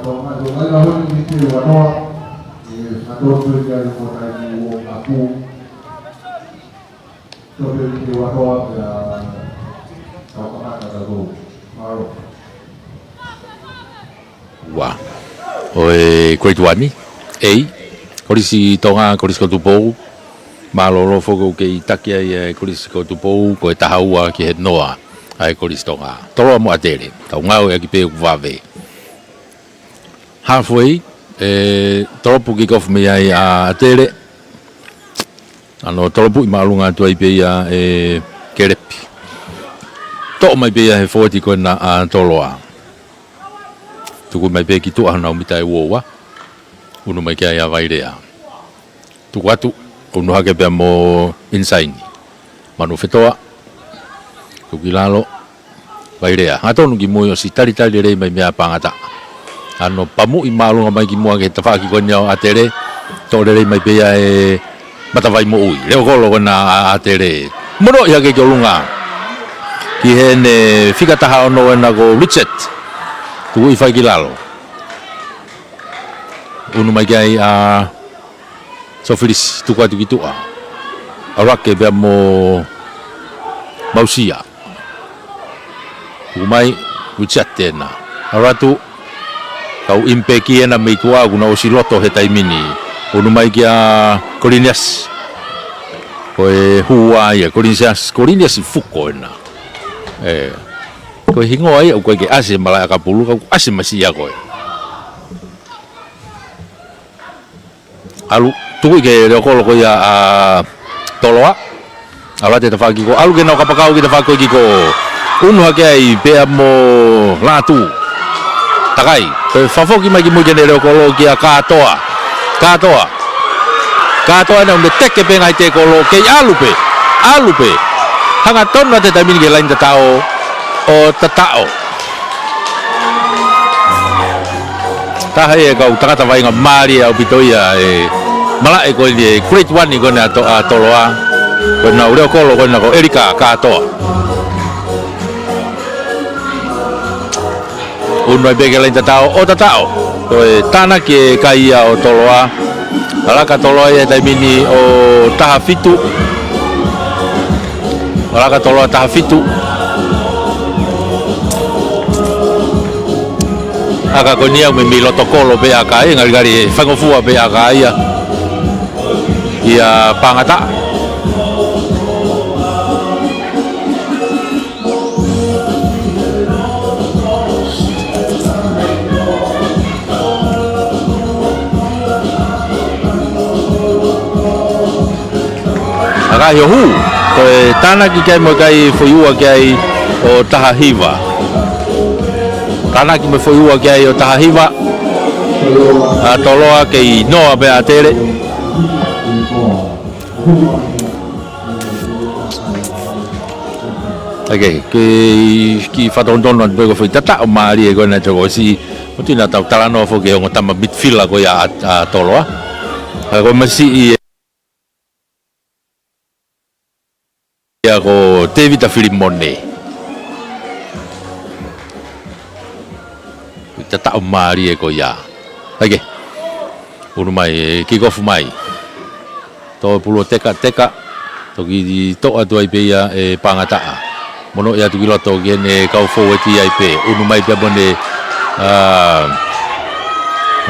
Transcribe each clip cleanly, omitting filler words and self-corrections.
Wah, oi koituani, korisi Tonga, korisi Tupou, malolo fogo ke itakia ia korisi Tupou, ko tahaua ki he noa, ai korisi Tonga. Toro mo atere, tau ngau ia ki pe vave. Halfway, toropu ki kof me ai atere. Ano toropu I malunga tu ai pe ia kerepi. To mai pe ia he foti ko na toloa. Tuku mai pe ki tu ana umita e woa. Unu mai kia ia vairea. Tuku atu, unu hake pia mo insaini. Manu fetoa. Tuki lalo. Vairea. Hatonu ki moyo si tari rei mai mea pangata. Ano pamu I malunga mai ki mua ke tawhaki ko niao atere. Tore rei mai pe ia e matawai mo ui. Leo kolo ko na atere. Mono ia ke kiolunga. Ki hene whikataha ono e na ko Richard. Tuku I whai ki lalo. Unu mai kai sofilis tuku atu ki tua. Arake bea mo mausia. Tuku mai Richard tēnā. Aratu kau impe ki ena mei tua kuna o siloto he taimini. Unu mai ki Corinias. Koe hua ia Corinias I fuko ena. Koe hingo ai au koe ke ase malai akapulu kau ase masia koe. Alu tuku ke reo kolo koe toloa. Ala te tawhaki ko. Alu ke nau kapakau ki tawhako ki ko. Unu hake ai pea mo latu. Takai. Koe whafoki mai ki mui kene reo kolo ki katoa. Katoa na unde teke pe ngai te kolo kei alupe. Hanga tonu te tamini ke lain tatao. O tatao. Taha e kau takata vai ngā maari au pitoia malae koe ni grade 1 I kone a toloa. Koe na ureo kolo koe na ko Erika katoa. Unoi peke lain tatao o tatao. Koe tana ke kaia o toloa. Alaka toloa e taimini o taha fitu. Alaka toloa taha fitu. Aka ko nia me miloto kolo pe aka e ngari whangofua pe aka ia pangata. Aka yohu koe tana ki kai mo kai foiua kai o Tahahiva. Tana ki me foi ua kia o Tahahiva. Toloa kei noa pe atere. Okay, ki whatontono atu peko foi tata o maari e koe na toko si mutu na tau taranoa fo ke ongo tama midfielder koe a toloa. Koe masi ia ko David Filimone. Tata o maari e ko ia. Ake. Unu mai kick off mai. To pulo teka. Toki to atu ai pe ia e pangataa. Mono ia tu kiloto gene kau forward ai pe. Unu mai pe bone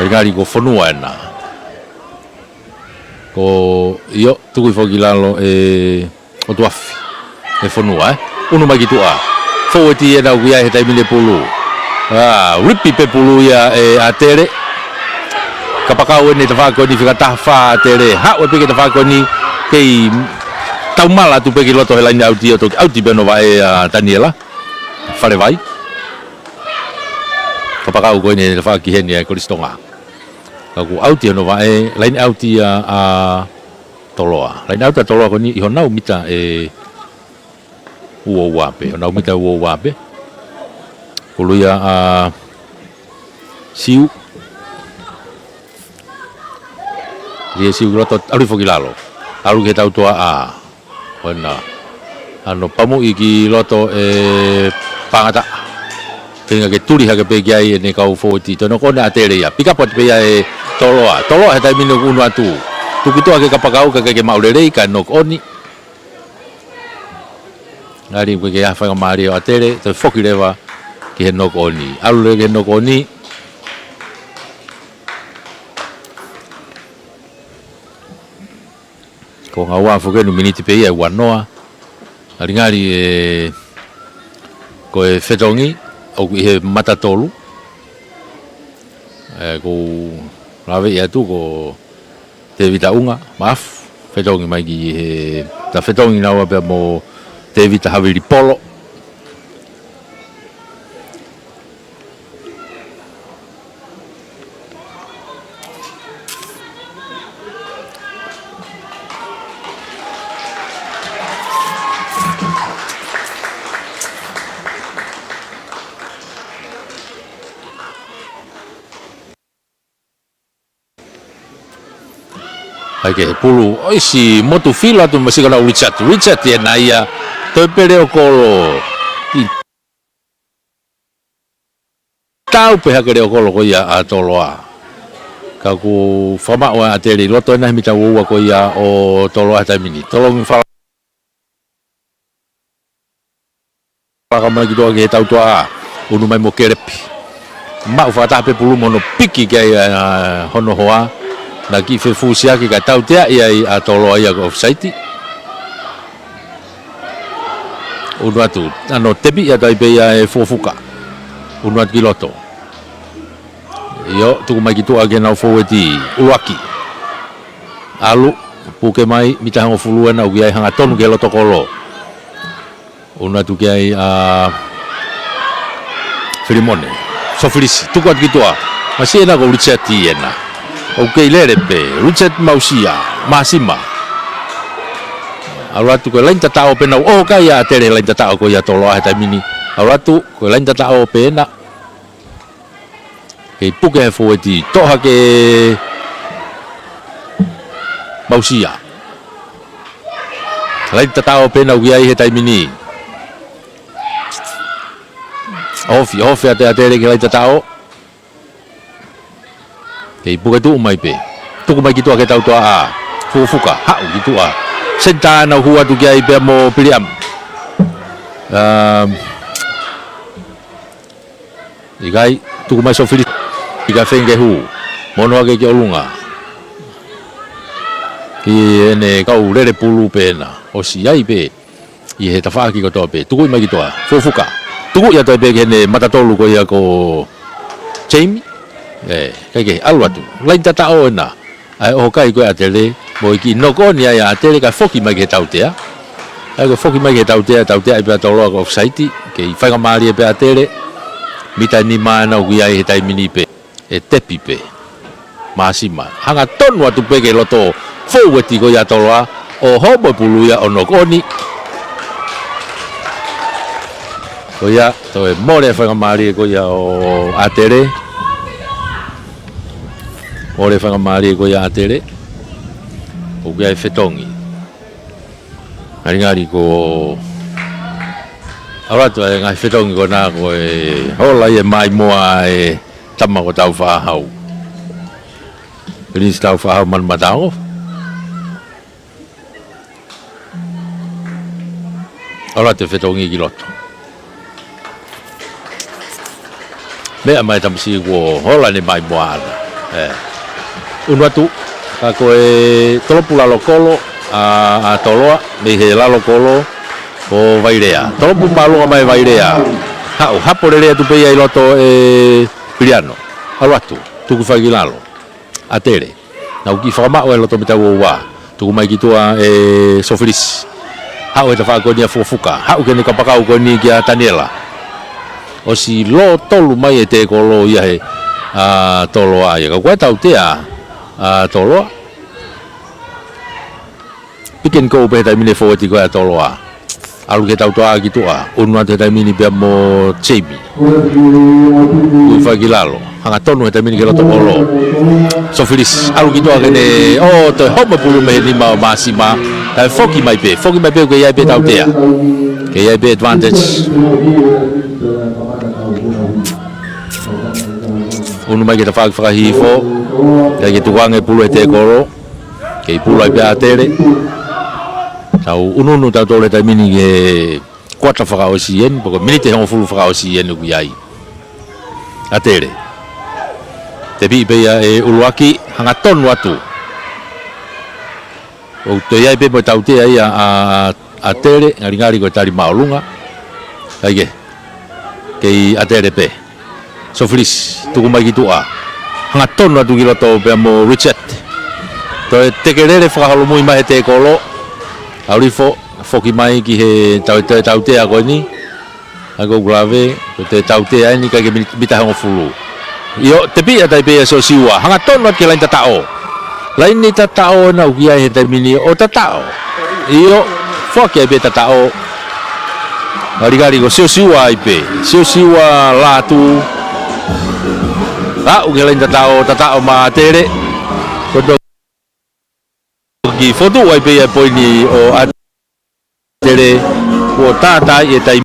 ngari ko fonua na. Ko io tu ko gilalo o tuafi. E fonua Unu mai ki tua. Forward ia na kuia he taimile pulu. Rugby pe pulu ia atere. Kapakau ni te whako ni whikataha wha atere. Hau e peke te whako ni kei taumala tu peke loto he laini auti o toki. Auti beno vai Daniela. Whare vai. Kapakau koe ni te whaki heni e Koristonga. Kaku auti ono vai laini auti a toloa. Laini auti a toloa ko ni iho nau mita ua wape. Iho nau mita ua wape. Kuluia siu. Dia siu loto alu foki lalo. Alu ke tau toa Wana. Ano pamu iki loto pangata. Tenga ke tuli ha ke pe ai ne kau foti to no kona atere ya pika pot pe ai tolo ha tai minu unu atu tu kitu ke kapakau ke maulere ka no oni ngari ke ya fa mari atere to foki leva ke no oni alu ke no oni ko ngawa fo ke no miniti pe ai wanoa ngari ko e fetongi o he matatolu ko lave ia tu ko te vita unga maf fetongi mai ki he ta fetongi na wa mo te vita havili polo Oke, pulu. Oh si motu fila tu masih kena Richard ya naya. Toi pere o kolo. Tau peha kere o kolo ko ya atoloa. Kaku fama wa ateri loto na mita wo ko ya o toloa ta mini. Tolong fala kama gitu ke tau tua. Unu mai mo kerepi. Ma fa ta pe pulu mono piki ke hono hoa. Lagi fefusia ki ka tau tea ia atolo ia ko offside unu atu ano tebi ia dai be ia fofuka unu atu kiloto yo tu mai kitu age na forwardi uaki alu puke mai mita ngo fuluan au ia hanga tonu ke loto kolo unu atu ke ai Filimone sofilisi tu kuat kitu masih na ko Richati ena okay lerepe Richard Mausia Masima alatu ko lain tatao pena o kaya tere lain tatao ko ya tolo ha mini alatu ko lain tatao pena ke puke forwardi to ha ke Mausia lain tatao pena uai he mini ofi ate ke lain tatao ke buka tu mai pe tu mai gitu ke tau tua fufuka ha gitu senta na huwa tu kai pe mo piliam igai tu mai so fili iga fenge hu mono ke olunga ki ene kau lere pulu pena o si ai pe i he tafa ki ko to pe tu mai gitu fufuka tu ya to pe ke ne matatolu ko ya ko Jamie kaya alu tu lain tatao na ai o kai ko atele mo ki no ko ni ya atele ka foki mai ke tau tea ai ko foki mai ke tau tea ai pe tolo ko offside ke fa ka mari pe atele mita ni mana u ia he tai mini pe e tepi pe masima hanga ton wa tu pe ke loto forward ko ya tolo o hobo pulu ya ono ko ni ko ya to e mo le fa ka mari ko ya o atele ore fa mari ko ya tere o ga fetongi ngari ko ora to nga fetongi ko na ko hola ye mai moa tama ko tau fa hau ris tau fa hau man matao ora te fetongi ki loto me mai tam si ko hola ni mai moa unu atu kako tolopu lalo kolo a toloa me he lalo kolo o vairea tolopu malu mai vairea hapo lele tu pe ai loto piliano alu atu tu ku fagilalo atere na uki fama o loto meta wa tu mai kitua sofilis ha o te fa ko ni fofuka ha o ke ni kapaka ko ni kia Daniela o si lo tolu mai te kolo ia he tolo ai ko tau tea tolo pikin ko pe tai mini forward ko tolo alu ke tau toa gitu unu ate tai mini pe mo chebi u fagilalo hanga tonu tai mini ke loto kolo sofilis alu gitu ne o to homo pulu me ni ma masima tai foki mai pe ko ia pe tau tea ke ia pe advantage unu mai ke ta whakahifo, kai ke tuange pulu e te koro, kei pulu ai pia atere, tau ununu tau tole tai mini ke kuata whakaosien, poko mini te hongo fulu whakaosien uku iai. Atere. Te pi peia e uluaki hanga tonu atu. O te iai pe mo tau te ai a tere, ngari ko tari maolunga. Kaike. Kei atere pe. So flis, tuku mai ki tua. Hanga tonu atu ki loto pe mo Richard. Toi te kerere whakaholo mui mai te kolo. Aurifo, foki mai ki he tau te a koe ni. Ako grave, te tau te ai ni kai ke mita hongo fulu. Io te pia tai pia so siwa hanga tonu at ke lain tatao lain ni tatao na ukia he termini o tatao io foki ai pe tatao gari go siwa ai pe siwa latu la ukia lain tatao ma tere kodo ki foto ai pe ai poini o tere o tata e tai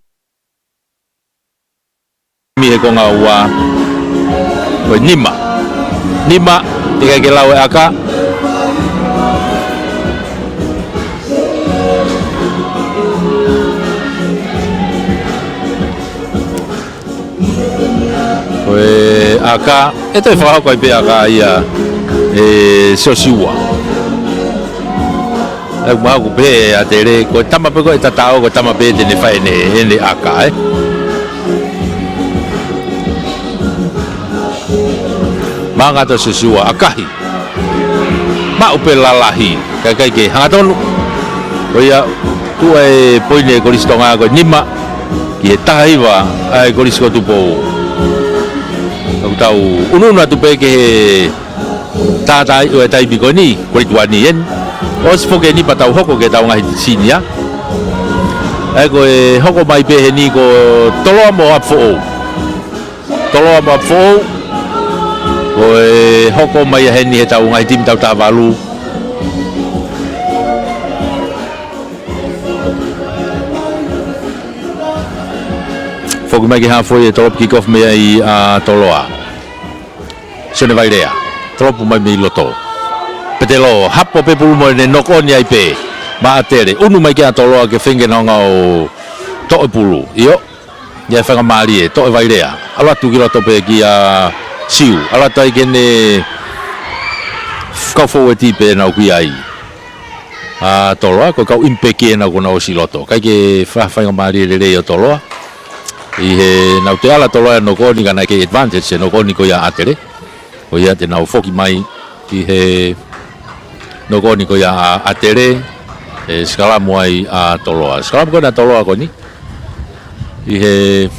mi e konga ua o Nima tiga ke lau aka oe aka eto fa ko pe aka ia e sosiwa e ma ko pe atere ko tama pe ko tatao ko tama pe de ne fa ene aka Manga to sesiwa akahi ma upe lalahi kai ke hanga tonu oia tu ai poine ko listonga ko Nima ki Teufaiva ai ko lisko tu po tau ununa tu pe ke tata o tai bigoni ko tuani en os foke ni patau hoko ke tau ngai sinia ai ko hoko mai pe ni ko tolo mo apfo Oe hoko mai a heni he tau ngai tim tau tāwalu. Foki mai ki hawhoi e tolopu kick-off mea i toloa. Sone vai rea. Tolopu mai mi loto. Petelo, hapo pe pulu mo ne nokoni ai pe. Ma atere. Unu mai ki a toloa ke whengenonga o toe pulu. Io. Ia whanga maari e. Toe vai rea. Ala tu ki loto pe ki a siu, ala tai kene kau fo ti pe na ku ai toloa ko kau impeke na ko na osiloto kai ke fa mari le o toloa i he na te ala toloa no ko ni kana ke advantage no ko ni ko ya atere ko ya te na foki mai i he no ko ni ko ya atere e skala moi a toloa skala ko na toloa ko ni i he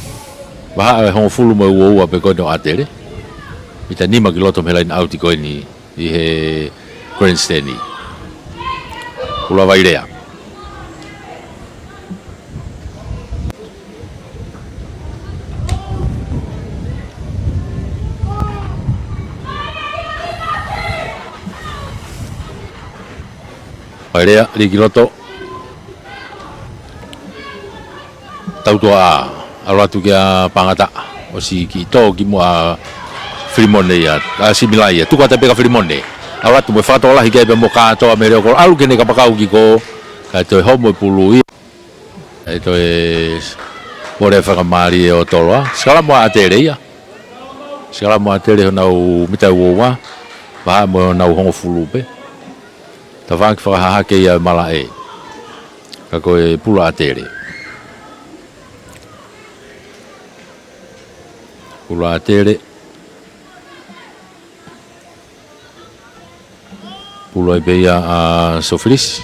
ba ho fulu mo wo pe ko no atere Ita Nima ki loto me lain auti koe ni i he grandstand ni. Kula vai rea. Vai rea, li ki loto. Tautua alwatu ki a pangata. O si ki to ki mua Frimone ya, similai ya. Tu kata peka Frimone. Awat tu befato lah higai bemoka to Amerika ko alu kene kapakau ki ko. Kaito homo pului. Itu ore fa mari o toloa. Skala mo atere ya. Skala mo atere na u mita wowa. Ba mo na u hongo fulupe. Ta vank fa ha ke ya malae. Ka ko pula atere. Pula atere. Pulau Ibaya Sofris.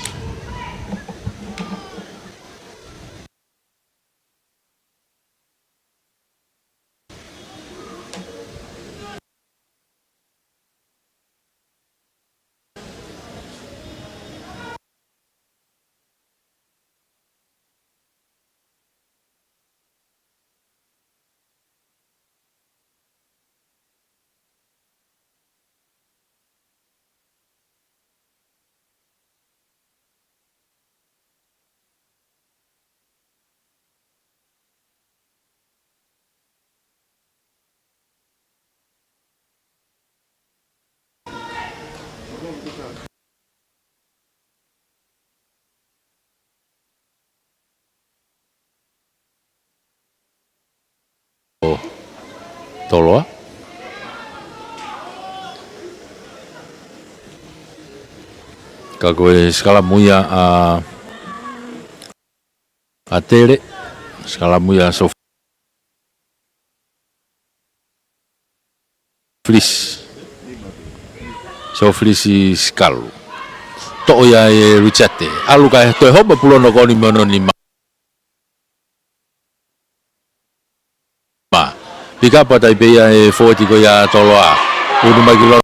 Toloa. Ka koe skala muia a tere, skala muia so flis. So flisi skalu. To ia e ruchate. Alu ka to hoba pulono koni mono ni ma. Pika pa tai pe ia e 40 ko ia toloa. Unu magilo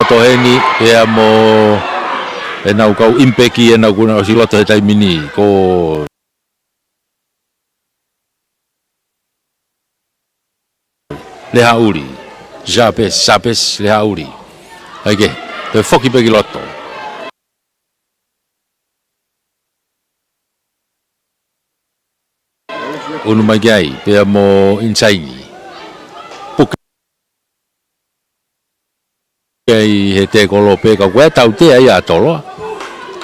to heni e mo e nau kau impeki e nau kuna siloto e tai mini ko le hauri sapes le hauri ake te foki peki loto unu magai pe mo insaini ai he te kolope ka koe tau te ai atolo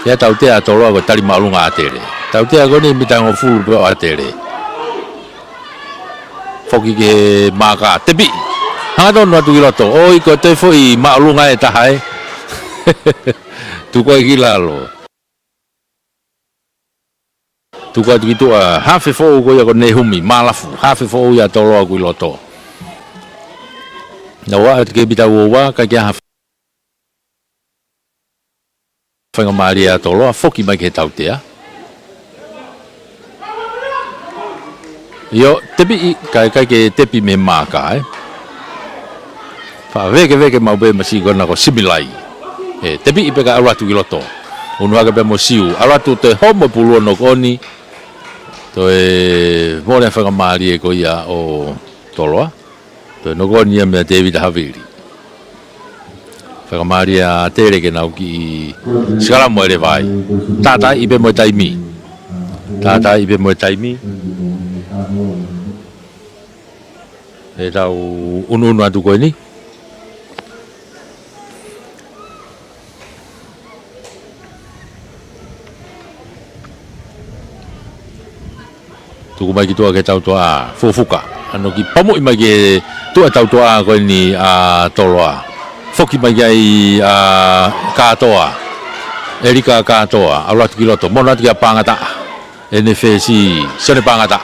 ya tau te atolo ko tali malunga atere tau te ko ni mitango full pe atere foki ke maka tebi hanga no tu loto oi ko te foi malunga e tahai tu ko gila lo tu ko gitu hafe fo ko ya ko ne humi malafu hafe fo ya tolo ko loto na wa ke bitawo wa ka ya Whanga Maria tolo, foki mai ke tau tea. Yo, tepi, kai ke tepi me maka, Wha veke mau be masi kona ko similai. Tepi i peka aratu ki loto. Unu aga be mo siu, aratu te homo puluo no koni, to e mone Whanga Maria ko ia o toloa, to no koni ia mea David Havili. Maria tere ke nau ki skala mo le vai tata ibe mo taimi e tau unu atu ko ni tu ko mai ki tua ke tau tua fufuka ano ki pamo i mai ke tua tau tua ko ni a toloa foki mai ai katoa Erika katoa alat kiloto monat kia pangata NFC sene pangata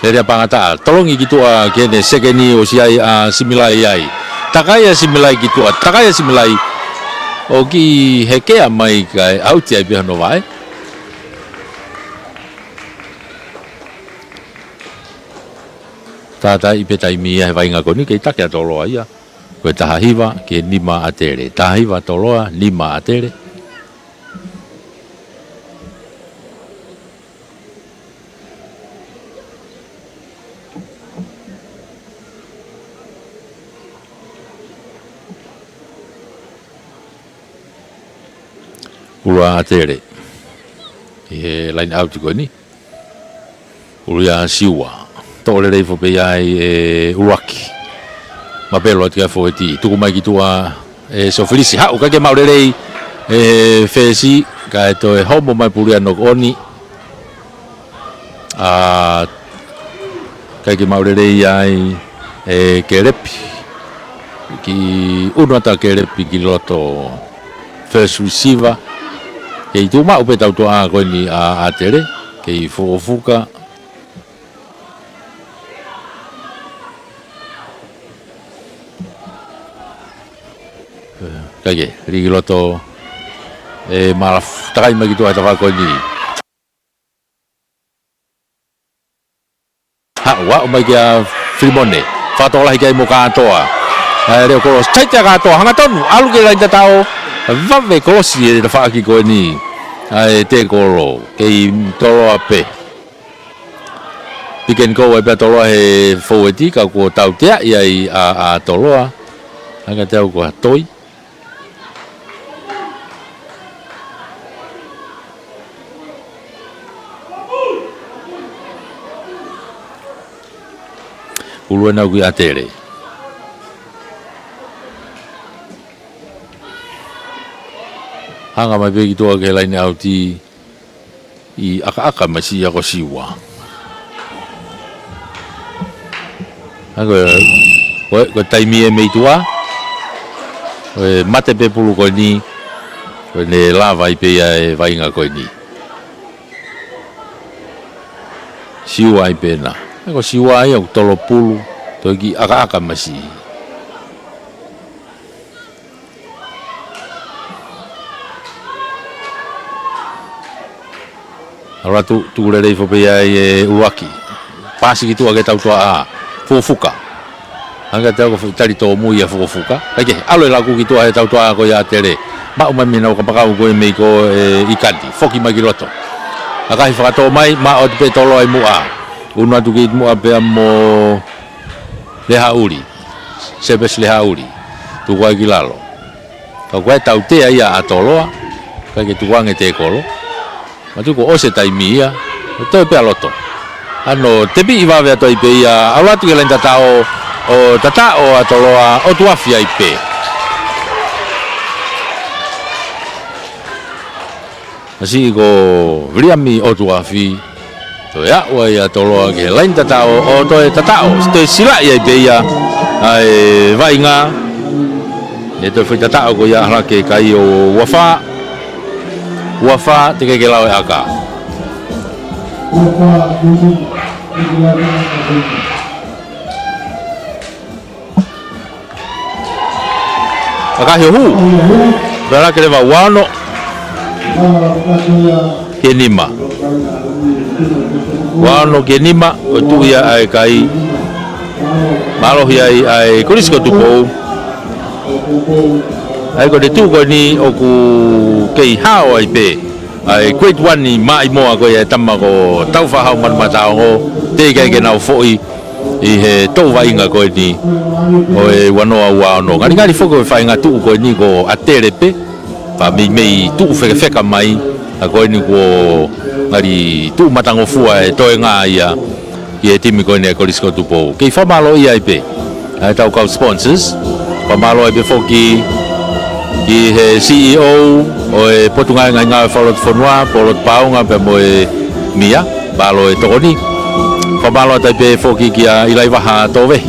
ere pangata tolongi gitu kene sekeni osiai similai ai takaya similai gitu takaya similai oki heke mai kai auti ai biano vai tata ipetai mia vai ngakoni ke takya tolo ai Koe tahahiwa ke lima atere. Tahahiwa toloa lima atere. Ula atere. E line out ko ni. Ula siwa. Tole rei fo pe ai uaki. Mapelo tia foeti tu mai ki tua so felisi ha o ka ke maurerei fesi ka to e homo mai puria no oni ka ke maurerei ai kerepi ki uno ata kerepi ki loto first receiver ke tu ma o pe tau to a ko ni a tere ke fuka kage rigiloto malaf takai mai gitu ata ko ni ha wa mai kia frimone fatola hikai mo katoa re ko chaita kato hanga tonu alu ke lai tao va ve ko si de fa ki ko ni ai te ko ke tolo ape piken ko e tolo he foeti ka ko tau te ai a tolo anga tau ko toi Uluena gui atere. hanga mai pe ki toa ke laini au ti I aka masi ako siwa ako ko taimi e mei tua mate pe pulu ko ni ko ne lava I pe e vainga ko ni siwa I pe na ako siwa I o tolo pulu to ki aka masi Ora tu le fo pe ai uaki. Pasi ki tu ake tau tua a fufuka. Anga tau ko tari to mu ia fufuka. Ake alo la ku ki tu ake tau tua ko ya tere. Ma uma mina ko paka ko me ko ikandi. Foki magiroto. Aka hi fa to mai ma o pe tolo ai mu a. Uno tu ki mu a pe mo le hauri. Sebes le hauri. Tu ko ki lalo. Ko tau te ia atoloa. Ka ke tu wange te kolo. Matu ko ose taimi ia to pe aloto ano tebi iwa ve to ipe ia ala tu lenta tao o tata o atoloa o tu afia ipe asi ko vriami o tu afi to ya o ia toloa ke lenta tao o to tata o to sila ia ipe ia ai vainga e to foi tata o ko ia hala ke kai o wafa te ke lao aka aka hu bera ke va wano kenima o tu ia ai kai malo ia ai kurisko tu po ai ko de tu ko ni o ku kei hao ai pe ai great one ni mai mo ko ia tama ko tau fa hao man mata o te ke na foi I he to vai nga ko ni o e wano wa no ngari foko fa nga tu ko ni ko atere pe fa mi tu fe ka mai ko ni ko ngari tu matango fua e to nga ia ye timi ko ni ko risko tu po ke fa malo ia pe ai tau ka sponsors fa malo e be foki I he CEO o e potunga nga follow fonwa polot paunga pe mo e mia balo e toni fa balo ta pe foki kia I laiva ha tove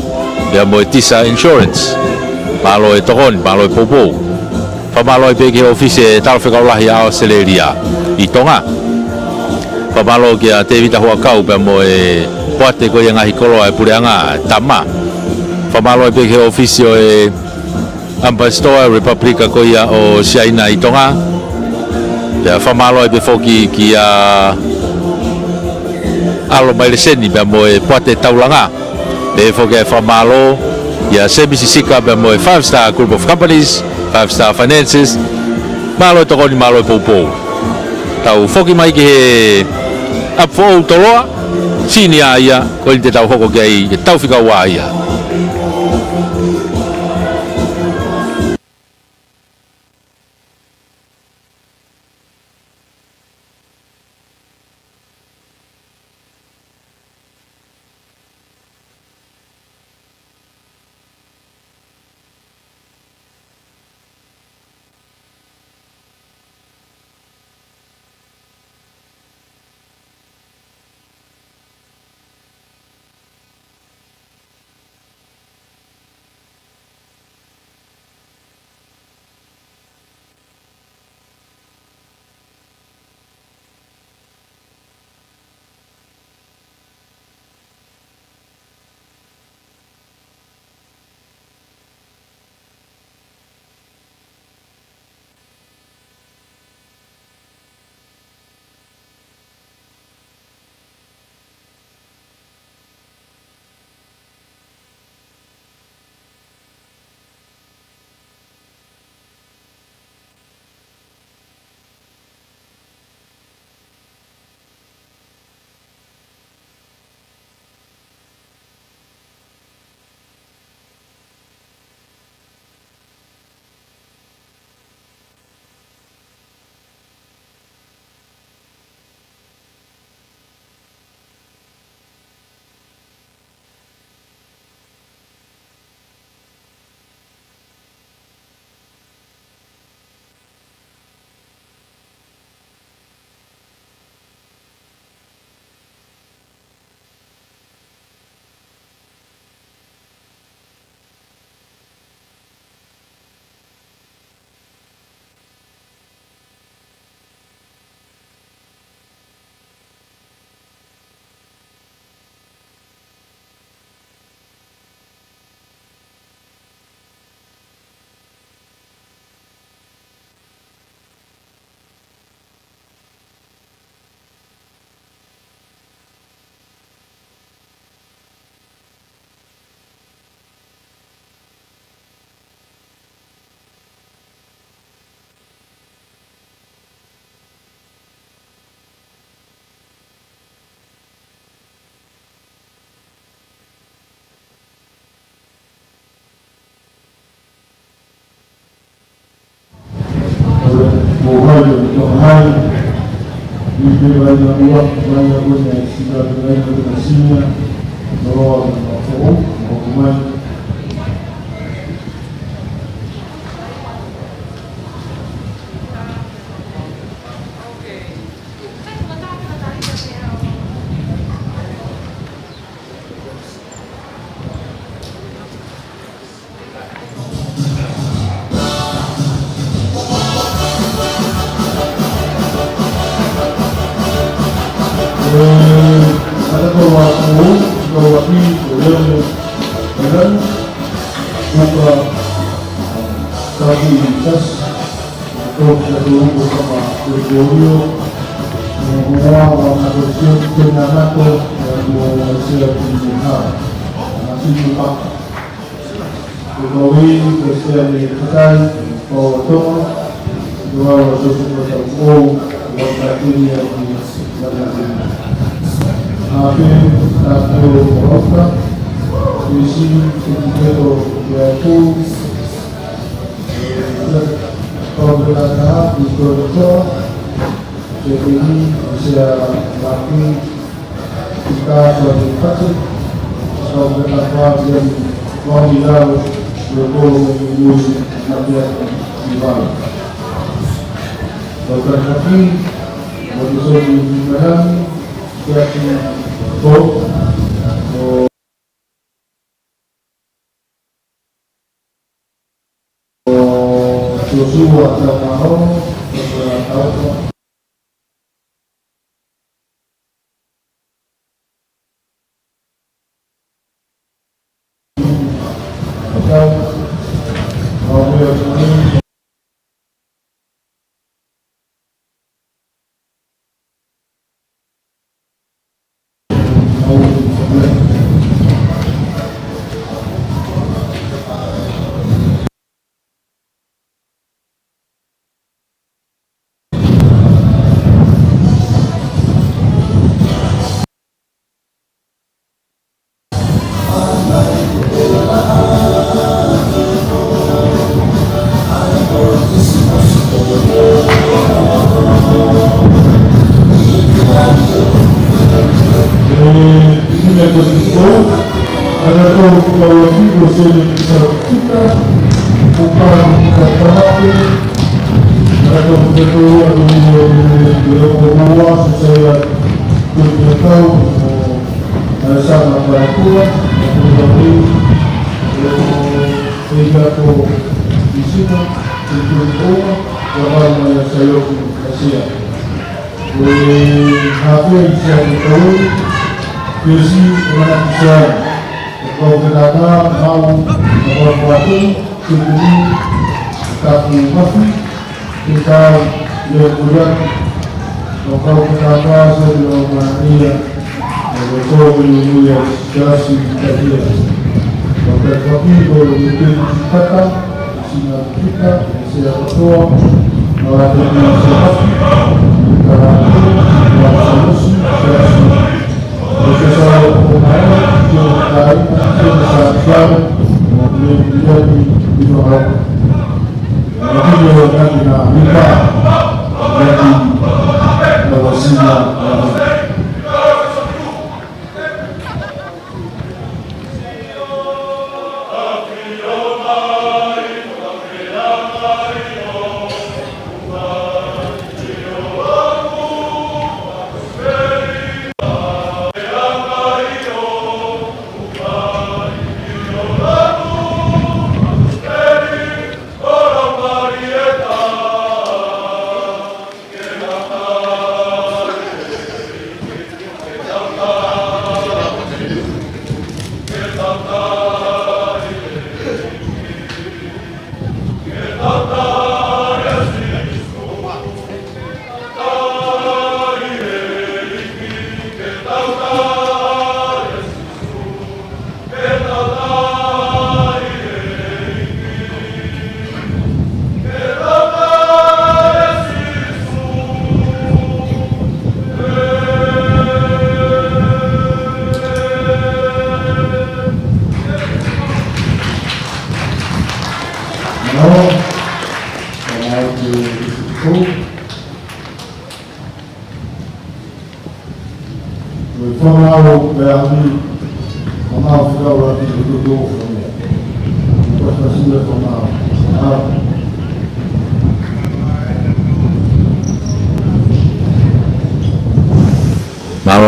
pe mo tisa insurance balo e toni balo e popo fa balo e pe ke office tal fe ka la ya Australia I Tonga fa balo kia te vita ho kau pe mo e poate ko nga hikolo e pureanga tama fa balo e pe ke office o e Ambassador Republika ko ia o China I Tonga ya famalo e befoki ki a alo mai leseni be mo e poate taulanga e foki famalo ya sebisisika be mo e 5-star group of companies 5-star finances malo to ni malo popo tau foki mai ki he apfo toloa sinia ia ko te tau hoko ki tau fika wa ia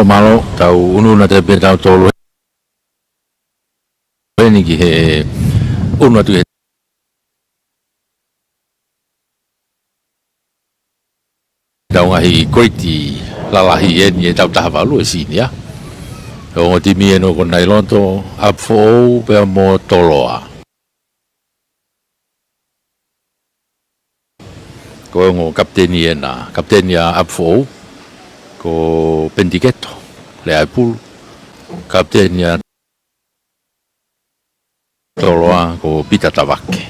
Malo tau unu na te pe tau tolu ni ki he unu tu he tau ngahi koiti lalahi e ni tau taha lu si ni ya o ti mi no kon nai lonto apfo pe mo toloa ko ngo kapteni na kaptenia apfo ko pendiketo le apul kaptenia toloa ko pita tavake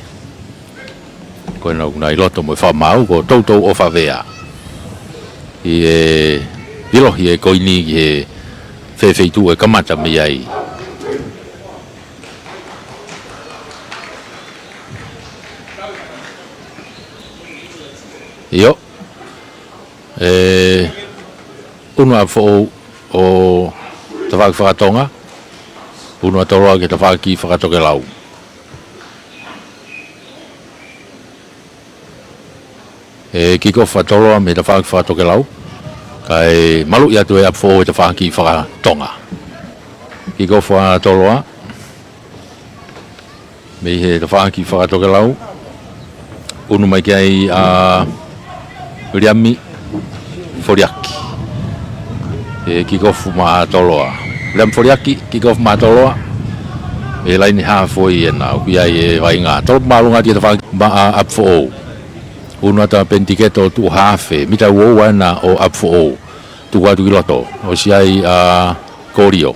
ko na nai loto mo fa mau ko toto o favea i vilo hi ko ini ki fe tu e kamata me ai yo uno afo o tawak whakatonga uno atoroa ke tawaki whakatoke lau kiko whatoroa me tawak whakatoke lau kai malu ia tu e afo e tawaki whakatonga kiko whatoroa me he tawaki whakatoke lau uno mai kai riami foriaki kikofu ma toloa lem foriaki kikofu ma toloa e laini ha foi na kuia e vai nga tol malunga dia fa ba apfo uno ata pentiketo tu hafe mita wo na o apfo tu wa tu loto o siai korio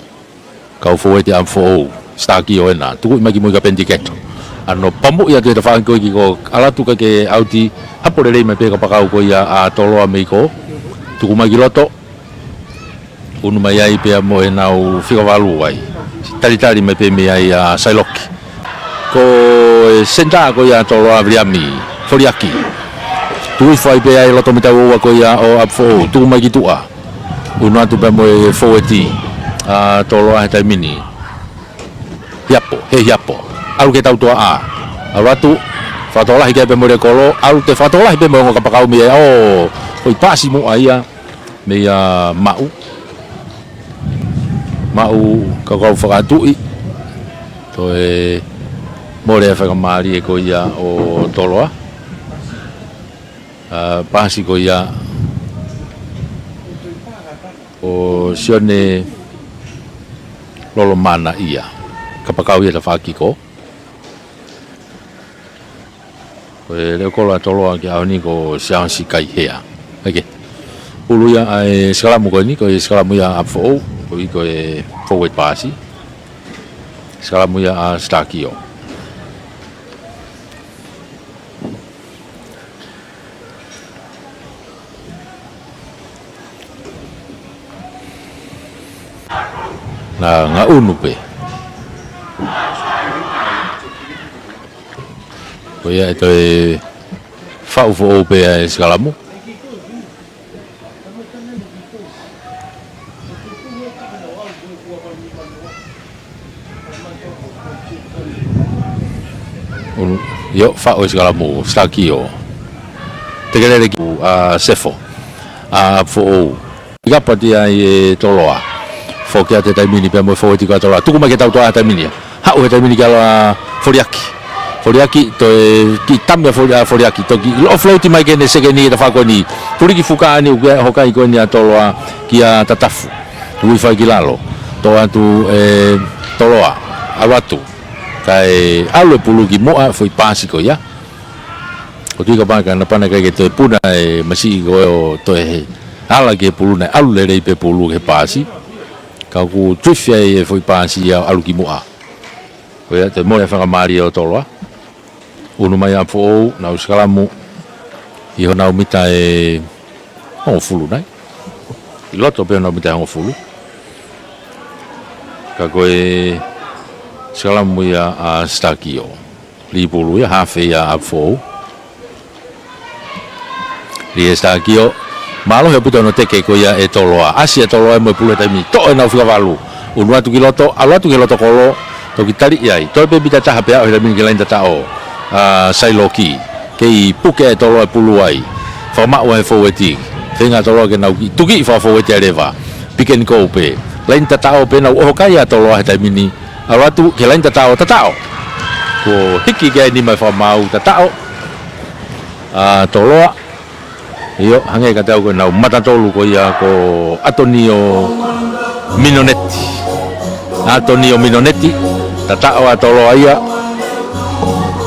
kau foi te apfo staki o na tu mai ki mo ka pentiketo ano pamu ia te fa ko ki ko ala tu ka ke auti hapore le me pe ka pakau ko ia a toloa me ko tu mai ki loto unu mai ai pe mo e nau whikawalu ai tari mai pe me ai a sailoki ko senta ko ia tolo abriami foriaki tu fai pe ai loto mita wo ko ia o apfo tu mai ki tua unu atu pe mo e foeti a tolo a tai mini yapo alu ke tau tua a awatu fatola hi ke pe mo re kolo alu te fatola hi pe mo ka pakau me o oi pasi mo ai me ia mau kau whakatui to e more whakamari e ko ia o toloa pasi ko ia o sione lolo mana ia kapakau ia ta whakiko ko e leo kolo a toloa ki au ni ko siansi kai hea ulu ia ai skalamu ko ni ko skalamu ia apfo ko e forward pasi skalamu ia a stakio na nga unu pe ko ia to e fau fo pe skalamu yo fa o skalamu stakio te gele ki sefo fo ga patia e toloa fo ke ate taimini pe mo fo ti ka toloa tu kuma ke tau to ata mini ha o taimini ka foriaki to ki tamia foriaki to ki lo floati mai ke ne se ke ni da fa ko ni puri ki fuka ni o hokai ko ni toloa ki a tatafu tu fa ki lalo to atu toloa awatu kai alu pulu ki moa foi pasi ko ya o tu ka ba ka na pana ka ke te puna e masi ko to e ala ke pulu na alu le pe pulu ke pasi ka ku trifia e foi pasi ya alu ki moa ko ya te mo e fa mari o toloa unu mai a fo na uskalamu i hona umita e o fulu nai loto pe na umita o fulu ka ko e skalamu ia a stakio li pulu ia hafe ia a fo li stakio malo he puto no teke ko ia e toloa asia toloa mo pulu tai mi to na fuka valu unu atu ki loto kolo to ki tali ai to pe bita taha pe au he min ki lain tatao sailoki ke puke tolo pulu ai fa ma wa forwarding tenga tolo ke nau ki tuki fa forward leva piken ko pe lain tatao pe nau o kaya tolo he mini awatu ke lain tatao ko hiki ke ni mai fa mau tatao tolo iyo hange ka tau ko nau mata tolu ko ia ko Antonio Minonetti tatao tolo ia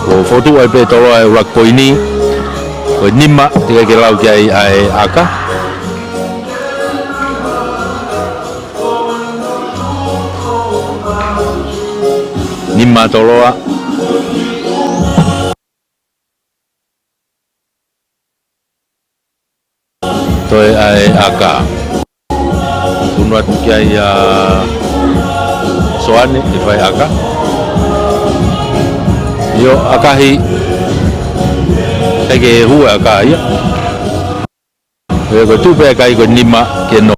ko foto ai pe tolo ai Rugby ini ko nima tiga ke lau ai aka nima toloa toi ai aka tunat kiai soane ifai aka yo akahi tege hua aka ya ko tu pe kai ko nima ke no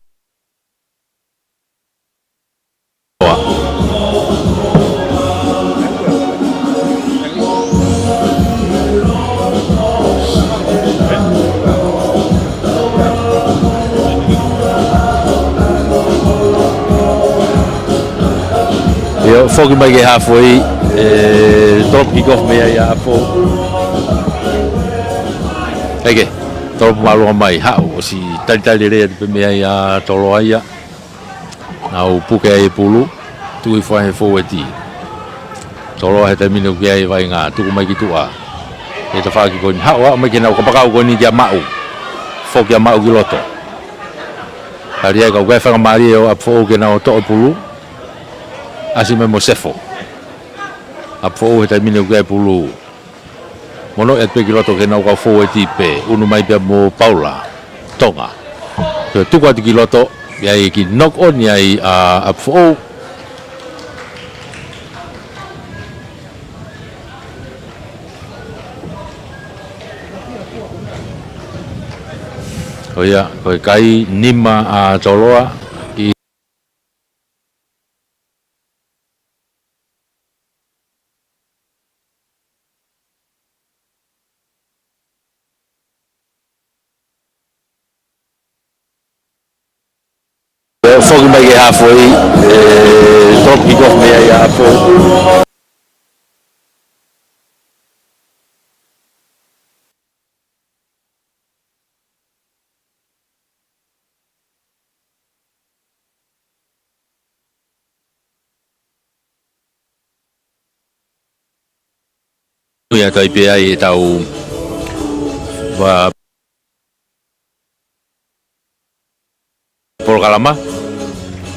yo fogi mai ke halfway top kick off me ya fo ege top malu mai ha o si tali re pe me ya tolo ya au puke ai pulu tu fa he forward tolo he termino ke ai vai nga tu mai ki tua e to fa ki ko ha wa mai ke na ko pakau ko ni dia mau fo ya mau ki loto ari ai ko ga fa mari o fo ke na to pulu asi me mosefo apo he termino ke pulu mono et pe kiloto ke na ka fo pe unu mai pe mo Paula Tonga tu kwa kiloto ya ki knock on ya apo oya ko kai nima toloa fogi mai ke halfway top kick off me ya po ya tai pe ai tau va por kalama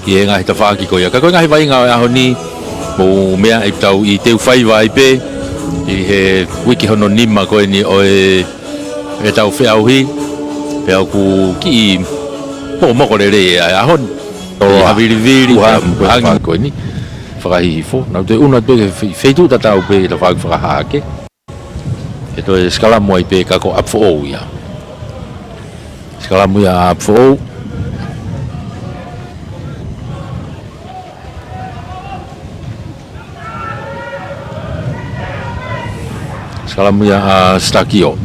ye nga hita whaaki ko ia. Ka koe ngahi vai ngā aho ni mo mea e tau i Teufaiva i pe i he wiki hono nima koe ni o e tau whea uhi pe au ku ki i moko re re a aho i hawiriviri hangi koe ni whakahihi fo. Nau te una pe wheitu ta tau pe ta whaaki whakahake e to e skalamu ai pe kako apfo ou ia. Skalamu ia apfo ou Skalamu ya stakio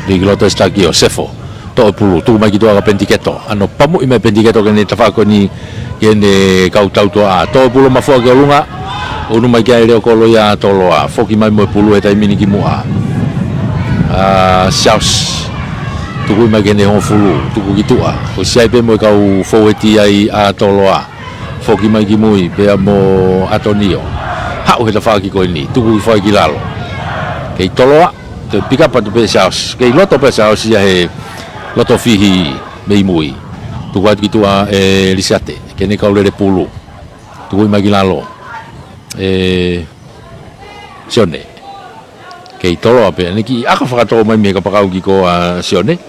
di giloto stakio sefo to pulu tu mai kitu aga pentiketo ano pamu ime pentiketo kene tafako ni kene kau tau to a to pulu mafua ke lunga unu mai kia leo kolo ya tolo a foki mai mo pulu e tai mini ki mua saus tu mai kene hon fulu tu kitu a o sai pe mo kau foweti ai a tolo a foki mai ki mui pe mo Antonio ha o he tafaki ko ni tu ku foi ki lalo kei toloa te pick up tu pe saus kei loto pe saus ia he loto fihi mei mui tu wat gitu lisate kene kau le pulu tu mai gilalo sione kei toloa pe niki aka fakato mai me ka pakau ki ko sione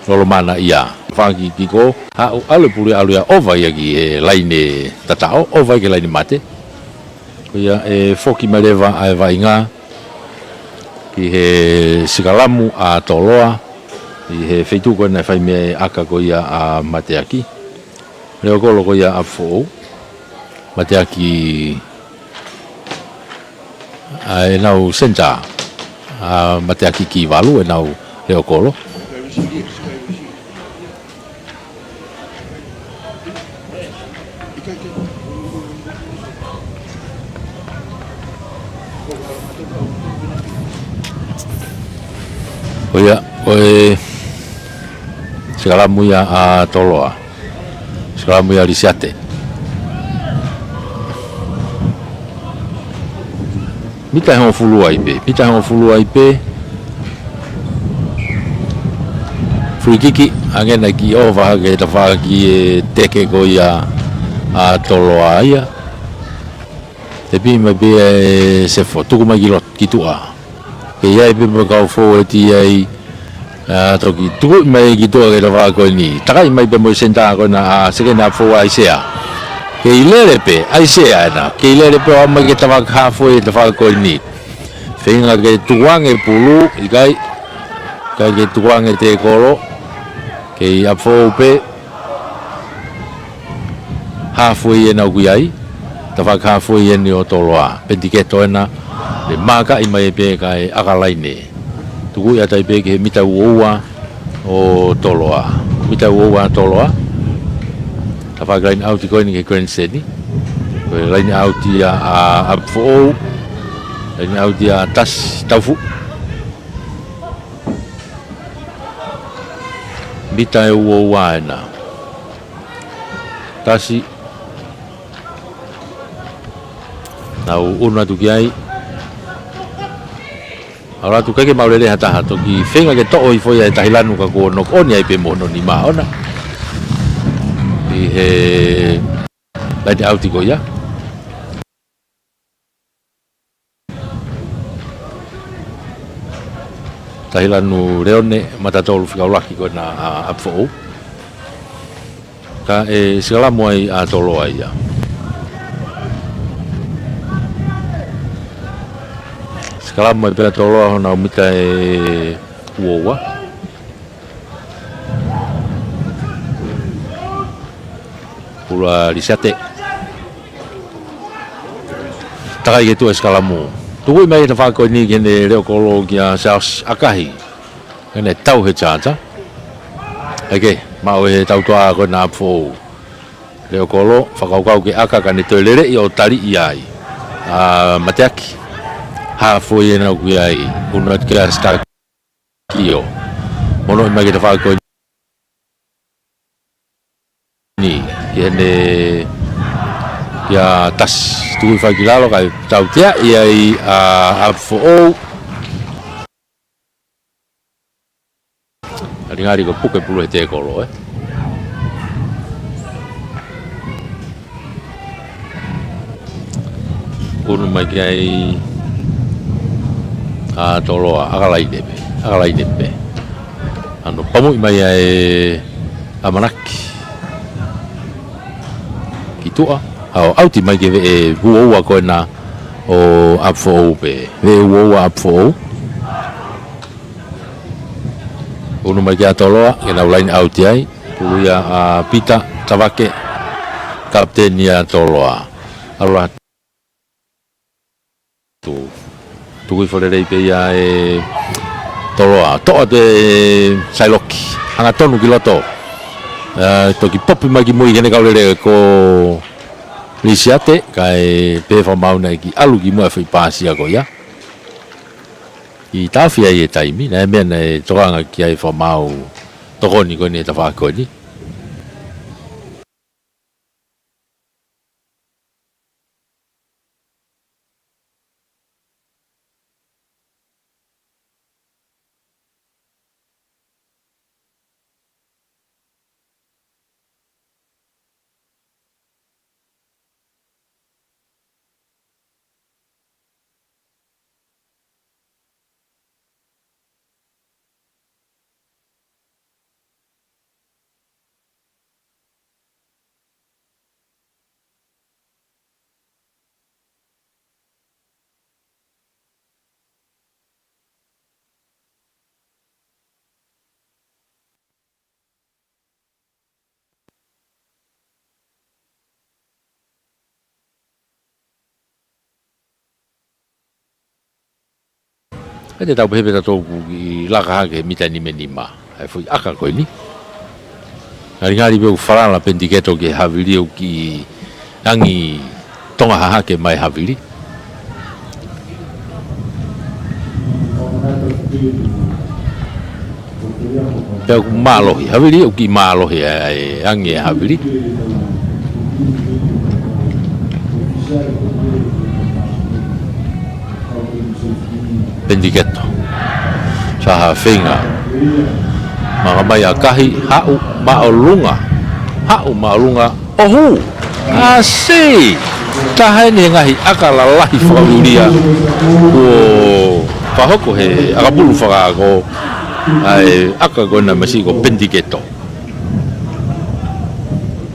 lolo mana ia fagi ki ko ha ale pulu alu ya ova ia ki laine tatao ova ki laine mate ko ia foki maleva ai vainga i he sikalamu a toloa i he wheitu koe nei whai me aka ko ia a mateaki leo kolo ko ia a fōu Matiaki e nau senja matiaki ki valu e nau leo kolo. Oia, oe segalamuia a toloa, segalamuia risiate. Mita hon fulua ipe, mita hon fulua ipe. Frikiki angena ki ova ke ta fa ki teke ko ia a toloa ia. Te pi mai be se fo tuku mai ki lot ki tua. Ke ia ipe mo kau fo ti ai toki tuku mai ki tua ke ta fa ko ni. Takai mai be mo senta ko na se ke na fo ai sea. Ke ilere pe ai sea na. Ke ilere pe o mai ke ta fa ka fo e ta fa ko ni. Feinga ke tuang e pulu ikai kai ke tuang e te kolo ke a fo pe halfway na guiai ta fa halfway ni o toloa pendiketo na le maka i mai pe kai akalaine tuku ya tai pe ke mita uwa o toloa mita uwa toloa ta fa gain out ko ni ke grand seni ko line out ya a fo line out ya tas taufu mita uwa na tasi nau una tu kiai ala tu kake maulele hata hato ki fenga ke to i foi ai tahilanu ka ko no oni ai pe mo no ni ma ona i he lai te auti ko ya tahilanu reone matatolu fikaulaki ko na apfo ka segala moai a tolo ai ya segala moai pela tolo na umita uowa pula risate takai gitu segala mo tuku mai ta fa ko ni kene leo kolo kia saus akahi kene tau he chacha okay mau he tau toa ko na fo leo kolo whakaukau ke aka ka ne toilere i o tari i ai mateaki hafo i na kui ai unat ke asta kio mono i mai ke whakau ni kene kia tas tui whakilalo kai tau tia i ai hafo o aringari ko puke pulu he te kolo unu mai kai toloa akalai depe ano pamu mai ai amanaki kitua au auti mai ke buoa ko na o apfo pe buoa apfo unu mai kai toloa ke na line auti ai pulu ya pita tavake kapten ya toloa ala tu kui fore rei pe ia toloa to de sailoki anga tonu kiloto toki popi mai ki moi kene kaulere ko lisiate kai pe fa mauna ki alu ki mo fa pasia ko ya i tafia i taimi na me na toanga ki ai fa mau tokoni ko ni ta fa ko ni Te tau pepe tatou ki laka hake mitani menima. Ai fui aka koe ni. Ngari peu farala pendiketo ke havili o ki angi tonga hake mai havili. Peu malohi, havili o ki malohi ai angi havili. Pendiketo saha whenga mga mai a kahi hau maolunga ohu asi tahai ni ngahi akala lahi whakauria o whahoko he akapulu whakako ai akagona masiko pendiketo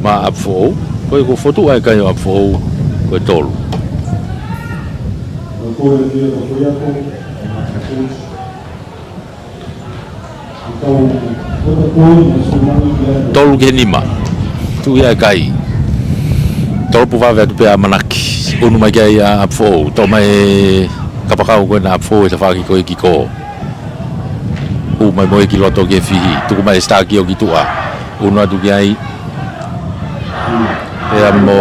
ma apfo koe ko fotu ai kayo apfo koe tolu tolu ke nima tu ia kai tolu puva tu pe manaki unu mai kai apfo to mai kapakau ko na apfo te faki ko ikiko u mai moi ki loto ke fihi tu mai sta ki o ki tua unu atu kai mo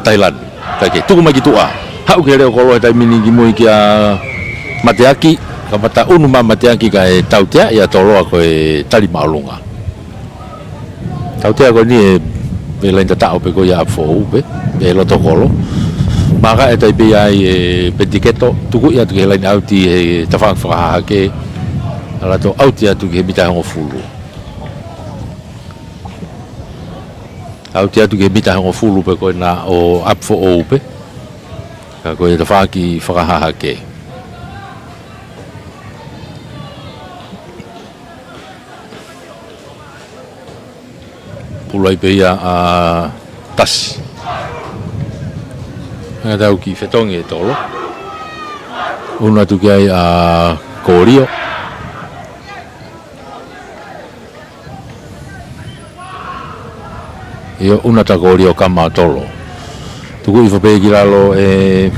Thailand kai tu mai ki tua hau ke reo kolo tai mini ki moi ki mateaki kapata unu mateaki kai tautea ia toloa ko tali maulunga tautea ko ni be lain tatao pe ko ia fo be be loto kolo maka e tai be ai pendiketo tuku ia tu ke lain auti e tafang fa ke ala to auti atu ke bita ngo fulu auti atu ke bita ngo fulu pe ko na o apfo o pe ka ko e tafang ki fa ke pulai pe ia tas nga tau ki fetongi e tolo una tu ki ai korio io una ta korio kama tolo tuku i fope ki lalo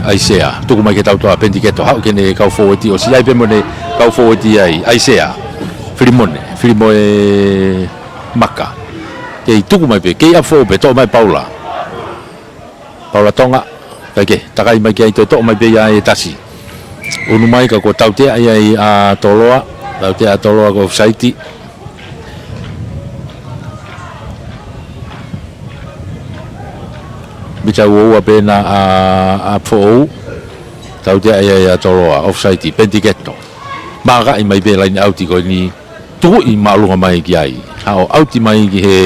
aisea tuku mai ke tau toa pendiketo hau kene kau foweti o si ai pe mone kau foweti ai aisea filimone maka kei tuku mai pe kei afo pe to mai Paula Tonga kai takai mai kei to mai pe ia e tasi unu mai ka ko taute ai a toloa ko saiti bica wo pe na a fo taute ai a toloa offside pendiketo maka i mai pe lain auti ko ni tu i malunga mai ki ai hao auti mai ki he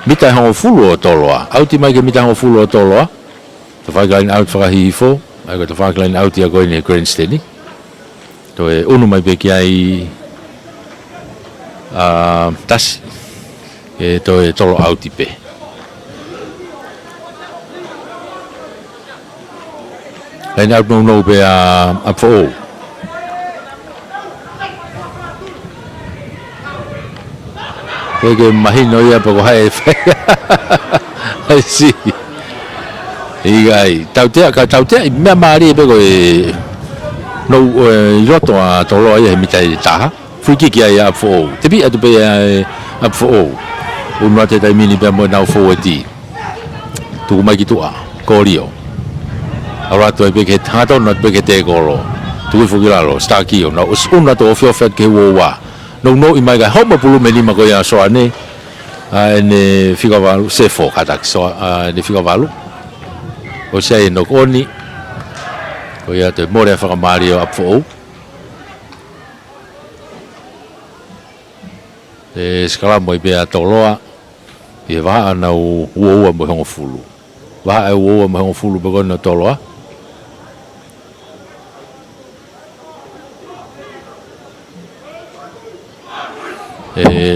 mita ho fulu o toloa auti mai ke mita ho fulu o toloa te fai gain out fra hifo ai ko te fai gain auti a goine grandsteni to e unu mai pe ki ai tas e to e tolo auti pe lain out no pe a fo que imagino ya poco hai si igai tautea me mari pe ko no roto a tolo ai mi tai ta fuki ki ai a fo te bi atu pe a fo uno te dai mini pe mo na fo ti tu mai ki tu a korio ora to pe ke ta to no pe ke te kolo tu fu ki lo sta ki no uno to fio fet ke wo wa no i mai ga homa pulu meni ma ko ya so ane ne fica valu se fo kata so ne fica valu o sei no koni ko ya te more fa mario apfo e skala mo be atoloa e va na o mo ho fulu va o mo ho fulu be no toloa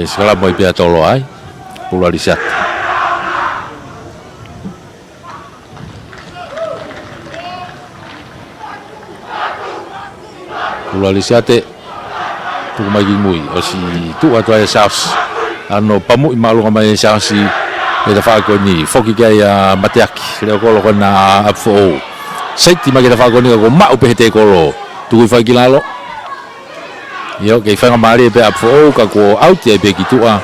skala mo be atoloa ai polarizat polarizate tu mai mui o si tu ato ai saus ano pamu malu mai sausi e da fa ko ni foki ga ya mateaki le ko lo na afo sai ti mai da fa ko ni ko ma o pe te ko lo tu fai kilalo yo ke fanga mari pe apfo ka ko out e pe kitua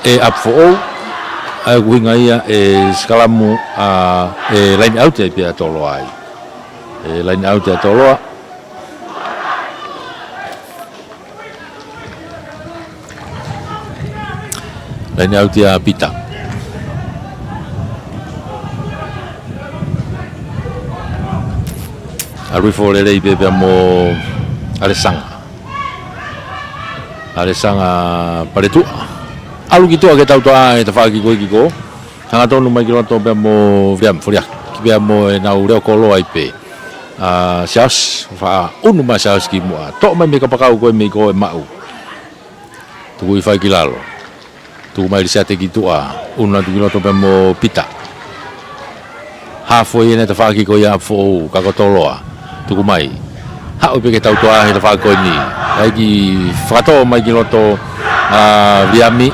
e apfo ai winga ia e skalamu e line out e pe tolo ai e line out e tolo line out ia pita arui fole le pe mo Alesanga paretu alu gitu ake tau toa e tawhaki koe ki ko hanga tonu mai ki roto pe mo viam furiak ki pe mo e nau reo kolo ai pe sias wha unu ma sias ki mua to mai me kapakau koe me ko e mau tuku i whai ki lalo tuku mai risate ki tua una tuki roto pe mo pita hafo i ne tawhaki koe a fo kakotoloa tuku mai hau pe ke tau toa he tawhaki koe ni ai ki whakatoa mai ki roto viami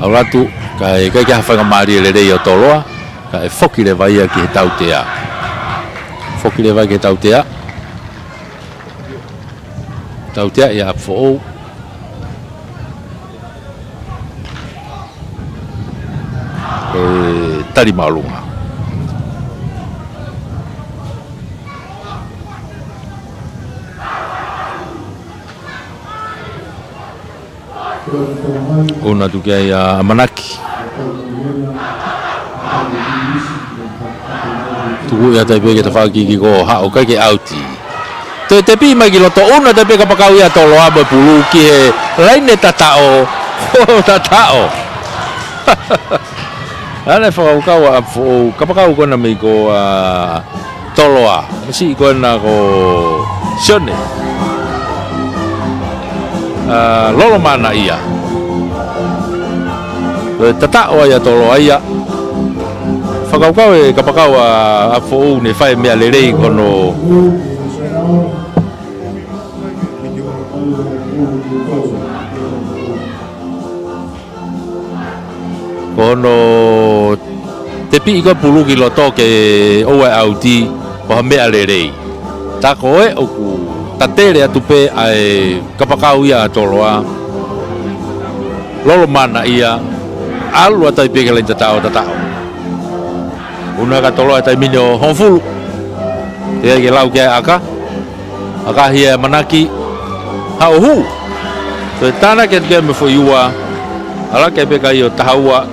au ratu kai hawhanga maari le rei o toloa ka e whoki le vai ki he tautea whoki le vai ki he tautea ia apfo tari maulunga una tu que a manaki tu ya te pe que te fa ki ko ha o kai ke auti te pi mai ki loto una te pe ka pakau ya tolo abo pulu ki e laine tatao ale fa o ka wa fo ka pakau ko na me ko tolo a si ko na ko sione lolo mana ia tatao ia tolo ia whakaukau e kapakau a fo ne whae mea le rei kono te pi ko pulu ki loto ke oe auti ko mea le rei ta koe o ku tatere atupe ai kapakau ia toloa lolo mana ia alu atai peke lain tatao una ka toloa tai minyo honfulu te ke lau ke aka hia manaki hau hu te tana ke me fo iua ala ke peka io tahaua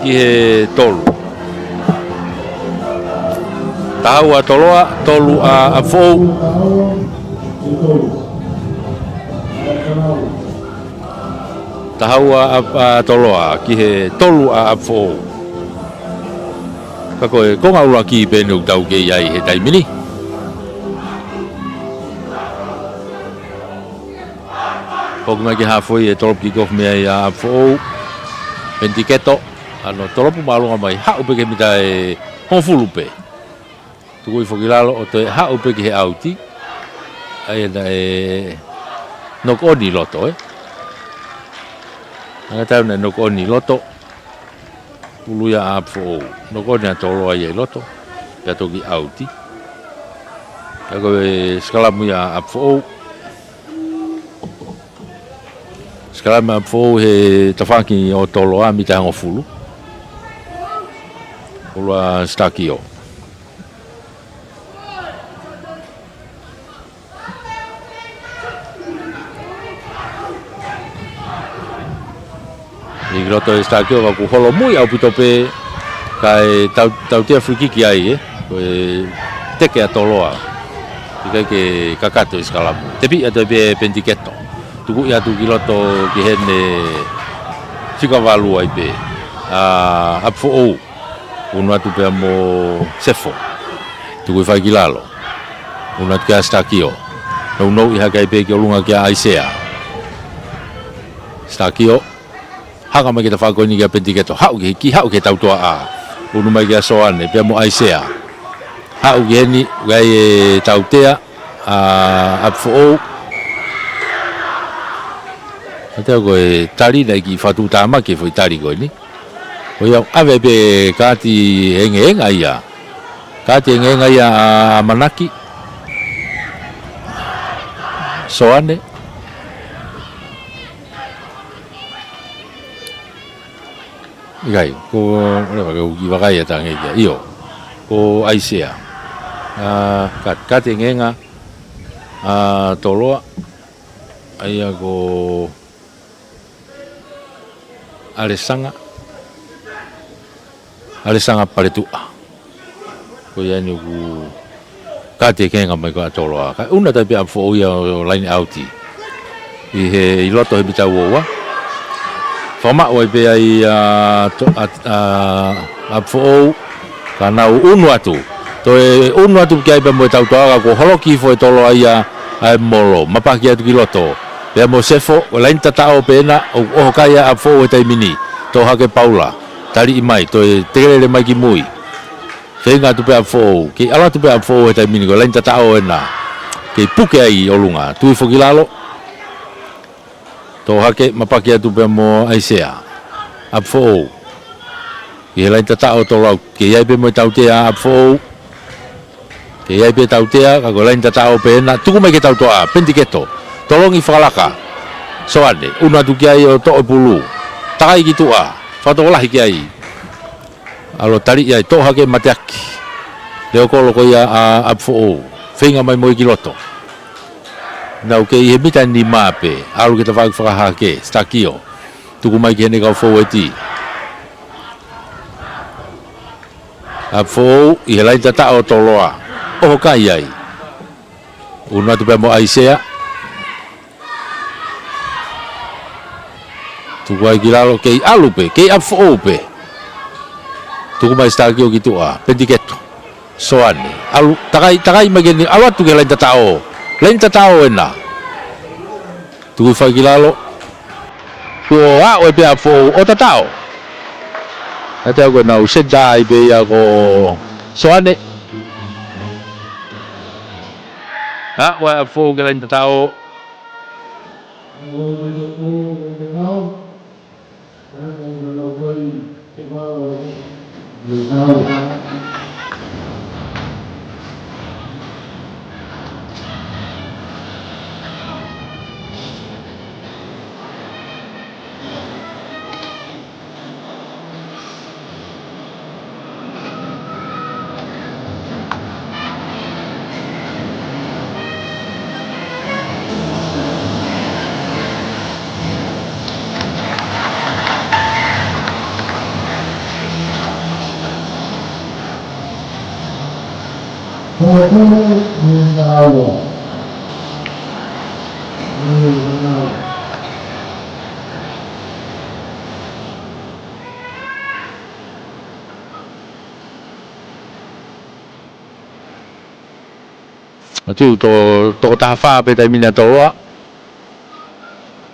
ki he tolu tahaua toloa tolu a fou tahaua a toloa ki he tolu a fo ka koe konga ura ki penu tau ke iai he taimini koku mai ki hafoi e tolopu ki kofu mea ia a fo pentiketo ano tolopu maalunga mai hau peke mita e honfulupe tukui fokilalo o te hau peke he auti ai na e nok oni loto nga tau na nok oni loto uluya a fo nok oni a tolo ai loto ya toki auti ya ko skalamu ya a fo skalamu a fo he tafaki o tolo a mita ngo fulu ula stakio i groto está aqui o holo muy au pitope kai tau te friki ai koe teke atoloa que kakato escalamu tepi ate be pentiketo tuku ya tu giloto ki hene fika valu ai be apfo o uno atu pe mo sefo tuku fa gilalo uno at ka está aqui o no ia kai be ki olunga ki aisea está aqui o hanga mai ke whako ni kia pentiketo hau ke tau toa a unu mai kia soane pia mo aisea hau ke ni gai e tau tea apfo o ateo koe tari na ki whatu tama ke foi tari koe ni o iau ave pe kati enga ia kati enga ia manaki soane ikai ko ko givagai tangi ya io ko aisea ka tengenga toloa aia ko alesanga paletua ko ia ni ku ka tengenga mai ko toloa ka una tapi afo ia line outi i he i loto he bita wa fama o be ai afo kana unu atu to unu atu kai be mo tau toa ko holoki fo tolo ia ai molo mapaki atu ki loto pe mo sefo lain tatao pena o kaya afo tai mini to hake paula tali mai to tegele mai ki mui fenga tu pe afo ki ala tu pe afo tai mini ko lain tatao ena ke puke ai olunga tu fo kilalo to hake mapaki atu pe mo aisea afo ki lain tatao to lau ki ai pe mo tau te afo ke ai pe tau te ka ko lain tatao pena tu mai ke tau toa pentiketo tolongi falaka soane una tu kiai o to pulu tai gitu fatolah kiai alo tali ia to hake mateaki leo ko ia apfo finga mai moi kiloto nau ke he mita ni mape alo kita fa hake stakio tu mai ke ne ka foweti apfo i lai tata o toloa o kai ai una tu pe mo aisea tu vai giralo ke alupe ke afope tu mai stagio gitu pendiketo soane alu takai mageni awatu ke lain tatao ena tu vai giralo tu o pe afo o tatao ata go na useda ibe ya go soane wa afo ke lain tatao tu to ta fa pe tai mina toa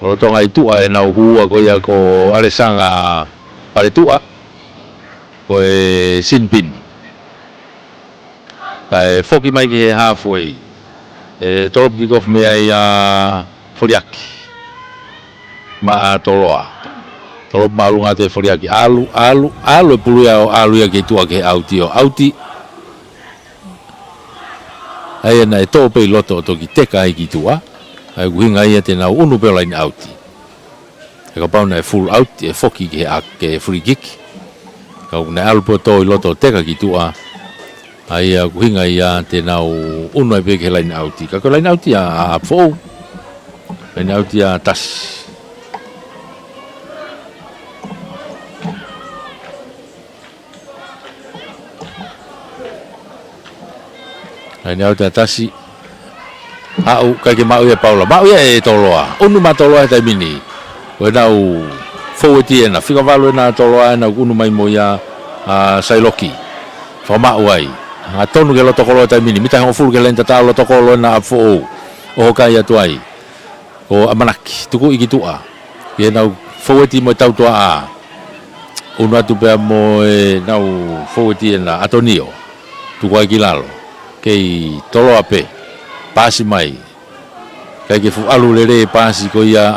o to ngai tu ai na hua ko ya ko alesanga pare tua ko sinpin kai foki mai ke halfway top kick off me ai foliaki ma toloa tolo malunga te foliaki alu pulu ya alu ya ke tua ke auti ai na to pe loto to ki teka ai ki tua ai guinga ia te na unu pe line auti e ka pau na full out e foki ke free kick ka na alu po to loto teka ki tua ai guinga ia te na unu pe ke line auti ka ko line auti a fo line auti a tas line auti a tasi au kai ke mau ia paula mau ia e toloa unu ma toloa tai mini o nau forward na fika valo na toloa na unu mai mo ia sailoki fa mau ai a tonu ke loto kolo tai mini mita ho full ke lenta ta loto kolo na fo o kai atuai o amanaki tuku ikitua ye nau forward mo tau toa unu atu pe mo nau forward na atonio tuku ai kilalo kei toloa pe pasi mai kai ke fu alu lere pasi ko ia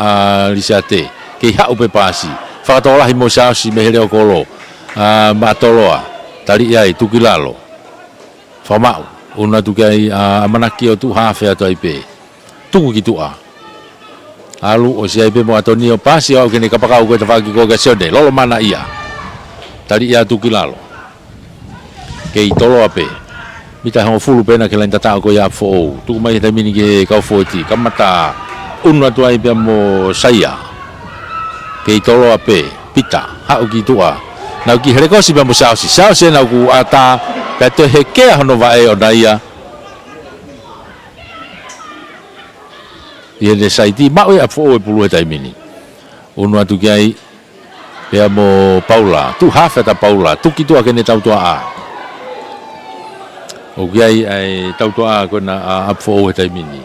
lisate ke ha upe pasi fa tola hi mo sa si mehele okolo ma toloa tali ai tukilalo fa mau una tu kai amanaki o tu ha fe to ipe tuku ki tua alu o sia pe mo atoni o pasi o kene kapaka ko ta faki ko ga sone lolo mana ia tali ia tu kilalo ke i tolo ape mita ho fulu pena ke lenta ta ko ya fo tu mai ta mini ke ka fo ti kamata unwa tu ai pe mo saya ke i tolo ape pita ha o ki tua na ki here ko si pe mo sa na ku ata pe to he ke hono va e o daia ia le saiti ma o fo e pulu e ta mini unwa tu kai pe mo Paula tu hafa ta Paula tu ki tua ke ne tau tua a o gai ai tau toa ko na apfo o tai mini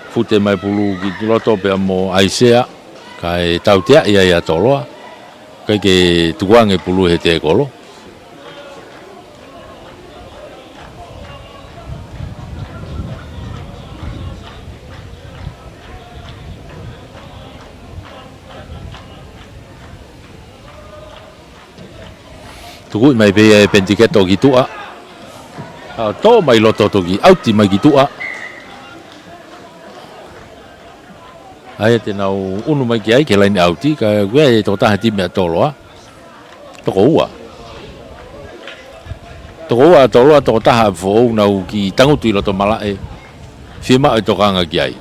fute mai pulu ki loto pe mo aisea kai tau tia ia toloa kai ke tuang e pulu he te kolo tuku mai pe pentiketo ki tua to mai loto toki auti mai kitua ai te nau unu mai ki ai ke lain auti ka gue to ta hati me toloa to toloa to ta ha fo nau ki tangu tu loto mala e fima e to kanga ki ai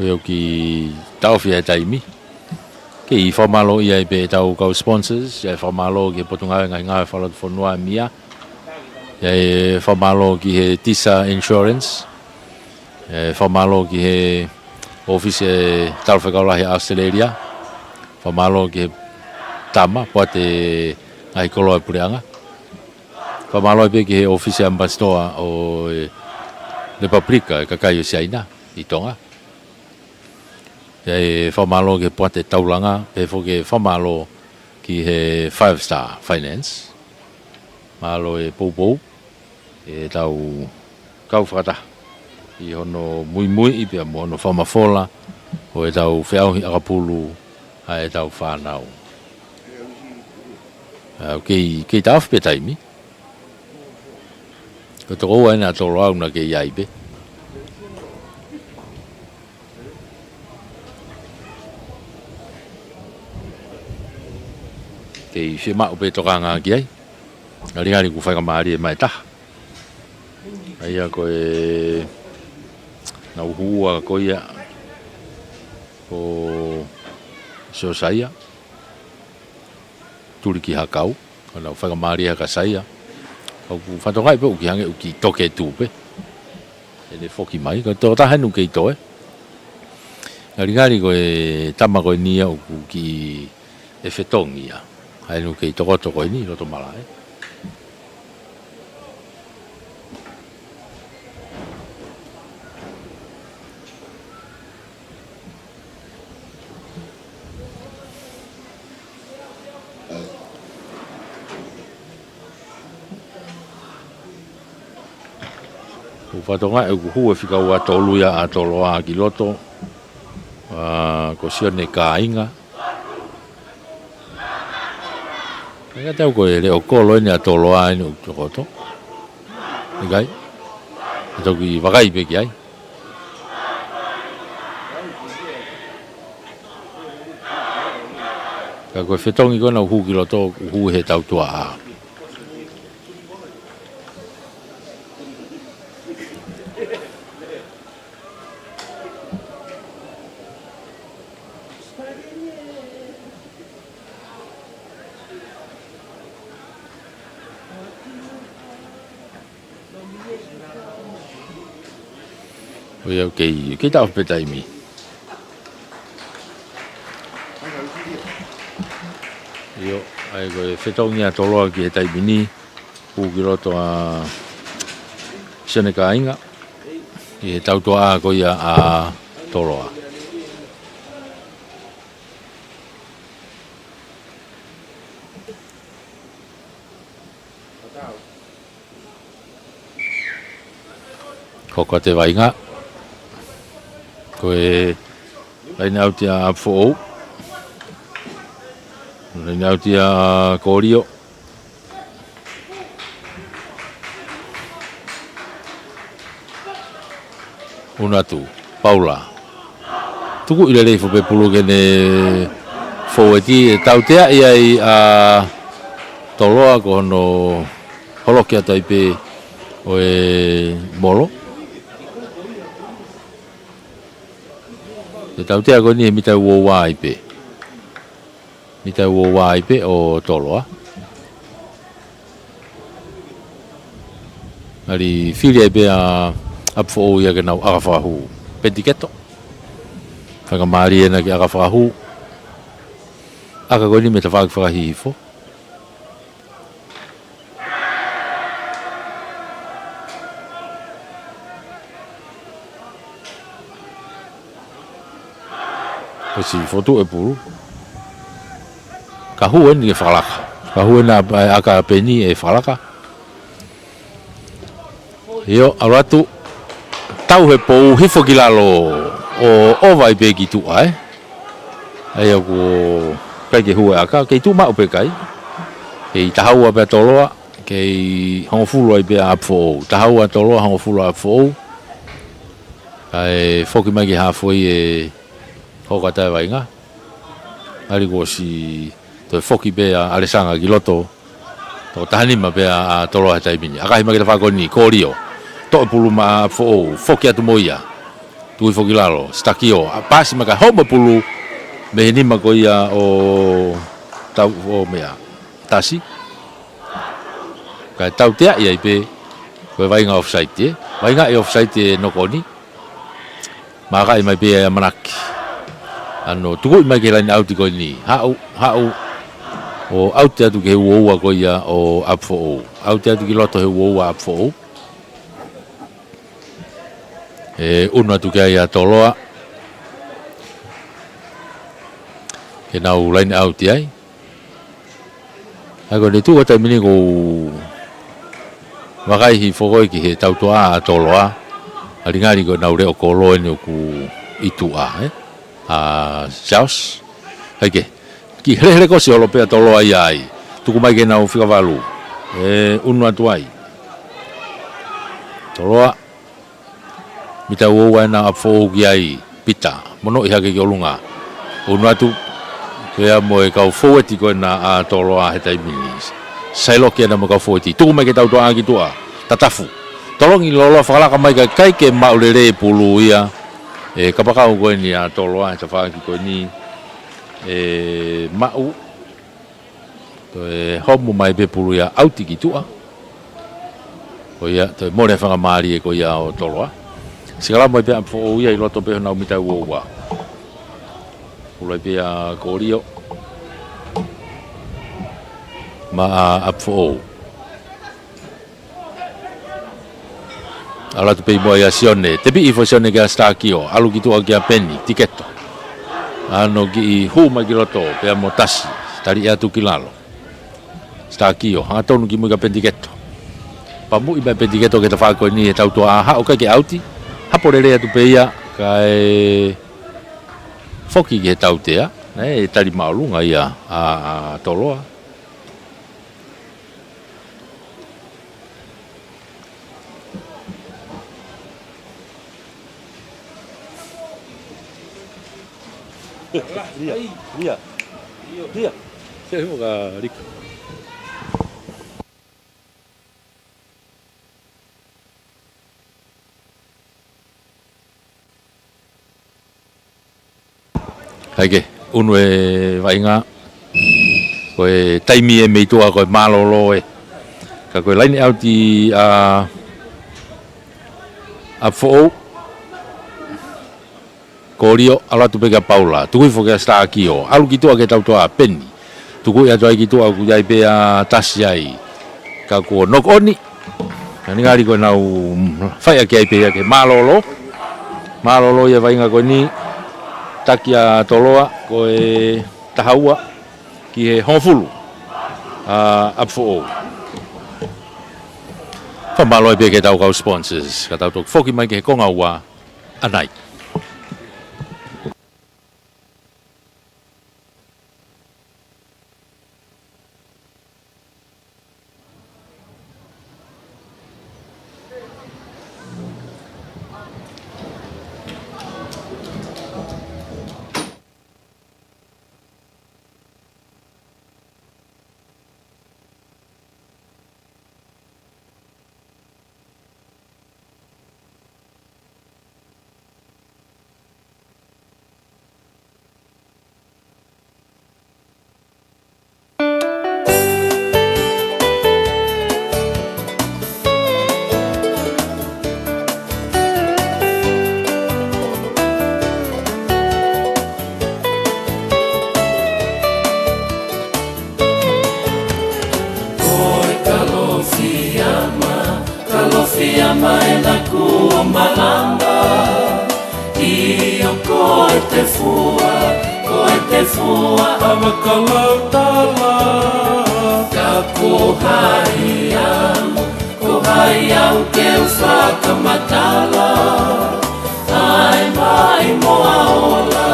o ki tau fia taimi ke I formalo ia pe tau kau sponsors ia formalo ke potunga nga falo for noa mia ia formalo ki he tisa insurance formalo ki he office tau fa kala he Australia formalo ki tama pote ai kolo pureanga formalo pe ki he office ambassador o Republika kakayo China I Tonga e formalo ke pote taulanga pe fo ke formalo ki he 5-star finance malo e popo e tau kau frata I hono mui I pe mo no formafola o e tau feau hi akapulu a e tau whanau ke tau pe taimi ko toko ana tolo au na ke iai pe ke se ma pe to kanga ki ai ali ku fa ka mari mai ta ai ko e na hua ko ia o so saia turiki hakau na fa ka mari ka saia ko fa to kai pe ki hange ki toke tu pe ele foki mai ko to ta hanu ke to ali ko e tama ko ni au ki e fetongia ai no ke toko ni lo tomala o fatonga e ku fika wa tolu ya atoloa ki loto ko sione ka inga nga tau ko le o kolo ni atoloa ni o koto ngai to ki vagai pe ki ai ka ko fetongi ko na hu ki loto hu he tau tua o ke tau pe taimi yo ai ko fetongi atoloa ki he taimi ni hu ki loto a seneka inga I he tau toa ko ia a toloa Koko te wainga. Koe laina au tia fo'ou. Laina au tia kōrio. Unatu, Paula. Tuku ile rei fope pulu kene fo'eti tau tea iai toloa ko no holokia taipe o molo. Te tau tea ko ni he mitai uowa ipe. Mitai uowa ipe o toloa. Ari whiri ipe apfo ia ke nau agawhahu pentiketo. Whakamari ena ki agawhahu. Aka koe ni me ta whakawhakahihifo. Kasi foto e puru. Kahuen ni e whalaka. Kahuen aka peni e whalaka. Io, aratu. Tau he pou hifo ki lalo o owai pe ki tua ai aku kai ke hua aka kei tu mau pe kai kei tahau pe toloa kei hongfulu ai pe apfo tahau toloa hongfulu apfo ai foki mai ki hafoi e hoka tai wainga ari ko si to foki pe alesanga ki loto to tahani ma pe toloa tai mini aka hima ki fa ko ni korio to pulu ma foki atu moia tu foki lalo stakio pasi maka homa pulu me ni ma ko ia o tau o mea tasi ka tau tea ia ipe ko vai nga offside vai nga offside no koni maka i mai pe manaki ano tu mai ke lan auti ko ni hau o auti atu ke wo ko ia o apfo auti atu ki loto he wo apfo uno tu ke ia toloa ke nau line out ai ako de tu ta mini ko wakai hi fogoi ki he tau toa toloa aringari ko nau re o kolo ni ku itu saus hake ki hele ko si olopea toloa ai tu ku mai ke nau fika valu uno atu ai toloa mita uwa na apfo giai pita mono iha ke olunga uno atu kea moe kau forward ko na toloa he tai minis sailo ke na mo kau forward tu mai ke tau toa ki tua tatafu tolongi lolo fakala ka mai kai ke maulere pulu ia kapaka ko ni toloa ta fa ki ko ni mau to homo mai be pulu ia auti ki tua ko ia to mo le fa mari ko ia o toloa sigala mo pe apfo ia i loto pe na mita uwa ulai pe korio ma apfo ala tu pe mo ia sione te bi ifo sione ga stakio alu gitu aga penny tiketo ano gi hu ma gi loto pe mo tasi tari atu kilalo stakio ha tonu gi mo ga pendiketo pamu iba pendiketo ke ta fa ko ni tau to ha o ka ke auti haporere atu peia kai foki ke tau tea tari maulunga ia toloa dia saya mau ke Rika Hake, unwe wainga koe taimi me tua koe malolo ka koe laini auti fo korio ala tu pega Paula tu fo ke sta akio alu gitu ke tau toa penni tu ko ya toa gitu aku jai pe tasiai ka ko nok oni ani ngari ko nau fai ke pe ke malolo ya wainga ko ni takia toloa ko tahaua ki he honfulu apfo Whamaloi pe ke tau kau sponsors. Ka tau tok foki mai ke konga ua anai. Kalofiyama e Nakua malama Iyo ko te fua Awa kalautala Ka kohai au ke whakamatala Ai mai moa ola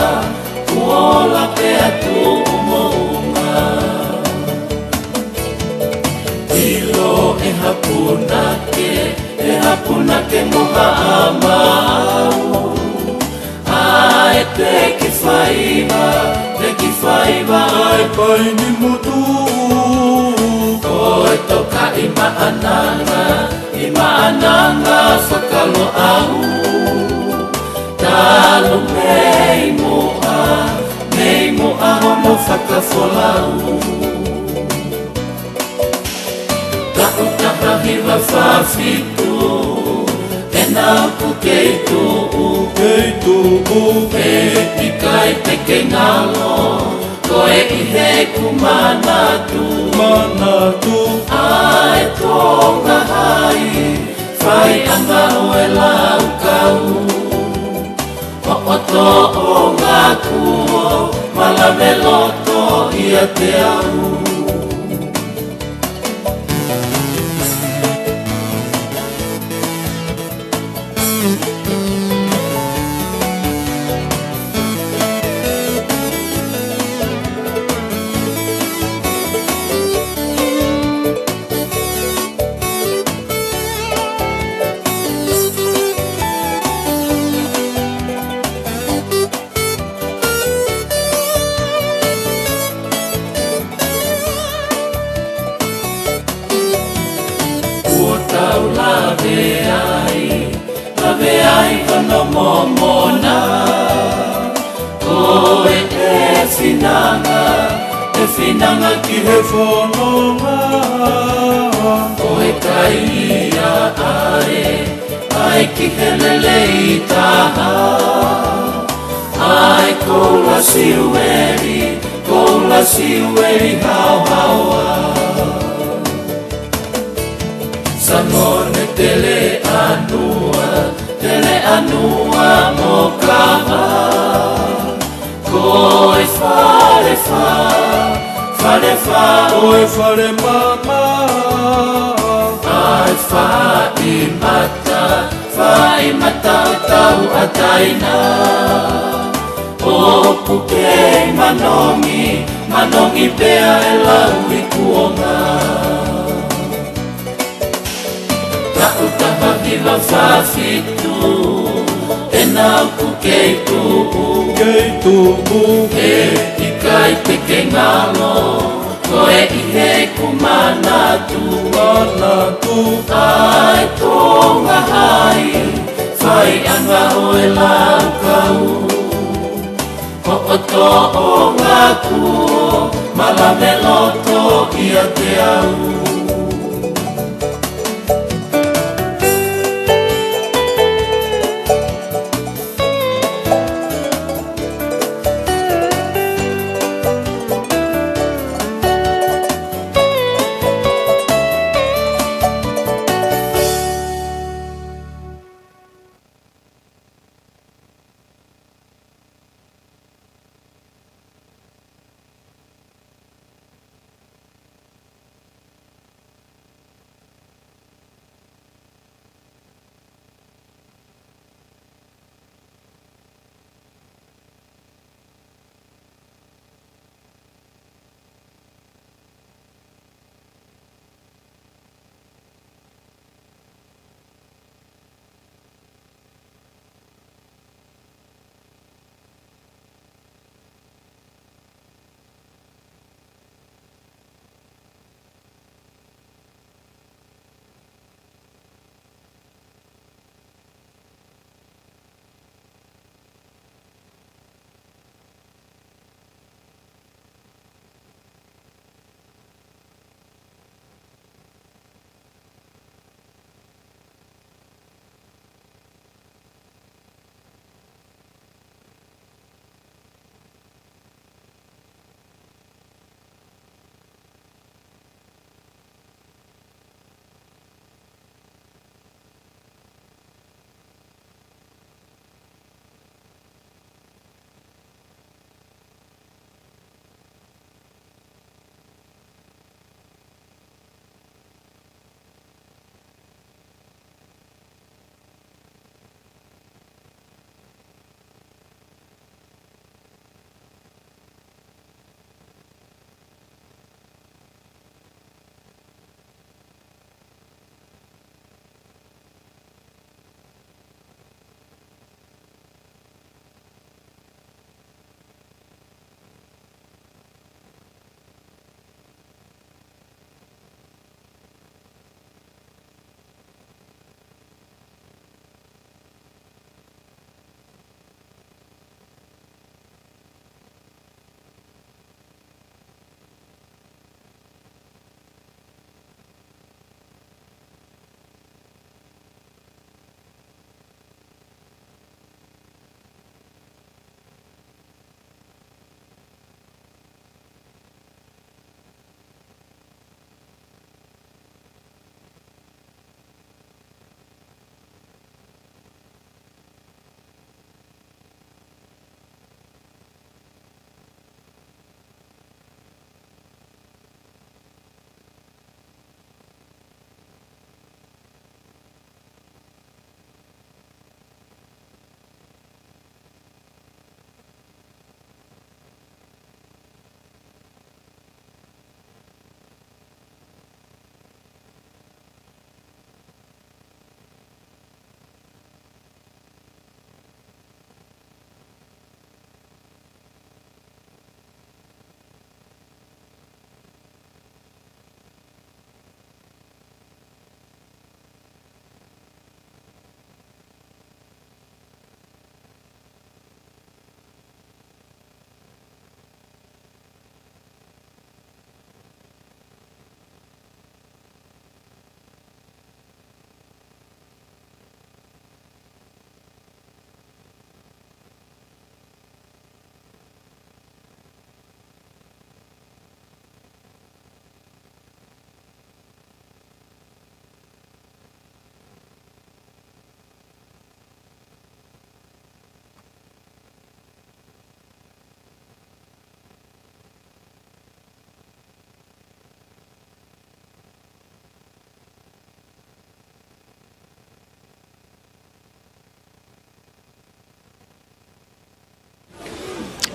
Kuola pe atu umounga Ilo e hapuna ke moha amau Ai te kifaiva ai pai ni mutu Ko e toka i maananga whakalo au Talo mei moa hono whakafolau Hiwa whawhitu E nāku keitu E tikai peke ngalo Ko e I he kumanatu Ai Tonga hai Whai anga o e lau kau O to o ngā kuo Malame loto ia te au Lave ai kono momona Ko e finanga ki he whanonga Ko e kaia ai ki he lele I taha Ai koula siueri hau haua Sangone tele anua mo kama Ko e whare mama Ai whai mata o tau ataina O pukei manongi pea e lau I kuonga Taha hiwa whawhitu E nāku keitu E tikai peke ngalo Ko e I he kumanatu Ai Tonga hai Whai anga o e lau kau O to o ngā kuo Malame loto ia te au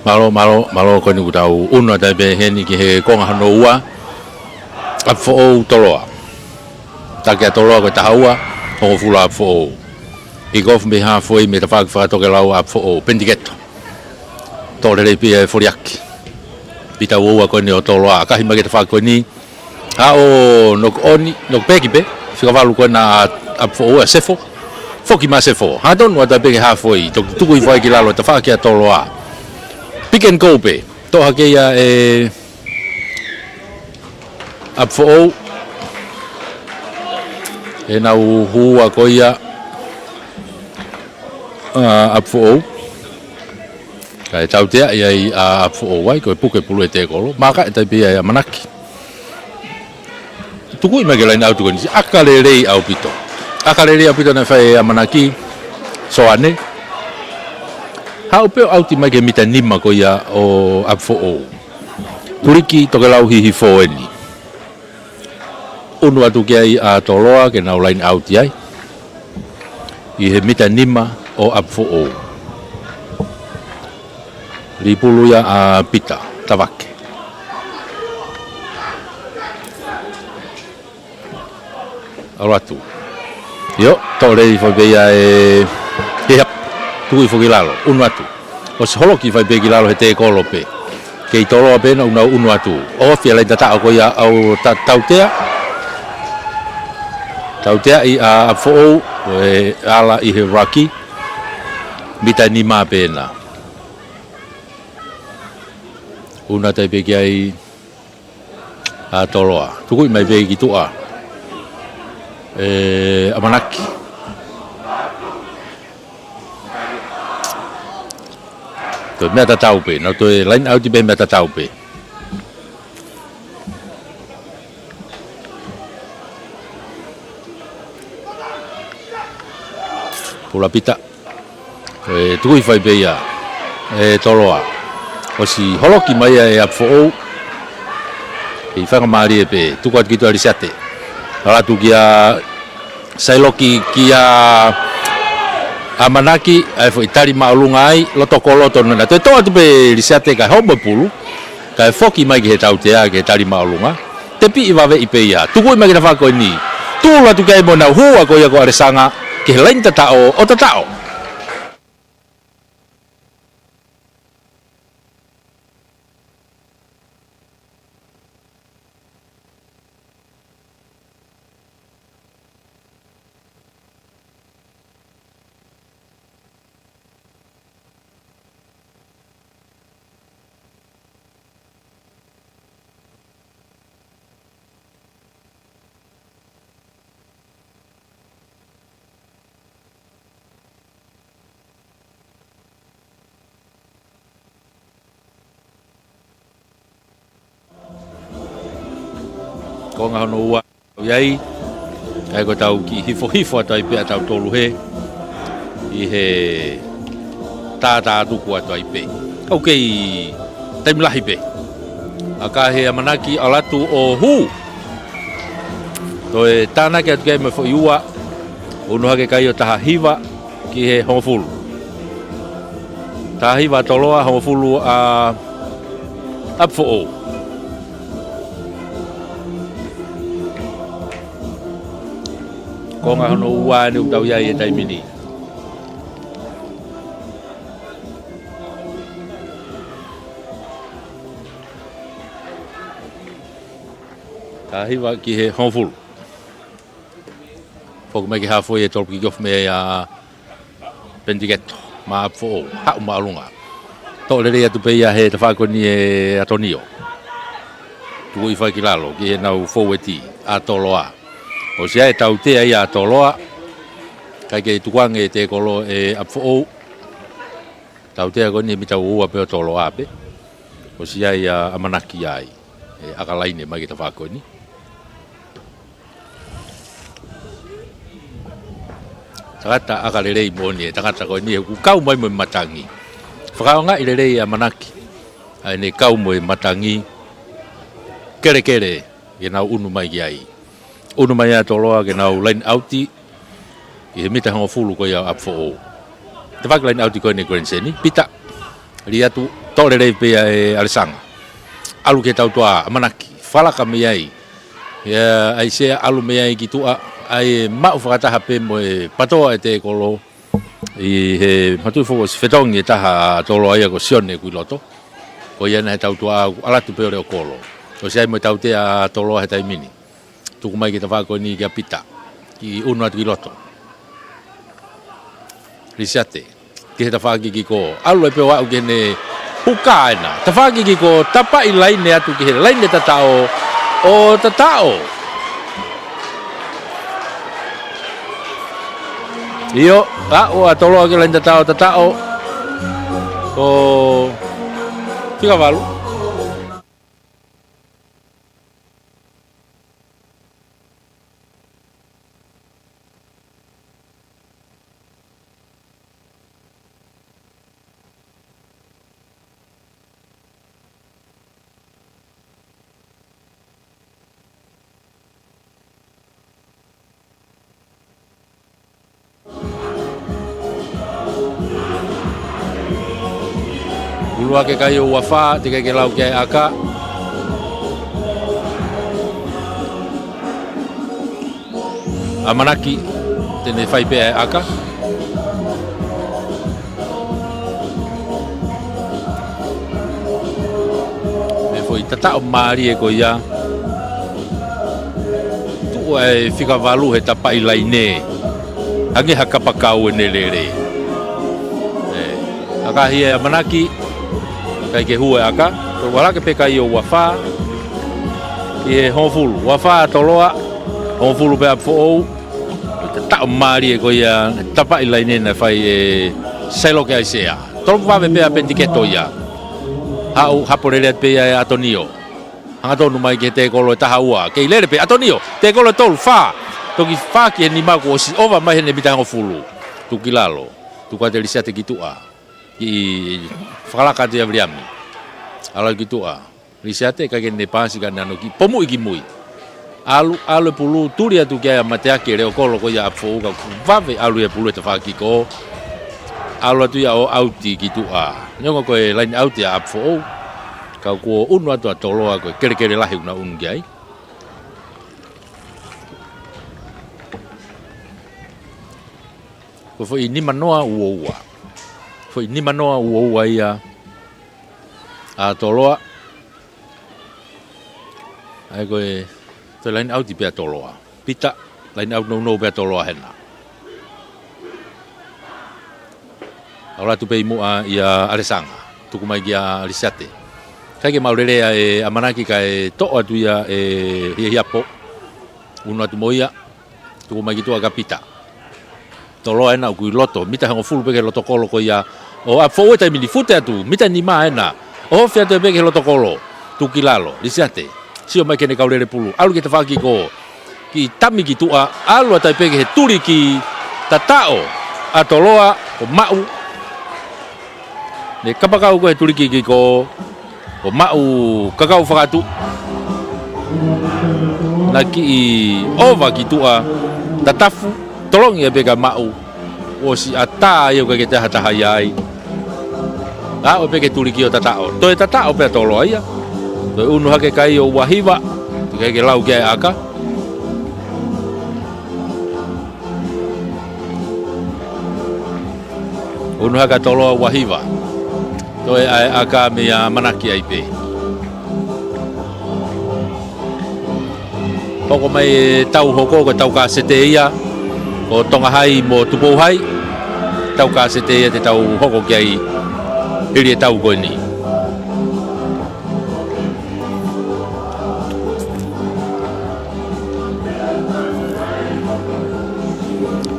malo ko ni utau uno ta be heni ki he konga hano ua a fo toloa ta ke toloa ko ta haua o fula fo I gof me ha foi me ta fa to ke lau a fo pendigeto to le pe foriaki pita ua ko ni o toloa ka hima ke ta fa ko ni a o no oni no peki pe fika valu ko na a fo sefo foki ma sefo ha don wa ta be ha foi to tu ko foi ki lalo ta fa ke toloa Pick and go pe. Toha ke ia up for all. E na hua ko ia up for all. Kai tau tea ia up for all wai ko puke pulu e te kolo. Maka e tai pe ia manaki. Tuku I magela ina autu koni. Akalelei au pito. Akalelei au pito na fai manaki. Soane. Hau peo auti mai ke mita nima ko ia o apfo o. Turiki toke lau hihi fo eni. Unu atu ke ai a toloa ke nau lain auti ai. I he mita nima o apfo o. Ripulu ia a pita, tawake. Aratu. Yo, tore I fo beia hehap. Tui fo kilalo, unu atu. O se holoki fai pe kilalo he te kolo pe. Kei tolo pe na unu atu. O fia lai tata ko ia au tautea. Tautea I a fo e ala I he raki. Mita ni ma pe na. Una tai pe ai a toloa. Tuku mai pe ki tua. Amanaki. To mea tatau pe, no to lain auti pe mea tatau pe. Pula pita. Tui fai pe ia, toloa. O si holoki mai e apfo ou. I whanga maari e pe, tuku atu ki tu arisate. Alatu kia sailoki kia Amanaki ai foi tari maulunga ai loto koloto na to atu pe risate ka homo pulu ka foki mai ke tautea ke tari maulunga te pi I I pe ia tu ko mai ke fa ko ni tu la tu kai mona hua ko ia ko aresanga ke lain tatao o tatao ko nga no ua iai ai ko tau ki hifo tai pe tau tolu he I he tata tu ko tai pe okay time lahi pe aka he amanaki alatu o hu to e tana ke ke me fo iua unu ha ke kai o taha hiva ki he hofulu taha hiva toloa hofulu a apfo o ko nga no ua ni utau ia e tai mini tahiwa ki he honful fok mai ki ha foi e tol ki gof me a pendigeto ma fo ha ma lunga to le ia tu pe ia he te fa ko ni e atonio tu I fa ki lalo ki na fo weti a toloa o sia e tautea ia toloa kai ke tuang e te kolo e apfo tautea ko ni mita ua pe toloa pe o sia ia amanaki ai e akalaine mai ta fa ko ni Takata akalelei moni takata ko ni ku kau mai mo matangi whakaonga I lelei amanaki ai ne kau mo matangi kere kere e nau unu mai ki ai unu mai a toloa ke nau line outi I he mita hango fulu ko ia apfo o te whak line outi ko ne korenseni pita riatu tole rei pe e alesanga alu ke tau toa manaki falaka me ai ya ai se alu me ai ki tua ai ma ufata hape mo e patoa e te kolo i he matu fo se fetongi taha tolo ai ko sione ku loto ko ia na tau toa ala tu pe o kolo o se ai mo tau te a tolo he tai mini tu mai ki ta fa ko ni ki pita ki uno atu loto risate ki ta fa ki ko alu e pe wa ke ne hukaina ta fa ki ko tapa i laine atu ki laine tatao o tatao io o atolo ke laine tatao o fica valo Ulua ke kai o wafa te ke lau ke aka amanaki tene fai pe aka me foi tata o mari e ko ia tu e fica valu he tapa i laine ange hakapakau ne lere aka hia amanaki kai ke hua aka ko wala ke peka i o wafa e honfulu wafa toloa honfulu pe afo ta mari e ko ia tapa i laine na fai e selo ke aisea tolo va pe a pentiketo ia au haporele pe a Antonio anga tonu mai ke te kolo ta haua ke lere pe Antonio te kolo tol fa toki fa ke ni mago si ova mai ne bitango fulu tu kilalo tu ka delisia te kitua i falaka te abriami ala kitua lisiate ka ke ne pasi ka nano ki pomu iki mui alu pulu turia tu ke matea ke re kolo ko ya fo ka vave alu e pulu te fa ki ko alu tu ya o auti kitua nyongo ko e line out ya fo ka ko unu atu atoloa ko kere lahi una ungai ko foi ni manoa uoua foi ni manoa uoua ia a toloa ai ko e te line out pe toloa pita line out no pe toloa hena ala tu pe mu a ia alesanga tu kuma ia lisate kai ke maurere e amanaki kai to atu ia e hiapo uno atu moia tu kuma gitu aga pita toloa ena ku loto mita hango fulu pe ke loto kolo ko ia o a fo ta mini fute atu mita ni ma ena o fia te pe ke loto kolo tu kilalo lisate sio mai ke ne kaurere pulu alu ke te faki ko ki tami ki tua alu ta pe ke turi ki tatao atoloa o mau ne kapakau ko turi ki ko o mau kakau fakatu na ki ova ki tua tatafu tolong ia bega mau o si ata ia ke te hata hayai o pe ke turi ki o tatao to e tatao pe tolo ia to unu hake kai o wahiva ke lau ke aka unu haka tolo wahiva to e aka me manaki ai pe poko mai tau hoko ko tau ka sete ia o tonga hai mo tupo hai tau ka sete ia te tau hoko ki ai iri tau ko ni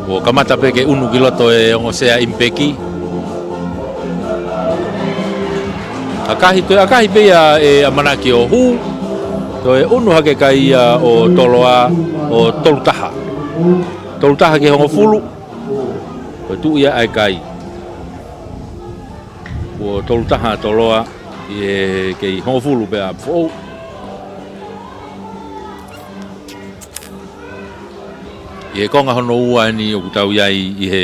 o kamata pe ke unu kiloto e ongo sea impeki akahi pe ia e amanaki o hu to e unu hake kai ia o toloa o tolutaha ke hongo fulu o tu ia ai kai o tolutaha toloa e ke hongo fulu pe a fo e konga hono ua ni o tau iai i he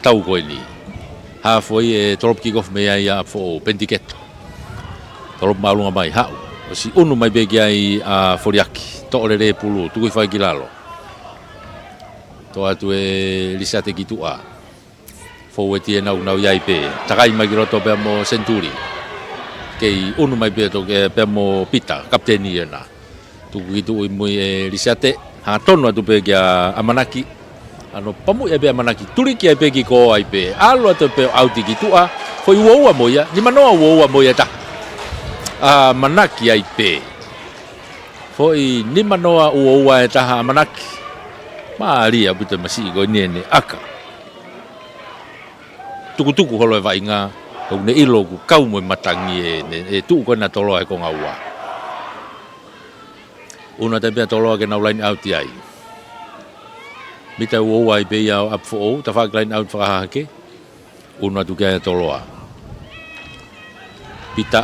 tau koe ni foi e tolop kick-off me ia fo pentiketo. Tolop malunga mai hau. O si unu mai begi ai a foriaki. To le pulu tu fai kilalo. To atu e lisate kitua. Fo e tie nau iai pe. Takai mai kiroto pe mo Centuri. Kei unu mai pe to ke pe mo Pita, kapteni ena. Tu kitu i mo e lisate ha tonu atu pe kia Amanaki. Ano pamu e be Amanaki. Turi ki ai pe ki ko ai pe. Alo atu pe auti kitua. Foi uoua moia. Ni manoa uoua moia ta. Manaki ai pe. Foi ni manoa ua e taha Manaki. Maaria puta masi go nene aka. Tuku holo e vainga. Au ne ilo ku kau mo matangi e tu ko na tolo e ko ngaua. Una te pia tolo ke na line out ai. Mita ua ai pe ia up for ta fa line out fa hake. Una tu ke toloa. Pita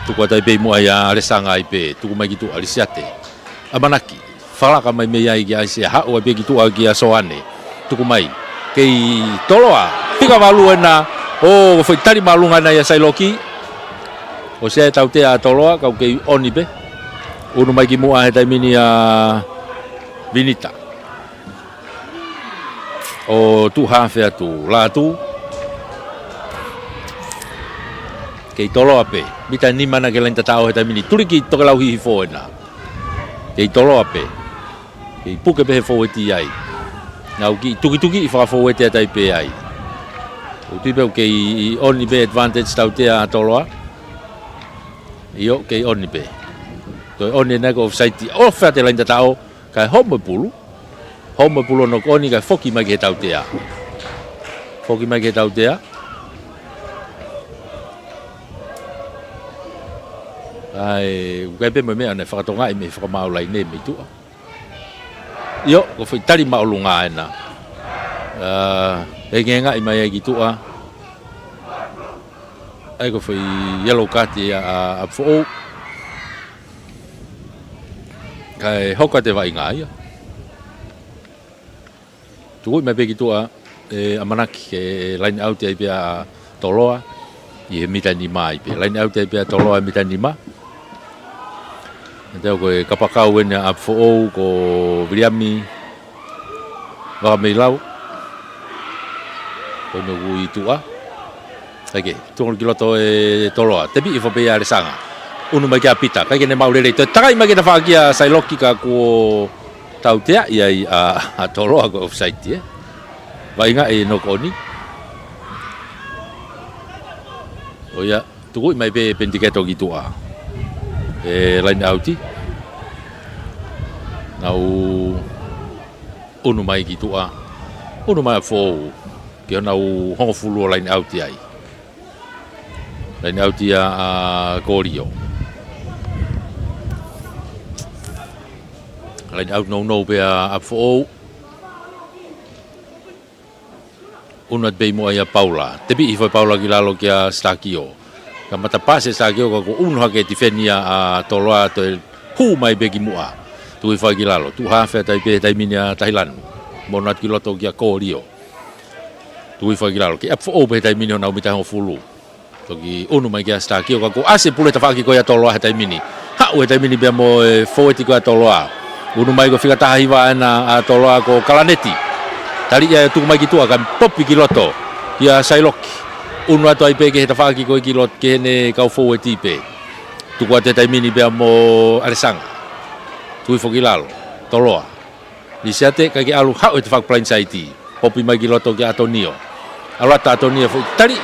tuku tai pe mo ia resanga ai pe tuku mai gitu alisiate Amanaki fala ka mai me ai ki ai se ha o pe gitu ai ki soane tuku mai kei toloa pika valu na o foi tari malunga na ia sailoki o se tau te a toloa ka kei oni pe unu mai ki mo ai tai mini a vinita o tu hafe atu la tu kei tolo ape bita ni mana ke lain tatao he tamini turi ki toke lau hihi fo ena kei tolo ape kei puke pe he fo eti ai ngau ki tuki i wha fo eti atai pe ai o tipe kei oni pe advantage tau te a toloa io kei oni pe toi oni nako offside o wha te lain tatao kai homo pulu no oni kai foki mai ke tau te a foki mai ke tau te a ai kai pe me ana whakatonga i me whakamaulai ne me tua io ko foi tari maulunga ena e ngenga i mai ki tua ai ko foi yellow card a fo kai hoka te vai ngai tu me pe ki tua Amanaki ke line out ai pe toloa i mita ni mai pe line out ai pe toloa mita ni ma Então, ko kapakau ena a fo ko Viliami va me lau ko no ui tua okay tong kiloto e toloa te bi fo pe ale sanga unu mai ka pita kai ne mau le te takai mai ka fa kia sai loki ka ko tautea ia a toloa ko offside vai nga e no koni o ya tu mai pe pendiketo gitua line outi nau unu mai kitua unu mai fo ke nau hongo fulu line outi ai line outi a Korio line out no pe a fo unu at be mo ai a Paula te bi foi Paula kilalo ke a Stakio ka mata pase sa ke ko unu ha ke tifenia a toloa to hu mai be ki mua tu fa ki lalo tu ha fe tai pe tai minia Thailand monat ki loto ki Korio tu fa ki lalo ki ap fo be tai minia na mita ho fulu to ki unu mai ke sta ki ko ase pule ta fa ki ko ya toloa tai mini ha o tai mini be mo fo ti ko toloa unu mai ko fika ta hiva na a toloa ko Kalaneti tali ya tu mai ki tu akan popi ki loto ya Sailoki unu atu ai pe ke ta fa ki ko ki lot ke ne ka fo ti pe tu ko te tai mini be mo alesang tu fo ki lalo toloa di siate ka ki alu ha o te fa plain site popi mai ki loto ki Atonio alata Atonio fo tali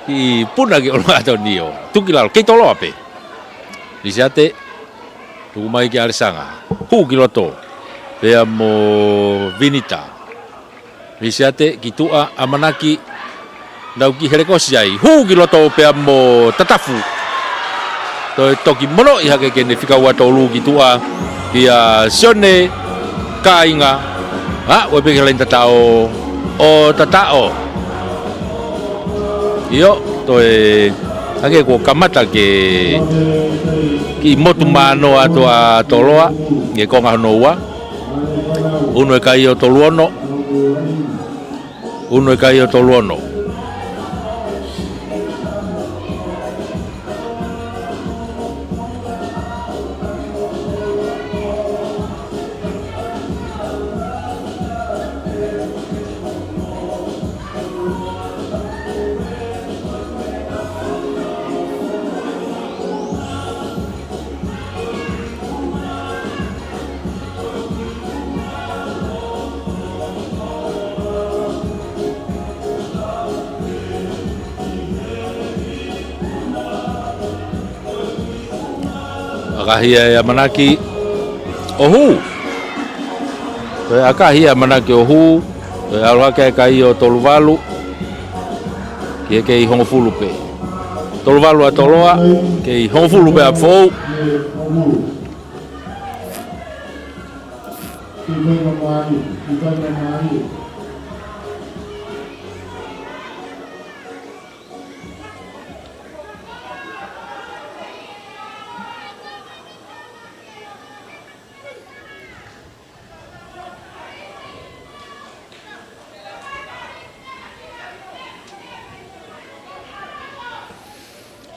i puna ki olu Atonio tu ki lalo ke toloa pe di siate tu mai ki alesanga hu ki loto pe mo Vinita Risiate ki tua Amanaki dau ki herekosi ai hu ki loto pe mo Tatafu to toki mono i hake kene fika wa tolu ki tua ia sione kainga ha we pe lain tatao o tatao io to hake ko kamata ke ki motu mano ato a toloa ke konga noa uno e kai o toluono Uno e kai o tolu ono. Akahia ya manaki ohu. Akahia manaki ohu. Aloha kai o toluvalu. Ke hongofulu pe. Toluvalu a toloa ke hongofulu pe a fou.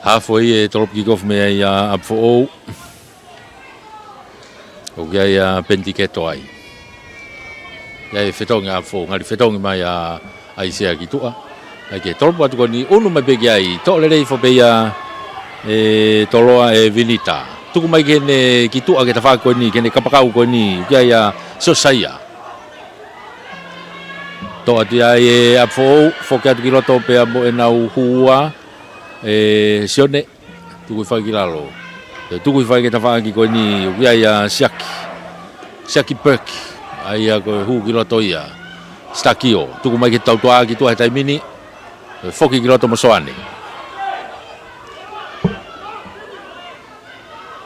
Halfway e trop kick off me ia up for all. O ia pentiketo ai. Ia e fetonga fo ngari fetonga mai ai sea ki tua. Ai ke trop atu ni unu mai begi ai to le fo be ia e toloa e vinita. Tuku mai kene ki tua ke tafa ko ni kene kapakau ko ni ia so saia. To atu ai up for fo ka ki loto pe amo e na hua. Sione tuku fai ki lalo tuku fai ke tafa ki ko ni ia siaki perk ai ko hu ki loto ia stakio tuku mai ke tau toa ki tua tai mini foki ki loto mosoane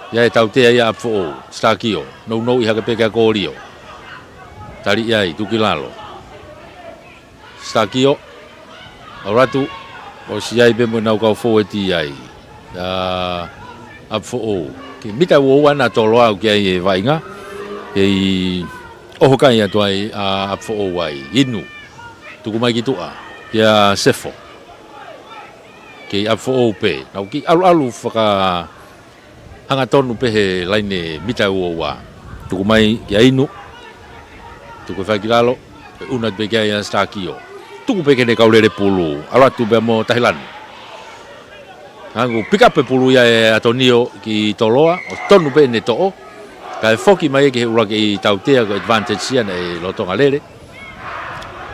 ia tau te ia fo stakio no i ha ke peka ko rio tari ai tuku lalo stakio oratu o si ai be mo na ka fo ti ai up for all ke mita wo wana tolo au ke ai vainga ke o hokai atu ai up for all ai inu tuku mai ki tua ya sefo ke up for all pe na ki alu faka hanga tonu pe he line mita wo wa tuku mai ya inu tuku fa kilalo una be ke ya stakio tuku pe kene kaulere pulu ala tu be mo Thailand hangu pick up pulu ya atonio ki toloa o tonu pe ne to ka foki mai ke ura ke tautea ko advantage sia ne loto galere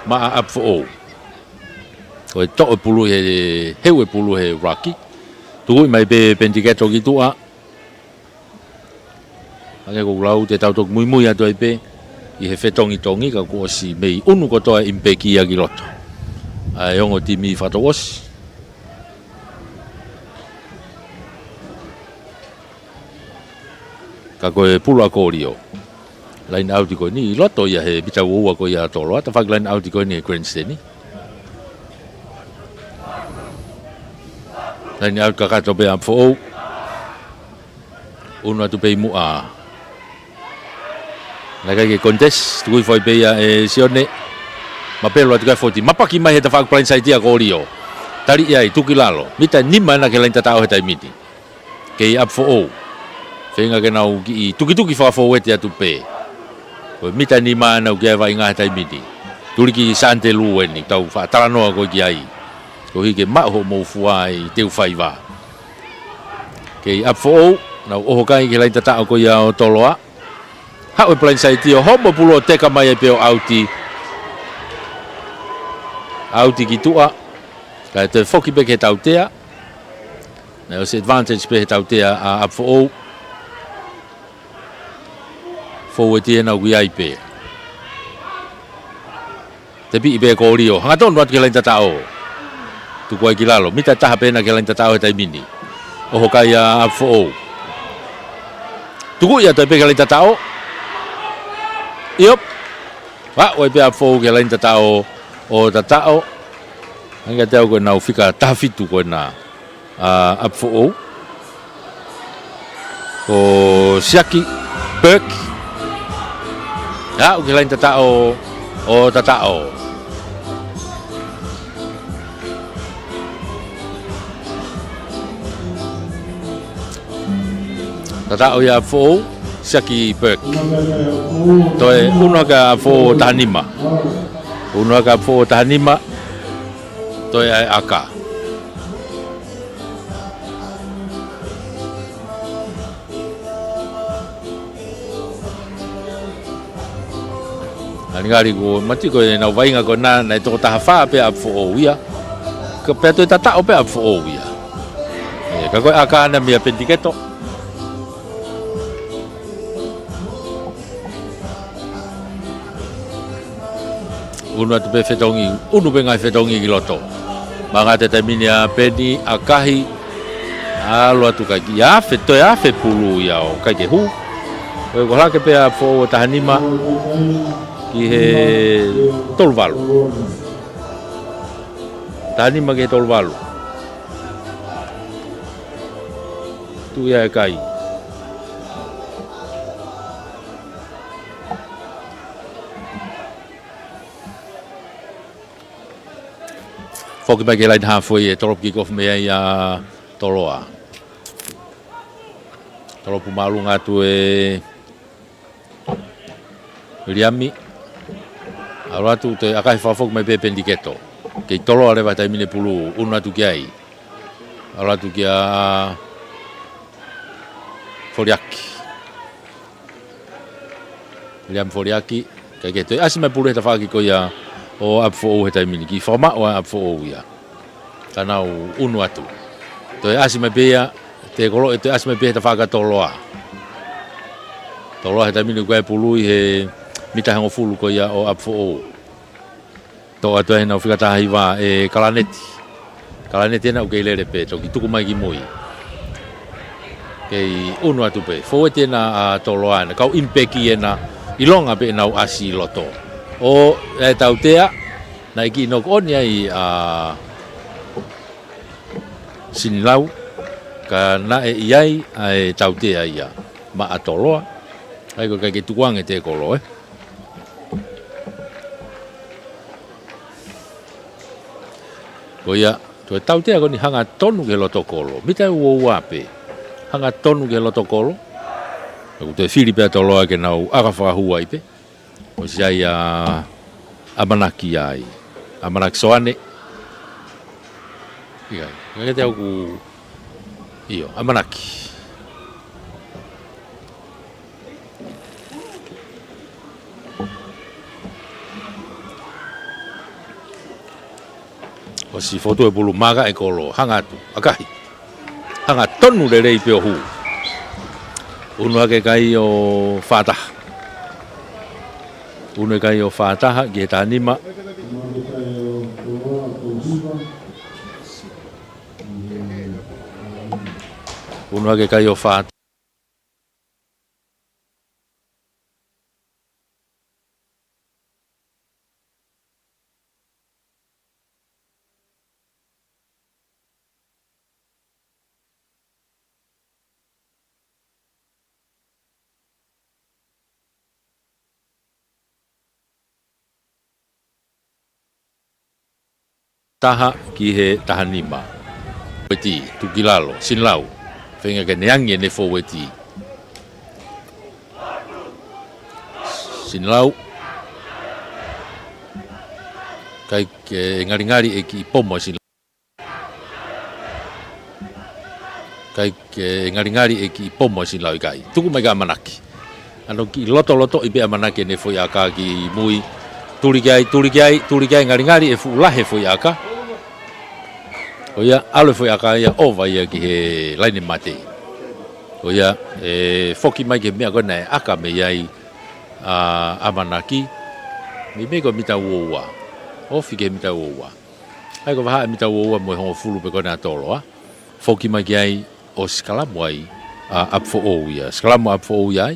ma up for all ko to pulu he pulu he Rugby tu mai be pentiketo ki tua anga ko lau te tau tok mui atu ai pe i he fetongi ka ko si mei unu ko toa impeki ya ki loto ai ongo timi fatos ka ko pulu akorio line out ko ni loto ya he bita wo ko ya tolo ta fag line out ko ni grandstand ni line out ka to be am fo uno tu pe mu a la ke contest tu foi be ya sione ma pelo atu ka foti ma paki mai he ta fag plan side ya korio tari ai tu kilalo mita ni mana ke line ta tao he tai miti ke up for all Fenga ke nau ki tuki fa fo wete atu pe. Ko mita ni mana ke vai nga tai miti. Tuli ki sante lu ni tau fa tarano ko ki ai. Ko hi ke ma ho mo fuai Teufaiva. Ke up for na o kai ke lai tata ko ya o toloa. Ha o plan sai ti o homo pulo te ka mai pe o auti. Auti ki tua. Ka te foki be ke tautea. Na o se advantage be tautea a up for forward na ui ai pe te bi be ko rio hanga ton wat ke lain tatao tu ko ki lalo mita ta pena ke lain tatao tai mini o hokai a fo tu ko ya te pe ke lain tatao iop wa o pe a fo ke lain tatao o tatao hanga te ko na fika ta fitu ko na a fo o siaki perk ya o ke lain tatao o tatao. Tatao ia fo saki berk. Toi uno ka fo tanima. Uno ka fo tanima. Toi ai aka. Ngari ko mati ko na wainga ko na to tahafa pe a fo ia. Ka pe toi tatao pe a fo ia. Ka ko aka na mi pendiketo. Uno atu pe fetongi, unu pe ngai fetongi ki loto. Manga te taminia peni akahi alo atu kai ya feto ya fe pulu ya o kai ke hu. Ko la ke pe a fo tahanima ki he tolvalu. Tahanima ke tolvalu. Tu ya kai. Foki mai ke lain hafoi e toro kick-off mea ia toroa. Toro pumalu ngatu e Riami. Alo atu te akai whafok mai pe pendiketo. Kei toro ale vai taimine pulu unu atu ki ai. Alo atu ki a Foriaki. Riami Foriaki. Kei ke toi asi mai pulu heta whaki ko ia o apfo he taimini ki forma o apfo ia kana unu atu to asi me bea te kolo te asi me bea ta faga toloa he taimini ko pului he mita hango fulu ko ia o apfo to atu na fika ta hiva e kalaneti na o ke lere pe to ki tuku mai ki moi kei unu atu pe fo te na toloa na kau impeki na ilonga pe na asi loto o tautea na iki nok on ai sinilau ka na iai ai tautea ia ma atoloa ai ko ke tuang te kolo Koia to tautea ko ni hanga tonu ke loto kolo mita wo wape hanga tonu ke loto kolo ko te Filipe toloa ke nau aga fa huai pe o sai amanaki ai amanak soane ia ngate aku io amanaki o si foto e bulu maga e kolo hanga tu akai hanga tonu le rei pe hu uno ke kai o fata uno kai o fataha ke tanima uno ke kai o fataha ki he tahanima weti tukilalo sinlau fenga ke neangi ne fo weti sinlau kai ke ngari e ki pomo sinlau kai ke ngari e ki pomo sinlau kai tuku mai ga manaki ano ki loto ibe manaki ne fo yaka ki mui turigai ngari e fu lahe fo yaka oia ale fo yaka ia ova ia ki he laine mate oia foki mai ke mea kona aka me iai amanaki me ko mita uoua ofi ke mita uoua ai ko vaha mita uoua mo hongo fulu pe kona toloa foki mai ke ai o skalamu ai apfo o ia skalamu apfo o ia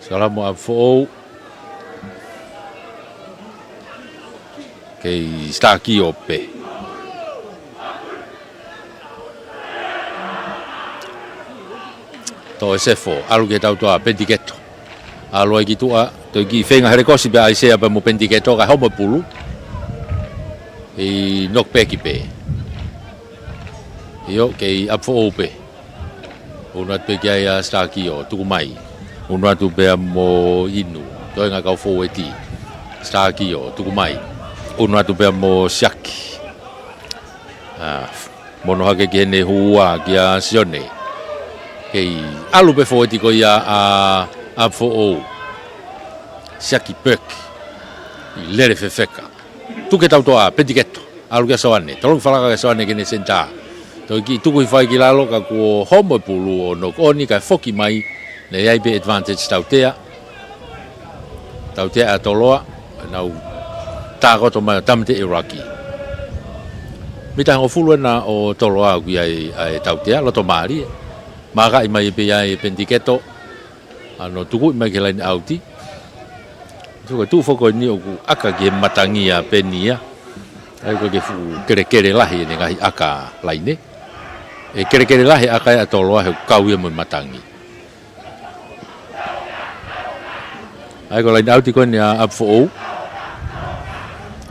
Salamu afo kei staki ope. To sefo alu ke tau toa pentiketo. Alu ai kitua to ki fenga here kosi be ai sea be mo pentiketo ka homo pulu. I nok peki pe. Io kei afo ope. Una pe kia ia staki o tukumai. Una tu be mo inu. To nga ka fo eti. Staki o tukumai. Una tu be mo siaki. Mono hake ki hene hua kia sione. Kei alu pe fo eti ko ia a fo o. Siaki pek. I lere fefeka. Tuke tau toa pentiketo. Alu kia soane. Tolong falaka kia soane kene senta. To ki tuku I whai ki lalo ka kua homo pulu o Nuku'alofa ka foki mai na iai pe advantage tautea a toloa nau tākoto mai o tamte Iraki. Mita hango fulu na o toloa ki ai tautea loto maari. Maka I mai pe iai pentiketo ano tuku I mai ke laini auti. Tuka tu foko ni o ku aka ki matangi a penia. Ai ko ke fu kere lahi ni ngahi aka laine. E kere lahi aka e toloa he kau ia mo matangi. Ai ko lain auti ko ni a fo o.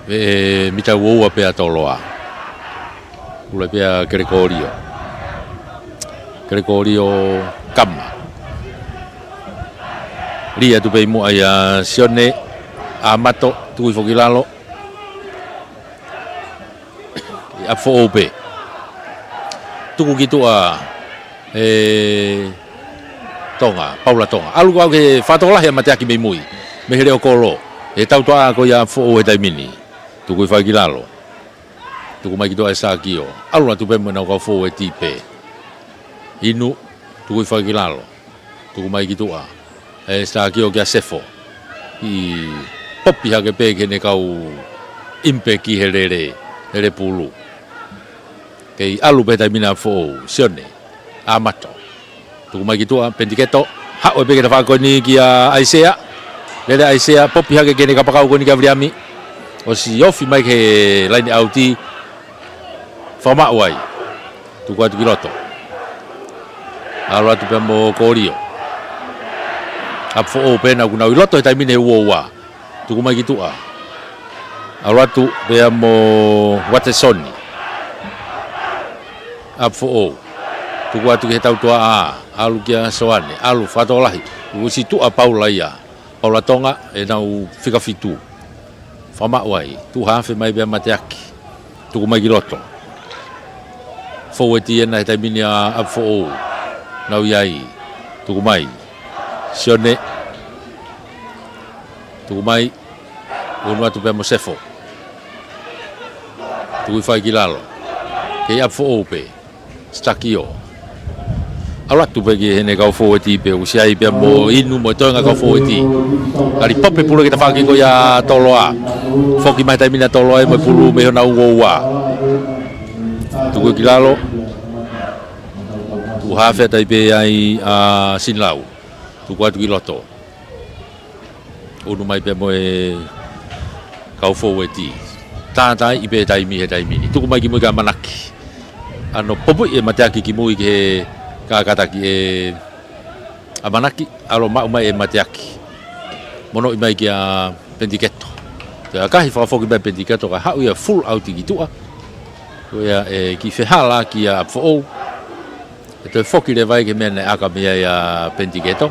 E mita wo pe a toloa. Ula pe a kere korio kama. Ria tu pe mo ai a sione a mato tu I fogilalo. A fo o pe. Tuku gitu Tonga, Paula Tonga. Alu kau ke fatola he mate aki me mui. Me here o kolo. E tau toa ko ia fo o e taimini. Tuku I whai kilalo. Tuku mai kito e sa kio. Alu na tupe mo na kau fo o e tipe. Inu tuku I whai kilalo. Tuku mai kito e sa kio kia sefo. I popi hake pe kene kau impe ki here pulu. Kei alu beta mina fo sione amato tu mai gitu pentiketo ha o be ke fa ko ni kia aisea le aisea popi hake kene kapakau ko ni ka vriami o si ofi mai ke line auti fama wai tu kwa tu kiloto alu tu pemo korio apfo o pena kuna iloto ta mine wa tu mai gitu alu tu be mo watesoni Apfo o tuku atu ke tau toa alu kia soane alu fatolahi usi tu a Paula Tonga e nau fika fitu fama wai tu hafe mai be mateaki tuku mai giloto fo eti na ta minia apfo o nau iai tuku mai sione tuku mai unu atu pe mo sefo tuku fai kilalo ke apfo o pe Stakio. Alat tu bagi hene kau forward pe usiai pe mo inu mo tonga kau forward. Kali pope pulu kita fagi ko ya toloa. Foki mai tamina toloa mo pulu me na uwa. Tu ko kilalo. Tu hafe tai pe ai sinlau. Tu ko tu kiloto. Unu mai pe mo kau forward. Ta ibe taimi he taimi. Tu ko mai ki mo ka manaki. Ano popo e mateaki ki mui ke kakataki amanaki alo ma mai e mateaki mono I mai ki a pentiketo te akahi whakafoki mai pentiketo ka hau ia full out gitu ko ia ki fehala ki a fo e te foki le vai ke mene aka mea ia pentiketo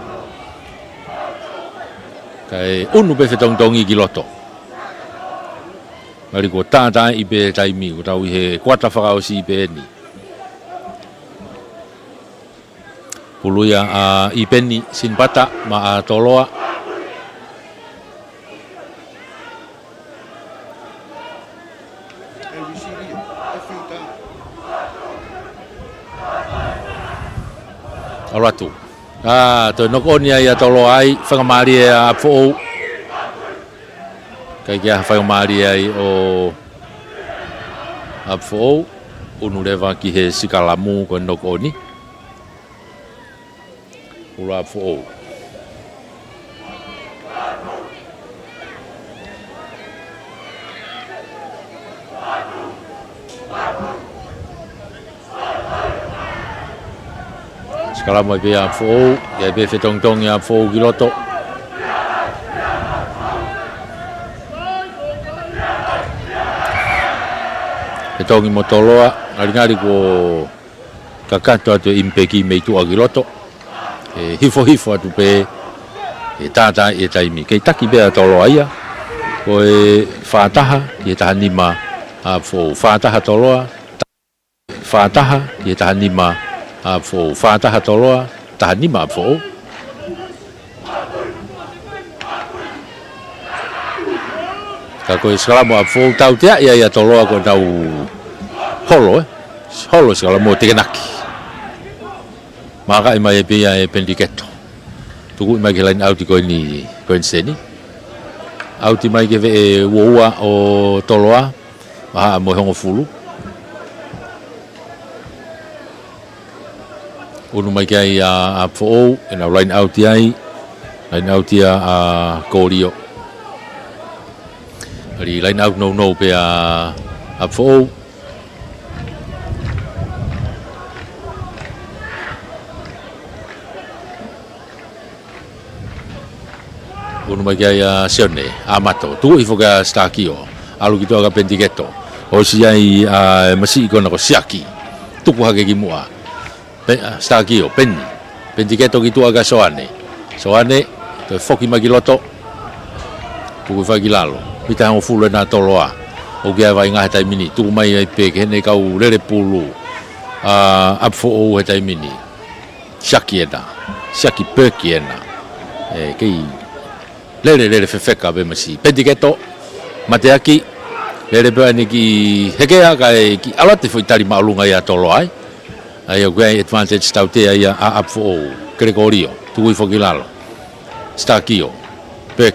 kai unu be fetongtongi ki loto ngari ko tata I be taimi ko tau he kwata whakaosi I be ni Puluya ipeni sinpata ma toloa alatu to Nuku'alofa ia toloa ai whakamari a fo kai kia whakamari ai o a fo unu lewa ki he sikalamu ko Nuku'alofa Ula fo Sekarang mai pe a fo, ya pe fe tong ya fo giloto. Pe tongi motoloa, ngari ko kakato atu impeki me tu agiloto. Hifo atu pe tata e taimi. Kei taki pe toloa ia. Ko whātaha ki taha nima a fo whātaha toloa. Whātaha ki taha nima a fo whātaha toloa. Taha nima a fo. Ka koe skalamo a fo tau tea ia toloa ko tau holo Holo skalamo te kenaki. Maka ima e pia e pendiketo. Tuku ima ke lain auti koe ni seni. Auti mai ke ve woua o toloa. Maha mo hongo fulu. Unu mai ke ai a fo e na lain auti ai. Lain auti a korio. Ari lain out no pe a fo. Unu mai kai sione amato tu I foga stakio alu gitu aga pendiketo o si ai masi ko na ko siaki tu ko hage kimua stakio pendiketo gitu aga soane to foki magiloto tu ko fagilalo pita ho fulo na toloa o ge vai nga tai mini tu mai ai pe ke ne kau lele pulu apfo o tai mini siaki pekiena kei lele fefeka be masi pendiketo mateaki lele be ni ki hekea kai ki alate foi tali malunga ya tolo ai o great advantage taute ia a apfo Gregorio tu I fogilalo stakio pek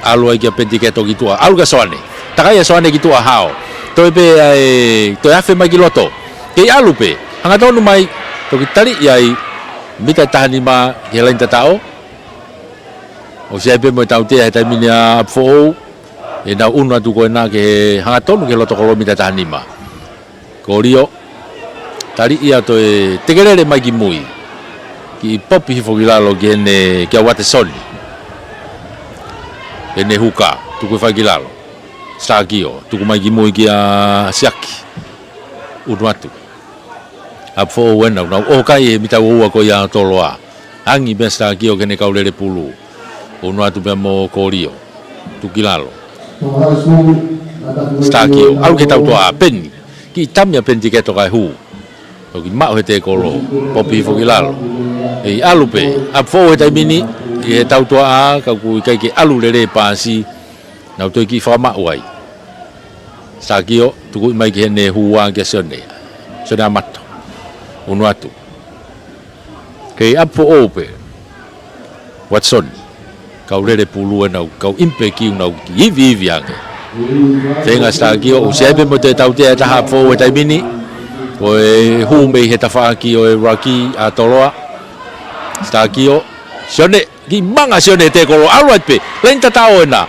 alu ai ki pendiketo gitu alu ga soane takaya soane gitu hao to be to afe magiloto ke alu pe anga tonu mai to kitali ai mita tahani ma helain tatao o se pe mo tau te ta minia fo e na una tu ko na ke hanga tonu ke loto kolo mita tanima korio tali ia to e tegelele mai ki mui ki popi fo gilalo gene ke wate soli ene huka tu ko fa gilalo sagio tu ko mai ki mui ki a siaki unwatu apfo wena na o kai mita wo ko ya toloa angi besta gio gene kaulele pulu Uno atu pe mo korio tu kilalo stakio au ke tau toa peni ki tamia pendiketo kai hu o ki mau hete kolo popi fo kilalo e alupe a fo hete mini e tau toa ka ku kai ke alu lele pasi na to ki fa ma wai stakio tu ku mai ke ne huwa ke sone sona mato uno atu ke apo ope Watson kau lele pulu na kau impeki na ivi anga tenga stakio o sebe mo te tau te ta fo e tai mini o e hu me he tafa ki o e raki a toloa stakio sone ki manga sone te ko alu pe lenta tao na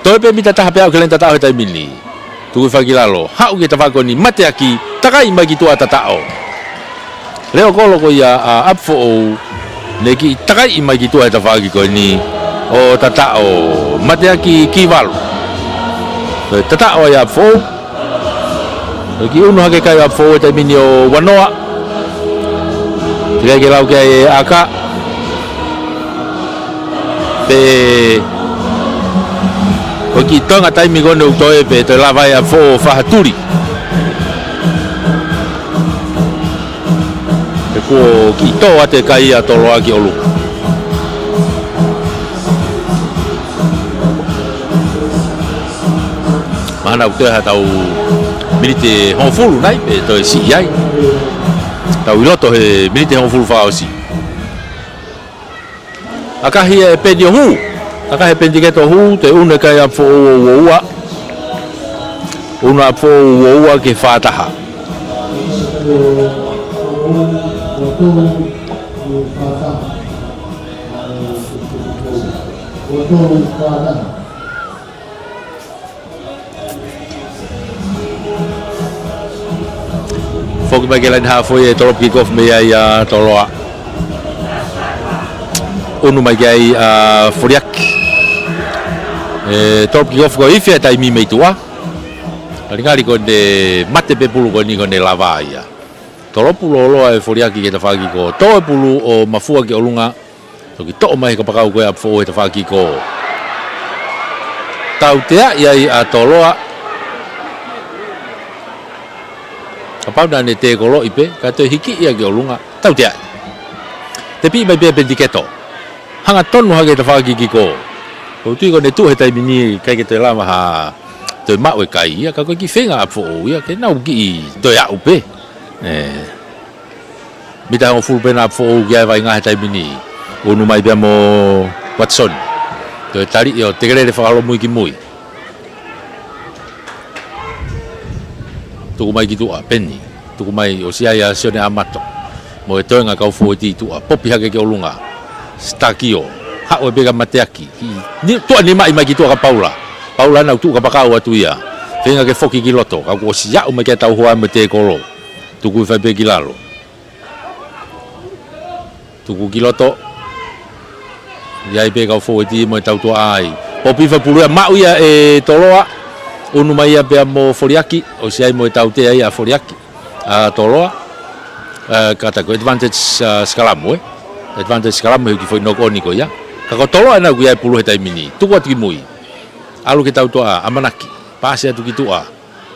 to pe mi tata pe o lenta tao tai mini tu fa kilalo ha o ki tafa ko ni mate aki takai magi tu ata tao leo ko lo ko ya apfo ne ki takai magi tu ata fa ki ko ni o tatao mateaki kivalu tatao ya fo ki uno hake kai fo te minio wanoa ke lau ke aka pe ko ki tonga tai mi gone to e pe te lava ya fo fahaturi ko ki to ate kai a tolo aki olu mana u te ha tau milite honfulu nai pe to si ai tau iloto he milite honfulu fa osi akahi e pendio hu akahi pendiketo hu te une kai a fo ua una fo ua ke fataha Foki mai ke lain ha foi e tolo kickoff me ai a toloa unu mai ai foriaki top ki of ko ife tai mi me tua ringali ko de mate pe pulu ko ni ko ne lava ia tolo pulo lo e foriaki ke ta faki ko to pulu o mafua ke olunga to ki to mai ka pakau ko a fo e ta faki ko tau tea ia a toloa kapau na ne te kolo ipe ka te hiki ia ke olunga tau tea te pi mai pe diketo hanga tonu ha ke ta faki ki ko ko tu ko ne tu he tai mini kai ke te lama ha te mawe kai ia ka ko ki fenga fo ia ke na uki to ya upe mita o full pena fo ia vai nga he tai mini unu mai be mo Watson to tari yo te gere fa lo muy ki muy tu mai ki tu a penny tu mai o sia ya sione amato mo e toenga ka fu ti tu a popi ha ke olunga stakio ha o be ga mateaki ni tu ni mai ki tu ka Paula na tu ka pakau atu ia venga ke foki ki loto ka ko sia o me ke tau hoa me te kolo tu ku fa be ki lalo tu ku ki loto ia be ka fu ti mo tau to ai popi fa pulu ma ia e toloa unu mai ia be mo foriaki o sia mo tau te ia foriaki a toloa kata ko advantage skalamu advantage skalamu ki foi no ko ni ko ia ka ko toloa na ku ia pulu he tai mini tu ko ti mui alu ke tau toa amanaki pase atu ki tua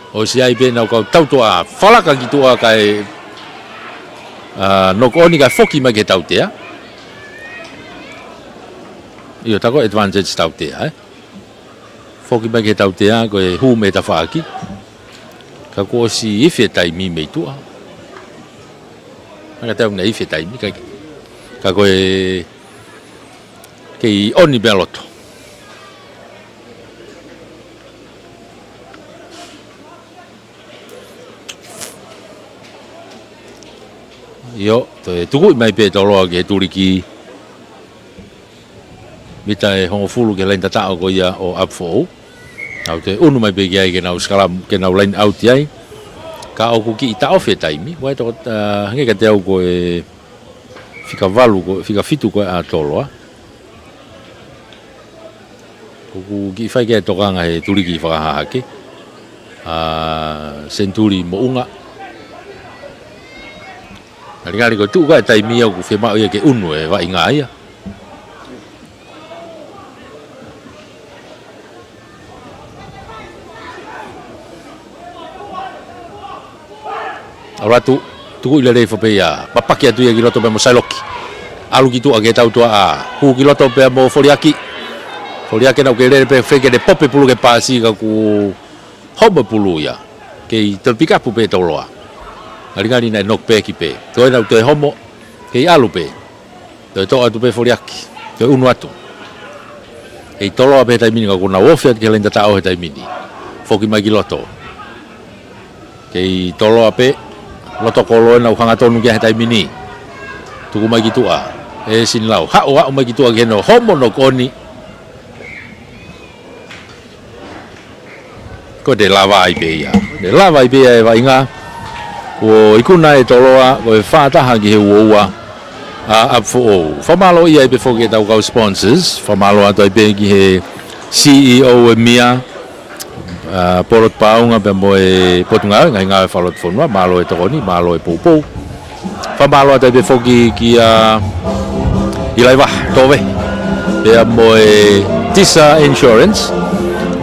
o sia ipe na ko tau toa falaka ki tua kai no ko ni ka foki ma ke tau te io ta ko advantage tau te foki ma ke tau te ko e hu me ta faki ka ko si ife tai mi me tua ka tau nei ife tai mi ka ko e ke oni beloto yo te tuku mai pe tolo ke turiki mita e hongo fulu ke lain tata ko ia o apfo au te unu mai pe ke na skala ke na lain out ai ka o ku ki ta ofe taimi wa to nge ka te au ko e fika valu ko fika fitu ko a tolo ku ki fai ke to kanga he turiki fa ha ke senturi mo unga Ringali ko tu ka tai mia ku fe ma ia ke unu e va inga ia. Ora tu ile le fo pe ia. Papaki atu ia ki loto pe mo sailoki. Alu ki tu a ke tau tu a. Ku ki loto pe mo foliaki. Foliaki na ke le pe fe ke de pope pulu ke pasi ka ku hoba pulu ia. Ke terpika pu pe toloa. Ringali na nok pe ki pe to na to homo ke alu pe to atu pe foriaki to unu atu e tolo pe tai mini ko na ofe ke lenda ta o tai mini foki mai loto ke tolo pe loto kolo na hanga tonu ke tai mini tu mai gitu a e sin lau ha o mai gitu a ke no homo no koni ko de lava ai pe ia de lava ai pe e vai nga o ikuna e toloa o e whata hangi he uoua a apfo whamalo ia e pe foke tau kau sponsors whamalo ato e pe ki he CEO e mia porot paunga pe mo e potunga ngai ngā e whalot whanua malo e tokoni, malo e poupou whamalo ato e pe foke ki i laiwa towe pe mo e Tisa Insurance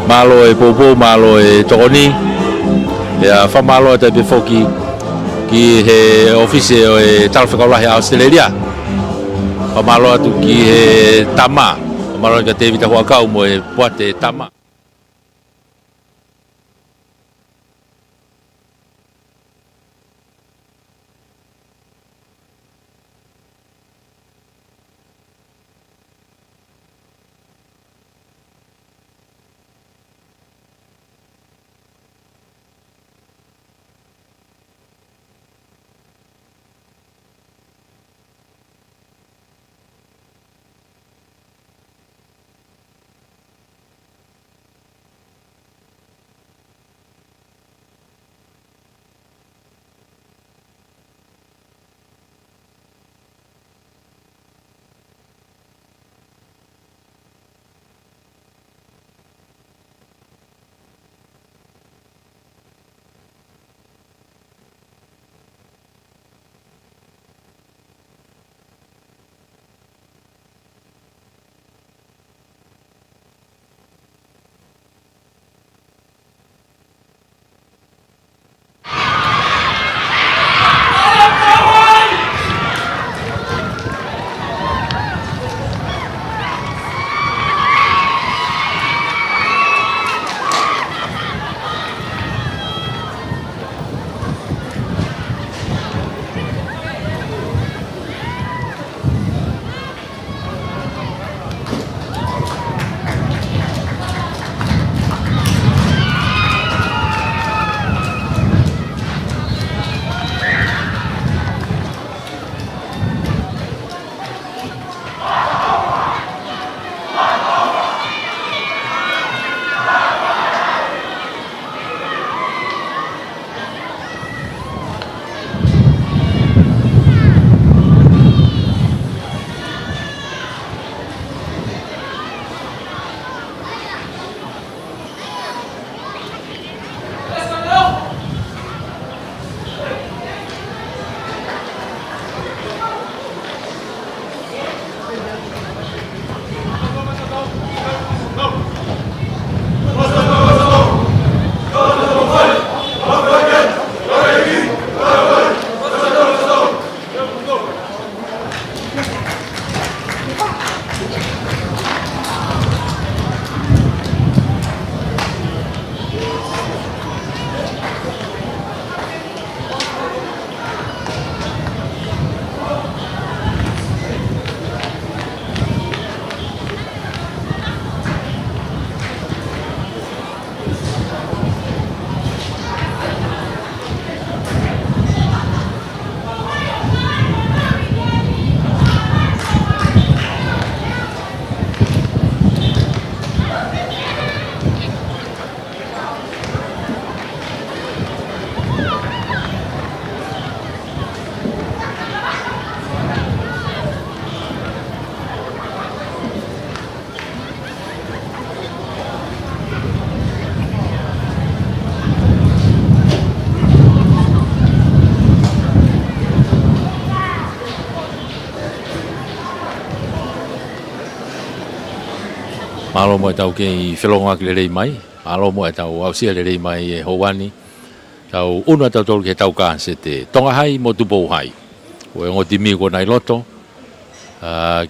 malo e poupou, malo e tokoni pe whamalo ato e pe foke ki he office o e talwhakaulahi a Australia. Pamalo atu ki he tama. Pamalo ka te vita huakau mo e puate tama. Malo mo tau ke whelonga ki le mai. Malo mo tau au sia le mai e Hawani. Tau una tau tolu ke tau ka se te tonga hai mo tupo hai. O e ngoti mi ko nai loto.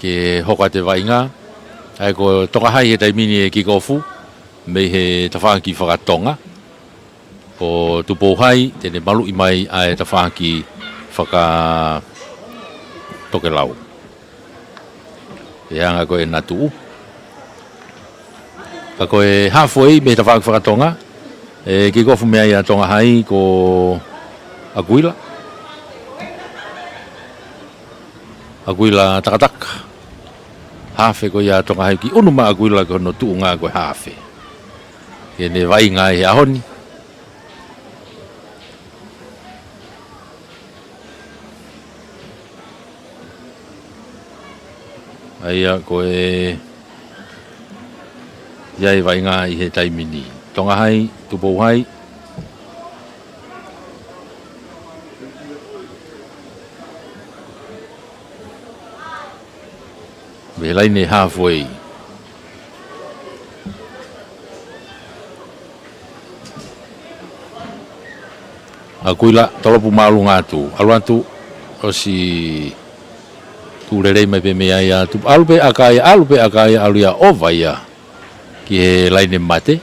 Ke hoka te vainga. Ai ko tonga hai he taimini e kikofu. Me he tawhaki whakatonga. O tupo hai tene malu i mai ai tawhaki whaka toke lau. E anga ko e natu. Ka koe halfway me ta whakatonga ki gofu mea ia tonga hai ko Aguila takataka hafe ko ia tonga hai ki unuma Aguila ko no tuunga ko hafe ke ne vai ngai he ahoni aia koe Iai vai ngā I he taimini. Tonga hai, tupo hai. Me laine halfway. Akuila, tolopu malu ngātu. Aluantu, osi tūrerei mai pe mea ia. Alupe akaya aluia ovaia. Ki he laine mate.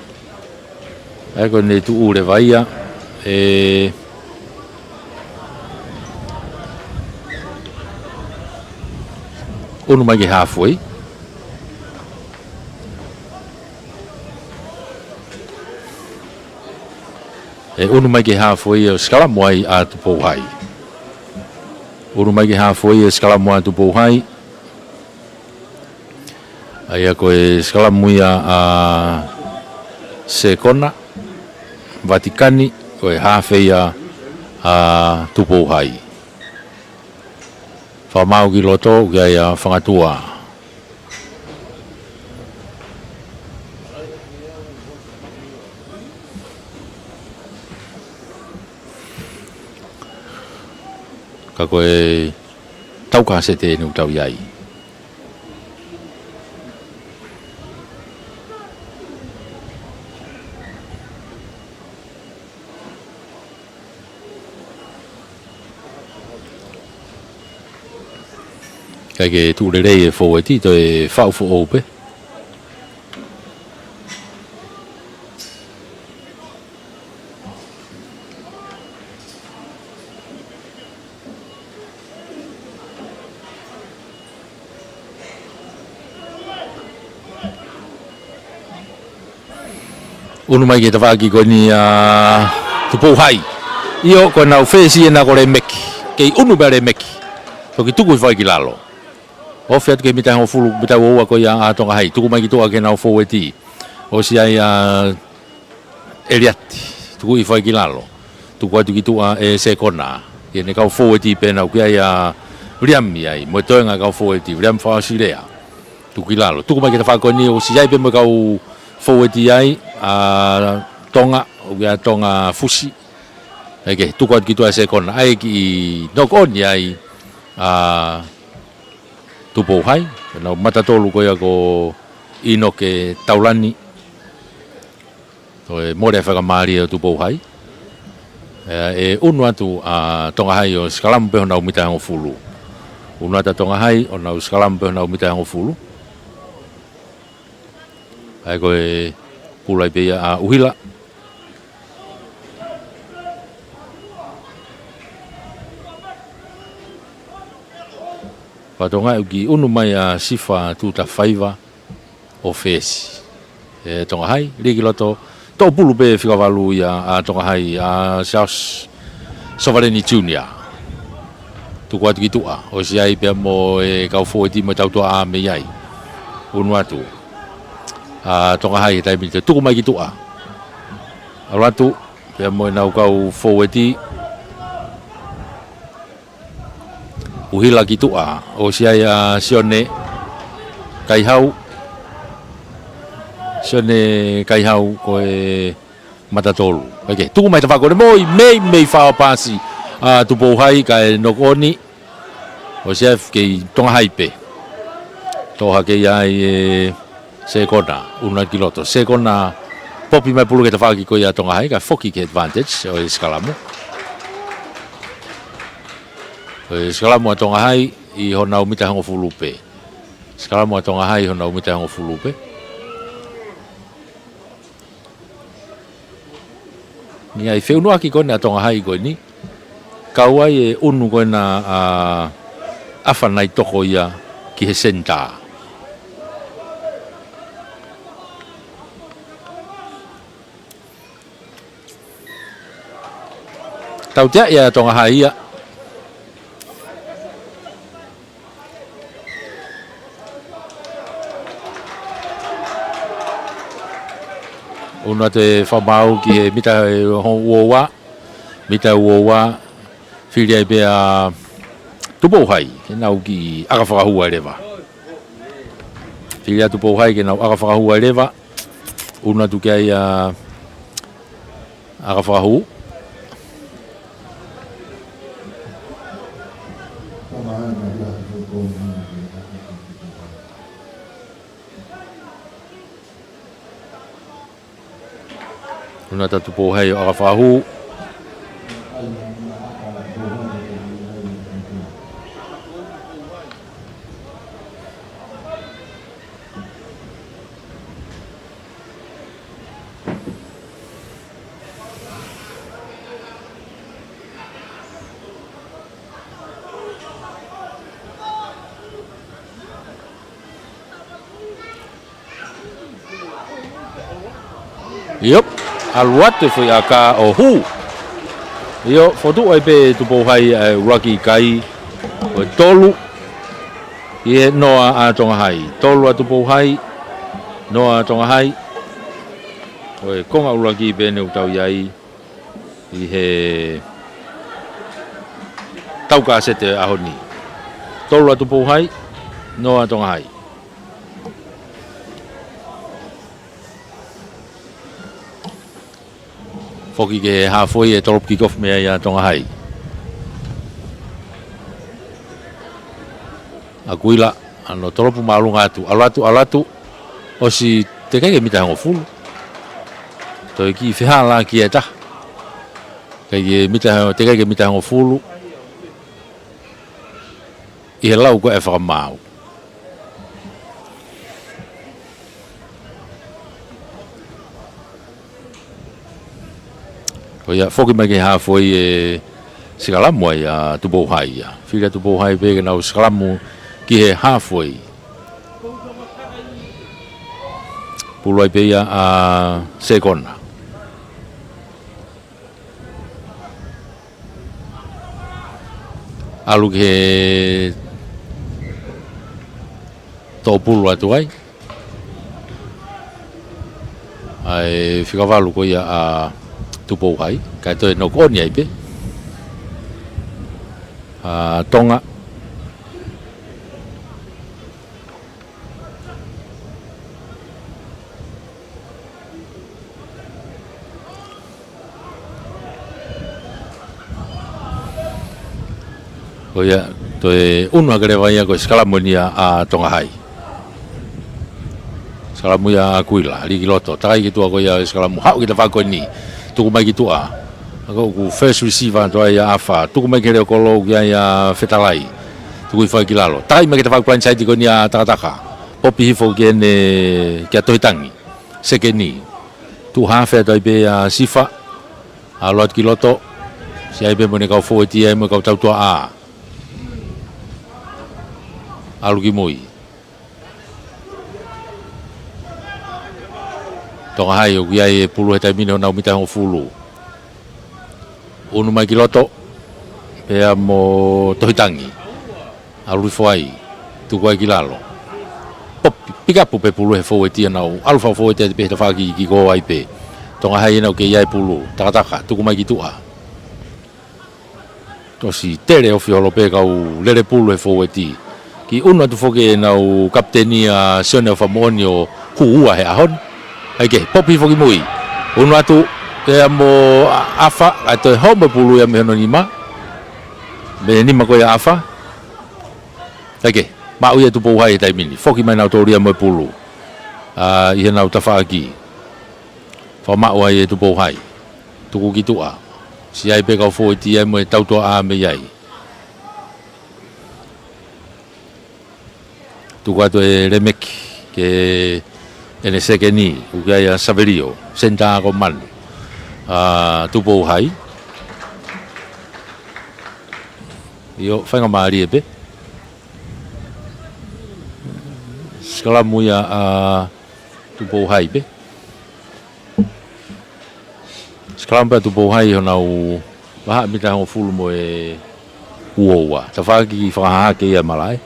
Ai ko ne tu ure vaia unu mai ke halfway. Unu mai ke halfway skala moai a tupo hai. Unu mai ke halfway skala moai tupo hai. Ai ko e skala muia a Sekona Vatikani ko e hafeia a tupo hai. Fa mau ki loto ki ai whangatua. Ka koe tauka se te nu tau iai. Kai ke tūrerei e fōeti to e whau fō ope. Unu mai ke tawaki ko ni tupo hai. Io ko nau whesi e na kore meki. Kei unu bere meki. Toki tuku i whai ki lalo. O fiat ke mitai ho fulu mitai o ko ia a tonga hai tuku mai ki toa ke na fo eti o si ai eliati tuku I fai ki lalo tuku atu ki tua e Sekona ke ne ka fo eti pe na ki ai riami ai mo toenga ka fo eti riam fa sirea tuku ki lalo tuku mai ki ta fa ko ni o si ai pe mo ka fo eti ai a tonga o ia tonga fusi ke tuku atu ki tua Sekona ai ki no ko ni ai tupo hai, na matatolu ko ia ko ino ke taulani. To e more whakamari o tupo hai. E unu atu a tonga hai o skalamu peho na umita hango fulu. Unu ata tonga hai o na skalamu peho na umita hango fulu. Ai ko e pulai pe a uhila. Patonga uki unu mai a sifa tu Teufaiva o fesi. E tonga hai, liki loto, tō pulu pe whikavalu ia a tonga hai a South Sovereign Junior. Tuku atu ki tua, o si ai pia mo e kau fōiti mo tautua a me iai. Unu atu. A tonga hai e taimini te tuku mai ki tua. Alu atu, pia mo e nau kau fōiti uhila ki tua o si ai sione kaihau ko e matatolu. Okay, tuku mai ta whakore moi mei whawa pasi tupo hai ka e nokoni o si ai kei tonga hai pe. Toha kei ai se kona una kiloto se kona popi mai pulu ke te whaki ko ia Tonga hai ka foki ke advantage o skalamu skalamu a Tonga hai i hona umita hango fulupe skalamu a Tonga hai hona umita hango fulupe ni ai feu no aki ko na Tonga hai ko ni kauai e unu ko na afa nai toko ia ki he senta tau tia ia Tonga hai ia una te whamau ki he mita wowa whiria i bea tupo hai ke nau ki aga whakahua e rewa whiria tupo hai ke nau aga whakahua e rewa una tu kia i aga whakahu una ta tupo hai o aga whakahu Yep, aluate foi aka o hu. Yo foto ai pe tupo hai rugby kai o tolu. Ie no a Tonga hai. Tolu a tupo hai. No a Tonga hai. O konga rugby be ne utau iai i he tau ka sete a honi. Tolu a tupo hai. No a Tonga hai. Foki ke halfway e top kick off mea ia Tonga hai. Akuila ano toropu maalunga atu alatu o si te kai ke mita hango fulu. Toi ki whihala ki e ta. Kai ke mita te kai ke mita hango fulu. I he lau ko e whakamau. Ko ia foki mai ke halfway e sikalamu ai a tupo hai ia. Whiria tupo hai peke nau sikalamu ki he halfway. Pulo ai pe ia a sekona. Alu ke tō pulo atu ai. Ai whikavalu ko ia a tupo hai, kai toi no koni ai pe. Tonga. Ko ia toi unu agreva ia ko skalamonia a Tonga hai. Skalamu ia akuila, ligi loto, takai ki tua ko ia skalamu hau kita whako ni. Tuku mai ki tua. Ako ku first receiver to ai afa. Tuku mai ke reo kolo ki ai fetalai. Tuku i whai ki lalo. Tai mai kita whai blind side ko ni a takataka. Popi hifo ki ene ki a tohitangi. Seke ni. Tu hawhea to ai pe sifa. A loat ki loto. Si ai pe mo ne kau fōeti ai mo kau tautua a. Alu ki mui. Tonga hai o ki ai pulu he taimine o nau mita hongo fulu. Unu mai ki loto. Pea mo tohitangi. Alu rifo ai. Tuku ai ki lalo. Pikapu pe pulu he fōeti nau. Alu whau fōeti ai pe he tawhaki ki ko ai pe. Tonga hai nau ke iai pulu. Takataka. Tuku mai ki tua. Tosi tere ofi holo pe kau lere pulu he fōeti. Ki unu atu foke nau kapteni a Sione o Famoni o huua he ahon. Aike, popi foki mui. Unu atu te amo afa, ato e home pulu ya mehono nima. Me nima ko ya afa. Aike, mau ia tu pou hai taimini. Foki mai nau tori amo pulu. I he nau tawhaki. Whamau ai e tupo hai. Tuku ki tua. Si ai pe kau fōi ti ai mo e tautua a me iai. Tuku atu e remeki ke ene seke ni ukai a Saverio. Senta ko manu. Tupo hai. Io whainga maari e pe. Skalamu ia tupo hai pe. Skalamu pe tupo hai honau waha mita hongo fulu mo e uoua. Ta whaki whakahake ia malai.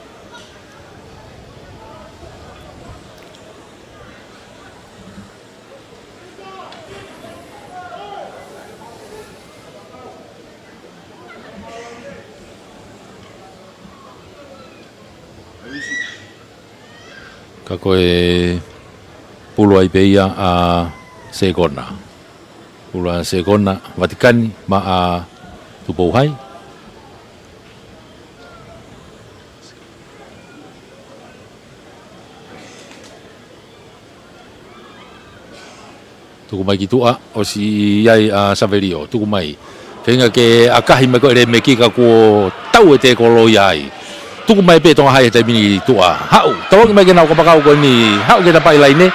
Ka koe pulo ai peia a Segona. Pulo a Segona, Vatikani, ma a Tupou Hai. Tuku mai ki tua, o si iai a Saverio, tuku mai. Whenga ke akahi mai koe re me kika ko tau e te kolo iai. Tuku mai pe tonga hai e te mini tua. Hau, tawaki mai ke nau kapakau ko ni hau ke tapai lai ne.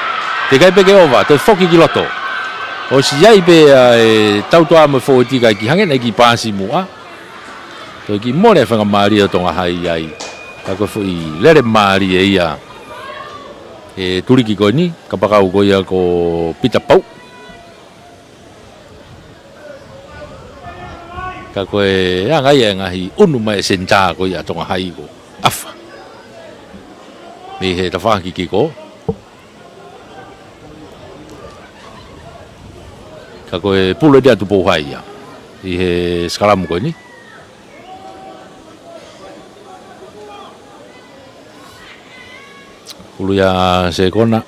Te kai pe ke ova, te foki ki loto. O si iai pe tau toa me fo tika ki hangen e ki pasi mua. To ki more whanga maari o tonga hai iai. Ka koe fo i lere maari e ia. E turiki ko ni, kapakau ko ia ko pita pau. Ka koe angai e ngahi unu mai senta ko ia tonga hai ko. Afa. Ni he tawhaki ki ko. Ka koe pulo dia tupo hai ia. I he skalamu ko ni. Pulo ia Segona.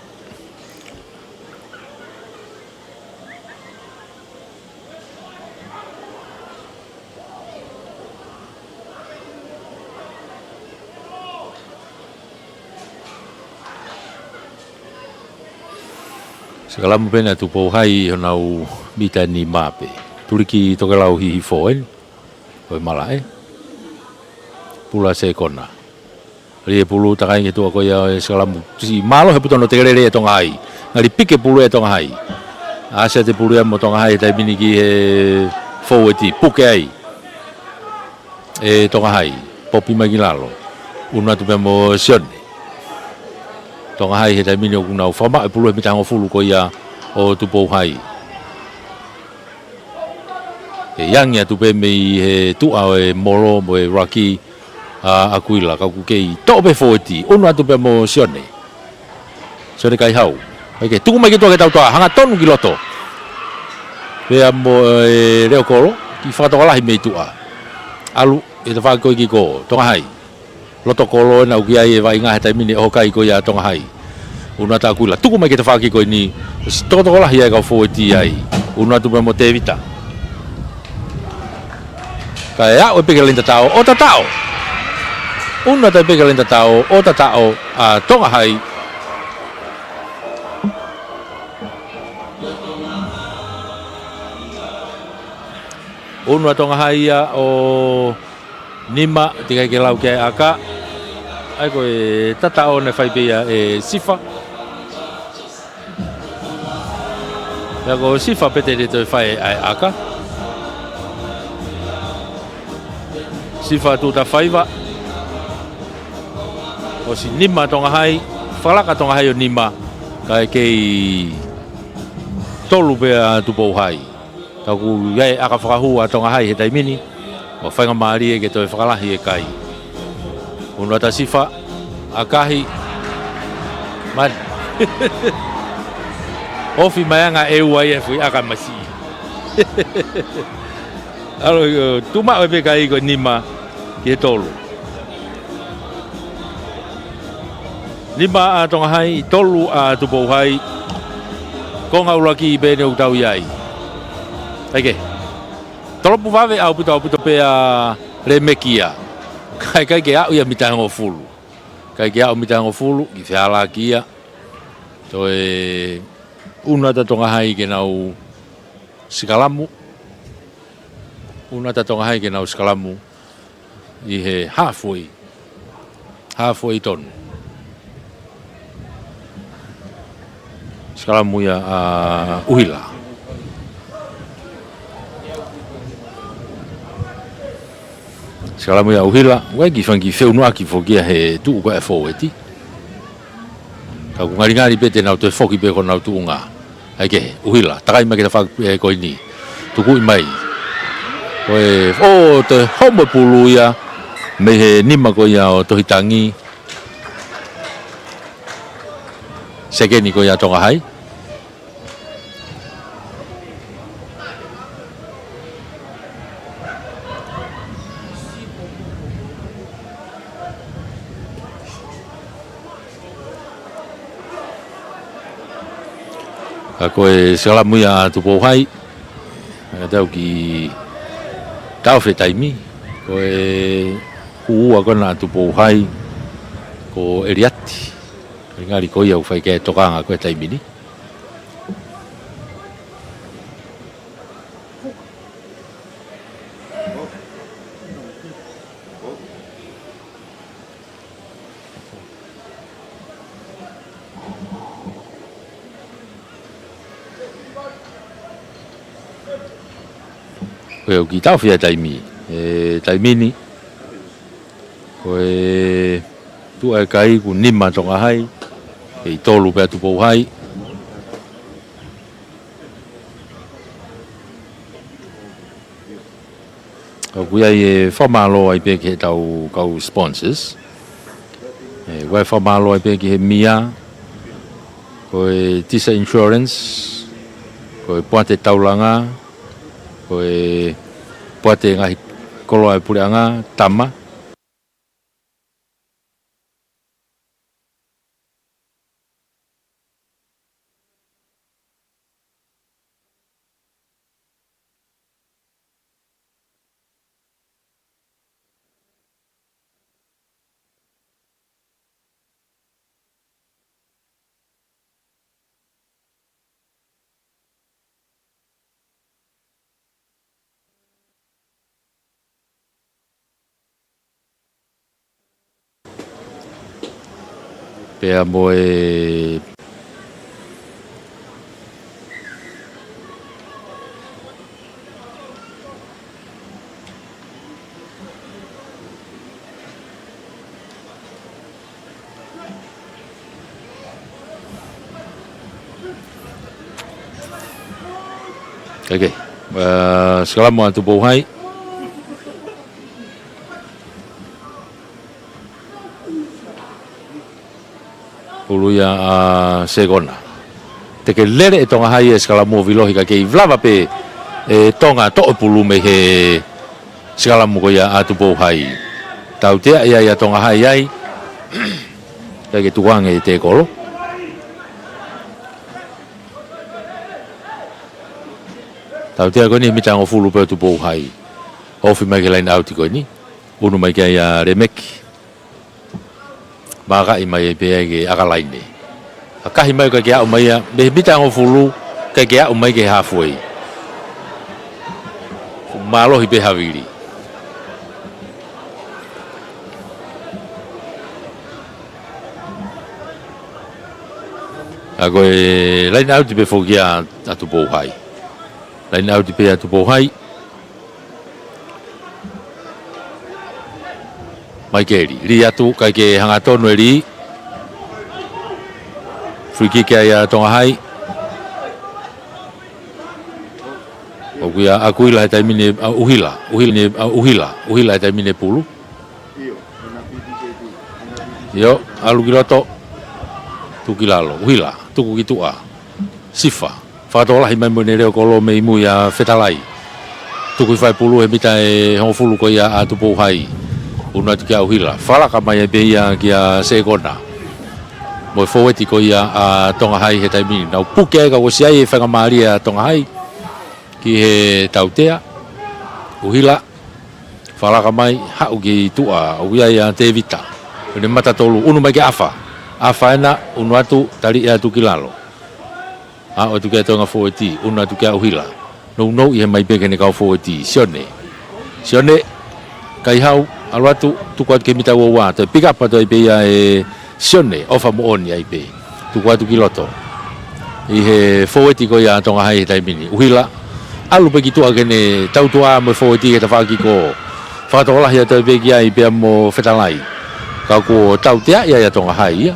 Sekalamu pena tupo hai honau mita ni mape. Turiki toke lau hihi foen. Koe malae. Pula Segona. Rie pulu takai nge tua koe sekalamu. Si malo he putono te kerere e tonga hai. Ngari pike pulu e tonga hai. Asa te pulu e mo tonga hai tai miniki he foweti. Puke ai. E tonga hai. Popi magilalo. Una tupe mo sione. Tonga hai he tai mini o kunau whama e pulu e mitango fulu ko ia o tupo hai. E yangia tupe mei he tua o e moro mo e raki akuila kaku kei tope fōti unu atu pe mo sione. Sione kai hau. Ake tuku mai ki tua ke tau toa hanga tonu ki loto. Pea mo e reo koro ki whakatokalahi mei tua. Alu e te whakakoi ki ko tonga hai. Loto kolo na uki ai e vai ngā he tai mini o kai ko ia tonga hai. Una ta kuila tuku mai ke te whaki ko ni si tokotokolahi ai kau fōti ai. Una tu pe mo te vita. Ka e au e peke lenta tau o ta tau. Una ta peke lenta tau o ta tau a tonga hai. Una tonga hai ia o Nima tika ke lau ke aka ai ko e tata o ne fai pia e sifa ya ko sifa pete de to fai ai aka sifa tu ta faiva o si Nima tonga hai falaka tonga hai o Nima kai ke tolu pe tu po hai ta ku ai aka whakahu a tonga hai he tai mini o whainga maari e ke toi whakalahi e kai. Unua ta sifa, akahi, man. Ofi maianga e ua e fui aka masi. Alo, tuma o pe kai ko Nima ki e tolu. Nima a tonga hai, tolu a tupou hai, konga uraki i bene utau iai. Eke. Tolopu wawe au puto pea remekia. Kai ke au ia mitango fulu. Kai ke au mitango fulu ki whiala kia. Toi una ta tonga hai ke nau sikalamu. Una ta tonga hai ke nau sikalamu I he halfway ton. Sikalamu ia uhila. Sikalamu ia uhila, wai ki whangi wheu noa ki whokia he tuu koe forward. Ka ku ngari pete nau te whoki pe ko nau tuu ngā. Hai ke uhila, takai mai ke ta whak koe ni. Tuku I mai. Koe, te homo pulu ia, me he nima ko ia o tohitangi. Sekeni ko ia tonga hai. Koe sikalamu ia tupo hai. Tau ki tau whi taimi. Koe huua kona tupo hai. Ko eriati. Ngari ko ia uwhai ke tokanga koe taimi ni. Koe o ki tau whia taimi, taimi ni, koe tu ai kai ku nima tonga hai, I tolu pia tupou hai. Kau kuia I whamalo ai pia ki he tau kau sponsors. Koe whamalo ai pia ki he mia, koe tisa insurance, koe puate taulanga, koe puate ngahi kolo ai pureanga tama. Pea moe okay. Sekalamu atu bau hai. Uluia segona. Te ke lere tonga hai sekalamu vilohi ka ke vlava pe tonga to pulu me he sekalamu ko ia atu bau hai. Tau te ia tonga hai ai. Ke tuang te kolo. Tau te ko ni mitang o fulu pe tu bau hai. Ofi mai ke lain auti ko ni. Unu mai ke ia remeki. Maka I mai pe ke akalaine. Akahi mai ke au mai be bitang o fulu ke au mai ke halfway. Malo hi be havili. Ako lain auti be fogia atu bo hai. Lain auti pe atu bo hai. Mai keri, ri atu kai ke hangatonu ri. Free kick ia tonga hai. Okuia akuila tai mine uhila tai mine pulu. Yo, alu kiloto. Tukilalo, uhila, tuku kitua. Sifa. Fatola hi mai mone reo kolo me imu ia fetalai. Tuku fai pulu he mita hongfulu ko ia atu pou hai. Una tu kia uhila. Fala ka mai be ia kia segona. Mo forward ko ia tonga hai he taimi. Nau puke ka wosia e whanga maria tonga hai. Ki he tautea. Uhila. Fala ka mai hau ki tua. Uia ia te vita. Une mata tolu. Unu mai ke afa. a faina unu atu tali ia tu kilalo a o tu ke tonga foeti unu atu ke uhila no i mai pe ke ne ka foeti sione kai hau alwatu tu kwa ke mita wa to pick up to pe ia e sione ofa mo on ia pe tu kwa tu kiloto i he foeti ko ia tonga hai tai mini uhila alu pe ki tu agene tau tua mo foeti ke ta fa ki ko fa to la ia to pe ki ai pe mo fetalai ka ko tau tia ia tonga hai ia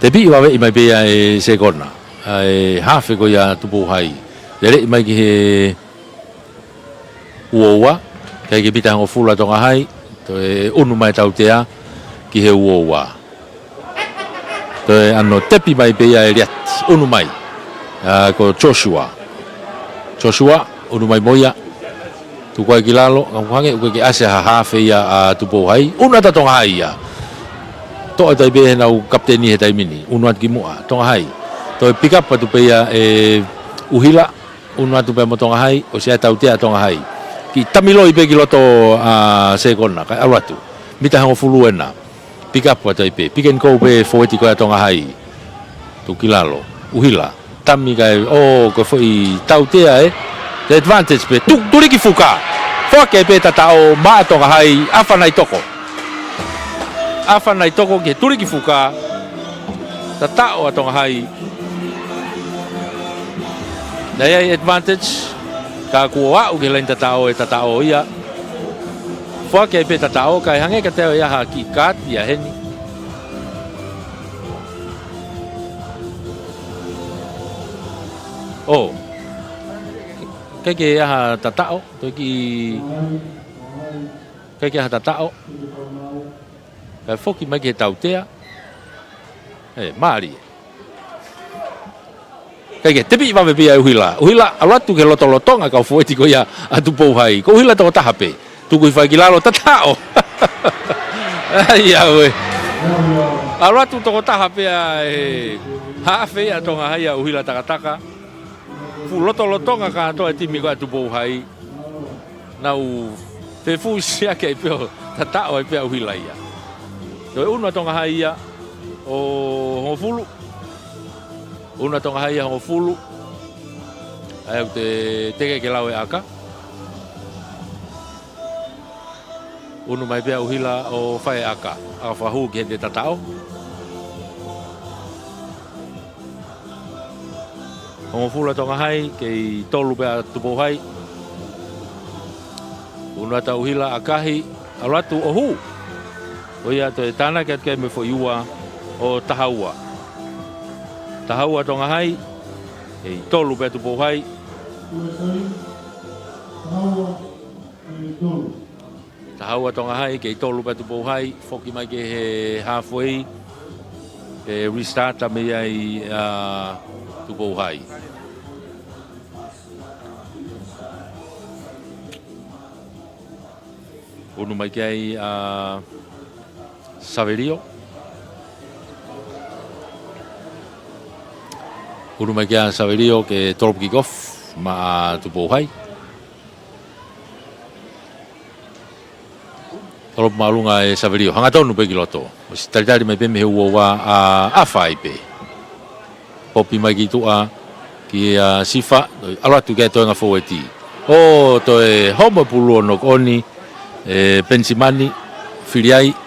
te bi wa i mai pe ai se kona ai hafe ko ia tu po hai le mai ki he uowa kai ki pita ngo fula tonga hai to e unu mai tau tea ki he uowa to e ano tepi mai pe ia riat unu mai ko Joshua unu mai moia tu kwa ki lalo ngwange ko ki ase ha hafe ia tu po hai unu ta tonga hai ia to ai be na kapteni he tai mini unu at ki mua tonga hai to pick up tu pe ia e uhila unu atu pe mo tonga hai o sia tau tea tonga hai ki tamilo i pe ki loto se kona kai alatu mita hango fuluena pick up tu pe pick and go pe foeti ko tonga hai tu kilalo uhila tami kai ko foi tau tea the advantage pe tu ki fuka foke pe tatao ma tonga hai afa nai toko ke turi ki fuka tatao tonga hai daya advantage ka kuwa u ke lain tatao ia fo ke pe tatao kai hange ka teo ia hakikat ia heni cái kia tatao tôi cái kia tatao cái phúc mấy cái tàu tia mari cái tiếp bị vào về huila alat tu cái lotong ngah kau fueti ko ya atu po hai ko huila to tahape tu ko fai kilalo tatao ya we alat tu to tahape hafe ya to ngah ya huila takataka fu lotong ngah to timi ko atu po hai nau pe fu sia ke pe tatao pe huila ya rồi uno tonga haia o hofulu uno tonga haia hofulu ai te ke lawe aka uno mai bea uhila o fai aka a fahu ke de tatao hofulu tonga hai ke tolu bea tupo hai uno ta uhila akahi alatu ohu oia to tana ke me fo iwa o tahaua tonga hai e tolu pe tu po hai tahaua tonga hai ke tolu pe tu po hai foki mai ke he halfway e restart me ai tu po hai unu mai ke ai Saverio urumai kia Saverio ke torop kickoff ma tupo hai torop malunga e Saverio hanga tonu pe kiloto tari mai pe me huwa a fai pe popi mai ki tua ki sifa ala tu ke to nga foeti to e homo pulu no oni pensimani filiai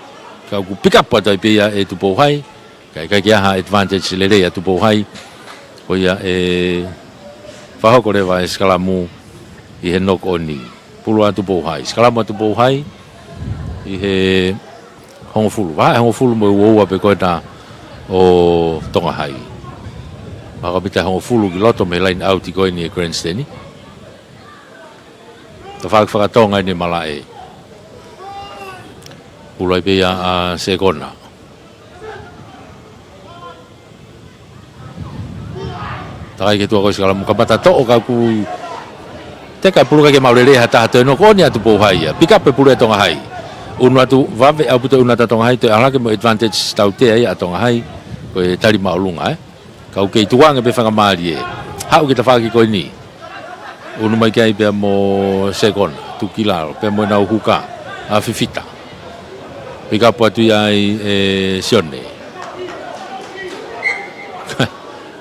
ka ku pick up ata pe ya tu po hai kai ha advantage le ya tu po hai o ya fa ho ko le va escalamu i he nok oni pulu atu po hai escalamu atu po hai i he hongfulu mo wo pe ko ta o tonga hai ma ka pita hongfulu ki loto me line out ko ni grandstand ni ta fa tonga ni malae ulai pe ya segona tai ke tu ko skala muka bata to ka ku te ka pulu ka ke maulele hata no ko ni atu po hai ya pick up pe pulu tonga hai unu atu va ve abu to una tonga hai te ala ke mo advantage tau te ai tonga hai ko tari maulunga ka ke tuanga pe fanga mali ha ke ta fa ki ko ni unu mai kai pe mo segona tu kilaro pe mo na huka a fifita Pika po atu ai sione.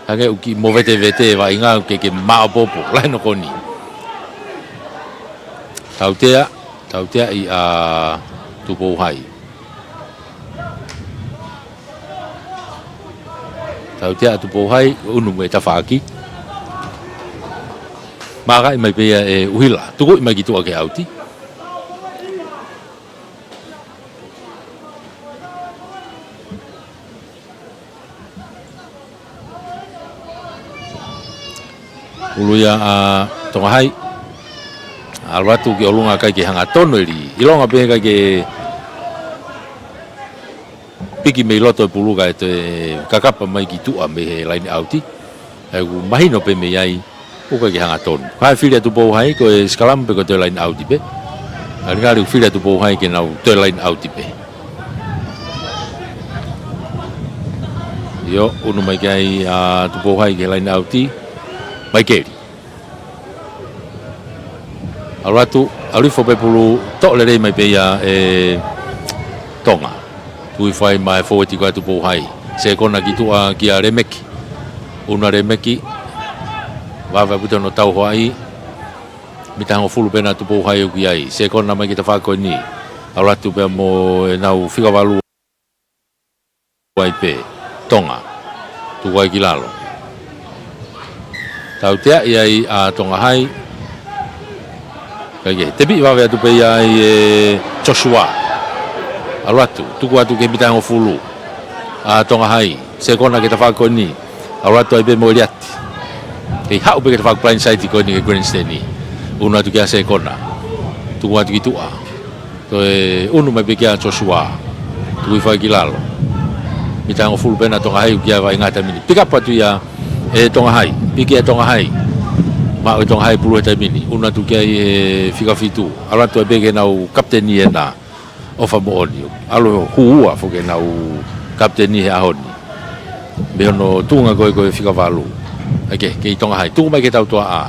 Hage uki mo vete va inga ke maopopo lai no koni. Tautea I a tupo hai. Tautea tupo hai unu me tafaki. Maka I mai pe uhila. Tuko I mai gitu ake auti. Uluya Tonga hai. Alwatu ki olunga kai ki hanga tono ri ilonga pe kai ki piki me loto pulu kai te kakapa mai ki tua me he laini auti ai ku mahino pe me ai o kai ki hanga tono kai filia tu po hai ko skalam pe ko te laini auti pe ali ngali filia tu po hai ki nau te laini auti pe yo unu mai kai tu po hai ki laini auti mai keri Alwatu alifo pe pulu to le mai pe ya Tonga. Tuifai mai foti ko tu po hai. Se kona ki tu a ki a remeki. Una remeki. Va puto no tau hai. Mitango fulu pena tu po hai ki ai. Se kona mai ki ta fa ko ni. Alwatu pe mo nau fika valu ai pe Tonga. Tu wai ki lalo. Tau tea ai a Tonga hai. Tapi va tu pe ai Joshua alwatu tu ku atu ke bitango fulu a Tonga hai se kona ke ta fa ko ni alwatu ai be mo liat ke hau be ke ta fa blind side ko ni ke grandstand ni una tu ke se kona tu ku atu ki tua to unu mai be ke Joshua tu fa ki lalo bitango fulu be na Tonga hai ki va ingata mini pick up tu ya Tonga hai piki Tonga hai ma o Tonga hai pulu ta mini una tu ke fika fitu alwatu be ke nau kapteni na ofa mo oni alo huua fo ke nau kapteni he ahoni be no tunga ko fika valu ake ke Tonga hai tu mai ke tau toa a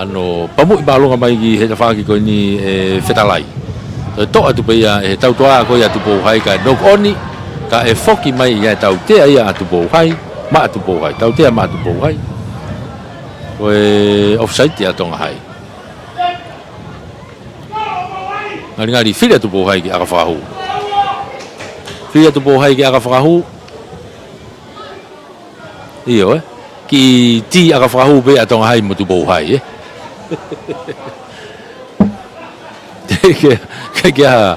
ano pamu I balonga mai ki he fa ki ko ni fetalai to atu pe ya tau toa ko ya tu po hai ka no oni ka foki mai ya tau te ya tu po hai ma tu po hai tau te ma tu po hai offside ya Tonga hai ngari filia tu po hai ki aka whakahu filia tu po hai ki aka whakahu iyo ki ti aka whakahu pe a Tonga hai mo tu po hai kia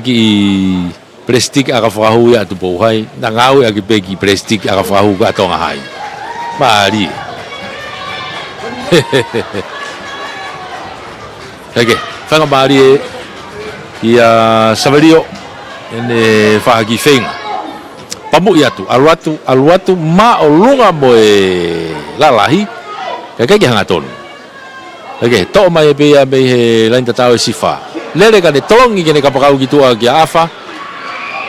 ki plastik aka whakahu ya tu po hai na ngau ya ki pe ki plastik aka whakahu ka Tonga hai maari whanga maari ia Saverio ene whahaki whenga pamu I atu aluatu ma o lunga mo lalahi kai hanga tonu to mai be ya be he lain tatau sifa lele ka ne tongi kene ka pakau ki tua ki afa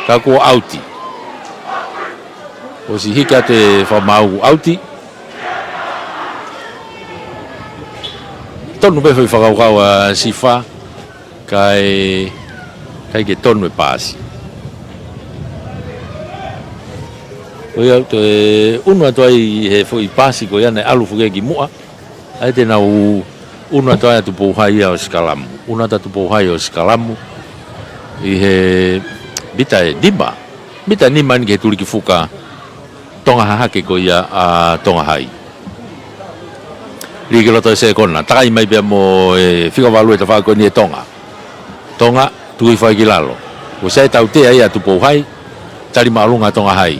ka ko auti o si hika te whamau auti tonu pe foi whakau sifa kai ke tonu e pasi o ia to unu atu ai he foi pasi ko ia nei alu fuke ki mua ai te nau unu atu ai atu pouhai o skalamu unu atu pouhai o skalamu I he bita nima ni ke tuli ki fuka Tonga hahake ko ia a Tonga hai Riki loto se kona takai mai bea mo fika walu e ta whako ni Tonga tui whai ki lalo o sai tau te ai atu pouhai tari maalunga Tonga hai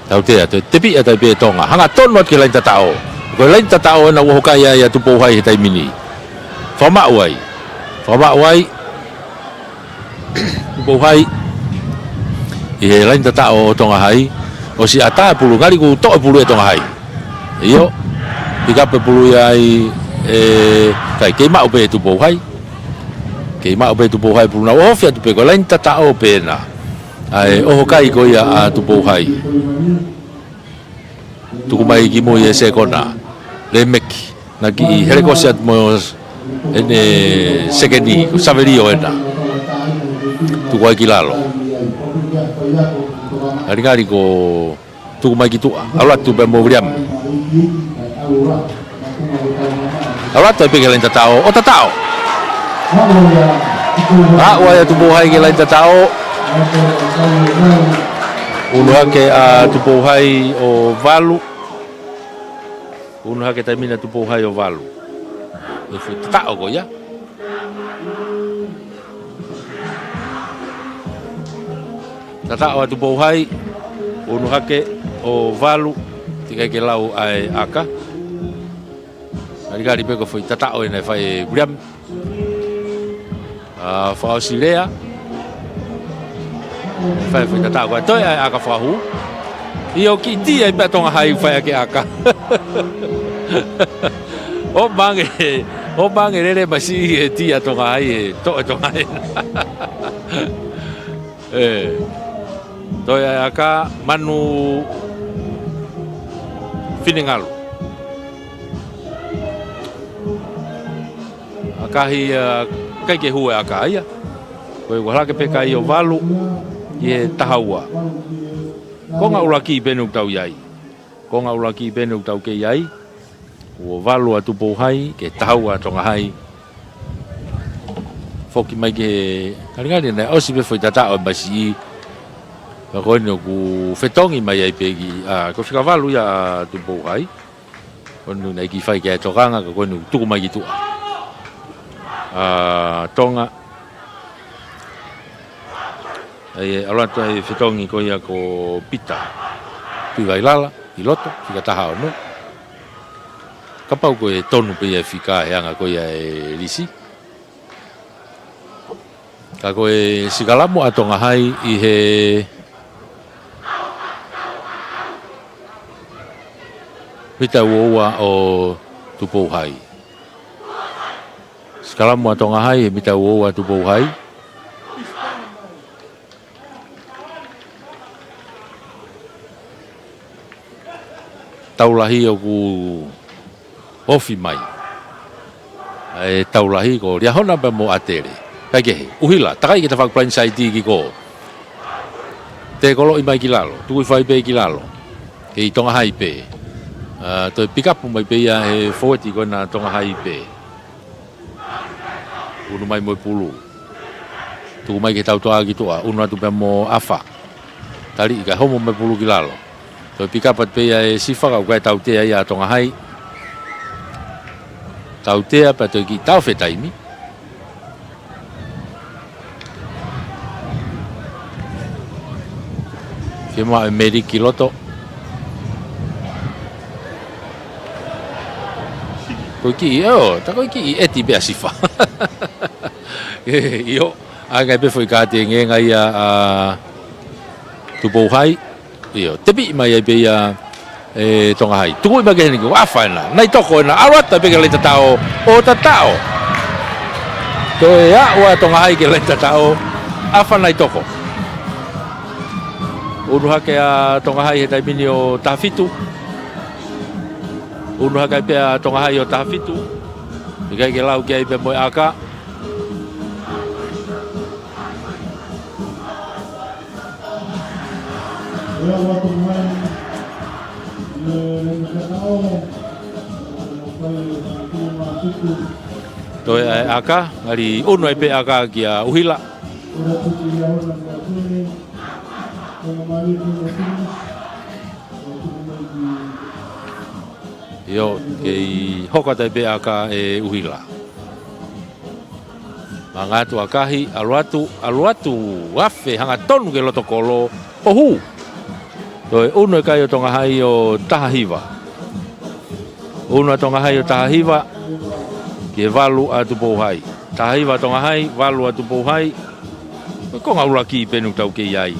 tau te atu tepi atai pe Tonga hanga tono at ki lain tatao ko lain tatao na uhokai ai atu pouhai he tai mini whama uai pouhai I he lain tatao o Tonga hai o si ata pulu ngari ku to pulu e Tonga hai iyo pika pe pulu ai kai ke ma ope tu pouhai pulu na ofia tu pe ko lain tatao pe na ai o kai ko ia a tu pouhai tu mai ki mo ye se kona le meki na ki hele ko se mo ene sekeni Saverio ena tu ko ki lalo ari ngari ko tu mai ki tu ala tu be mo riam ala tu pe kelen tatao o tatao wa ya tu bohai kelen tatao unu hake a tu bohai o valu unu hake tamina tu bohai o valu e fu tatao ko ya tatao tu bohai unu hake o valu tika ke lau ai aka ari pe ko foi tatao ina fai briam fa auxilia fai tatao ko toi ai aka fa hu io ki ti ai pe tonga hai fai ke aka o bange rere basi ti a tonga hai to tonga hai toi ai aka manu finingalo akahi kai ke hua aka ia koe wala ke peka i o valu i tahaua konga uraki benu tau iai konga uraki benu tau ke iai o valu atu pouhai ke tahaua tonga hai foki mai ke karingari nei osi be foi tatao basi ka koe no ku fetongi mai ai pegi ko fika valu ia tu pouhai kono nei ki fai ke tokanga ka koe no tuku mai ki tu Tonga ai ala tai fetongi ko ia ko pita tu vai lala i loto fika taha no kapau ko e tonu pe ia fika anga ko ia e lisi ka ko e sigalamu atonga hai i he pita uoa o tupo hai Sekalamu atonga hai mita uoa tu bou hai. Taulahi o ku ofi mai. Taulahi ko ria hona pa mo atere. Kai ke uhila takai kita fak plan side ki ko. Te kolo imai ki lalo, tu fai pe ki lalo. Ke tonga hai pe. To pick up mai pe ia he 40 ko na tonga hai pe. Unu mai mo pulu. Tu mai ke tau toa ki toa, unu atu pe mo afa. Tali ka homo mai pulu ki lalo. To pick up pe ia e sifa ka kai tau te ia tonga hai. Tau te pa to ki tau fe taimi. Fema meri kiloto. Ko ki ta ko ki eti be asifa. Io aga be foi ka te ngenga ia tu bo hai. Io te bi mai be ia tonga hai. Tu ba ke ni ko afa na. Nai toko na arata be ke le tatao o tatao. To ya wa tonga hai ke le tatao afa nai toko. Unu hake a tonga hai he taimini o tafitu. Unu hake pe a tonga hai o tafitu. Ikai ke lau ke ai pe moe aka. Toi ai aka, ngari unu ai pe aka ki a uhila. Yo ke hoka tai pe aka e uhila. Mangatu akahi aluatu wafe hanga tonu ke loto kolo ohu. Toi unu kai o tonga hai o tahahiva. Unu tonga hai o tahahiva ke valu atu pou hai. Tahahiva tonga hai, valu atu pou hai. Ko ngaula ki penu tau ke iai.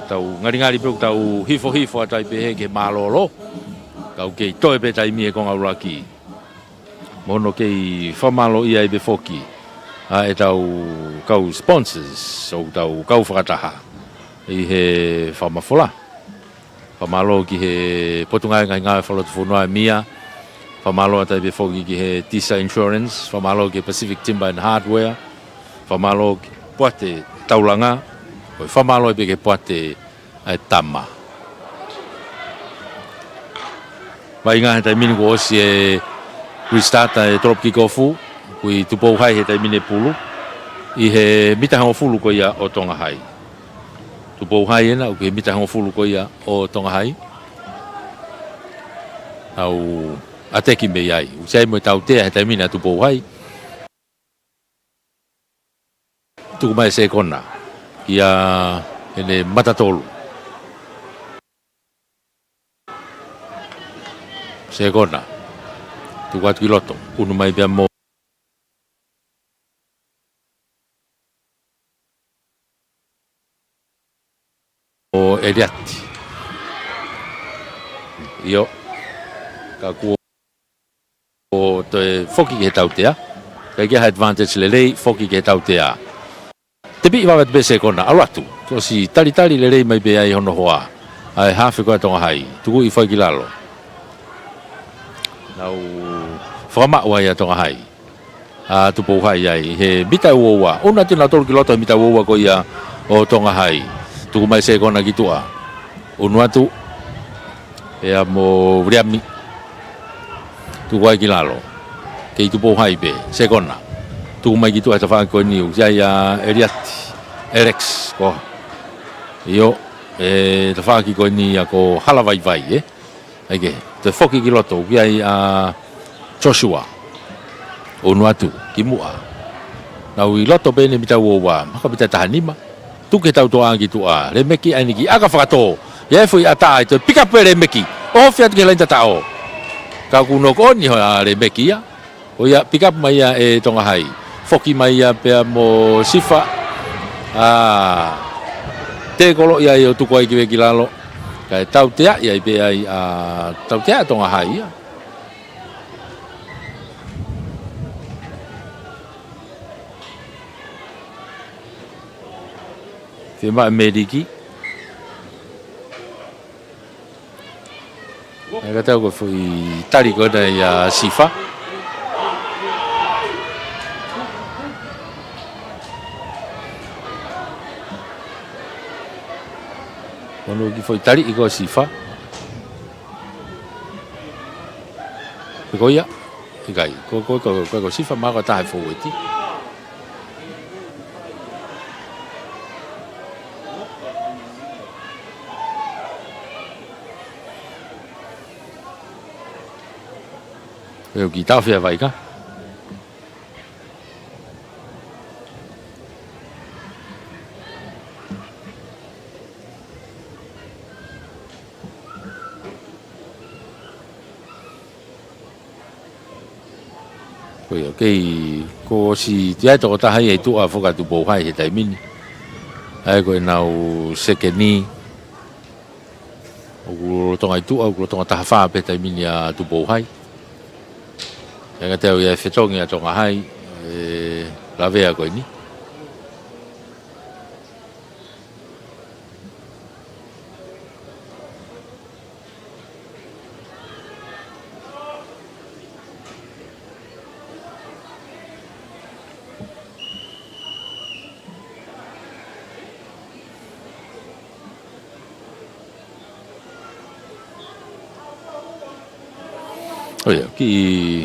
Tau ngari pe tau hifo atai pe ke malolo. Kau ke toi pe tai mi ko ngaula ki. Mono ke famalo iai be foki. E tau kau sponsors so tau kau whakataha. I he whamafola. Whamalo ki he potungai ngai whalotu whunua mia. Whamalo atai be foki ki he Tisa Insurance. Whamalo ki Pacific Timber and Hardware. Whamalo poate taulanga o whamalo e ke poate ai tama. Vai ngā he taimini ko osi e restart e drop kick offu kui tupou hai he taimini pulu i he mitahanga fulu ko ia o Tonga hai. Tupou hai ena o ke mitahanga fulu ko ia o Tonga hai. Au ateki me iai. Usai mo tau tea he taimini a tupou hai. Tuku mai se kona ia ene matatolu. Se kona. Tuku atu ki loto. Unu mai pia mo o Eliatti. Io ka ku o te foki ke tautea. Ka kia advantage lelei foki ke tautea. Te pi wabat be se kona alatu. To si tali lelei mai be ai hono hoa. Ai hafe ko Tonga hai. Tuku i fai ki lalo. Nau whakama ua ia Tonga hai. A tupu hai ai. He mita uoua. Una tina tolu ki loto mita uoua ko ia o Tonga hai. Tuku mai se kona ki tua. Unu atu. Ea mo vriami. Tuku ai ki lalo. Kei tupu hai be. Se kona. Tuku mai ki tua ta whanga koe niu. Ia ia Eriati. Erex. Ko. Io. Ta whanga ki koe ni a ko hala vai vai. Aike. Te whoki ki loto. Kia i a Joshua. Unu atu. Ki mua. Nau i loto bene mita uoua. Maka mita tahanima. Tuke tau toa ki tua. Le meki aini ki aga whakato. Ia fui ata te pick up le meki. O fiat ke lain tatao. Ka kuno ko ni hoa le meki ia. O ia pick up mai ia e Tonga hai. Foki mai ia pea mo sifa. Te kolo ia i o tuku ai ki weki lalo. Kai tau tea ia i pea i tau tea Tonga hai ia. Te maa meriki. E ka tau ko fui tari ko na ia sifa. Kono ki foi tari i ko sifa. Ko ia. Ikai. Ko sifa maa ko tahe foweti. Eu ki tau fia vai ka. Koe kei ko si tia to ta hai e tu a foka tu bo hai he tai mini. Ai ko nau sekeni. O tonga tu o tonga ta fa pe tai mini a tu bo hai. Yang kata ia fetong ia Tonga hai lave a koe ni. Oh ya, ki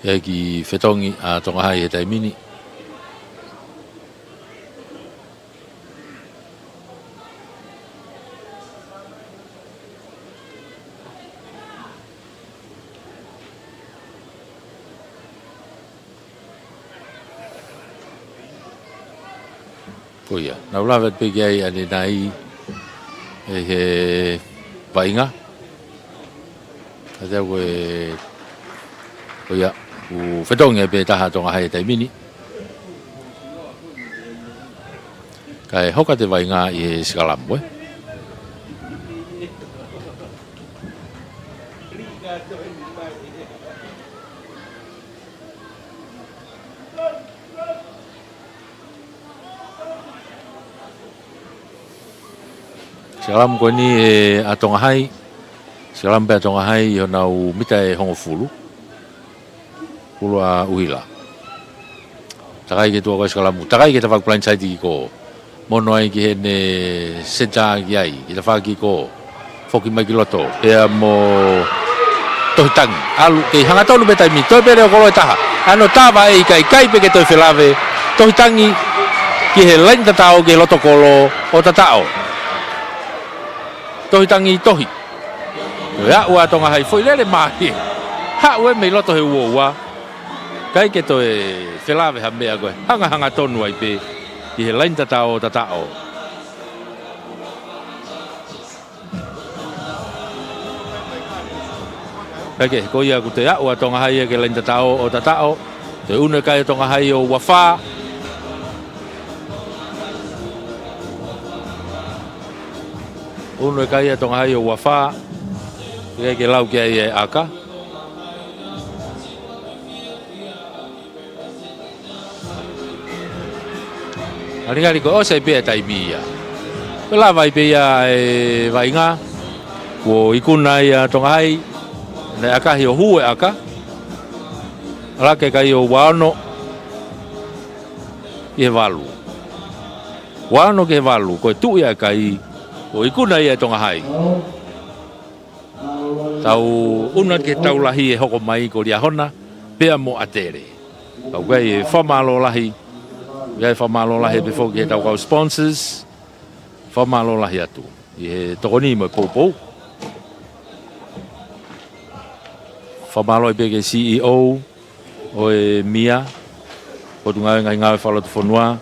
e ki whetongi a Tonga hai e taimini. Ko ia, nau lawa te peki ai ane nai e he vainga. A te au e ko ia, u whetongi e pe taha Tonga hai e taimini. Ka e hoka te vainga i he sikalamu e. Salam ko ni a Tonga hai. Salam pe Tonga hai i nau mita e hongo fulu. pulo a uhila. Takai ke tua ko skalamu. Takai ke tawak plan site ko. Mono ai ki hene seta ki ai. Ki tawaki ko foki mai ki loto. Pea mo tohitang. Alu ke hanga tonu betai mi. Toi pere o kolo e taha. Ano tawa e kai pe ke toi whelave. Tohitangi ki he lain tatao ki loto kolo o tatao. Tohitangi tohi. Ya ua tonga hai foi lele mahi. Ha ue me loto he uoua. Kai ke toi whelave ha mea koe. Hanga tonu ai pe. Ki he lain tatao. Kai ko ia ku te ua tonga hai ke lain tatao. Te une kai tonga hai o wawha. Une kai tonga hai o wawha. Kai ke lau ki ai e aka. Aringari ko o sei pe tai bia. Pela vai pe ia e vai nga. Ko ikuna ia tonga hai. Ne aka hi o hu e aka. Ala ke kai o wano. Ie valu. Wano ke valu ko tu ia kai. Ko ikuna ia tonga hai. Tau una ke tau lahi e hoko mai ko ria hona. Pea mo atere. Tau kai e whamalo lahi. Gai whamalo lahi before ke tau kau sponsors. Whamalo lahi atu. I he tokoni mo poupou. Whamalo i peke CEO. O e Mia. O tu ngai ngawe whalotu whanua.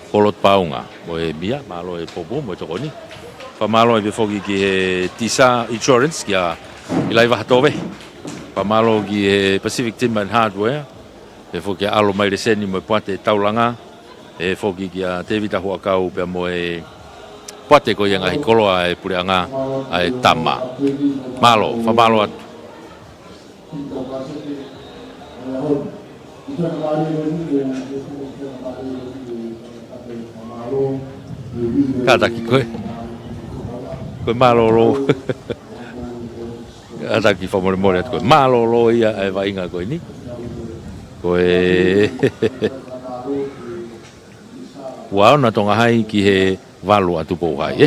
Polot paunga. O e Mia. Malo e poupou mo tokoni. Whamalo i before ki he Tisa Insurance. Kia ilai wahatowe. Whamalo ki he Pacific Timber and Hardware. E foki alo mai reseni mo puate taulanga. E foki ki a te vita hua kau pia mo e puate ko ianga hikoloa e pureanga a e tama. Malo, whamalo atu. Kataki koe. Koe malo lo. Kataki whamore more atu koe. Malo lo ia e wainga koe ni. Koe wao na tonga hai ki he valu atu pou hai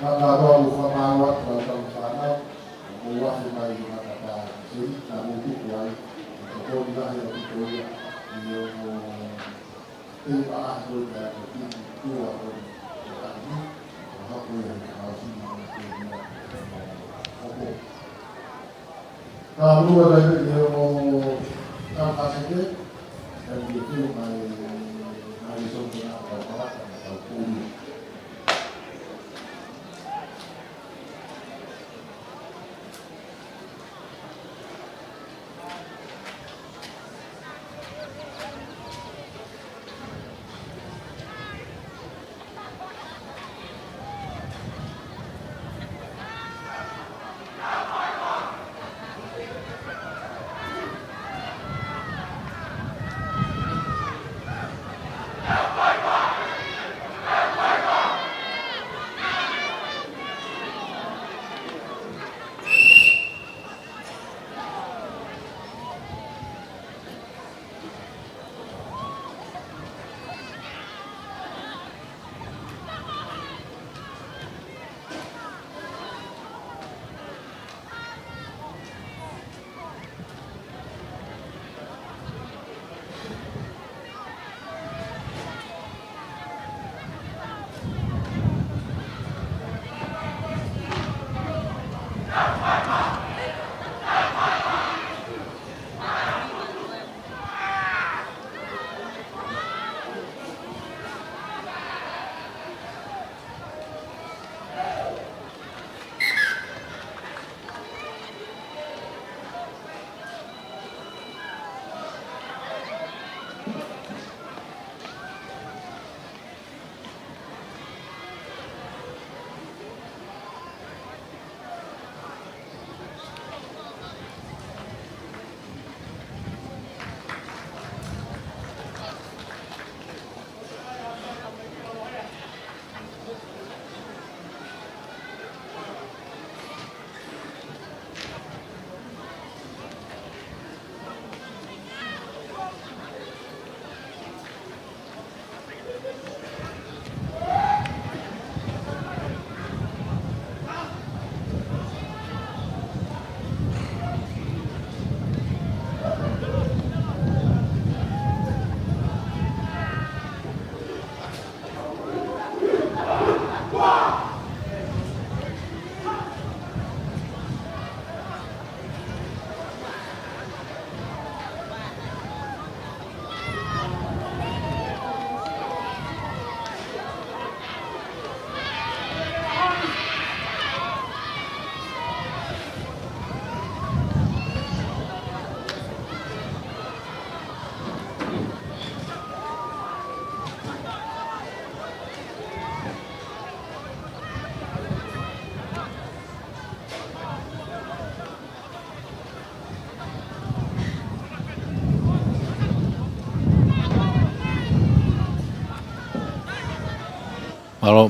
Nā roa u whamāua tau tau whanau, o wahi mai i ngata seri, nā mūtuku ai, o kōni lahi o Victoria, i o te āhoi ka o tiki kua o kāni, o hapu e ka hausini o te mea o Ka rua rai i o tau kāseke, ka i e teo mai soke nā tau paraka, nā tau kōni.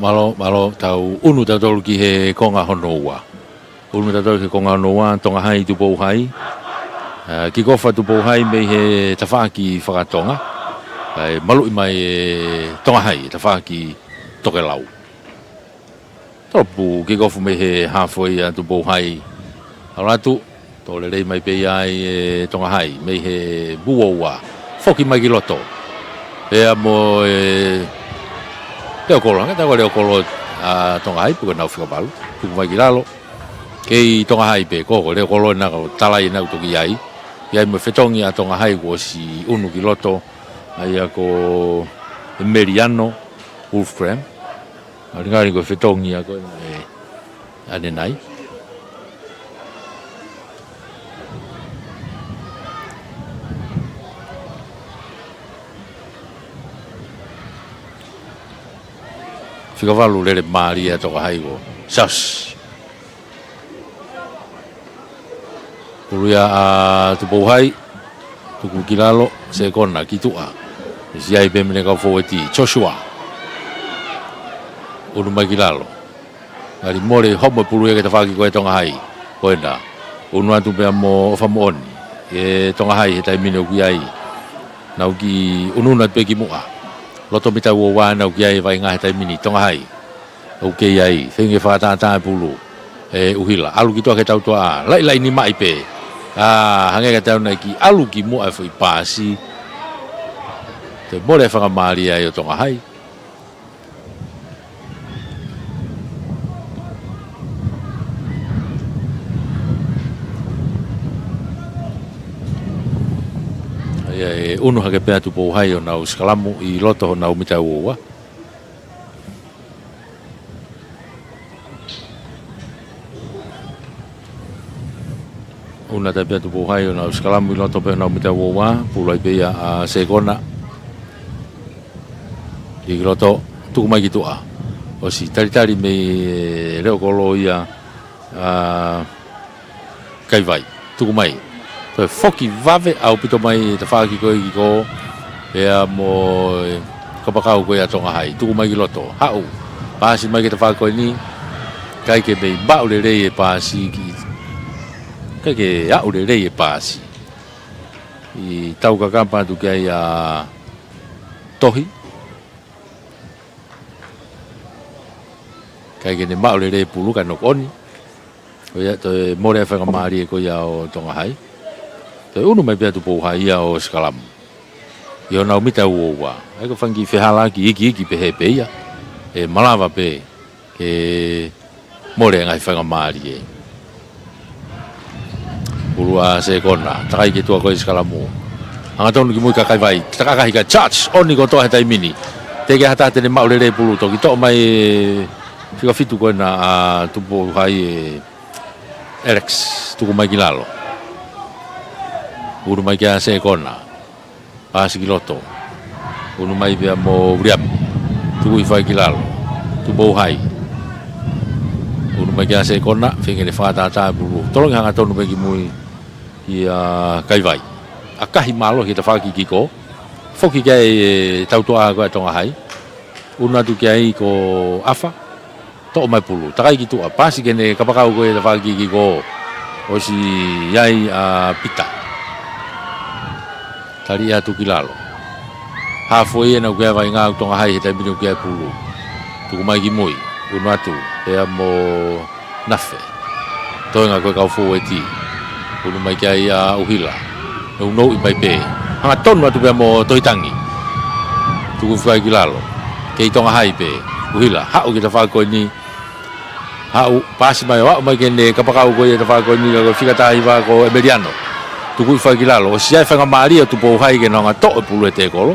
Malo tau unu tau tolu ki he konga honoua. Unu tau tolu ki konga honoua, tonga hai tu pou hai. Ki kofa tu pou hai me he tawhaki whakatonga. Malu i mai tonga hai, tawhaki toke lau. Topu ki kofu me he hawhoi tu pou hai. Aratu, tole rei mai pe ai tonga hai, me he buoua. Foki mai ki loto. Ea mo Leo kolo, nga tawa leo kolo tonga hai puka nau whikapalu, puka mai ki lalo. Kei tonga hai pe koko, leo kolo na talai na utoki iai. Iai mo whetongi a tonga hai ko si unu ki loto, ai ako Meriano, Wolfram. Ngari ko whetongi ako ane nai. Whikawhalu lere Maria toka hai ko Sas. Puruia a tupou hai, tuku ki lalo, se kona ki tua. Si ai pe mene kau foweti Joshua. Unu mai ki lalo. Ngari more homo puruia ke tawhaki koe tonga hai. Koena, unu atu pea mo ofamooni. E tonga hai he taimine uki ai. Nau ki ununa pe ki mua. Loto mita ua wā nau ki ai vai ngā he taimini tonga hai. okay ai fenge whātātā pulu uhila alu ki toa ke tau toa lai ni mai pe hange ka tau nei ki alu ki mo ai foi pasi te mole whakamari ai o tonga hai unu hake pea tu pou hai o nau skalamu I loto ho nau mita uoa. Una te pea tu pou hai o nau skalamu I loto pea nau mita uoa, pulai pea a sekona. I loto tuku mai ki tua. O si taritari me reo kolo ia kai vai, tuku mai. Toi foki vave au pito mai te whaaki koe ki ko ea mo kapakau koe a tonga hai tuku mai ki loto hau pāsi mai ki te whaaki koe ni kai ke mei bau le rei e pāsi ki kai ke au le rei e pāsi I tau ka kampa tu kia I a tohi kai ke ne mau le rei pulu ka nok oni koe ia toi more a whakamari e koe ia o tonga hai Te unu mai pia tu pou hai ia o skalamu. Ia nau mita uoa. Eko whangi whihala ki iki pe he pe ia. E malawa pe. Ke more ngai whangamari e. Urua se kona. Takai ke tua koe skalamu. Hanga tonu ki mui ka kai vai. Takakahi ka charge. Oni ko toa he tai mini. Teke hata tene maule re pulu. Toki toa mai whika fitu koe na tu pou hai e Alex. Tuku mai ki lalo. Unu mai kia se kona pasi ki loto unu mai pia mo riam tuku I whai ki lalo tu bou hai unu mai kia se kona whinge ne whātātā pulu tolongi hanga tonu mai ki mui ki kai vai a kahi malo ki te whaki ki ko whoki kia e tautoa koe tonga hai unu atu kia I ko awha to mai pulu takai ki tua pasi kene kapakau koe te whaki ki ko o si iai pita Tari atu ki lalo. Hafoi e na ukea vai ngā tonga hai he taimini ukea pulu. Tuku mai ki mui, unu atu, ea mo nafe. Toi ngā koe kau fō e ti. Unu mai kia I uhila. Nau nou I mai pē. Hanga tonu atu pia mo toitangi. Tuku whikai ki lalo. Kei tonga hai pē. Uhila, hau ki ta whākoe ni. Hau, pāsi mai o mai kene kapakau koe ta whākoe ni. Kako whikatahi whāko Emeriano. Tuku I whai lalo, o si ai whanga maria tu pou hai ke nonga to e pulu e te kolo.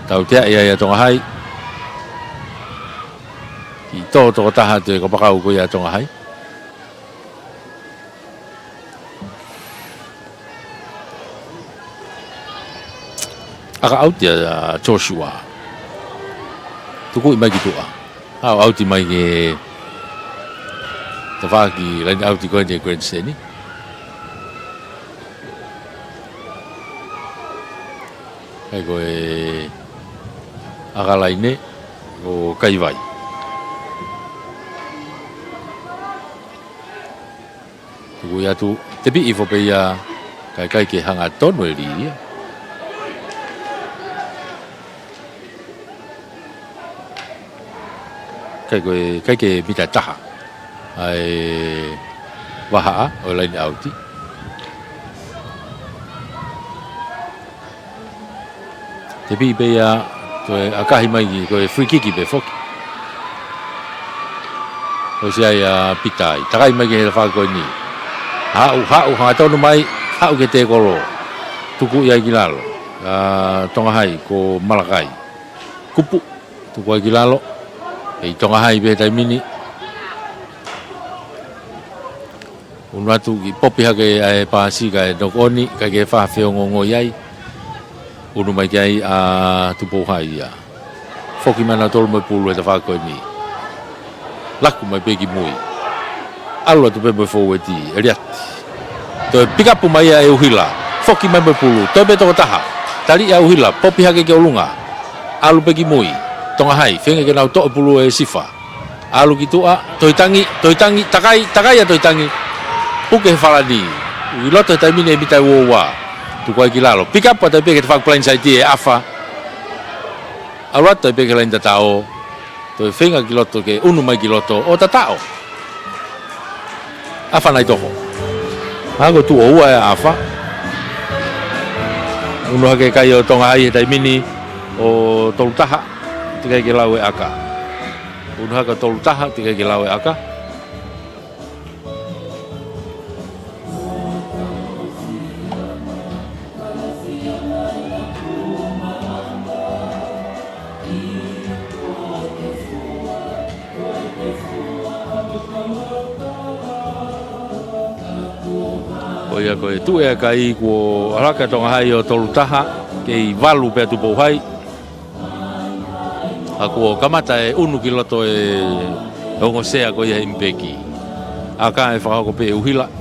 Tau tea ia tonga hai. Ki toko taha te kapakau ko ia tonga hai. Aka autia Joshua. Tuku I mai ki tua. Au auti mai ke te whaki lain auti koe te grandstand ni. Kai koe akalai ne o kai vai. Tuku ia tu te pi ifo pe ia kai ke hanga tonu e ri. Kai ke mita taha. Ai waha o lain auti. Te pi pe ia koe akahi mai ki koe free kiki pe foki. O si ai pitai. Takai mai ki he whako ni. Hau hanga tonu mai. Hau ke te kolo. Tuku iai ki lalo. Tonga hai ko Malakai. Kupu. Tuku ai ki lalo. Hei tonga hai pe tai mini. Unu atu ki popi hake ai pāsi kai nokoni. Kai ke whawheo ngongo iai. Unu mai kai tupo hai ia. Foki mana tolu mai pulu e te whako ni. Laku mai peki mui. Alua tu pepe fōu e ti, e riati. Toi pikapu mai e uhila. Foki mai mai pulu, toi pe toko taha. Tari e uhila, popi hake ke olunga. Alu peki mui. Tonga hai, whenga ke nau toa pulu e sifa. Alu ki tua, toi tangi, takai a toi tangi. Puke he whalani. I loto he taimine e mitai uowa. Tuku ai ki lalo. Pikapu a tai peke te whakplain sai ti e awha. Alwata pe ke lain tatao. Toi whenga ki loto ke unu mai ki loto o tatao. Afa nai toho. Hago tu o ua e afa. Unu hake kai o tonga ai he taimini o tolutaha tikai ke lau e aka. Unu haka tolutaha tikai ke lau e aka. Ia koe tu e kai ko alaka tonga hai o tolutaha ke i walu pe tu pohai ako kamata e unu ki loto e ongo sea ko ia impeki aka e whakako pe uhila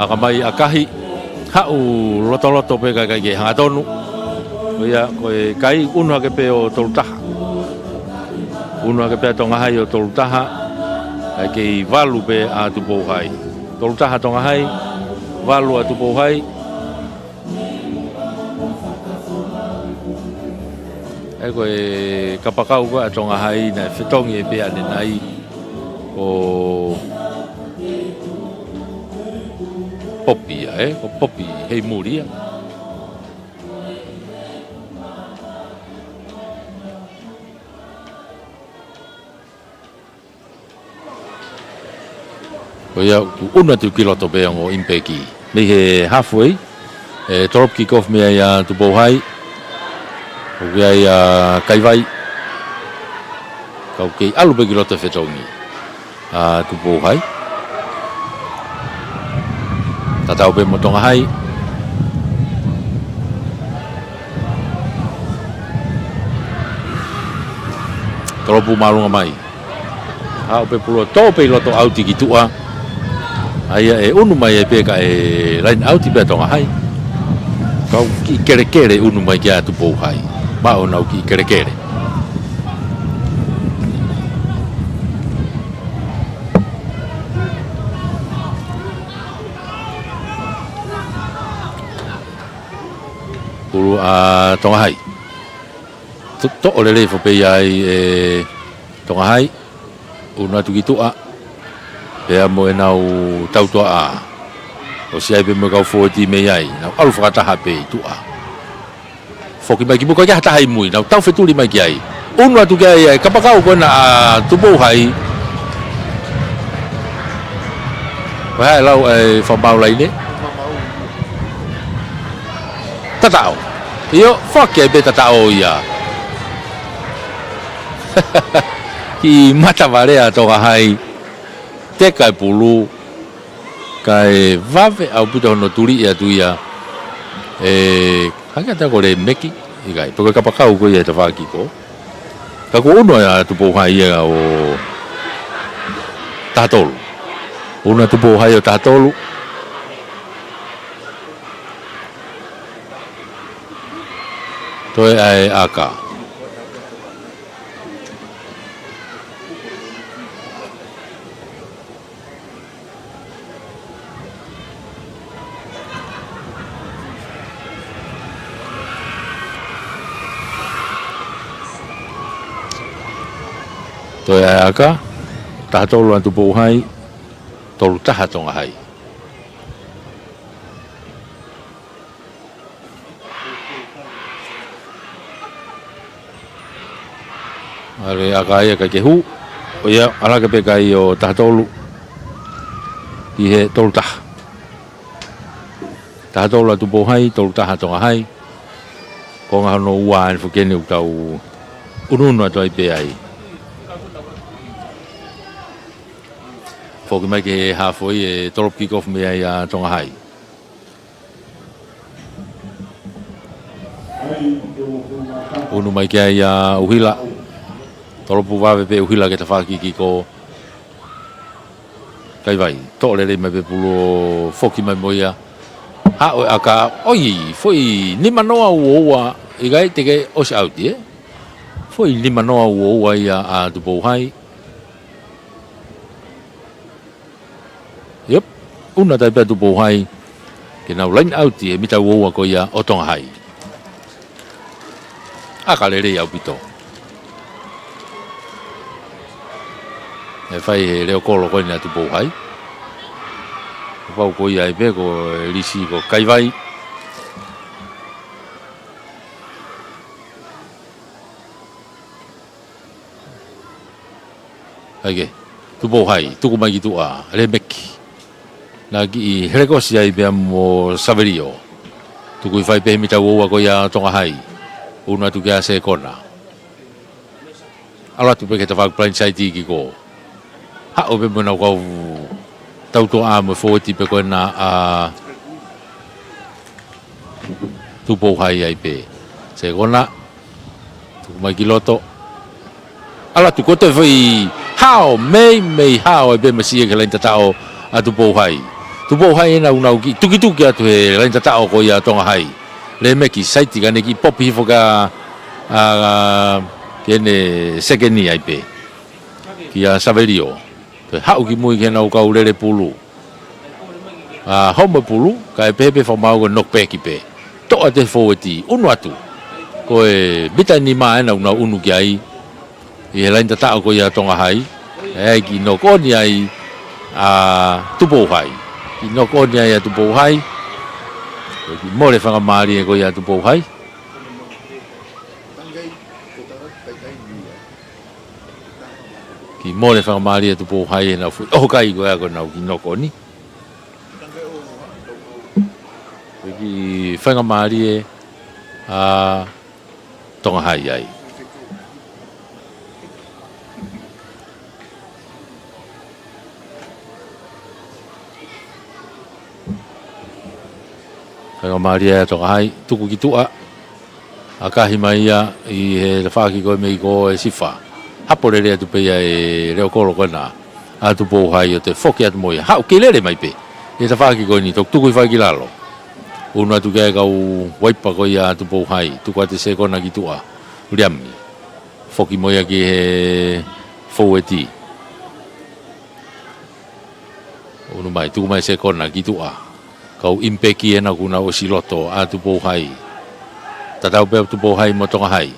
aka mai akahi hau loto pe kai ke hangatonu ia koe kai unu hake pe o tolutaha Uno ke pe tonga hai o tolutaha ai ke i walu pe a tu pohai. Tolutaha tonga hai, walu a tu pohai. Ai ko e kapakau ko a tonga hai na fetongi e pe ane nai o popi o popi hei muria. O ia una tu kiloto pe o impeki me he halfway e top kick off me ia tu pohai o ia kai vai kau ke alu pe kiloto fetongi a tu pohai tatau pe motonga hai tropu malunga mai a pe pulo to pe loto auti ki tua Aia e unu mai e peka e line out i pe tonga hai. Kau ki kere unu mai ki atu pou hai. Ma o nau ki kere. Puru a tonga hai. To o lele fo pe ai e tonga hai. Unu atu ki tua. Pea mo e nau tautoa a. O si ai pe mo kau fōti me ai. Nau alu whakataha pe i tua. Whoki mai ki muka ki hata hai mui. Nau tau wheturi mai ki ai. Unu atu ki ai kapakau kona a tupou hai. Wahai lau e whamau lai ne. Tatao. Io, whaki ai pe tatao ia. Ki matawarea toka hai. Te kai pulu kai vave au puta hono turi ia tu ia hanga ta ko le meki igai porque kapakau ko ia te whaki ko ka ko uno ia tu pohai ia o tatolu uno tu pohai o tatolu toi ai aka Toi ai aka, taha tolu antu pou hai, tolu taha tonga hai. Are aka ia ka ke hu, o ia alaka pe kai o taha tolu, i he tolu taha. Taha tolu antu pou hai, tolu taha tonga hai, ko ngā hono ua anu fukene u tau ununu atu ai pe ai. Foki mai ke halfway e top kick off me ai a tonga hai. Unu mai ke ai a uhila. Toropu wawe pe uhila ke ta whaki ki ko kai vai. To lele mai pe pulo foki mai moia. Ha o aka oi foi ni manoa uoa igai te ke os out e. Foi ni manoa uoa ia a tu hai. Yep. una tai pe tu po hai ke na line out e mita wo ko ia o Tonga hai a ka le re au pito e fai le ko lo ko na tu po hai pa ko ia e pe ko lisi ko kai vai Age, tu po hai, tu ko mai tu a, le meki. Nagi hele ko sia ibe mo saverio. Tu ko fai pe mi ta wo ko ya Tonga hai. Una tu ga se kona. Ala tu pe ke ta fa plan sai ti ki ko. Ha o be mo na ko tau to a mo fo ti pe ko na a tu po hai ai pe. Se kona tu mai ki loto. Ala tu ko te foi how may how e be masia ke lain tatao a tu po hai na una ki tuki atu he lain tatao ko ia Tonga hai le me ki saiti ka ne ki popi foka a kene sekeni ai pe ki a saverio te hau ki mui ke na ka ulere pulu a homo pulu ka e pepe fo mau ko nok pe ki pe to ate fo ti unu atu ko e bitani ma na una unu ki ai e lain tatao ko ia Tonga hai e ki no ko ni ai a tupo hai ki no ko ni ai a tupo hai ki mo le fanga mari e ko ia tupo hai ki mo le fanga mari e tupo hai na fu o kai ko ko na ki no ko ni ki fanga mari e a Tonga hai ai Kaya Maria Tonga hai tuku ki tua akahi mai ia i he whaki koe mei ko e sifa hapore rea tu peia e reo koro kona a tu pou hai o te whoki atu moia hau ke lere mai pe e te whaki koe ni tok tuku i whaki lalo una tu kea kau waipa koe ia tu pou hai tuku ate se kona ki tua uriami whoki moia ki he fou e ti unu mai tuku mai se kona ki tua kau impeki ena kuna o siloto a tu pou hai tatau pe tu pou hai mo Tonga hai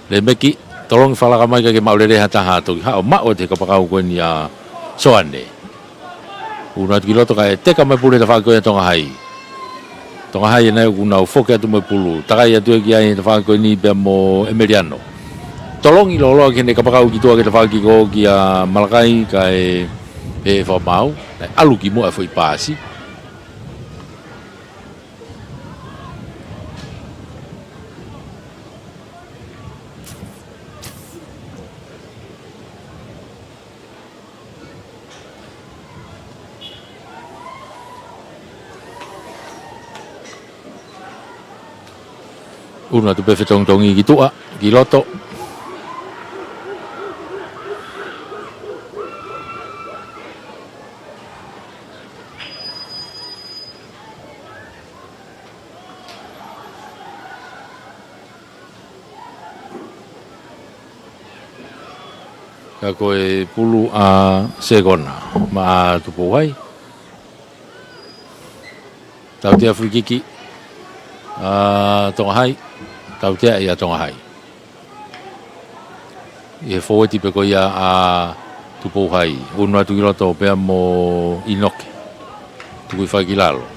le meki tolong fala ka mai ka ke maulere hata hato ha o ma o te ka pakau ko ni a soane una kiloto ka te ka mai pule ta fa ko Tonga hai na kuna o foke atu mai pulu takai atu ki ai ta fa ko ni pe mo emeriano tolong i lolo ke ne ka pakau ki to ke ta fa ki ko ki a malakai ka e fa mau alu ki mo a foi pasi una tu pe fetong tongi ki tua ki loto ka koe pulu a segona ma tu pouai tau te afrikiki a Tonga hai tau te ia Tonga hai e fōti pe ko ia a tu pou hai unua tu kiloto pe mo inoke tu kui whaki lalo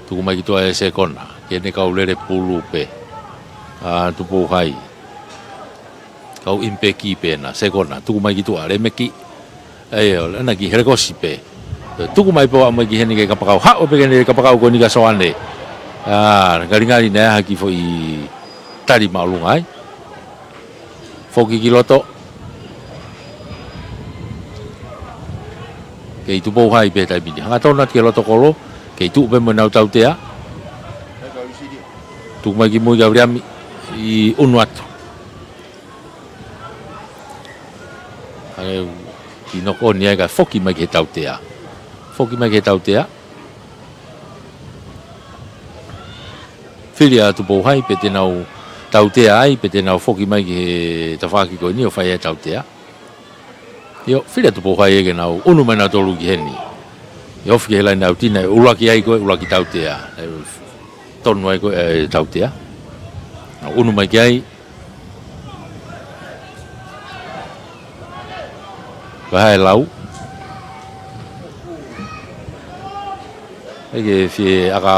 tu kumai ki tua e se kona ke ne kau lere pulu pe a tu pou hai kau impeki pe na se kona tu kumai ki tua le meki e o lana ki herekosi pe tu kumai po mai ki hene ke kapakau ha o pe ke ne kapakau ko ni ka soane ngari ne haki fo i tari maulunga ai foki kiloto ke tu pou hai pe tai bini hanga tona ke loto kolo ke tu pe mo nau tau tea tu mai ki mo gabriami i unuato ai ki no ko ni ga foki mai ke tau tea filia tu pou hai pe te nau tau tea ai pe te nau foki mai ki ta whaki ko ni o whai e tau tea. Io, filia tu pou hai e ke nau unu mai na tolu ki heni. Yof ke lai nau tina ula ki ai ko ula ki tau te a. Tonu ai ko tau te a. Unu mai ki ai. Vai lau. Ege fie aka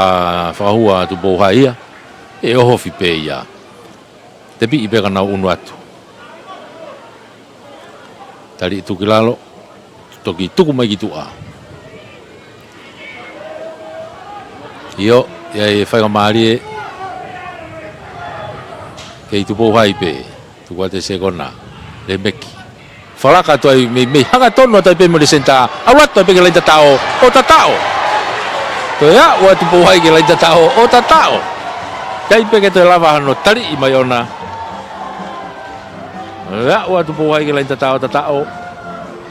whahua tu bouhai ia. E oho fi pe ia. Te pi i peka nau unu atu. Tari tuki lalo. Toki tuku mai ki tua. Io, iai whaiga maari e. Kei tu bouhai pe. Tu te sekona. Le meki. Whalaka tu ai mei hanga tono tai pe mo le senta. Awat tu pe ke lai tatao. O tatao. To ya wa tu bouhai ke lai tatao. O tatao. Tai pe ke te lava hano tari i mai ona. Ya wa tu bouhai ke lai tatao tatao.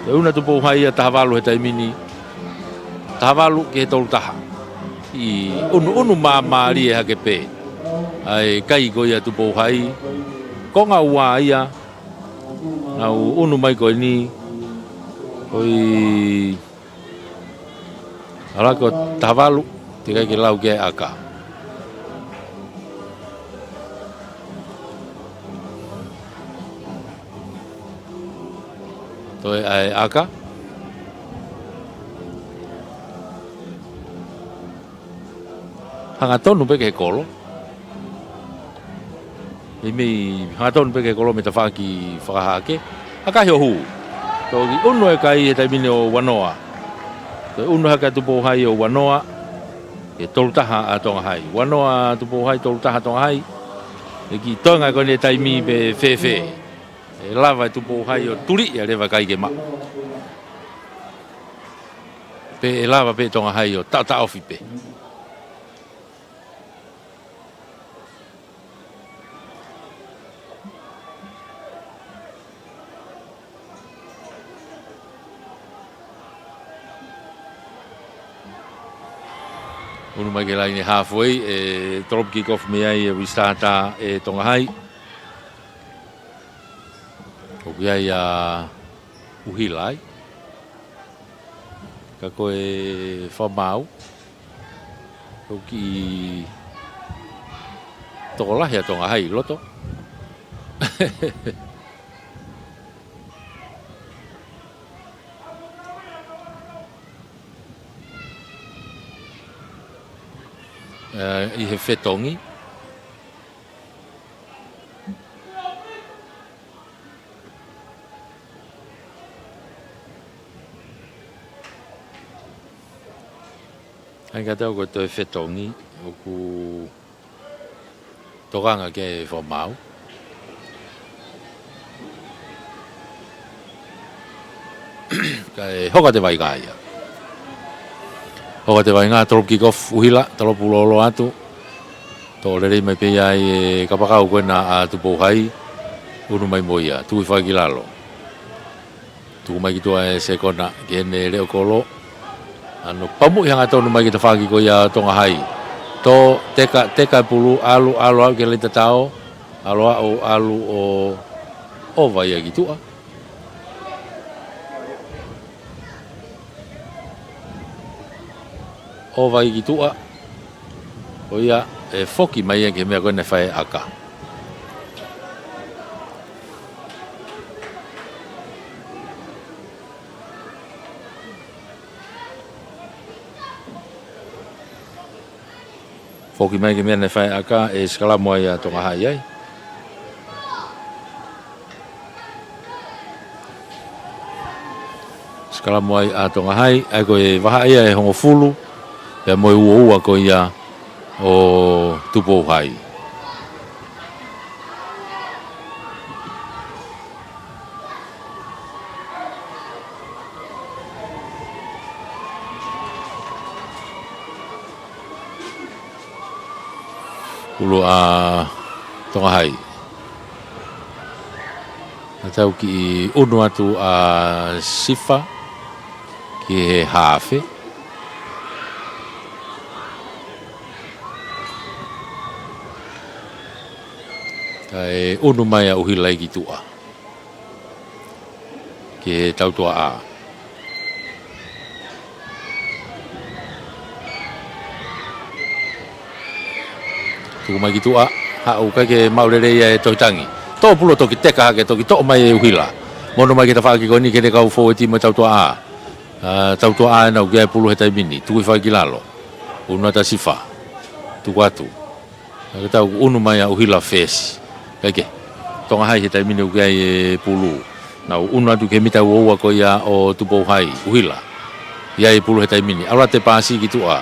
Te una tu bouhai a tahavalu he tai mini. Tahavalu ke he tolu taha. I unu maari e hake pe. Ai kai ko ia tu bouhai. Konga ua ia. Nau unu mai ko ni. Oi. Ala ko tahavalu. Te kai ke lau ke aka. Toi ai aka. Hanga tonu pe ke kolo. Mei hanga tonu pe ke kolo me ta whaki whakahake. Haka hio hu. Toki unu e kai e tai mine o wanoa. Toi unu haka tupo hai o wanoa. E tolu taha a tonga hai. Wanoa tupo hai tolu taha tonga hai. E ki tonga kone tai mi pe fefe. E lava tupo hai o turi e rewa kai ke ma. Pe e lava pe tonga hai o tau ofi pe. Unu mai ke lai ni halfway e drop kick off me ai e wisata e tonga hai. O ki ai a uhilai. Ka koe whamau. O ki toko lahi a tonga hai loto. I he whetongi. Ai ka tau ko toi whetongi. O ku tokanga ke whamau. Kai hoka te vai gaia. Hoka te vai ngā drop kick off uhila, talopu lolo atu. Tō rerei mai pe ai e kapakau koe nā a tupo hai. Unu mai moia, tui whai ki lalo. Tuku mai ki tua e sekona ki ene reo kolo. Ano pamu i hanga tonu mai ki ta whaki ko ia tonga hai. Tō teka pulu alu au ke leita tao. Alu o vai a ki tua. O vai ki tua. O ia e foki mai e ke mea koe ne whae aka. Foki mai ke mea ne whae aka e skala moa ia tonga hai ai. Skala moa ia tonga hai. Ai koe waha ia e hongo fulu. E moe ua ko ia o tupo hai. Ulu a tonga hai. Natau ki unu atu a sifa ki he hafe. Kai unu mai a uhilai ki tua. Ki he tautua a. tuku mai ki tua hau kai ke maurere ia e toitangi to pulo to ki teka ke to ki to mai e uhila mono mai ki ta whaki koni ke te kau fōti mai tautua a na ukia e pulu he taimini tuku i whaki lalo una ta sifa tuku atu ke tau unu mai a uhila fesi kai ke tonga hai he taimini ukia e pulu na unu atu ke mita uoua ko ia o tupo hai uhila ia e pulu he taimini aura te pasi ki tua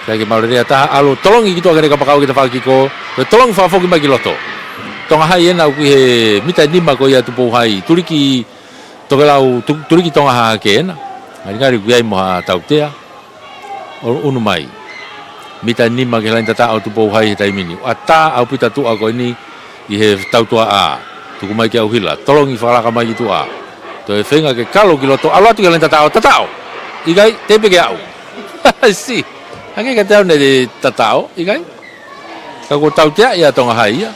kai ke maurere ta alo tolongi ki tua kene kapakau ki ta whaki ko tolongi whafoki mai ki loto tonga hai ena uki he mita nima ko ia tupo hai turiki tokelau turiki tonga ha ke ena ngari uki ai moha tautea unu mai mita nima ke lain tata au tupo hai he taimini ata au pita tua ko ini i he tautua a tuku mai ki au hila tolongi whalaka mai ki tua to e whenga ke kalo ki loto alo atu ke lain tatao igai tepe ke au si hake ka tau ne tatao igai ka ko tautea ia tonga hai ia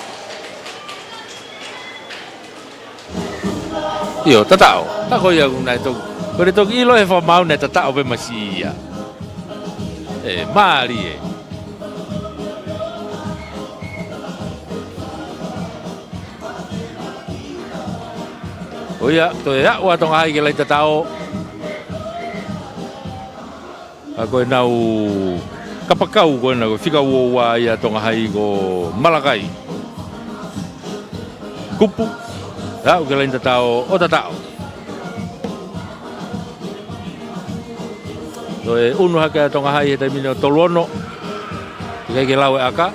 io tatao ta ko ia unai to ko re to ilo e fa mau ne tatao be masia e mari oia to ia wa tonga hai ke lai tatao ako nau kapakau ko na fika wa ia tonga hai go malakai kupu Rau ke lain tatao o tatao. To e unu haka tonga hai he taimini o toluono. Ika ke lau e aka.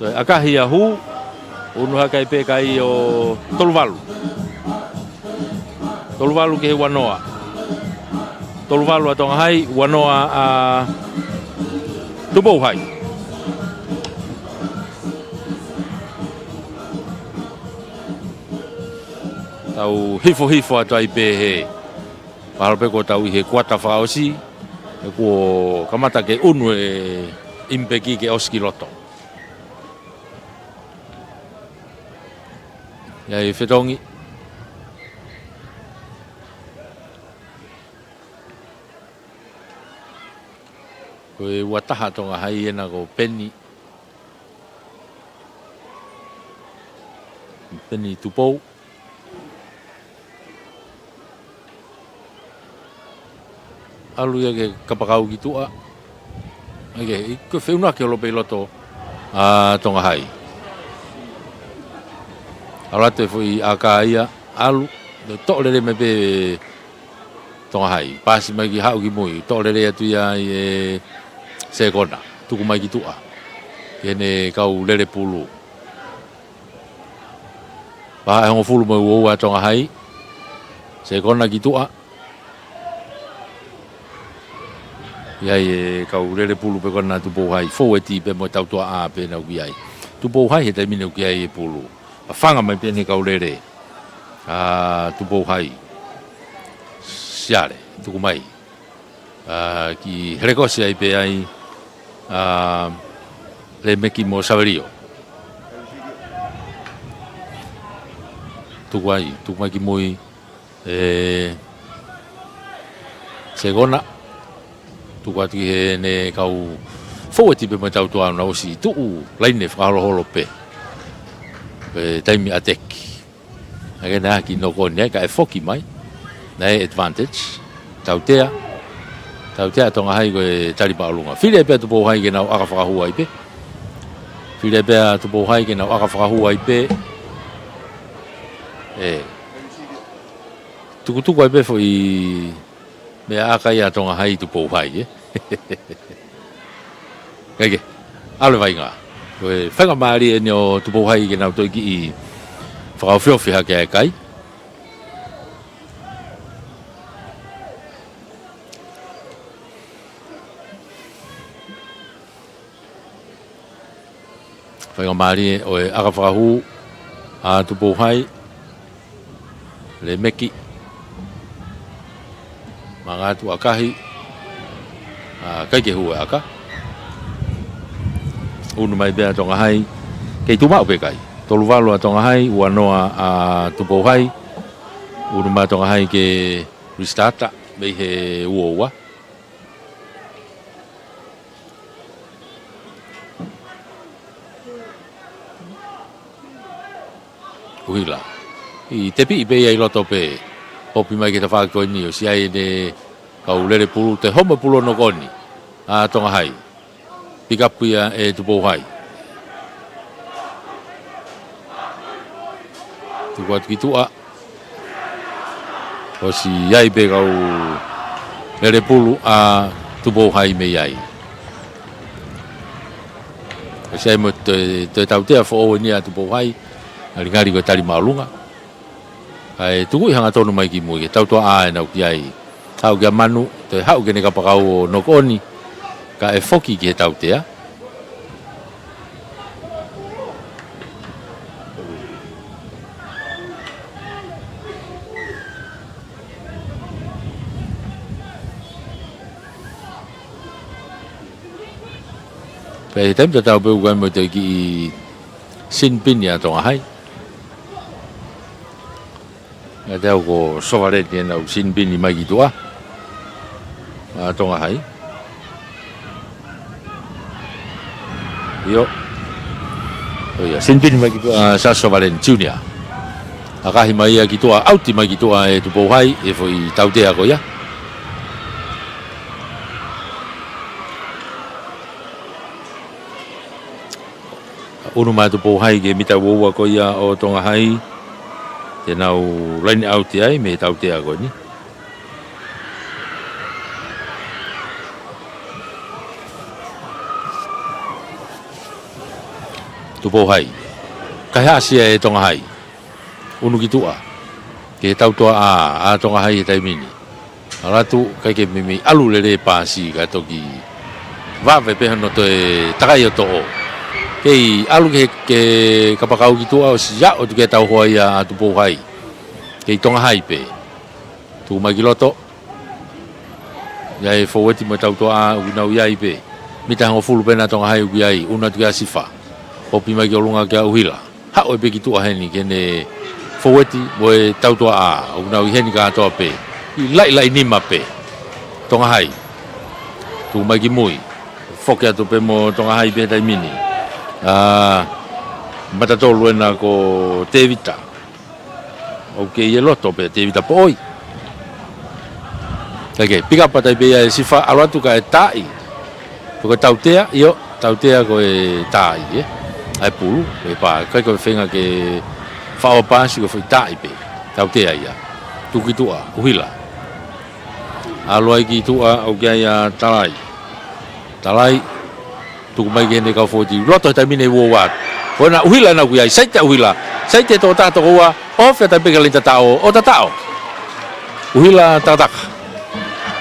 To e aka hi a hu. Unu haka i pekai o toluwalu. Toluwalu ke he wanoa. Toluwalu a tonga hai, wanoa a tupou hai. Tau hifo atu ai pe he pahalope ko tau i he kuata whaosi e ko kamata ke unu e impeki ke oski loto ia e whetongi ko e wataha tonga hai ena ko peni tupou alu ia ke kapakau ki tua. Ake, ko whiuna ke lope loto a tonga hai. Alate fui aka ia alu, to lere me pe tonga hai. Pasi mai ki hau ki mui, to lere atu ia e sekona, tuku mai ki tua. Kene kau lere pulu. Paha e hongo fulu mai uoua tonga hai. Sekona ki tua. Ia e kau rere pulu pe kona tupou hai fo eti pe mo tau tua a pe na uki ai tupou hai he taimine uki ai e pulu a whanga mai pe ni kau rere a tupou hai siare tuku mai ki herekosi ai pe ai le meki mo saverio tuku mai ki mui segona tuku atu ki he ne kau fōeti pe mai tau tua na osi tuu laine whakaholoholo pe taimi ateki ake nā ki noko nea ka e whoki mai na e advantage tautea tonga hai ko e taripa alunga while pe tupo hai ke nau aka whakahua i pe while pe tupo hai ke nau aka whakahua i pe tuku ai pe fo i me aka ia tonga hai tupo hai Kage, ale vai ngā. Koe whanga maari e nio tupo hai ke nau toiki i whakawhiowhi hake e kai. Whanga maari o e aka whakahu a tupo hai le meki mga atu akahi kai ke hua aka unu mai bea tonga hai kei tumau pe kai tolu walu a tonga hai ua noa a tupo hai unu mai tonga hai ke restata me he ua. Uhila. I te pi pe ai loto pe. Hopi mai ke ta whakoi ni o si ai ne kau lere pulu te homa pulu no koni. A tonga hai. Pikapu ia e tupo hai. Tuku atu ki tua. O si iai pe kau lere pulu a tupo hai me iai. O si ai mo te tautea fo o ni a tupo hai. Ngari ko tali maulunga. Ai tuku i hanga tonu mai ki mui ke tautua a e nau ki ai. Hau kia manu, te hau ke ne kapakau o nokoni. Ka e foki ki he tautea. Pe tem te tau peu kai mo te ki sinpini a tonga hai. Nga te au ko sovareti e nau sinpini mai ki tua. A tonga hai. Io. O ia, sinpini mai ki tua sa sovareti junior. A kahi mai a ki tua, auti mai ki tua e tupo hai e foi tautea ko ia. Unu mai tupo hai ke mita wua ko ia o tonga hai. Te nau line out ai me tautea ko ni. Tupo hai. Kai hasia e tonga hai. Unu ki tua. Ke tautua a tonga hai e taimini. Aratu kai ke mimi alu lere pasi ka toki. Vave pe no te takai o to o. Kei alu ke kapakau ki tua o si ya o tuke tau hoa ia a tupo hai. Kei tonga hai pe. Tu magiloto. Iai foweti mo tau toa a uginau iai pe. Mita hango fulu pena tonga hai ugi ai. Una tuke a sifa. Hopi mai ki olunga kia uhila. Hao e pe ki tua heni kene foweti mo e tau toa a. Uginau i heni ka toa pe. I lai nima pe. Tonga hai. Tu mai ki mui. Foke atu pe mo tonga hai pe tai mini. Matatolu e na ko te vita. Ok, e loto pe te vita po oi. Kake, pika patai pe e sifa alatu ka e tai. Ko tautea, io, tautea ko e tai, Ai pulu, e pa, kai ko whenga ke whao pasi ko whi tai pe. Tautea ia. Tuki tua, uhila. Aloai ki tua, au kia ia talai. Talai, tuku mai ke ne kau foti. Loto e tamine ua wat. Kona uhila na kuiai, saite uhila. Saite to tato koa, ofe ta pega lenta tao, o tatao. Uhila tataka.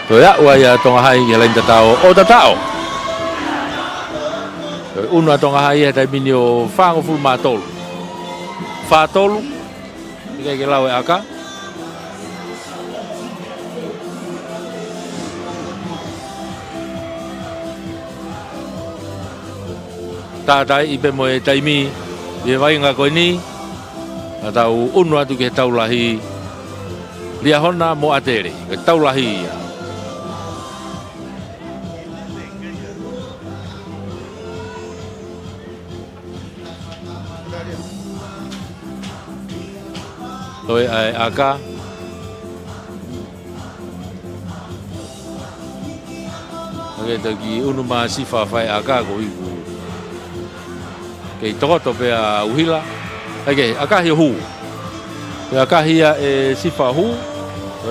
To ya ua ya tonga hai ke lenta tao, o tatao. Una tonga hai e tai mini o whango fulu mātolu. Whātolu, ika ke lau e aka. Tātai ipe mo e taimi, i e wainga koe ni, a tau unu atu ke taulahi, lia hona mo atere, ke taulahi ia. Toi ai aka. Ake taki unu maa sifa whai aka ko iku. Kei tokoto pe a uhila. Ake, akahi hu. Pe akahi a e sifa hu.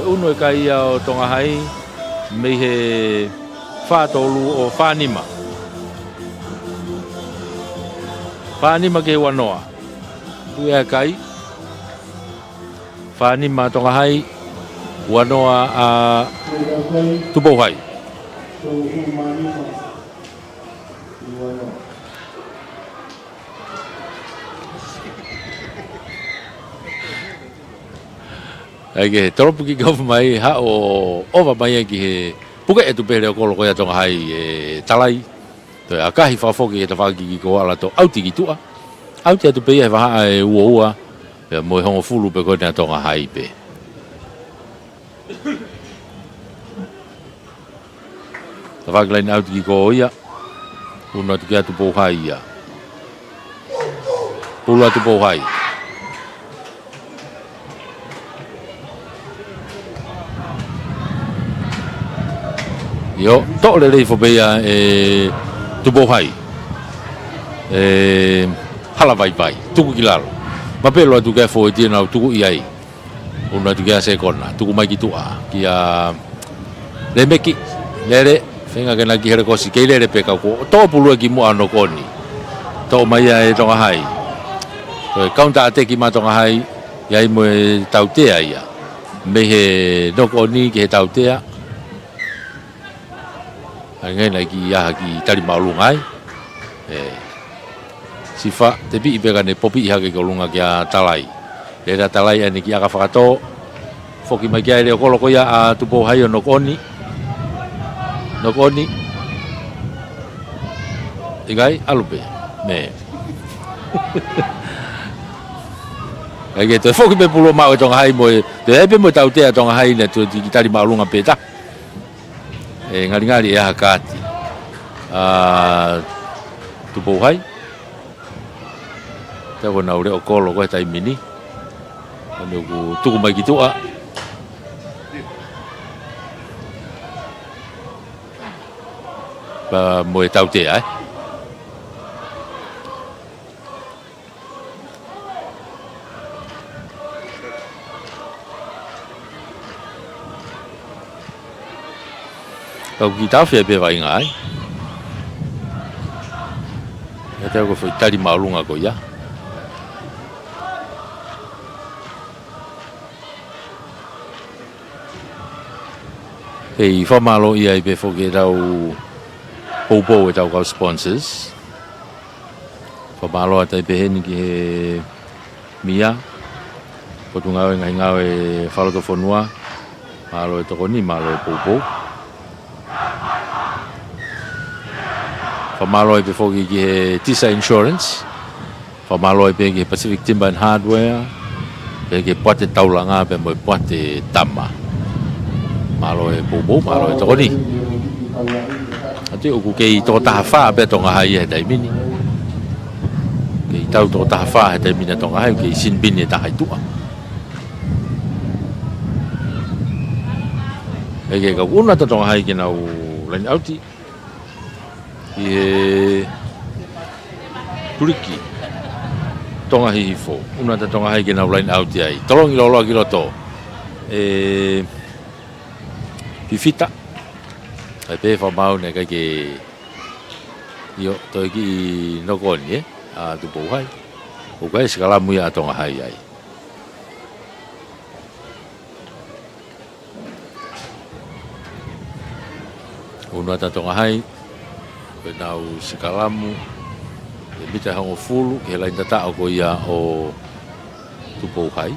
Unu e kai a o tonga hai. Mei he whātolu o whānima. Whānima ke wanoa. Tu e kai. Whānima tonga hai. Wanoa a tupo hai. Ake, toropu ki kau mai ha o ova mai ki he puke e tupere o kolo koia tonga hai e talai. To e akahi whafoki e ta whaki ki ko ala to auti ki tua. Auti atu pe e waha e ua. Pe mo e hongo fulu pe koina tonga hai pe. whakalain au tiki ko ia. Una tuki atu pouhai ia. Pulu atu pouhai. Yo, to le rei whapea tu pouhai. Hala vai vai, tuku ki lalo. Mapelo atu kai fo tia nau tuku iai. Una tuki a sekona, tuku mai ki tua. Ki a le meki, le whenga kena ki here kosi, kei lere peka ko, tō pulua ki mua no koni. Tō mai e tonga hai. Kaunta ate ki ma tonga hai, iai mo e tautea ia. Me he no koni ki he tautea. Ngai nai ki iaha ki tari maulungai. Sifa, te pi peka ne popi iha ke kolunga ki a talai. Lera talai ane ki aka whakato. Foki mai ki aere o koloko ia a tupo hai o no koni. Nokoni igai alupe me ai to foki be pulo mau tonga hai mo te ebe mo tautea tonga hai ne tu kitari maulunga peta ngari ngari e hakati tu po hai te ko na ore o kolo ko tai mini ane ku tu mai ki tua ba mo tau te ai au ki tau fe be vai ngai e te ko foi tari maulunga ko ia e fa malo ia be fo ke tau Popo e tau kau sponsors. Whamalo a tai peheni ki he mia. Potu ngau e ngai ngau e whaloto whanua. Malo e toko ni, malo e popo. Whamalo e pefoki ki he Tisa Insurance. Whamalo e pehe ki he Pacific Timber and Hardware. Pehe ki he Poate Taulanga, pehe mo e Poate Tama. Malo e popo, malo e toko ni. Ate oku kei tō taha whaa pe tonga hai e tai mini. Kei tau tō taha whaa e tai mini tonga hai, kei sinbini e taha i tua. E kei kau una ta tonga hai ki nau lain auti. Ki he turiki. Tonga hihi fo. Una ta tonga hai ki nau lain auti ai. Tolongi loloa ki roto. Pifita. Ai pe fa mau ne kai ke io to ki no koni a tu po hai o kai skala mu ya tonga hai ai uno ta tonga hai pe nau skala mu e mita hango fulu ke la tata o ko ia o tu po hai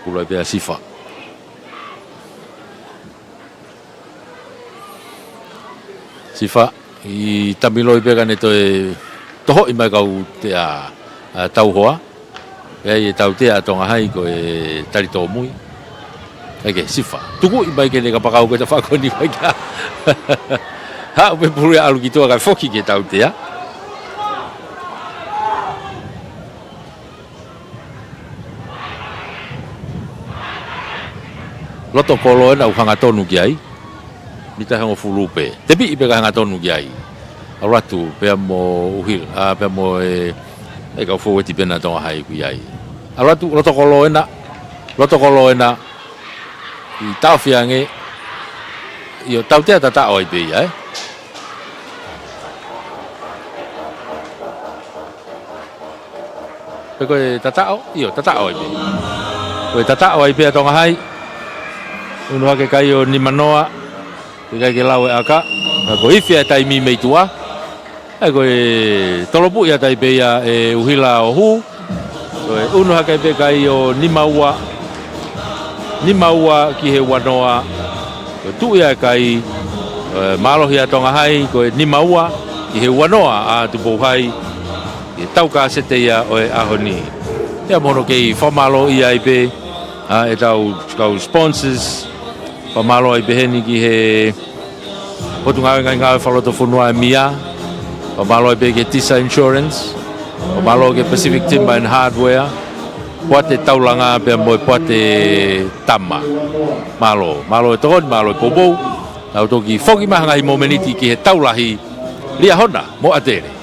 pula pe sifa sifa i tamilo i pega ne to e toho i mai kau te a tau hoa e tau te a tonga hai ko e tari tō mui eke sifa tuku i mai ke ne ka pakau ko te whakoni mai ka ha upe pulu e alu ki toa ka foki ke tau te a loto kolo na uhanga tonu ki ai mita hango fulupe tebi ipe ka hanga tonu ki ai aratu pe mo uhil pe mo e ka fo ti pena tonga hai ku ai aratu loto kolo na i tau fiange io tau te tata oi pe ai pe ko tata oi pe ko tata oi pe tonga hai uno ke kai o ni manoa ke kai ke lau e aka ko ifia tai mi meitua ko e tolopu ia tai pe ia e uhila o hu ko uno ke pe kai o ni maua ki he wanoa ko tu ia kai malo hia tonga hai ko ni maua ki he wanoa a tu po hai e tau ka sete ia o e ahoni ia mono ke i famalo ia pe e tau sponsors pa malo ai beheni ki he potu ngā whaloto whunua e mia pa malo ai be ke Tisa Insurance pa malo ke Pacific Timber and Hardware pua te taulanga pe moe pua te tama malo e tokoni malo e pobou tau toki whoki mahanga i momeniti ki he taulahi lia hona mo atere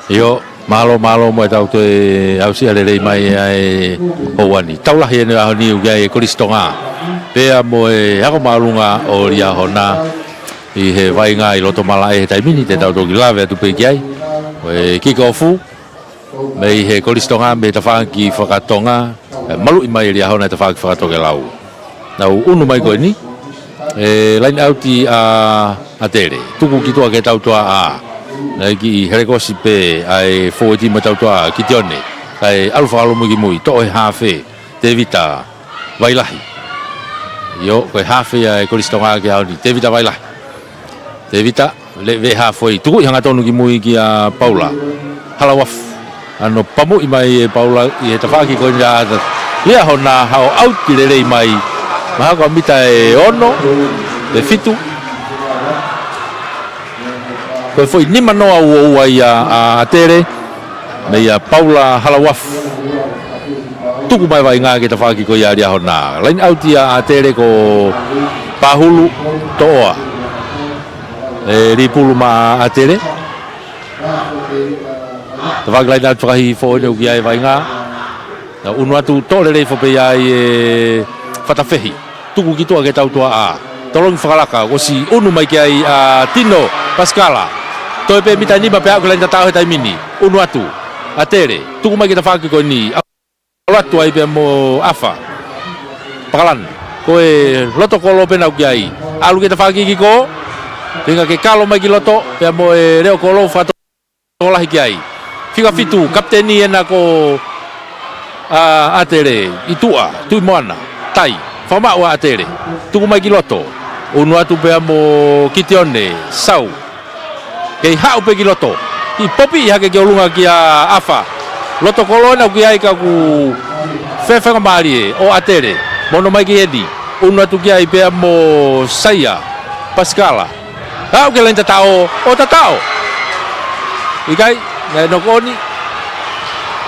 Yo malo mo tau te au sia le mai ai hoani tau la hene a ni u gai Tonga pe mo e ako malunga o ria hona I he vai nga I loto mala e tai mini te tau toki lave tu pe gai e kiko fu me he Tonga me ta fanki whakatonga malu I mai ria hona ta fanki whakatoke lau nau unu mai koe ni e lain auti a tere tuku ki toa ke tau toa a Nai ki herekosi pe ai fōti ma tau toa ki tione kai alfa alo mugi mui to e hafe te vita vailahi yo koe hafe ai Tonga ke auni te vita vailahi te vita le ve hafoi tuku hanga tonu ki mui ki a Paula halawaf ano pamu I mai e Paula I he tawhaki koe nia lea hona hao auti le rei mai maha koa mita e ono le fitu Koe foi nima noa ua I a tere me ia Paula halawaf tuku mai vai ngā ke ta whaki ko ia ria hona lain auti a tere ko pahulu toa e ripulu ma a tere ta whaki lain auti whakahi fo ene uki ai vai ngā na unu atu tole rei fope ia e whatawhehi tuku ki toa ke tau toa a tolongi whakalaka ko si unu mai ki ai a Tino Pascala Toi pe mita ni ba pe aku lain tatau he tai mini unu atu a tere tuku mai kita whaki ko ni atu ai pe mo afa pakalan koe loto kolo pe nau ki ai alu kita whaki ki ko tinga ke kalo mai ki loto pe mo e reo kolo fato lahi ki ai fika fitu kapteni ena ko a tere itua tui moana tai whama ua a tere tuku mai ki loto unu atu pe mo kitione sau Kei hau pe ki loto I popi hake ke olunga ki a afa loto kolona ki ai ka ku whewhenga maari o atere mono mai ki edi unu atu ki ai pe mo saia Pascala hau ke lain tatao o tatao Ikai ngai nokoni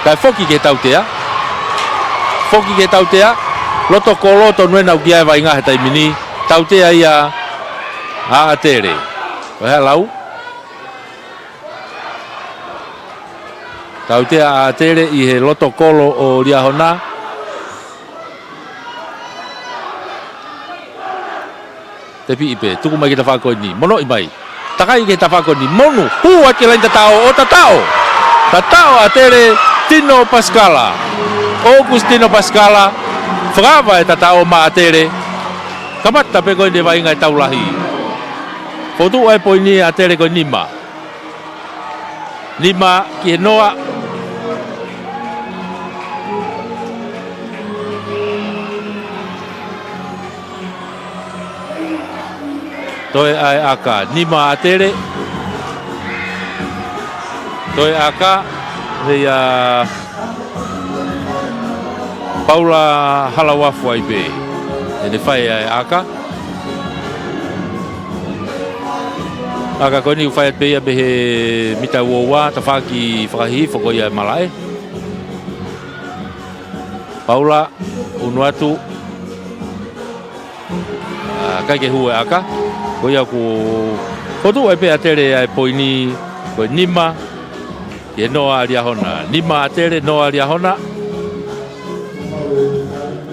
kai foki ke tau tea loto kolo to nuena ki ai vai ngā he tai mini tau tea ia a atere Wahea lau Tau te a tere I he loto kolo o ria hona Te pi ipe, tuku mai ki ta whako ni, mono I mai Takai ki ta whako ni, monu, hua ki lain tatao o tatao Tatao a tere Tino Pascala Augustino Pascala Whakava e tatao ma a tere Kamata pe koe ne vai ngai taulahi Fotu ai poi ni a tere koe nima Nima ki he noa Toi ai aka nima atere Toi aka Hei Paula halawafu ai pe Ene whai ai aka Aka koni u whai pe ia behe mita uowa Ta whaki whakahi whako ia malae Paula unuatu Kai ke hua aka Ko ia ku Kotu ai pe atere ai poini Ko nima Ke noa ria hona Nima atere noa ria hona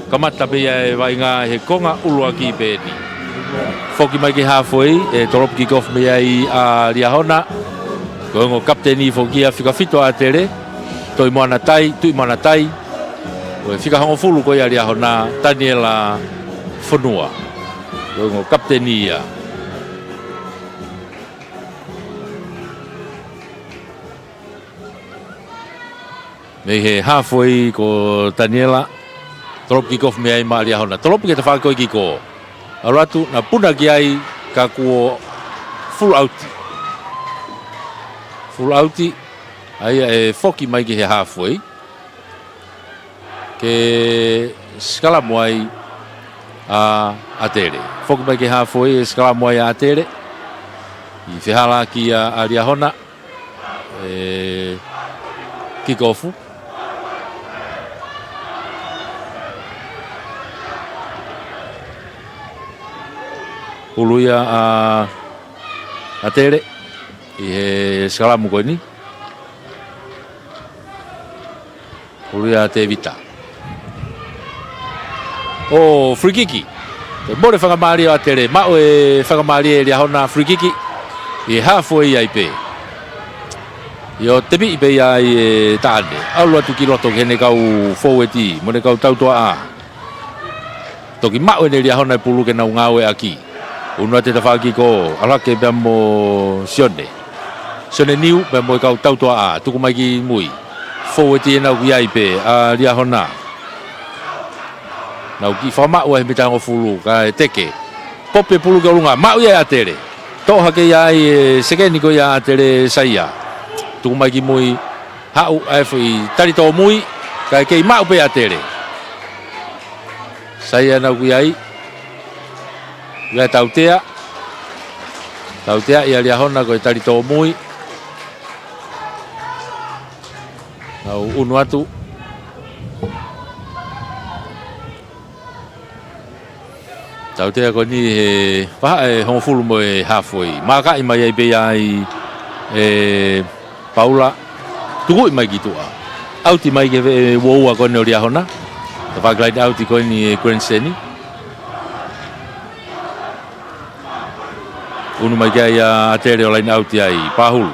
Kamata pe ai vai ngā he konga ulua ki pēni Foki mai ke hafoi E toropu ki kof me ai a ria hona Ko ngo kapteni foki a whika fito atere Toi moana tai, tui moana tai Ko e whika hongo fulu ko ia ria hona Daniela Fonua Ko ngo kapteni ia Me he halfway ko Daniela Toropu ki kof me ai ma ria hona Toropu ke te whakoi ki ko Aratu na puna ki ai Ka kuo full outi Ai e foki mai ki he halfway. Ke skala moai a tere. Foki mai ki halfway e skala moai a tere. I whihala ki a Riahona. Kikofu. Uluia a tere. I he skala mo koe ni. Uluia te vita. O free kiki. Bore whakamari a tere. Mao e whakamari e Riahona free kiki. I halfway ai pe. Yo te bi pe ai e tāne. Aulua tu ki loto kene kau forwardi. Mone kau tautoa a. Toki mao e ne Riahona e pulu ke nau ngau e aki. Unua te tawhaki ko alake bea mo sione. Sione niu bea mo kau tautoa a. Tuku mai ki mui. Forwardi e nau ki ai pe a Riahona. Nau ki whamau e mitango fulu ka e teke. Pope pulu ka lunga. Mau ia a tere. Toha ke ia e sekeni ko ia a tere saia. Tuku mai ki mui. Hau e fui tarito mui. Ka e kei mau pe a tere. Saia nau ki ai. Ia tautea. Tautea ia Riahona ko e tarito mui. Nau unu atu. Tautea ko ni he paha e hongfulu mo e halfway. Maka i mai ai pe ai Paula. Tuku i mai ki tua. Auti mai ke woua ko ne o Riahona. Te whaklaini auti ko ni Grand Seni. Unu mai ke ai a tere o laini auti ai Pahulu.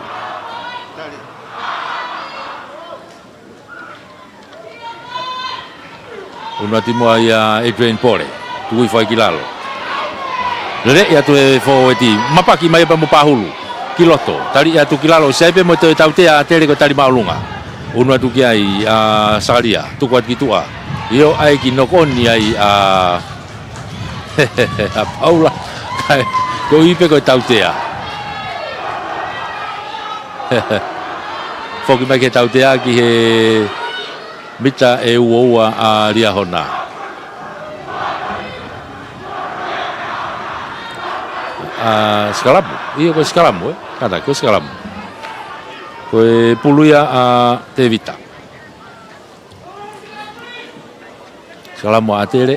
Unu ati mo ai a Adrian Pore. Tuku i whai ki lalo. Lere ia tu e forwardi. Mapaki mai pa mo Pahulu. Ki loto. Tari ia tu ki lalo. Saipe mo te tautea a tere ko tari maulunga. Unu atu ki ai a Sakaria. Tuku at ki tua. Io ai ki nokoni ai a Paula. Ko ipe ko tautea. Foki mai ke tautea ki he mita e uoua a Riahona. Skalamu. Iyo ko skalamu Kata ko skalamu. Ko puluia a te vita. Skalamu a tere.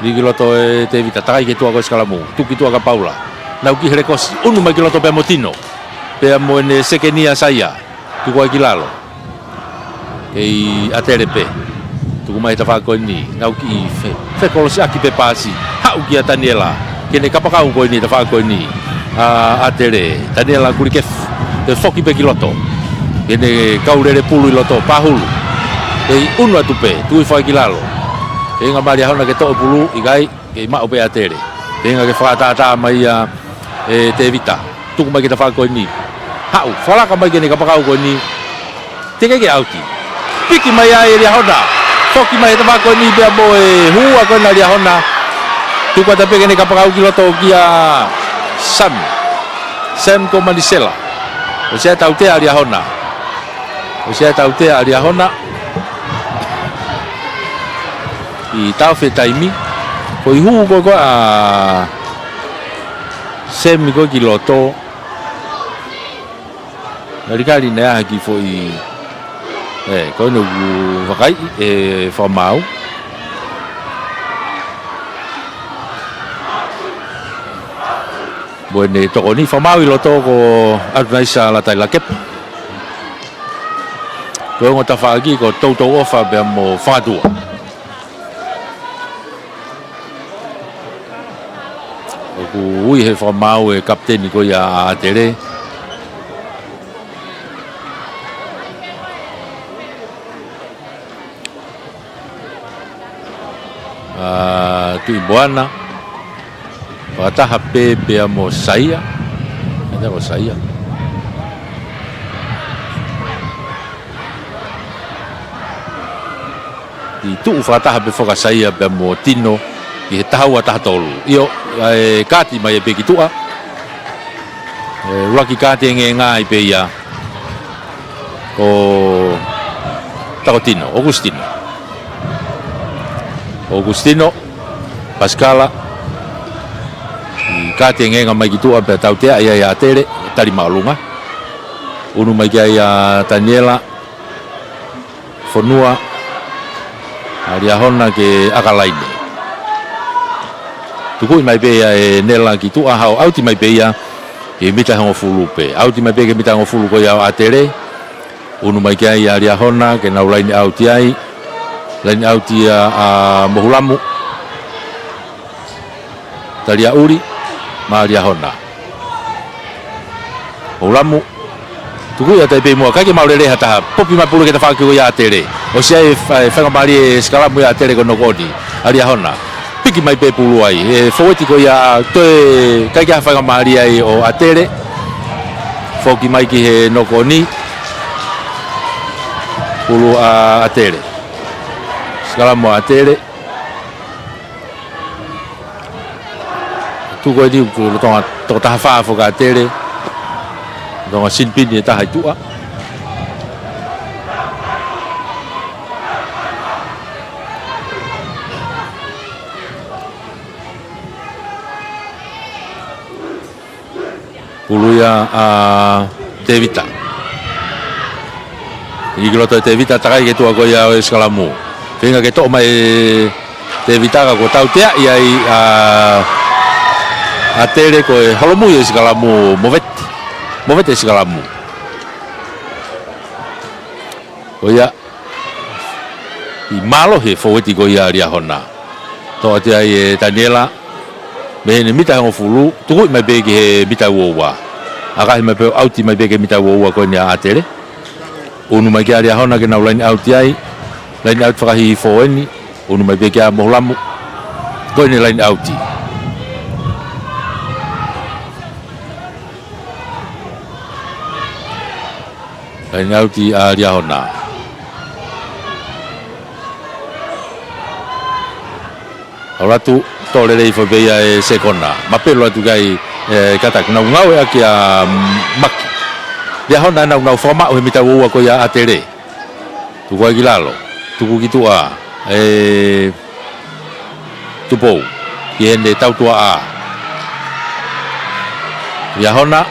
Ligi loto e te vita. Takai ke tua ko skalamu. Tuki tua ka Paula. Nau ki herekosi. Unu mai ki loto pe motino. Pe mo ene sekenia saia. Tuku ai ki lalo. Kei a tere pe. Tuku mai ta whako ni. Nau ki whekolo si aki pe pasi. Hau ki a Daniela. Kene kapakau ko ni ta whako ni. A tere. Daniela kurikef. Te whoki pe ki loto. Kene kaurere pulu i loto. Pahulu. Kei unu atu pe. Tui whai ki lalo. Kei ngā mari ahona ke to'o pulu. Igai. Kei mao pe a tere. Kei ngā ke whakatata mai a te vita. Tuku mai ki ta whako ni. Hau. Whalaka mai kene kapakau ko ni. Te keke auti. Piki mai a e Riahona. Foki mai te whako ni bea mo e hua ko na Riahona. Tuku ata peke ne kapakau ki loto ki a Sam ko Manisela. O sea tautea a Riahona. O sea tautea a Riahona. I tau fe taimi. Ko i huu ko a Sam ko ki loto. Narikari nea haki fo i ko no wakai whamau. Buene toko ni whamau i loto ko Arunaisa la tai la kepa. Ko ngā tawhaaki ko Tongatapu bea mo whātua. Ko ui he whamau e kapteni ko ia a tere. Tui Moana. Wataha pe bea mo saia. Ada mo saia. I tu wataha pe whaka saia bea mo tino. I he tahau a taha tolu. Io, kati mai e pe ki tua. Rugby ka te ngā I pe ia o Takotino, Augustino Pascala I ka te ngā mai ki tua pe tau tea ia tere tari maulunga unu mai kia ia Daniela Fonua Aria hona ke akalaine tuku mai pe ia e nela ki tua hau auti mai pe ia ke mita hongo fulu pe auti mai pe ke mita hongo fulu ko ia atere unu mai kia ia aria hona ke nau laini auti ai laini auti a mohulamu talia uri ma aria hona mohulamu tuku ia tai pe mua kake maurere hata popi mai pulu ke ta whaki ko ia atere o sia e whangamari e skalamu ia atere ko nokodi aria hona piki mai pe pulu ai e foweti ko ia toe kake ha whangamari ai o atere foki mai ki he nokoni pulu a atere skalamu atere tu ko di ko to ta fa fo ka atere donc sinpini ta haitua puluya a Devita igloto Devita takai ke tua ko ya skalamu finga ke to mai Devita ka ko tau tea ia a tere ko holomu ya skalamu movete skalamu ko ya I malo he foweti ko ya ria hona to tea e Daniela me ne mita ngo fulu tuku mai bege he mita wowa aga mai pe auti mai bege mita wowa ko ni atere unu mai kia ria hona ke na line auti ai line out fakahi foeni unu mai bege a moholamu ko ni line auti line auti a ria hona ora tu tole lei fo beia e sekona ma pelo atu gai kata na ngau e kia maki dia hona na ngau forma o mita wo ko ya atere tu ko gilalo tu ku kitua tu po yende tau tua a dia hona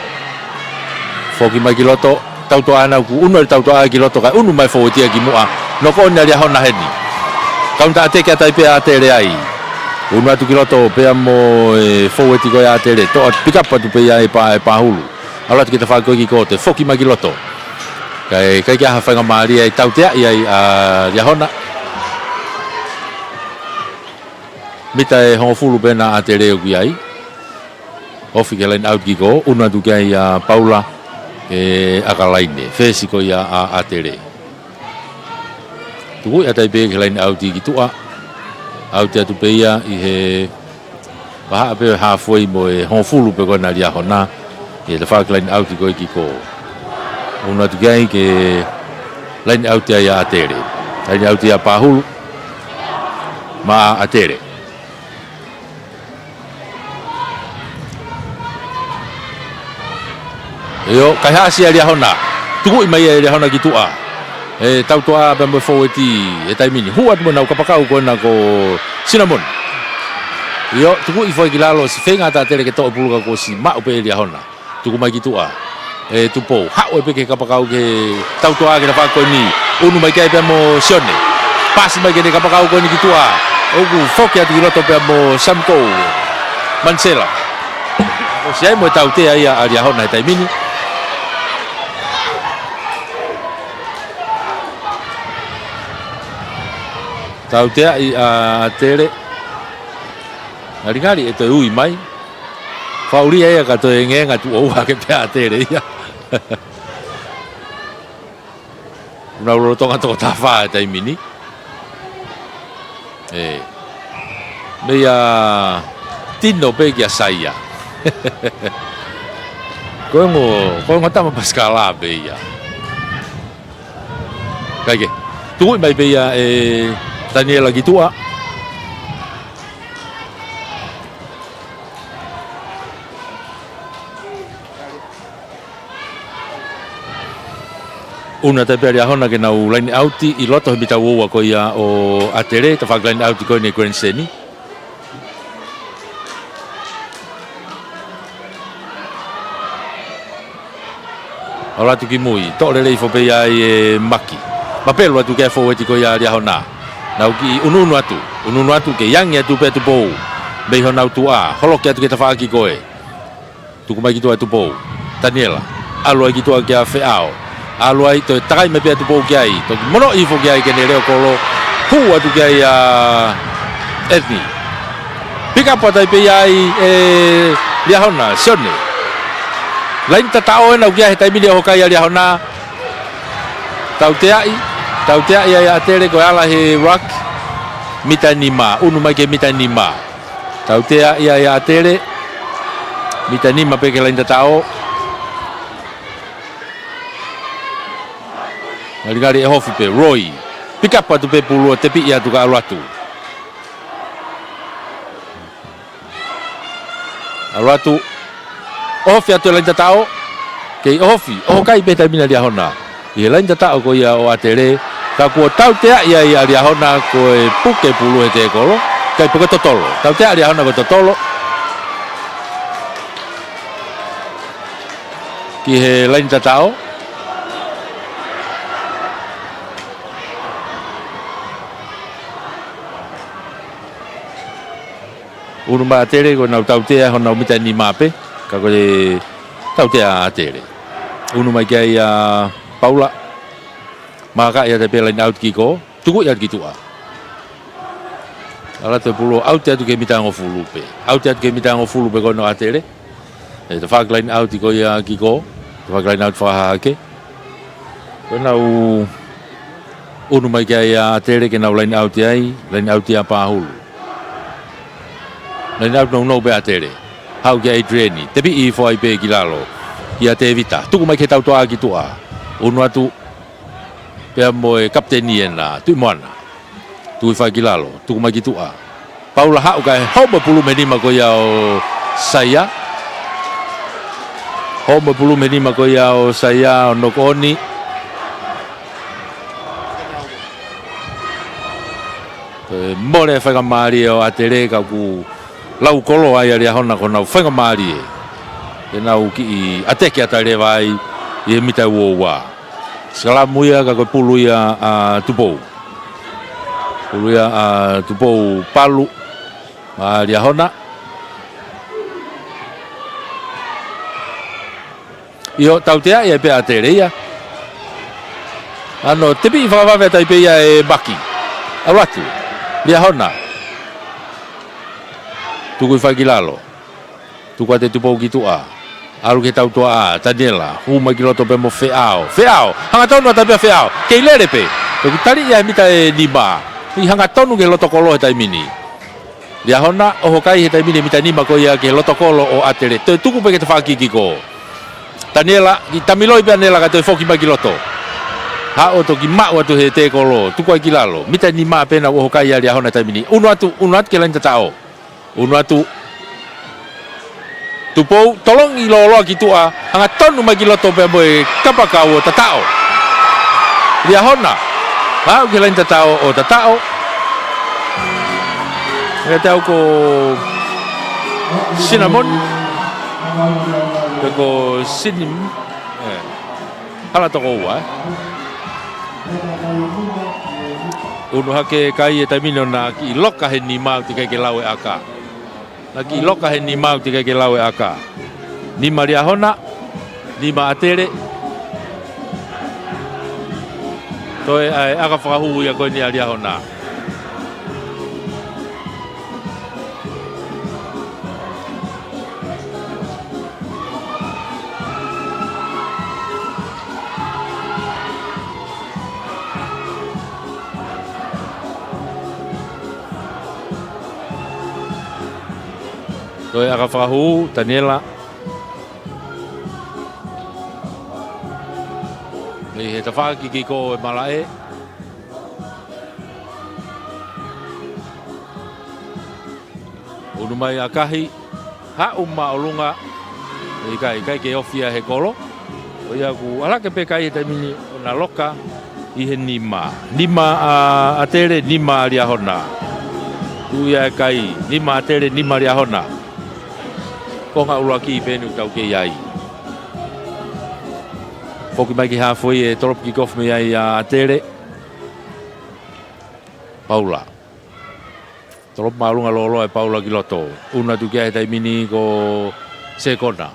foki mai kiloto tau tua na ku uno tau tua kiloto ka unu mai fo tia ki mua no ko na dia hona heni kaunta te kia tai pe atere ai unu atu kiloto pe mo foweti ko ya tere to pick up tu pe ya pa hulu ala kita fa ko ki ko te foki ma kiloto kai kia ha fa ngari ai tau te ia ya hona mita e ho fulu pe na atere ku ai ofi ke line out ki ko unu atu kai ya Paula akalaine fesi ko ya atere tu ya tai pe ke line out ki tu au te atu peia I he waha pe halfway mo e honfulu pe kona ria hona e le whak line out I koe ki ko una tu gai ke line out ia atere line out ia pahulu ma atere eo kai hasi ria hona tuku I mai ria hona ki tua tau toa pe mo foweti tai mini huat mo na kapakau ko na ko cinnamon yo tuku I foi kilalo si fenga ta tere ke to pulu ko si ma pe ria hona tuku mai kitua tupo ha o pe ke kapakau ke tau toa ke na fa ko ni unu mai ke pe mo sione pas mai ke kapakau ko ni kitua o ku foki atu loto pe mo samko mansela o si ai mo tau te ai ria hona tai mini tau te ai tere ngari e te ui mai fauri ai ka to ngenga tu o ke pe tere ia una lo tonga to ta fa tai mini me ya tino pe kia saia ko ngo ta ma paskala be ia kage tu mai be ya Daniela gitua Una te pere hona ke nau line out I loto he bita ua ko ia o atere te whak line out ko ne Grand Seni. Ora tu ki mui, to le lei fo pe ia e maki. Ma pelo atu ke fo eti ko ia ria hona. Nau ki ununu atu ke yangi atu pe tu pou. Bei hona tu a, holo ke atu ke ta whaki koe. Tu kumai ki tu atu pou. Daniela, alo ki tu a ke a feao. Alo ai to takai me pe tu pou ki ai. To mono I fo ki ai ke ne leo kolo. Hu atu ki ai a Edni. Pick up atu pe ai e ria hona, Sone. Lain tatao na ugia he taimini o kai ali hona. Tau te ai ai atere ko ala he rock mitanima, unu mai ke mitanima. Tau te ai atere mitanima pe ke lain tatao. Ngari e hofi pe Roy. Pick up atu pe pulu te pi ia tu ka alatu. Alatu Ofi atu lain tatao kei ofi o kai pe taimina lia hona I lain tatao ko ia o atere ka ko tau te ia lia hona ko e puke pulu e te kolo kai puke totolo tau te lia hona ko totolo ki he lain tatao unu ma atere ko nau tau te hona o mita ni mape kako le tau te a tere. Unu mai kai a Paula. Maka ia te pela in out kiko. Tuku ia ki tua. Ala te pulo out atu ke mitango fulupe. Out atu ke mitango fulupe ko no a tere. E te whak line out ko ia kiko. Te whak line out whahake. Ko nau unu mai kai a tere ke nau line out ai. Line out ia pahulu. Line out no be a tere. Hau ke Adriani, te pi I fo ai pe ki lalo, ki a te evita. Tuku mai ke tau toa ki tua. Unu atu, pea moe kapteni ena, tui moana. Tui whai ki lalo, tuku mai ki tua. Paula hau kai homa pulu menima ko ia o Saya. Homa pulu menima ko ia o Saya o Nokoni. More whai ka maari o atere ka ku lau kolo ai aria hona ko nau whainga maari e nau ki I ateke atare vai I mita uoua salamu ia ka koe pulu ia a tupou pulu ia a tupou palu aria hona Io tau te ai e pe atere ia ano tepi whakawawe tai pe ia e baki aratu ria hona Tuku whai ki lalo. Tuku ate tupou ki tua. Aru ke tau tua a, Daniela. Huma ki loto pe mo feao. Feao! Hanga tonu ata pe feao. Kei lere pe. Tuku tari ia mita e nima. I hanga tonu ke loto kolo he taimini. Lia hona, oho kai he taimini mita nima ko ia ke loto kolo o atere. Te tuku pe ke te whakiki ko. Daniela, ki tamiloi pe anela ka te whoki mai ki loto. Ha o to ki mau atu he te kolo. Tuku ai ki lalo. Mita nima pena oho kai ia lia hona taimini. Unu atu ke lain tatao. Unu atu tupou tolong I lolo ki tua hanga tonu mai ki loto pe moe kapaka o tatao ria hona mau ki lain tatao o tatao e tau ko cinnamon ko sinim hala toko ua unu hake kai e taimino na ki loka he ni mau te kai ke lau e aka Naki loka he ni mau tika ke lau e aka. Ni maria hona, ni ma atere. Toi ai aka whakahu ia koe ni aria hona. Toi aka whakahu, Daniela. He ta whakiki ko e malae. Unu mai akahi, ha umma olunga. Kai ke ofia he kolo. O ia ku alake pe kai he taimini na loka i he nima a tere nima ria hona uia kai nima a tere nima ria hona ko nga ula ki penu tau ke iai foki mai ki hafoi e torop ki kof me ai a tere Paula torop malunga lolo e Paula ki loto una tu kia e tai mini ko sekona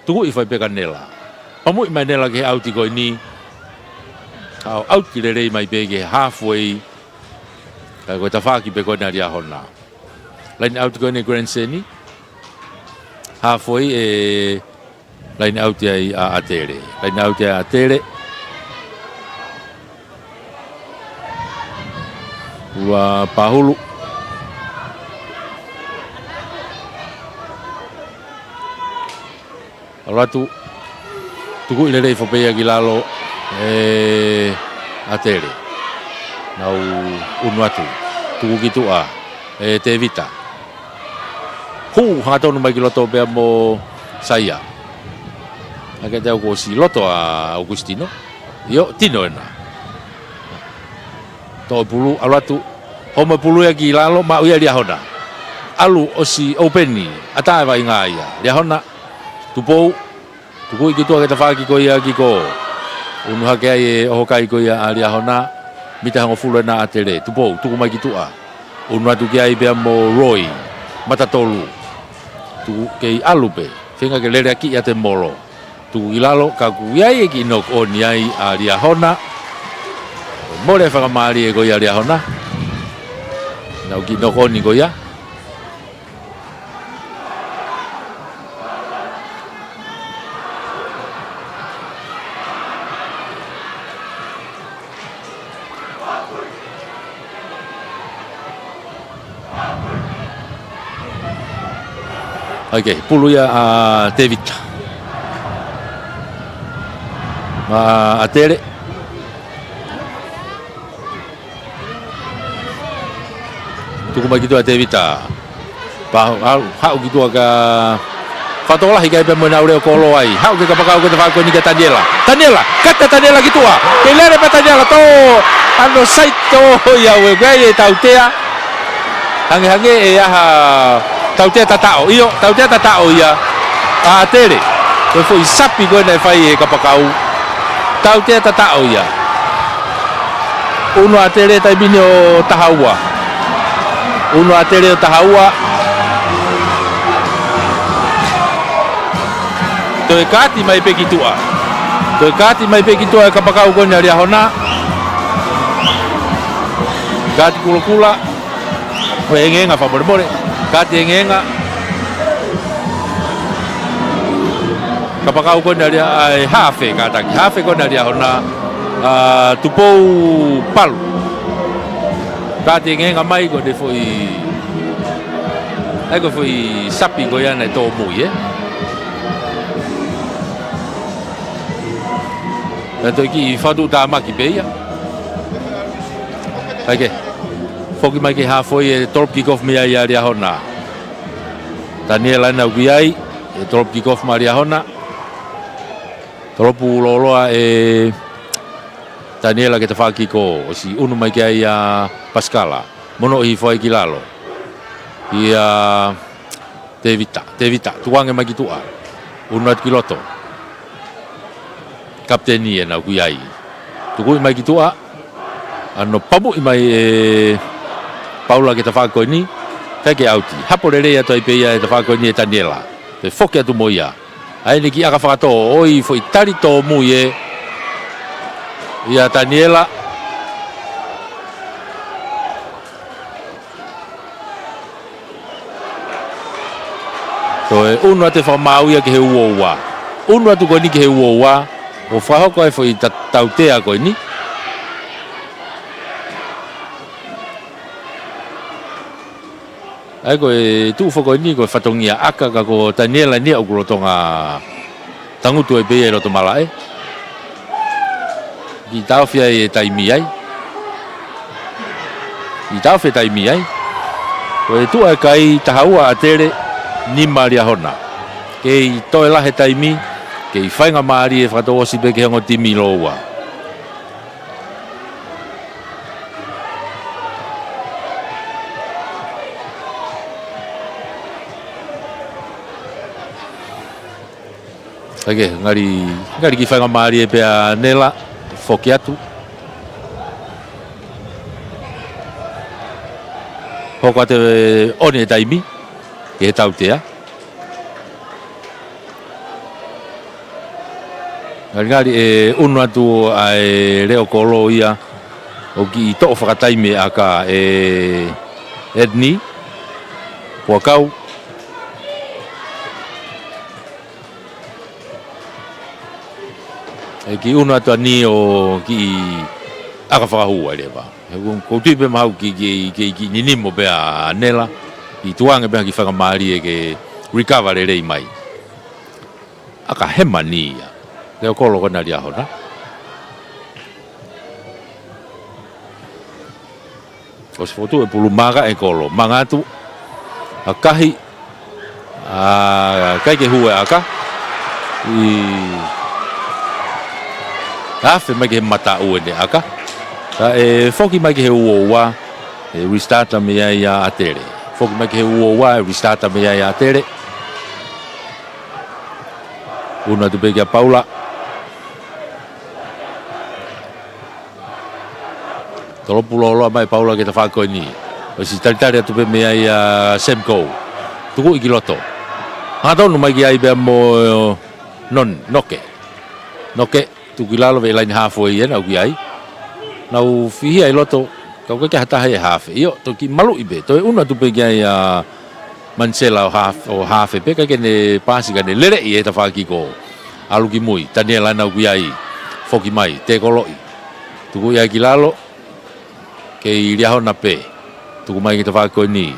tuku i fai peka nela pamu i mai nela ke auti ko ini au auti le rei mai peke halfway kai ko tafaki pe ko na ria hona lain auti ko ni Grand Seni halfway e lain auti ai a atere lain auti a atere ua pahulu alatu tuku i le rei fopea ki lalo atere nau unu atu tuku ki tua te vita hanga tonu mai ki loto pea mo saia ake te au ko si loto a Augustino io tino ena to pulu alatu homa pulu ya ki lalo ma uia ria hona alu o si openi ata vai ngaia ria hona tupou tuku ki tua ke tafaki ko ia ki ko unu hake ai e oho kai ko ia a ria hona mita hango fulu na atere tupou tuku mai ki tua unu atu ki ai pea mo Roy matatolu tuku kei alupe whenga ke lere aki ia te moro tuku ilalo ka kuiai e ki nok oni ai a ria hona more whakamari e ko ia ria hona nau ki nok oni ko ia okay, pulu ya David. Atere. Tuku mai gitu David. Hau gitu aga Fatola hikai pe mona ure kolo ai. Hau ke kapakau ke tafako ni ke Daniela. Kata Daniela gitu ah. Kelere pe Daniela to. Ano saito ya we gai tautea. Hange e aha tautea tatao ia a tere ko foi sapi ko na fai e kapakau tautea tatao ia uno a tere tai binyo tahaua uno a tere tahaua to e kati mai pe kitua e kapakau ko na ria hona kati kula o engenga fa more kati engenga kapakau ko na ria ai hafe ko na ria hona tupou palu kati engenga mai ko de foi ai ko foi sapi ko ia na to mui to ki fatu ta maki beia okay foki mai ki hafoi e torp kickoff me ai ria hona Daniela na uiai e torp kickoff maria hona torpu loloa e Daniela ke tafaki ko o si unu mai ki ai a Pascala mono i foi ki lalo ia Tevita tuange mai ki tua unu at kiloto kapteni na uiai tuku mai ki tua ano pabu mai e Paula ke tafako ni take auti haporere ya toi peia e tafako ni Daniela te foke atu moia ai ni ki aka fato oi foi tarito muie ia Daniela to e uno ate fa mau ia ke uowa uno atu ko ni ke uowa o fa hoko e foi tautea ko ni ai ko tu foko ni ko fatongia aka ka ko Daniela ni o Tonga tangutu e be lo to malae i tafia e taimi ai ko tu ai kai tahaua atere ni maria hona ke to la he taimi ke fainga mari e fato si be ke ngo timi loa Kage ngari ki whainga maari e pia nela whoki atu. Hoko te one e taimi, e tautea. Ngari e unu atu a e reo kolo ia o ki to'o whakataime a ka e Edni, Puakau. E ki unu atu ani o ki aka whakahua ere ba. Ko tui pe mahau ki ninimo pe a nela, i tuanga pe ki whakamari e ke recover ere i mai. Aka hema ni ia. Leo kolo kona ria hona. O se fotu e pulu maga e kolo. Mangatu. A kahi. A kai ke hue aka. Afe mai ke mata ue ne aka. Ta e foki mai ke he uoua. E restarta me ia atere. Foki mai ke he uoua e restarta me ia atere. Una tu pe kia Paula. Tolo pulo loa mai Paula ke ta whako ni. O si taritari atu pe mea i Semco. Tuku i ki loto. Hatonu mai ki ai bea mo noke. Noke, tuki lalo ve laini hafo i ena au ki ai. Nau fihi ai loto, kau ke hataha e hafe. Io, toki malu i be. Toi una tu pe ki ai Mansela o hafe pe ka kene pasi ka ne lere i e ta whaki ko. Alu ki mui, tania lana au ki ai. Foki mai, te koloi. Tuku i ai ki lalo. Ke i ria hona pe tuku mai ki te whako ni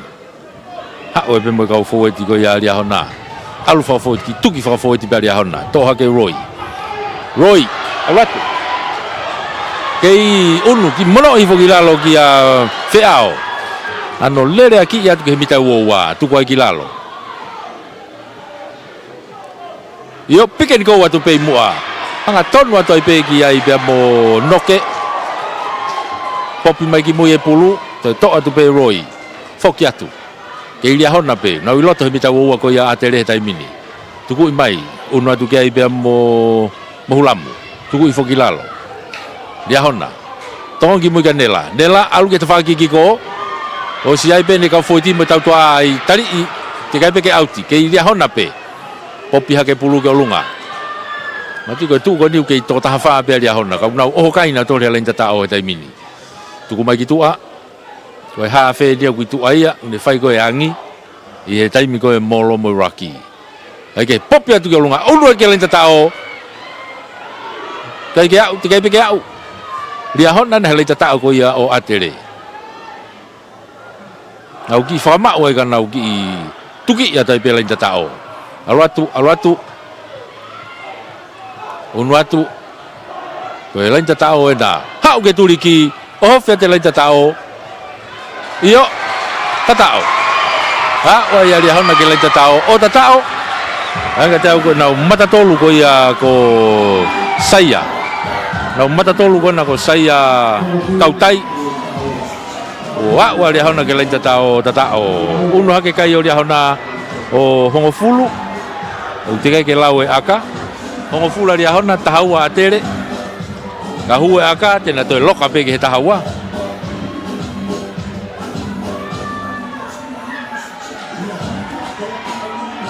ha o e pe mo kau fōeti ko i a ria hona alu whawhōeti ki tuki whawhōeti pe a ria hona toha ke Roy awatu ke i unu ki mono i whoki lalo ki a wheao ano lere a ki i atu ke he mita uoua tuku ai ki lalo io pike ni kou atu pe i mua anga tonu atu ai pe ki ai pe mo noke Popi mai ki mui e pulu, te toa tu pe Roy, whoki atu. Ke iria hona pe, nau i loto he mita uua ko ia atere he taimini. Tuku i mai, unu atu kia i pia mo hulamu. Tuku i whoki lalo. Ria hona. Tonga ki mui ka nela. Nela, alu ke te whaki ki ko. O si ai pe ne kau whoiti mo tau toa ai tari i, te kai pe ke auti. Ke iria hona pe, popi hake pulu ke o lunga. Mati ko tu ko niu ke i tō taha whaa pe ria hona. Kau nau oho kaina tō rea lain tata o he taimini. Tuku mai ki tua, koe haa whee nia kui tua ia, une whai koe angi, i he taimi koe molo mo raki. Ai ke popi atu ke olunga, unu e ke lenta tao, kai ke au, te kai pe ke au. Ria hona na he lenta tao ko ia o atere. Nau ki whamau e ka nau ki tuki ia tai pe lenta tao. Alu atu, unu atu, koe lenta tao e na, hau ke turi ki, oho whea te leita tao. Io, tatao. Ha, oa ia ria hona ke leita tao. O tatao. Anga te au ko nau matatolu ko ia ko saia. Nau matatolu ko na ko saia kautai. Oa ria hona ke leita tao tatao. Unu hake kai o ria hona o hongofulu. O te kai ke lau e aka. Hongofula ria hona tahaua atere. Ka hue aka tena toi loka pe ke he tahaua.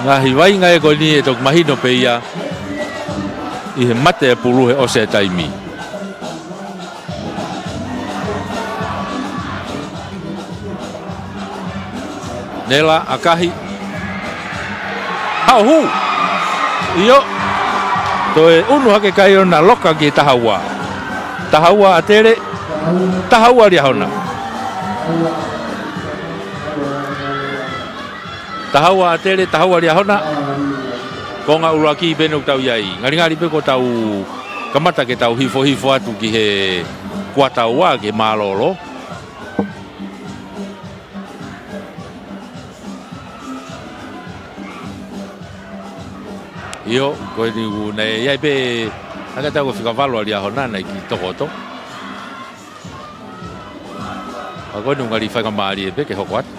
Ngā hiwai ngai ko ni e tok mahino pe ia i he mate e puluhe o se taimi. Nela akahi. Hau hu. Io. Toi unu hake kai ona loka ki tahaua. Tahaua atere, tahaua ria hona. Tahaua atere, tahaua ria hona. Ko ngā uraki i beno tau iai. Ngari pe ko tau kamata ke tau hifo atu ki he kua tau wā ke mālolo. Io, ko ni una iai pe anga tau ko whikawalo aria hona nei ki tokoto. Ako ni ngari whakamari e pe ke hoko atu.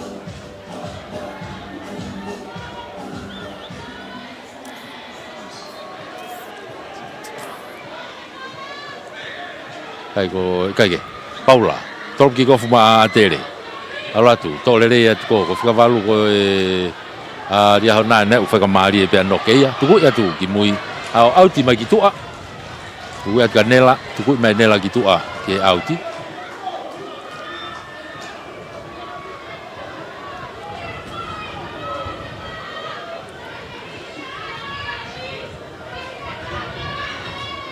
kai ke Paula tolo kick-off ma tere alatu tole le ko whakavalu ko a ria hona ne u whakamari e pia noke ia tuku ia tu ki mui auti mai ki tua tuku ia kanela tuku mai nela ki tua ke auti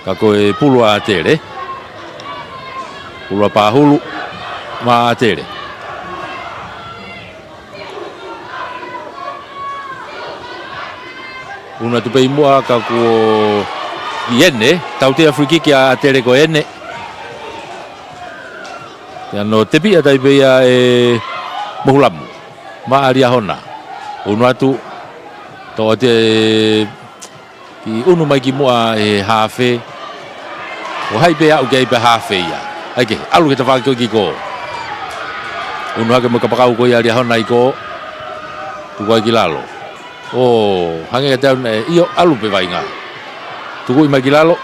ka koe pulu a tere pulu a pahulu ma a tere una tu pei mua ka ko iene tau te afriki ki a tere ko ene ya no te pia tai pia e mohulamu ma aria hona una tu to te ki unu mai ki mua e hafe o hai pe au ke pe hafe ia ai ke alu ke te whaki ki ko unu hake mo ka pakau ko ia aria hona i ko tu ko ki lalo hange ka tau io alu pe vai nga tuku i mai ki lalo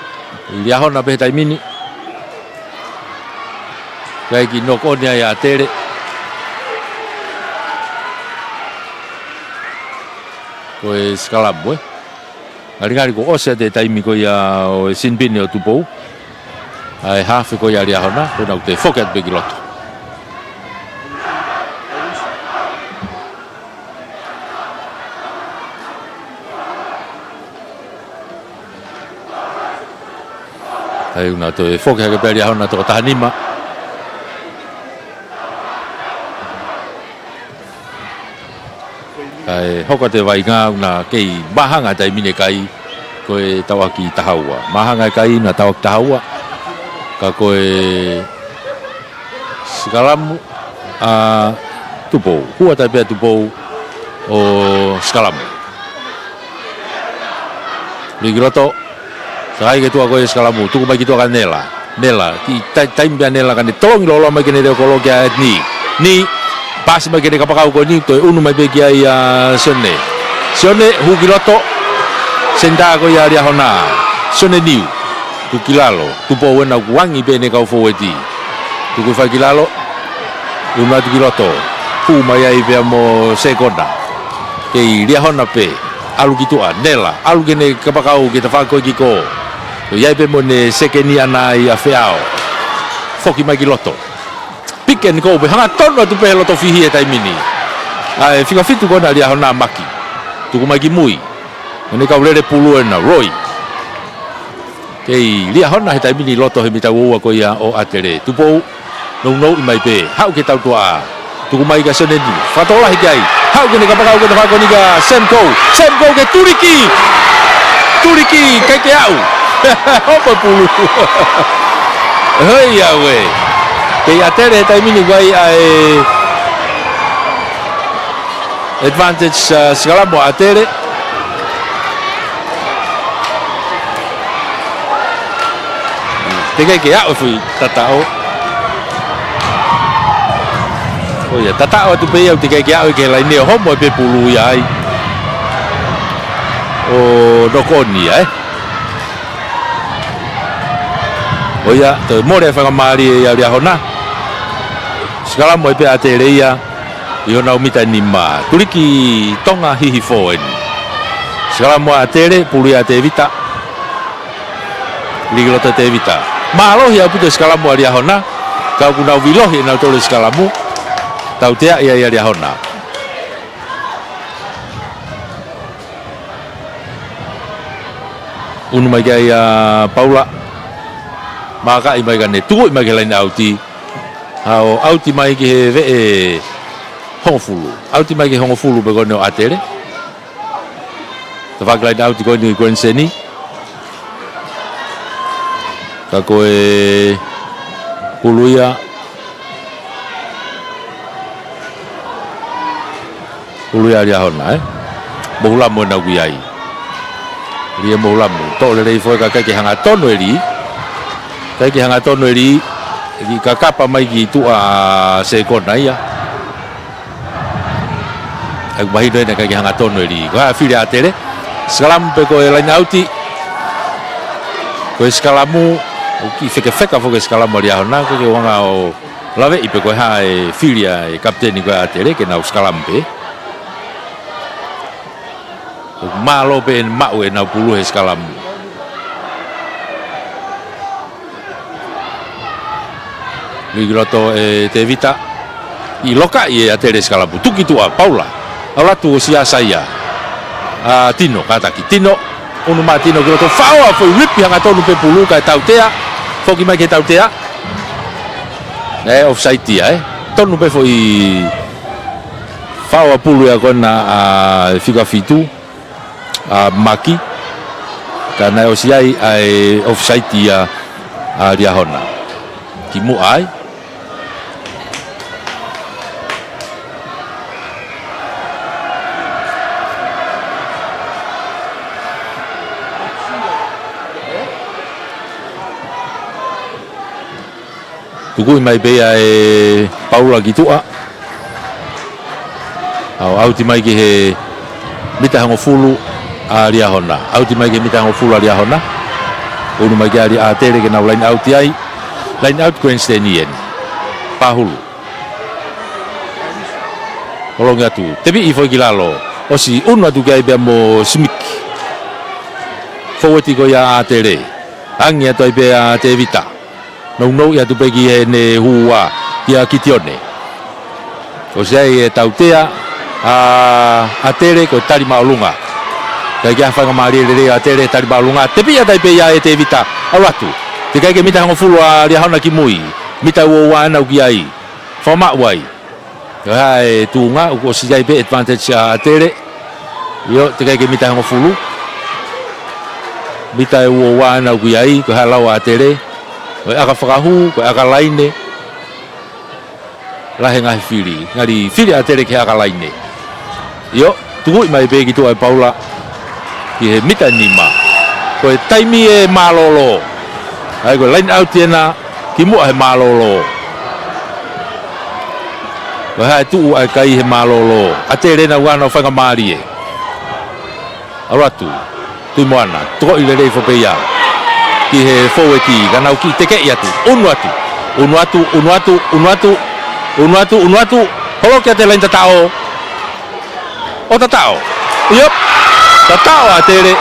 i hona pe tai mini kai ki no ko nia ya tere ko e skalabu ngari ko ose te taimi ko ia o sinbini o tupou ai hafe ko ia ria hona ko na te foket be giloto ai una to foket ke pe ria hona to tahanima ai hoko te vai nga una kei mahanga tai mine kai koe tawaki tahaua mahanga kai na tawaki tahaua ka koe skalamu a tupou hua tai pe tupou o skalamu ligiroto sai ke tua koe skalamu tuku mai ki tua kanela nela ki tai mbia nela kan tolong lolo mai kene ko logia ni pas mai kene kapakau ko ni to unu mai be kia ia sone hugiloto senda ko ia ria hona sone niu tu kilalo tu po wena wangi be ne ka foweti tu ko fa kilalo unu tu kiloto pu mai ai be mo sekonda ke ria hona pe alu kitua nela alu kene kapakau kita fa ko kiko to ia be mo ne sekeni ana ia feao foki mai kiloto piken ko be hanga tono tu pe loto fihi e tai mini ai fika fitu ko na ria hona maki tu ko mai ki mui ne ka ulere pulu na roi kei lia hona he tai mini loto he mita wo ko ia o atere tu po no mai pe hau ke tau tua tu ko mai ka seneni fatola hikai hau ke ne ka pakau ke ta ko ni ka semko ke turiki ke au opo pulu hei ya we ke atere tai mini vai ai advantage skala mo atere tege ke au fui tatao ya tatao tu pe au tege ke au ke lai ne homo pe pulu ya ai o dokoni ya to more fa mari ya ria hona skala mo pe atere ya yo na umita ni ma tuliki Tonga hihi foen skala mo atere pulu ya te vita ligolota te vita malo ya puto skala mo ria hona ka kuna vilo hi na to skala mo tau te ya ria hona unu mai ya Paula maka i mai gane tu i mai lain auti hao auti mai ke ve hongfulu auti mai ke hongfulu be gono atere ta va lain auti ko ni gwenseni ka koe puluia ria hona bohula mo na guiai ria bohula mo to le rei foi ka ke hanga tono eri kai ki hanga tono eri ki kakapa mai ki tu a se kona ia ai mai doi na kai ki hanga tono eri ka fili atere salam pe ko ela nauti ko skalamu o ki feka fo ke skalama ria hona ko ke wanga o lave ipe ko ha e filia e kapteni ko atere ke na skalampe o malo pe mau e na pulu e skalam Ligroto e te vita i loka i atere skalapu tuki tua Paula ala tu sia saya a Tino kataki Tino unu matino groto faua foi ripi hanga tonu pe pulu ka tautea foki mai ke tautea offside dia tonu pe foi faua pulu ya kona a figa fitu a maki kana osiai ai offside dia a dia hona ki mu ai Tukui mai bea e Paula Gitua. Auti mai ki he mita hango fulu a ria hona. Auti mai ki mita hango fulu a ria hona. Unu mai ki ari a tere ke nau line out ai. Line out Queenstenian. Pahulu. Holongi atu. Tepi i foi ki lalo. Osi unu atu kai bea mo simiki. Foweti ko ia a tere. Angi atu ai bea te vita. No ia tu pegi e ne hua ia kitione. O sei e tautea a tere ko tari maulunga. Kai kia whanga maari re a tere tari maulunga. Te pia tai pia e te vita awatu. Te kai ke mita hango fulu a ria hauna ki mui. Mita ua ana uki ai. Whama uai. Ko hae tuunga uko si jai pe advantage a tere. Yo te kai ke mita hango fulu. Mita ua ana uki ai. Ko hae lau a tere. Koe aka whakahu, koe aka laine. Lahe ngahi whiri. Ngari whiri a tere ke aka laine. Io, tukui mai pēki tua e Paula. Ki he mita nima. Koe taimi e malolo. Ai koe line out tēnā. Ki mua he malolo. Koe hae tuu ai kai he malolo. A tere na wana o whanga maari e. Aratu. Tui moana. Toko i le rei whapea. Ki he forwardi kana ki te kei atu unu atu holo ke te lain tatao o tatao yep tatao a tere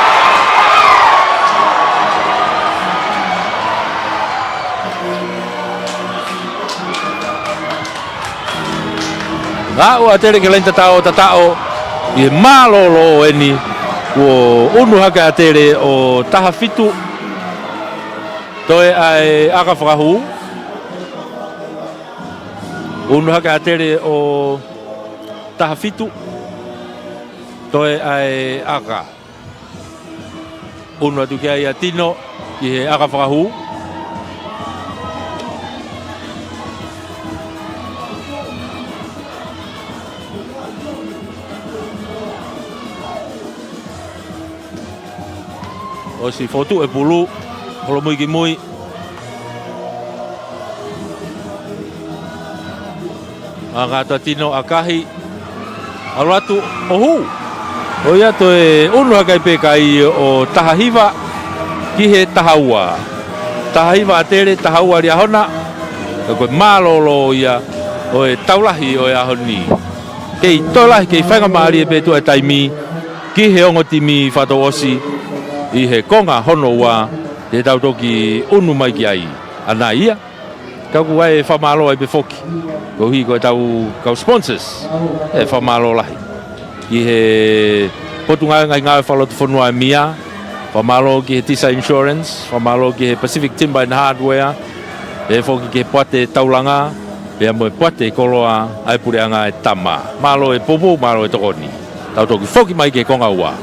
o a tere ke lain tatao i malolo eni o unu haka a tere o taha fitu Toe ai aka whakahu. Unu haka atere o taha fitu. Toe ai aka. Unu atu kia ia tino ki he aka whakahu. O si fotu e pulu. Holo mui ki mui. Ngata tino akahi. Alatu ohu. O ia to e unu hakai pe kai o tahahiva ki he tahaua. Tahahiva atere tahaua ria hona. Koe malolo ia o e taulahi o ia honi. Kei tolahi kei whanga maari e pe tu e taimi. Ki he ongo timi whato osi. I he konga hono wa. Te tau toki unu mai ki ai. Ana ia. Kau kuai e whamalo ai pe foki. Ko hi ko tau kau sponsors. E whamalo lahi. I he potunga ngai ngā whalotu whanua e mia. Whamalo ki he Tisa Insurance. Whamalo ki he Pacific Timber and Hardware. E foki ki he puate taulanga. Pea mo e puate koloa. Ai pureanga e tama. Malo e popo, malo e tokoni. Tau toki foki mai ki he konga ua.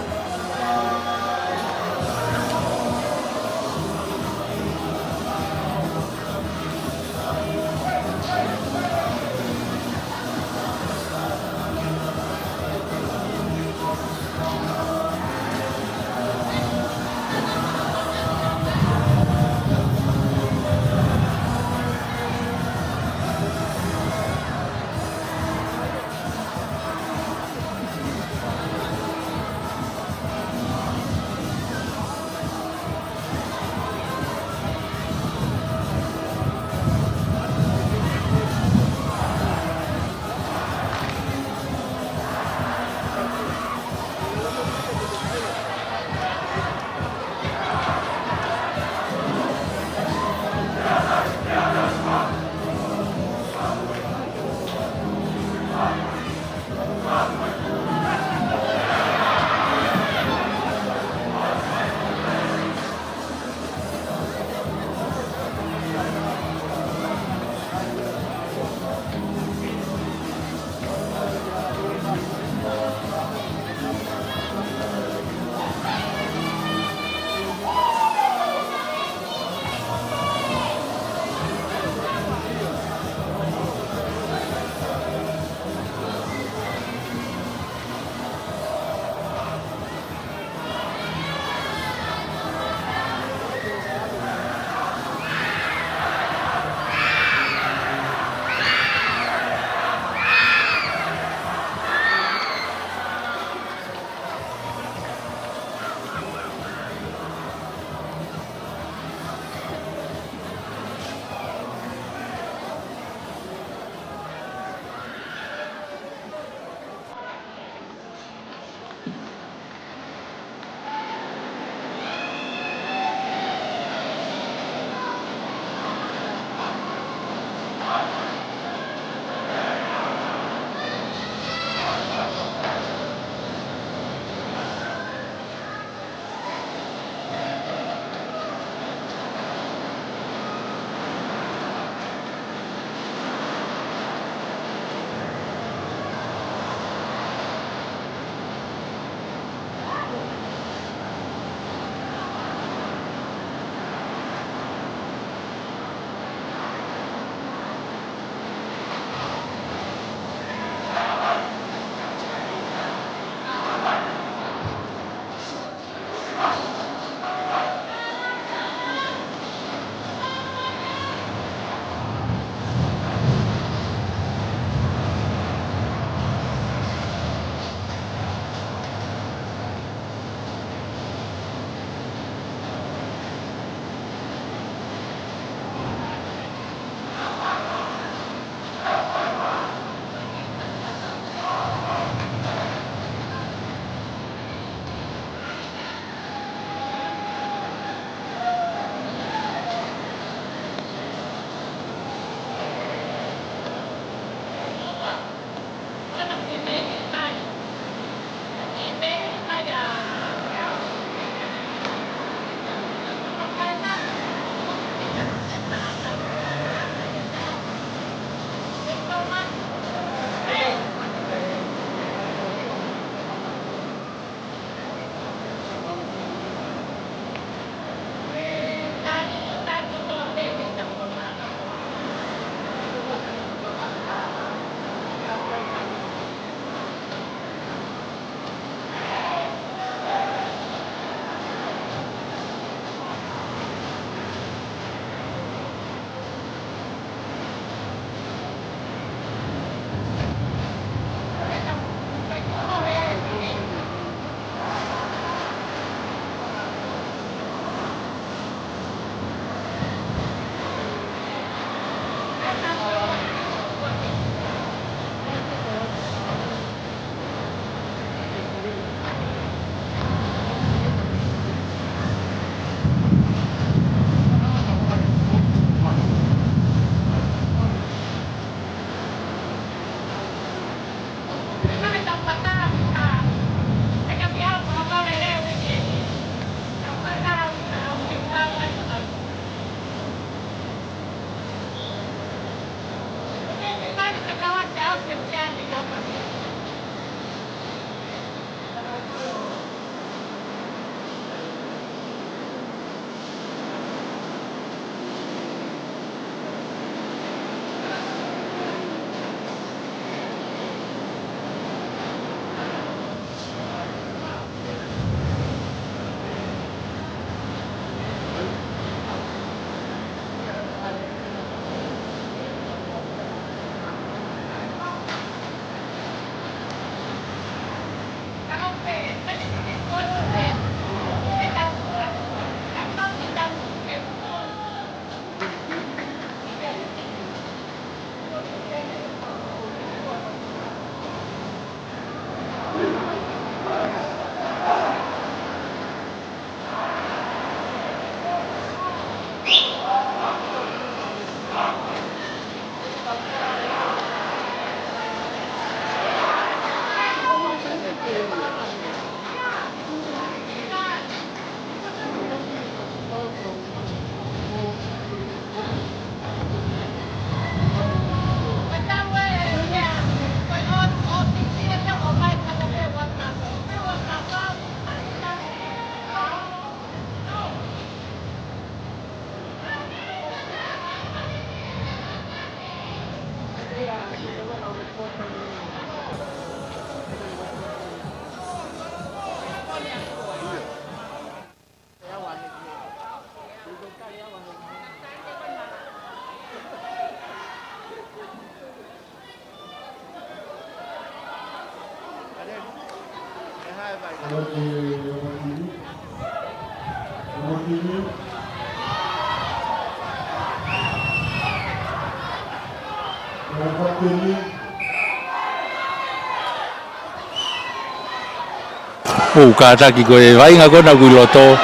Kataki ko e vai nga kona ku loto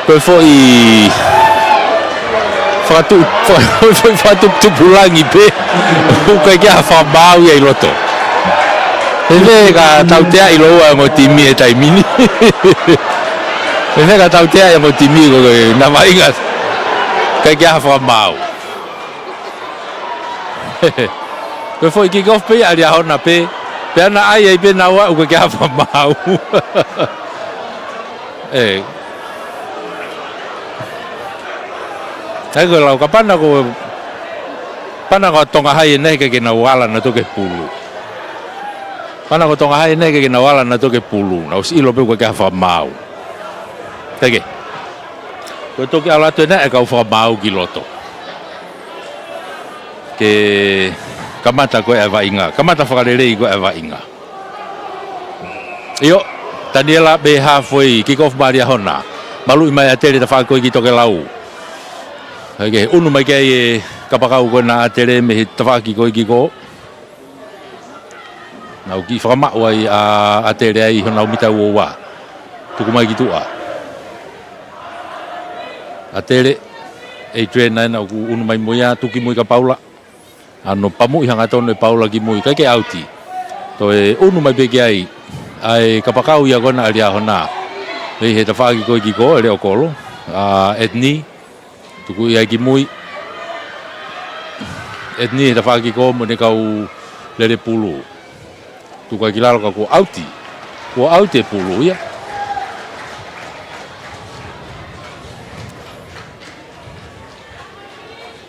ko foi fatu tu pulangi pe ko ka fa bau e loto ele ka tautea i lo mo timi e tai mini ele ka tautea mo timi ko na vai nga ka fa bau ko foi ki golf pe ali a hona pe Pena ai pe na wa u ka fa mau. Tago lau ka pana ko tonga hai nei ke na wala na to ke pulu. Pana ko tonga hai nei ke na wala na to ke pulu. Na usi lo pe ka fa mau. Tege. Ko to ke ala to na ka fa mau ki loto. Ke kamata ko eva inga kamata whakarerei ko eva inga io Daniela be halfway kick off Maria hona malu mai atere ta whakoi ki toke lau unu mai kei kapakau ko na atere me ta whaki ko ki ko na ki whakamau ai atere ai hona umita uowa tuku mai ki tua atere trainer na unu mai moia tuki moi ka paula ano pamu hanga tone paula ki mui kai auti to unu mai bege ai kapakau ia gona ali hona me he ta fagi ko ki ko le okolo etni tuku ia ki mui etni ta fagi ko mo ne kau le pulu tuku ki lalo ko auti pulu ya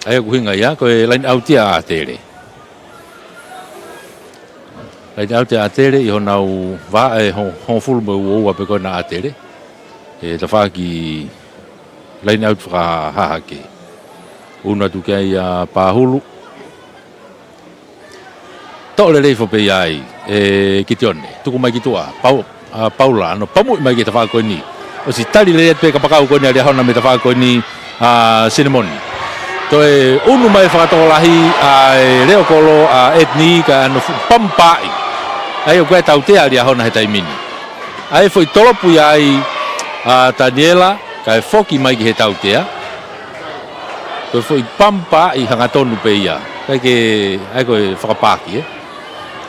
ai ku hinga ya ko line out ya atere i hona u va hon full mo wa pe ko na atere e ta fa ki line out fra ha ke una tu ke ya pa hulu to le fo pe ai ki tione tu ko mai ki tua paula no pamu mai ki ta fa ko ni o si tali le pe ka pa ka ko ni ali hona me ta fa ko ni cinnamon Toi unu mai whakatolahi ai leo kolo a etni ka anu pampai. Ai o koe tau te aria hona he taimini. Ai foi tolopu ai a Daniela ka foki mai ki he tau tea. Toi foi pampai hanga tonu pe ia. Kai ke ai koe whakapaki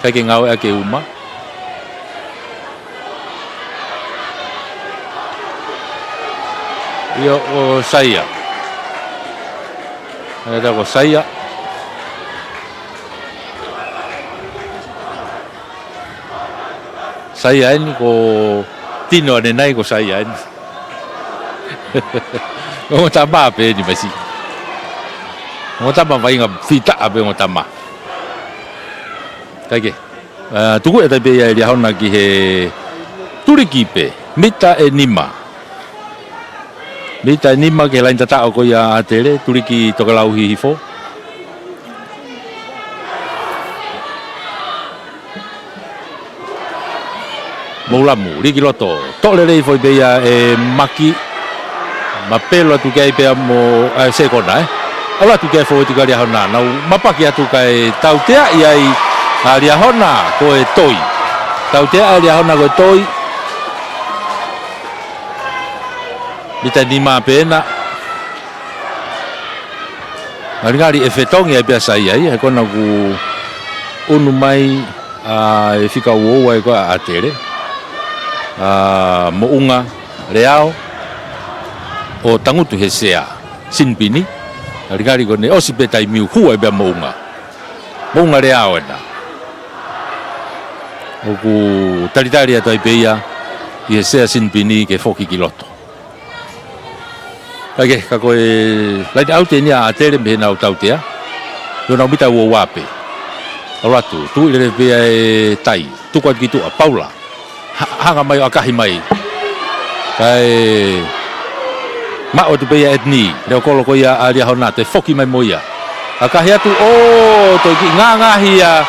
Kai ke ngau ke uma. Ia o saia. Ada ko saia. Saia ini ko tino ane nai ko saia ini. Ngo tama pe ni masi. Ngo tama vai nga fita abe ngo tama. Kage. Tuku eta be ia hona ki he turiki pe mita e nima. Mita nima ke lain tata o ko ia atele turiki tokalau hifo. Moulamu riki loto. Tolele foi be ia e maki. Mapelo tu kai pe mo se kona Ala tu kai foi tu kai hona. Nau mapaki atu kai tautea ia aria hona ko e toi. Tautea aria hona ko e toi. Mita nima pena. Ngari e fetongi e biasa ia e kona ku unu mai e fika uoa e koa atere. Mo unga reao o tangutu he sea sinpini. Ngari kone osi petai miu hua e bea mo unga. Mo unga reao ena. O ku taritari ato ai peia i he sea sinpini ke foki kiloto. Kage ka koe lain au te nia atere me nau tautea. Yo nau mita ua wape. Auratu, tu ile pia e tai. Tu kwa kitu a Paula. Hanga mai akahi mai. Kai ma o tu pia etni. Leo kolo ko ia alia hona te foki mai moia. Akahi atu to ki ngahi ia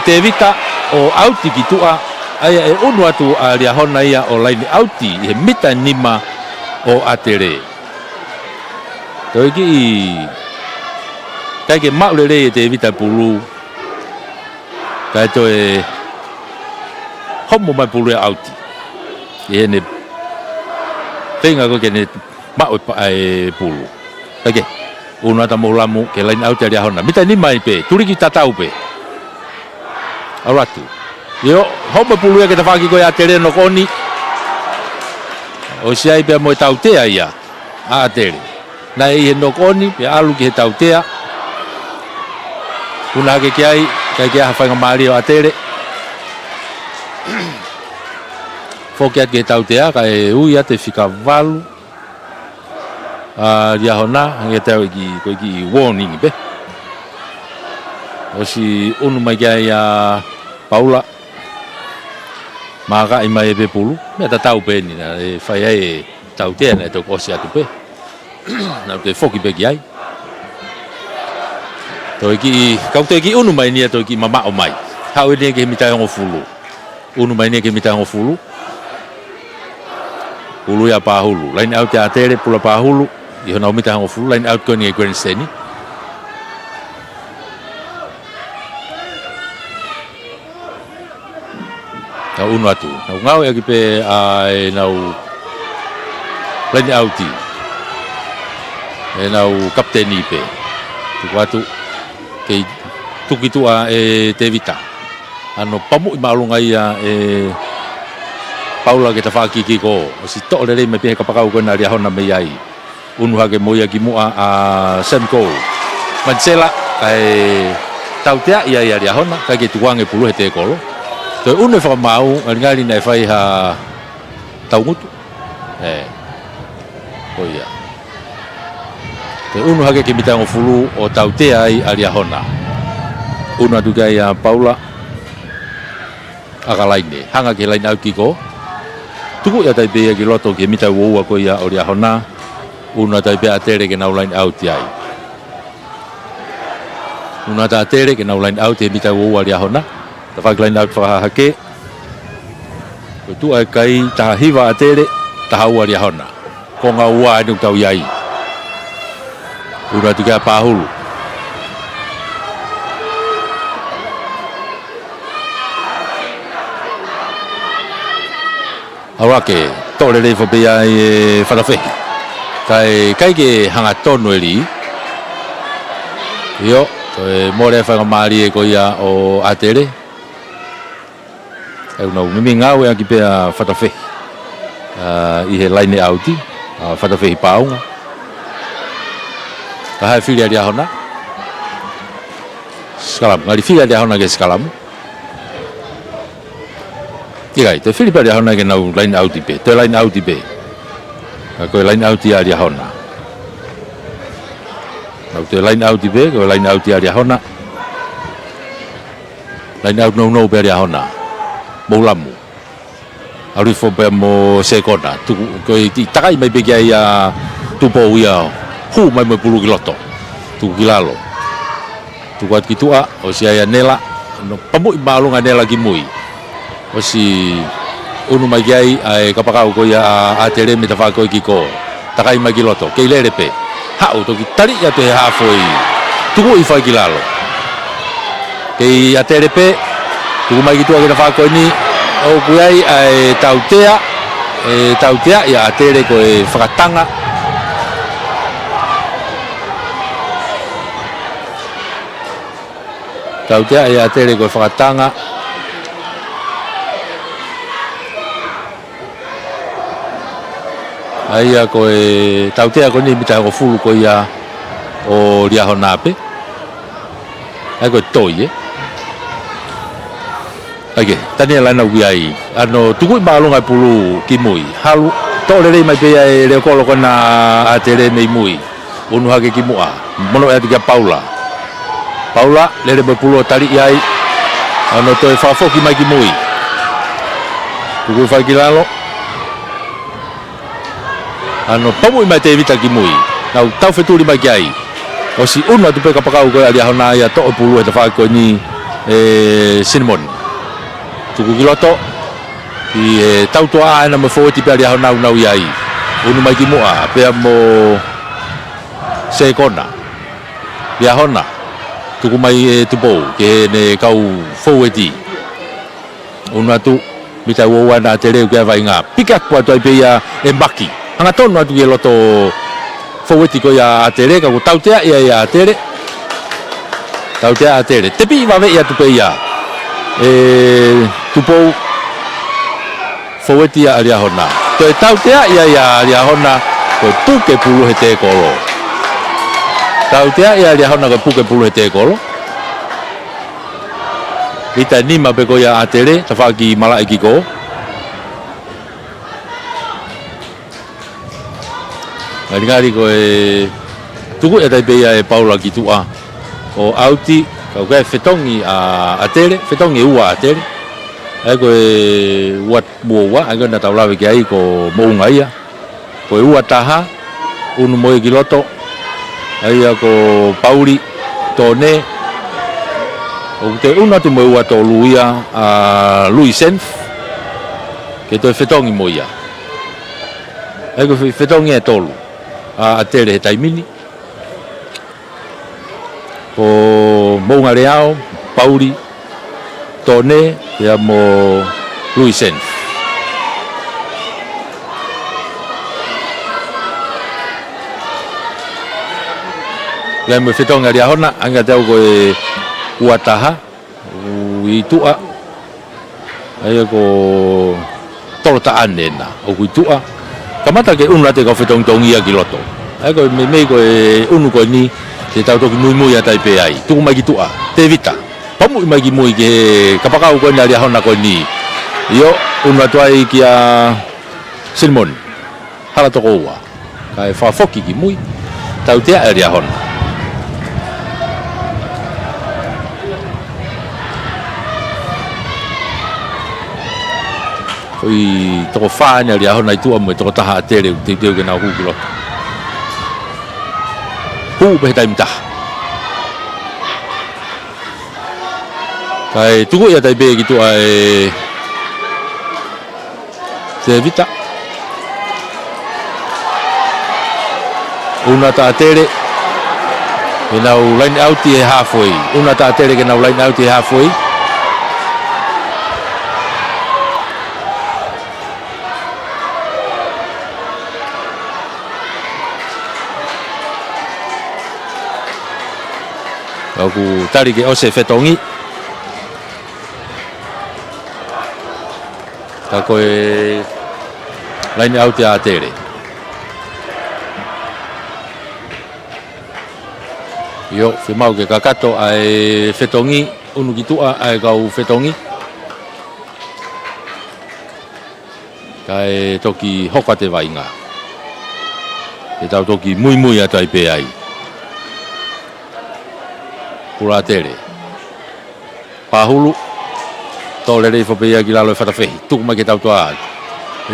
te vita o auti kitua. Aya e unu atu alia hona ia o lain auti he mita nima o atere. Toi ki kai ke maulele te vita pulu kai toi homo mai pulu auti e ne tenga ko ke ne mau ai pulu kai una ta molamu ke lain auti ali hona mita ni mai pe turi ki tatau pe alatu yo homo pulu ke ta faki ko ya tere no koni o sai pe mo tautea ia a tere na e no koni pe alu ki he tautea kuna ke kai kai ke hafanga mari o atere fokia ke tautea kai uia te fika valu dia hona nge tau ki ko ki warning be o si unu mai ya Paula maka i mai be pulu me ta tau pe ni na e fai ai tautea na to ko si atu pe na te foki pe ai to ki kau te ki unu mai ni to ki mama o mai hau ni ke mita ngo fulu unu mai ni ke mita ngo fulu ulu ya pa hulu lain au te atere pula pa hulu i hona mita ngo fulu lain au ko ni grand seni na unu atu na ngau e ki pe ai nau lain au ti e nau kapteni pe tu watu ke tuki tua e te vita ano pamu i malunga ia e Paula ke ta faki ki ko o si to le me pe ka pakau ko na ria hona me ai unu ha ke moia ki mua a semko mansela kai tautea ia ia ria hona ka ke tuange pulu he te kolo to unu fa mau ngali na fai ha taungutu o ia te unu hake ke mita ngo fulu o tautea ai aria hona. Una duga ia Paula akalaine hanga ke lain au kiko. Tuku ia tai be ki loto ke mita wo ko ia aria hona. Una tai be atere ke na lain au ti ai. Una ta atere ke na lain au te mita wo aria hona. Ta fa lain au fa hake. Ko tu ai kai ta hiva atere ta hau aria hona. Ko nga ua nu tau iai. Una tu kia pahulu. Awake, tole le fo pia e whakawhi. Kai ke hanga tonu e li. Io, more whakamari e koia o Atere. E unau mimi ngau e aki pia whakawhi. I he laine auti, whakawhi paunga. Ka hai whiri ari ahona. Skalam, ngari whiri ari ahona ke skalam. Ikai, te whiri ari ahona ke nau laine auti pe, te laine auti pe. Koe laine auti ari ahona. Nau te laine auti pe, koe laine auti ari ahona. Laine auti nou pe ari ahona. Moulamu. Aru fo pe mo sekona. Koe ti takai mai pe kia ia tupo ia hu mai mo pulu kiloto. Tu kilalo. Tu kuat kitua o si ia nela no pamui malunga nela ki mui. O si unu mai ai ai kapakau ko ia Atere me tafa ko ki ko. Takai mai kiloto. Ke lere pe. Ha o to ki tari ya te ha foi. Tu ko i fa kilalo. Ke Atere pe tu mai kitua ke tafa ko ni o kuai ai tautea ia Atere ko e whakatanga. Tautea ia Atere ko e whakatanga. Aia ko e tautea ko ni mita ko fulu ko ia o Riahonape. Ai ko toi Ake, tani ala na wiai. Ano tuku malunga pulu ki mui. Halu to le mai pe e le kolo kona Atere nei mui. Unu hake ki mua. Mono e tika Paula. Paula le pulu tali ai. Ano to e fafo ki mai ki mui. Tuku fa ki lalo. Ano pamu mai te vita ki mui. Nau tau feturi mai ki ai. O si unu atu pe kapakau ko ali hona ia to pulu e te fa ko ni cinnamon. Tuku kiloto i tau toa ana mo foti pe ali hona nau iai. Unu mai ki mua pe mo sekona. Ia hona. Tuku mai tupo ke ne kau foweti. Unu atu mita wo na Atere ke vai nga. Pika kwa toi pe ia embaki. Anga tonu atu ke loto foweti ko ia Atere ka tautea ia Atere. Tautea Atere. Tepi va ve ia tu pe ia. Tupo foweti ia aria hona. Toi tautea ia aria hona ko puke pulu he te kolo. Tautea ia aria hona ko puke pulu he te kolo. Ita nima pe ko ia Atere tafaki mala iki ko. Ngari ko tuku e tai pe ia Paula ki tua o auti ka fetongi a Atere, fetongi ua Atere. Ai ko wat buwa ai ko na taulawe ki ai ko mounga ia. Ko ua taha unu moe kiloto. Ai ko Pauli tone. O te una tu moe ua to luia a Luisen. Ke to fetongi moia. Ai ko fetongi e tolu. A Atere he taimini. Ko mounga reao, Pauli, tone, ia mo Luisen. Lai mo fetonga ria hona, anga tau ko e uataha, i tua. Ai ko tolota anena, o kui tua. Kamata ke unu late ko fetong tongia ki loto. Ai ko me ko unu ko ni te tau toki mui atai pe ai. Tuku mai ki tua, te vita. Pamu mai ki mui ke kapakau ko ni aria hona ko ni. Io unu atuai ki a Cinnamon. Hala toko ua. Kai whafoki ki mui. Tau tea aria hona. Oi toko whaane aria hona i tua mo toko taha Atere te teo ke nau hukiloto. Hu pe taim taha. Kai tuku ia tai be ki tua te vita. Una ta Atere e nau line out e halfway una ta tere ke nau line out e halfway aku tari ke ose fetongi ka koe line out e a tere yo fe mau ke kakato ai fetongi unu kitua ai kau fetongi kai toki hokate vainga e tau toki mui ata i pe ai pula tere pahulu tole rei fo pe ia ki lalo e fatafehi tuku mai ke tau toa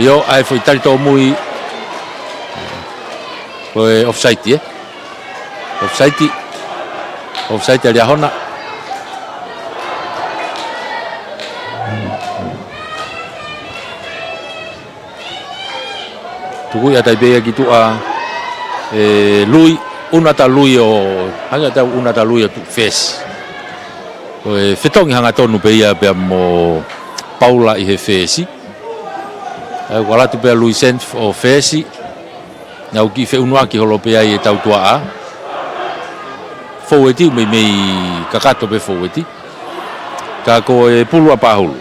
yo ai foi tari to mui koe offside offside ali hona tuku ia tai be ki tua lui una ta lui o hanga ta una ta lui o tu face o fetongi hanga tonu pe ia pe mo Paula i he face wala tu pe lui sent o face na uki fe unwa ki holo pe ai tau tua a forwardi me kakato pe forwardi ka ko pulu apa hulu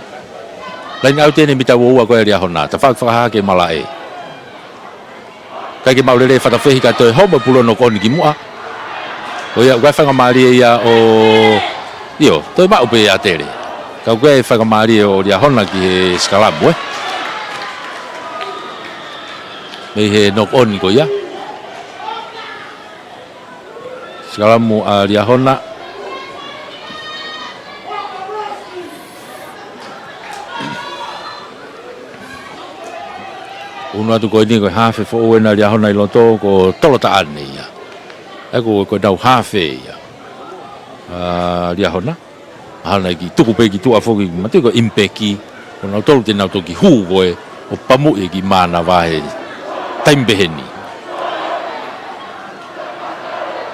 lain out ni mita wo ko ria hona ta fa ha ke malae ka ke maulele fa ta fehi ka to homo pulo no kon ki mua o ya ga fa mali ya o io to ma upe ya tere ka ga fa mali o ria hona ki skalabu me he no on ko ya skalamu ria hona uno atu ko ni ko hafe fo o na ria hona i loto ko tolota ane ya ko dau hafe ya ria hona hana ki tuku pe ki tu afo ki mate ko impeki ona tolu te na to ki hu ko o pamu e ki mana va he time beheni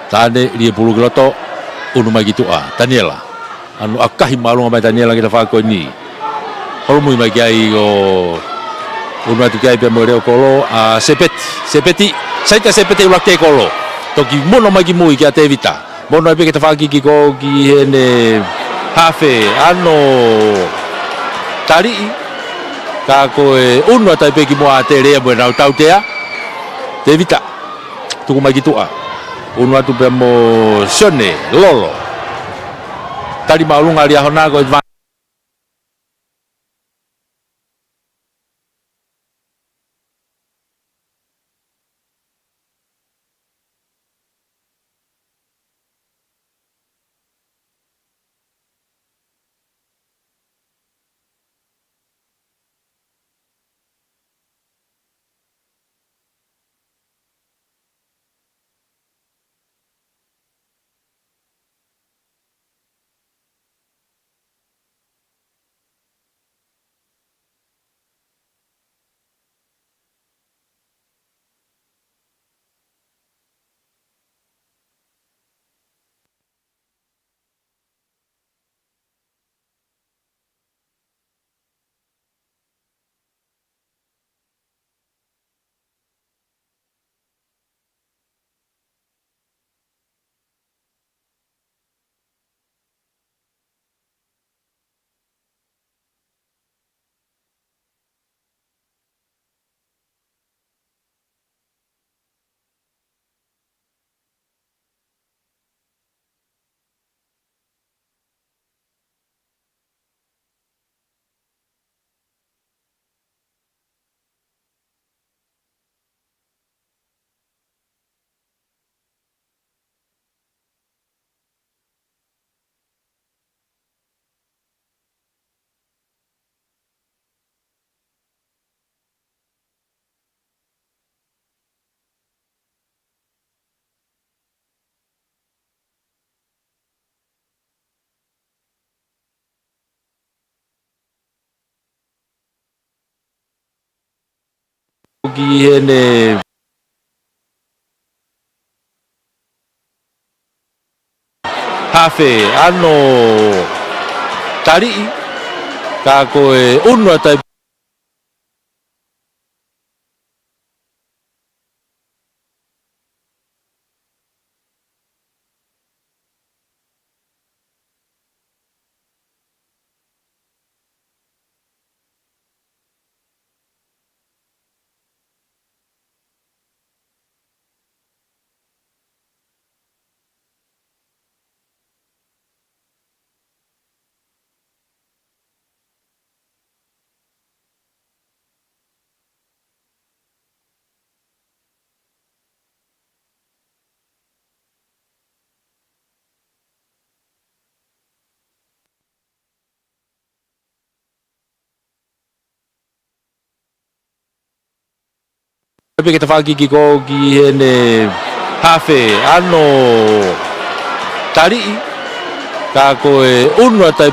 tane ri pulu loto unu mai ki tu a Daniela anu akahi malunga mai Daniela ki fa ko ni holo mai ai o una tu kai pe moreo kolo a sepeti saita sepeti ula ke kolo toki mono mai ki mui ki ate evita mono pe ke ta faki ki ko ki ene hafe ano tari ka ko uno ta pe ki mo ate re mo na tau tea te evita tu mai ki tua uno tu pe mo sone lolo tari maulunga ria hona ko ki ene hafe ano tari ka koe unua tai pe ke te whakiki ko ki hene hafe ano tari ka koe unua tai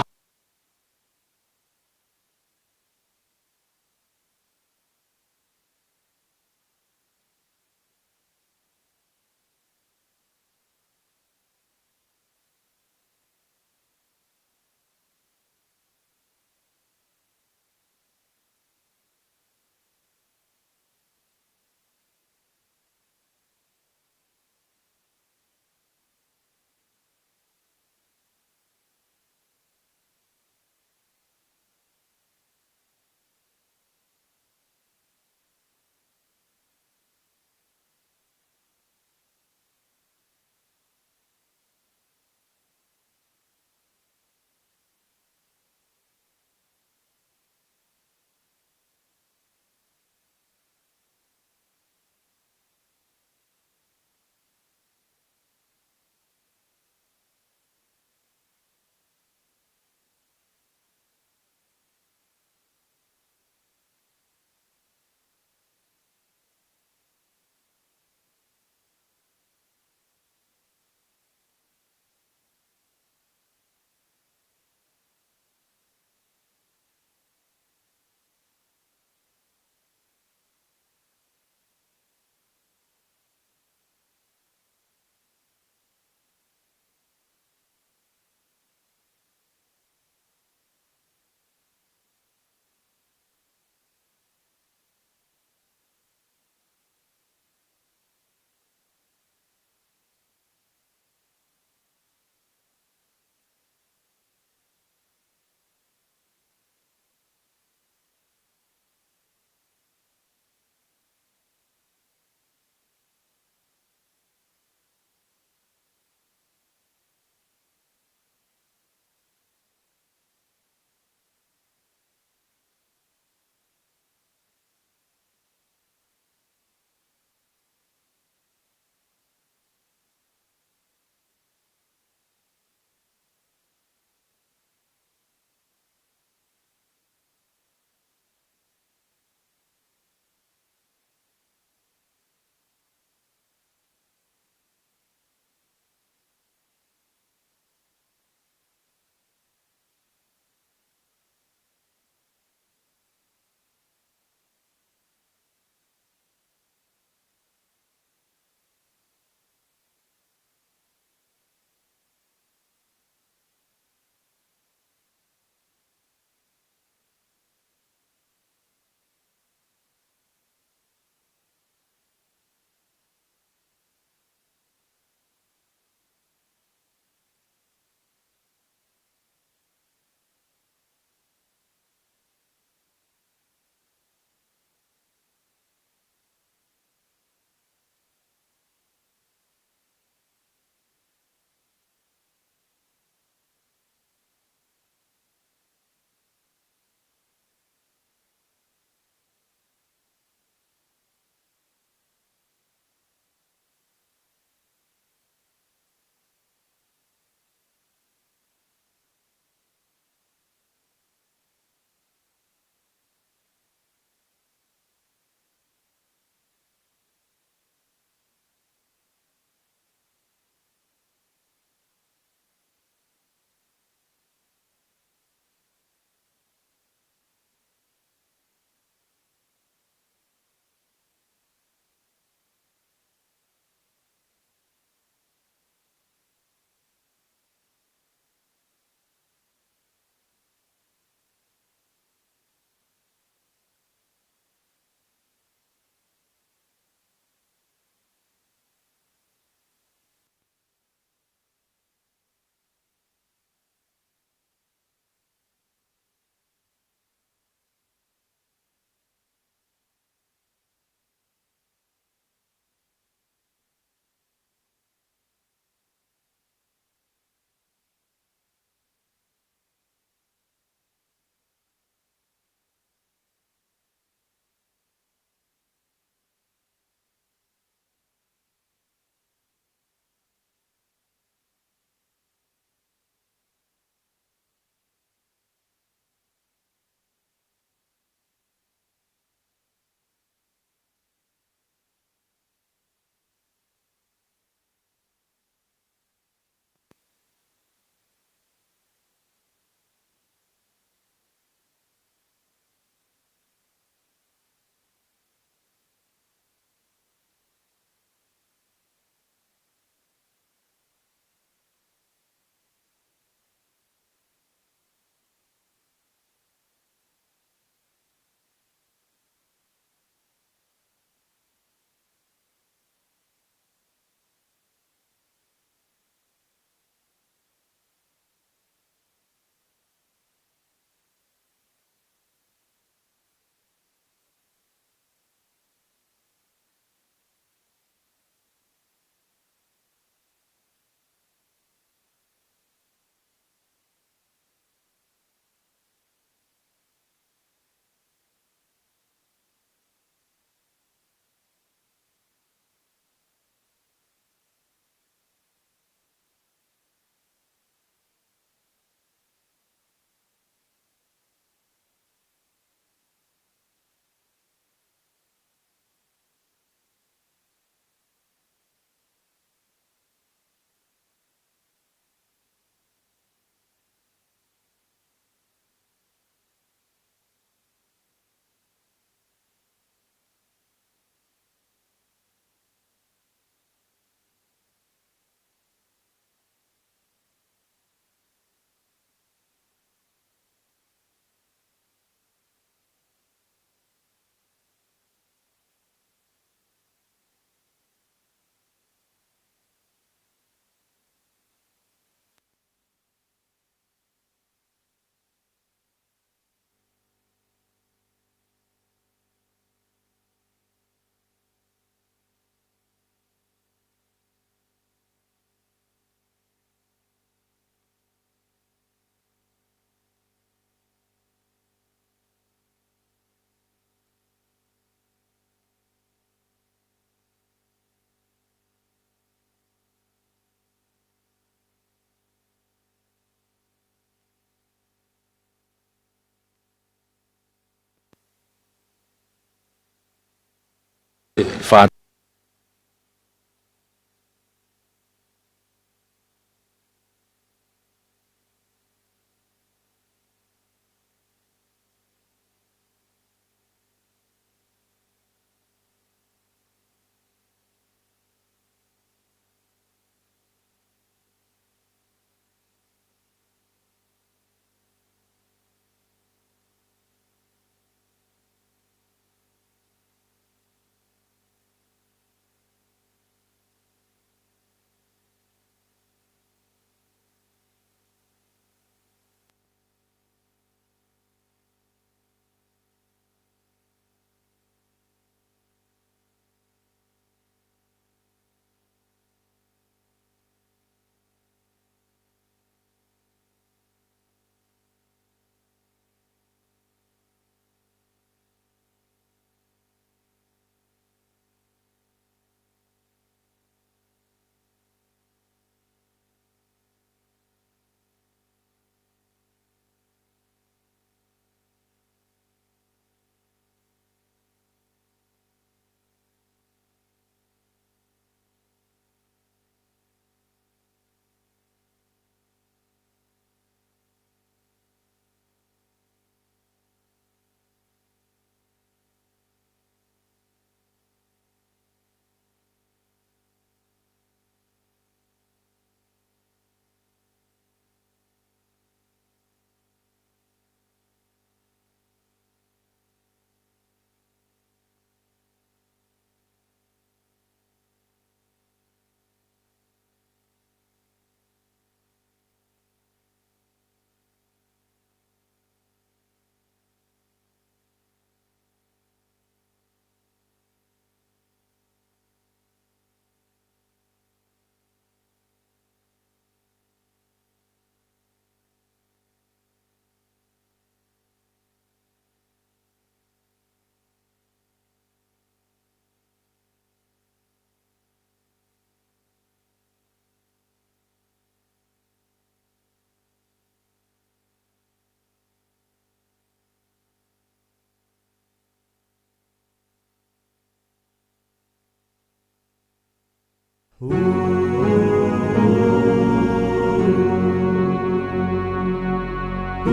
fa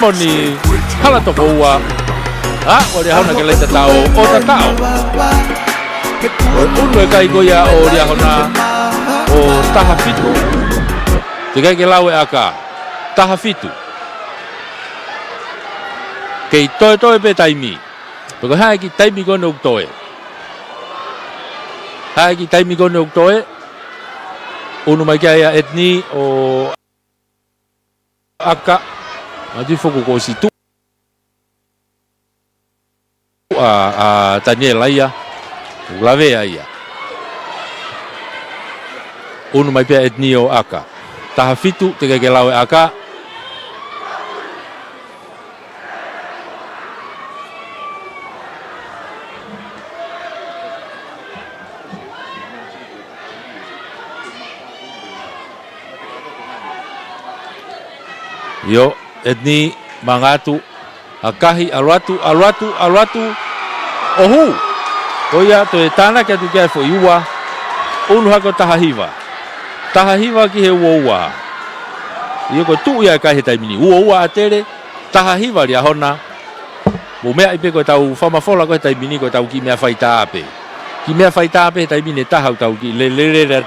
ceremony hala to boa o le hauna ke le tao o tao unu e kai goia o le hauna o taha fitu te kai ke lawe aka taha fitu kei toe pe taimi peko hae ki taimi kone uktoe hae ki taimi kone uktoe unu mai kia etni o aka mati foku ko situ a Daniela ia lavea ia unu mai pia etnio aka taha fitu te ke lawe aka yo etni mangatu akahi alwatu ohu oia to etana ke tu ke fo iwa unu hako tahahiva ki he uoua iyo ko tu ia kai he taimini uoua atere tahahiva lia hona mo mea ipe ko tau famafola ko he taimini ko tau ki mea faita ape he taimini tahau tau ki le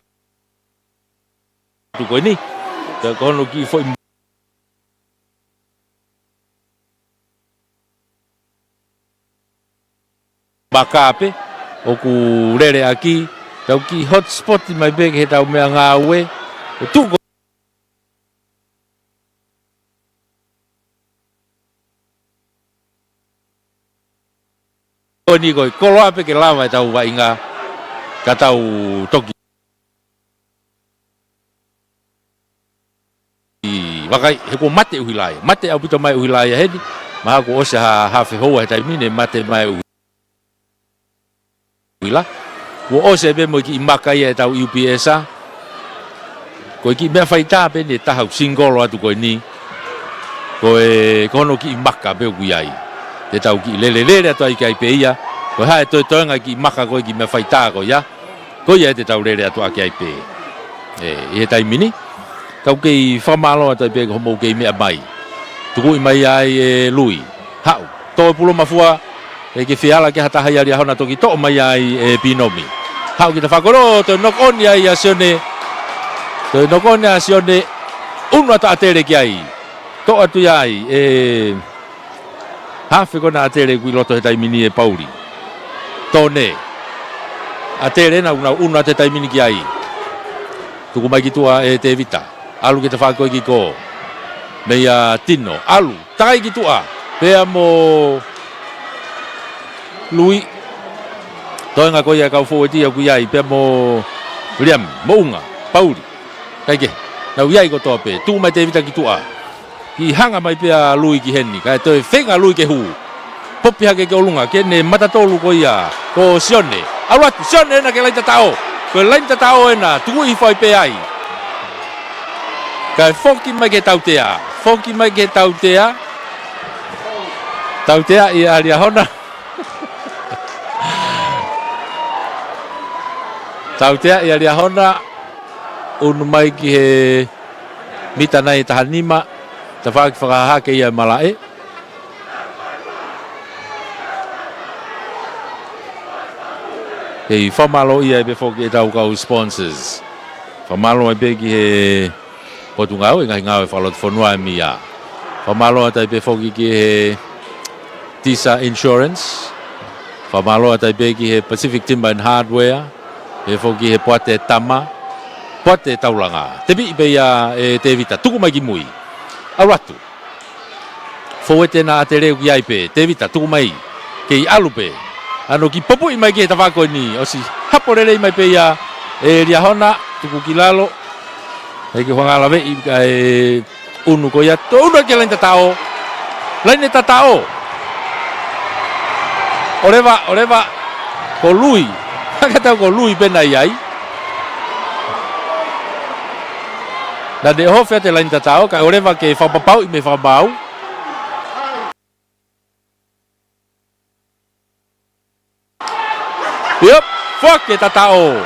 tu ko ni te kono ki fo bakape o ku rere aki tau ki hotspot mai beg he tau mea ngā ue o tuko o ni koi kolo ape ke lava e tau wa inga ka tau toki wakai he ko mate uhilai mate au pito mai uhilai hedi ma ko ose ha fe ho he taimine mate mai uhila wo ose be mo ki maka ia tau UPS a ko ki me faita be ne ta hau singolo atu ko ni ko e kono ki maka be ku ai te tau ki lele atu ai kai pe ia ko ha to nga ki maka ko ki me faita ko ya ko ia te tau lele atu ai pe e taimini kau ke famalo atu be ko mo ke me mai tu ko mai ai lui hau to pulo mafua e ke fiala ke hata haya ria hona toki to mai ai e binomi hau kita fakoro to nok on ya ya sione to nok on ya sione uno ata atere ki ai to atu ya ai e hafe kona atere ku loto he taimini e pauli tone atere na uno ata taimini ki ai tu ko mai ki tua e te vita alu kita fakoi ki ko meia tino alu tai ki tua pe mo lui toi nga ko ia ka fo ti ku ia pe mo William mounga pauli kai ke na ia ko to pe tu mai te vita ki tua ki hanga mai pe lui ki henni kai toi fenga lui ke hu popi ha ke olunga ke ne mata tolu ko ia ko sione alu sione na ke lai tatao ko lai tatao na tu i foi pe ai kai foki mai ke tautea tautea ia alia hona tautea ia alia hona unu mai ki he mita nai tahanima ta whakaha ke ia malae hei whamalo ia be foki e tau kau sponsors whamalo e be ki he potungau e ngau e whalot whanua e mia whamalo e be foki ki he Tisa Insurance whamalo e be ki he Pacific Timber and Hardware e foki he poate tama poate taulanga te bi be ia e te vita tuku mai ki mui aratu foete na te reu ki ai pe te vita tuku mai ke i alu pe ano ki popu i mai ki he tawako ni o si haporele mai pe ia e ria hona tuku ki lalo e ki whangala ve i e unu ko ia to unu ke lain tatao oreva ko lui hakata ko lui pena iai na de hofe te lain tatao ka oreva ke whapapau i me whapapau yep fuck tatao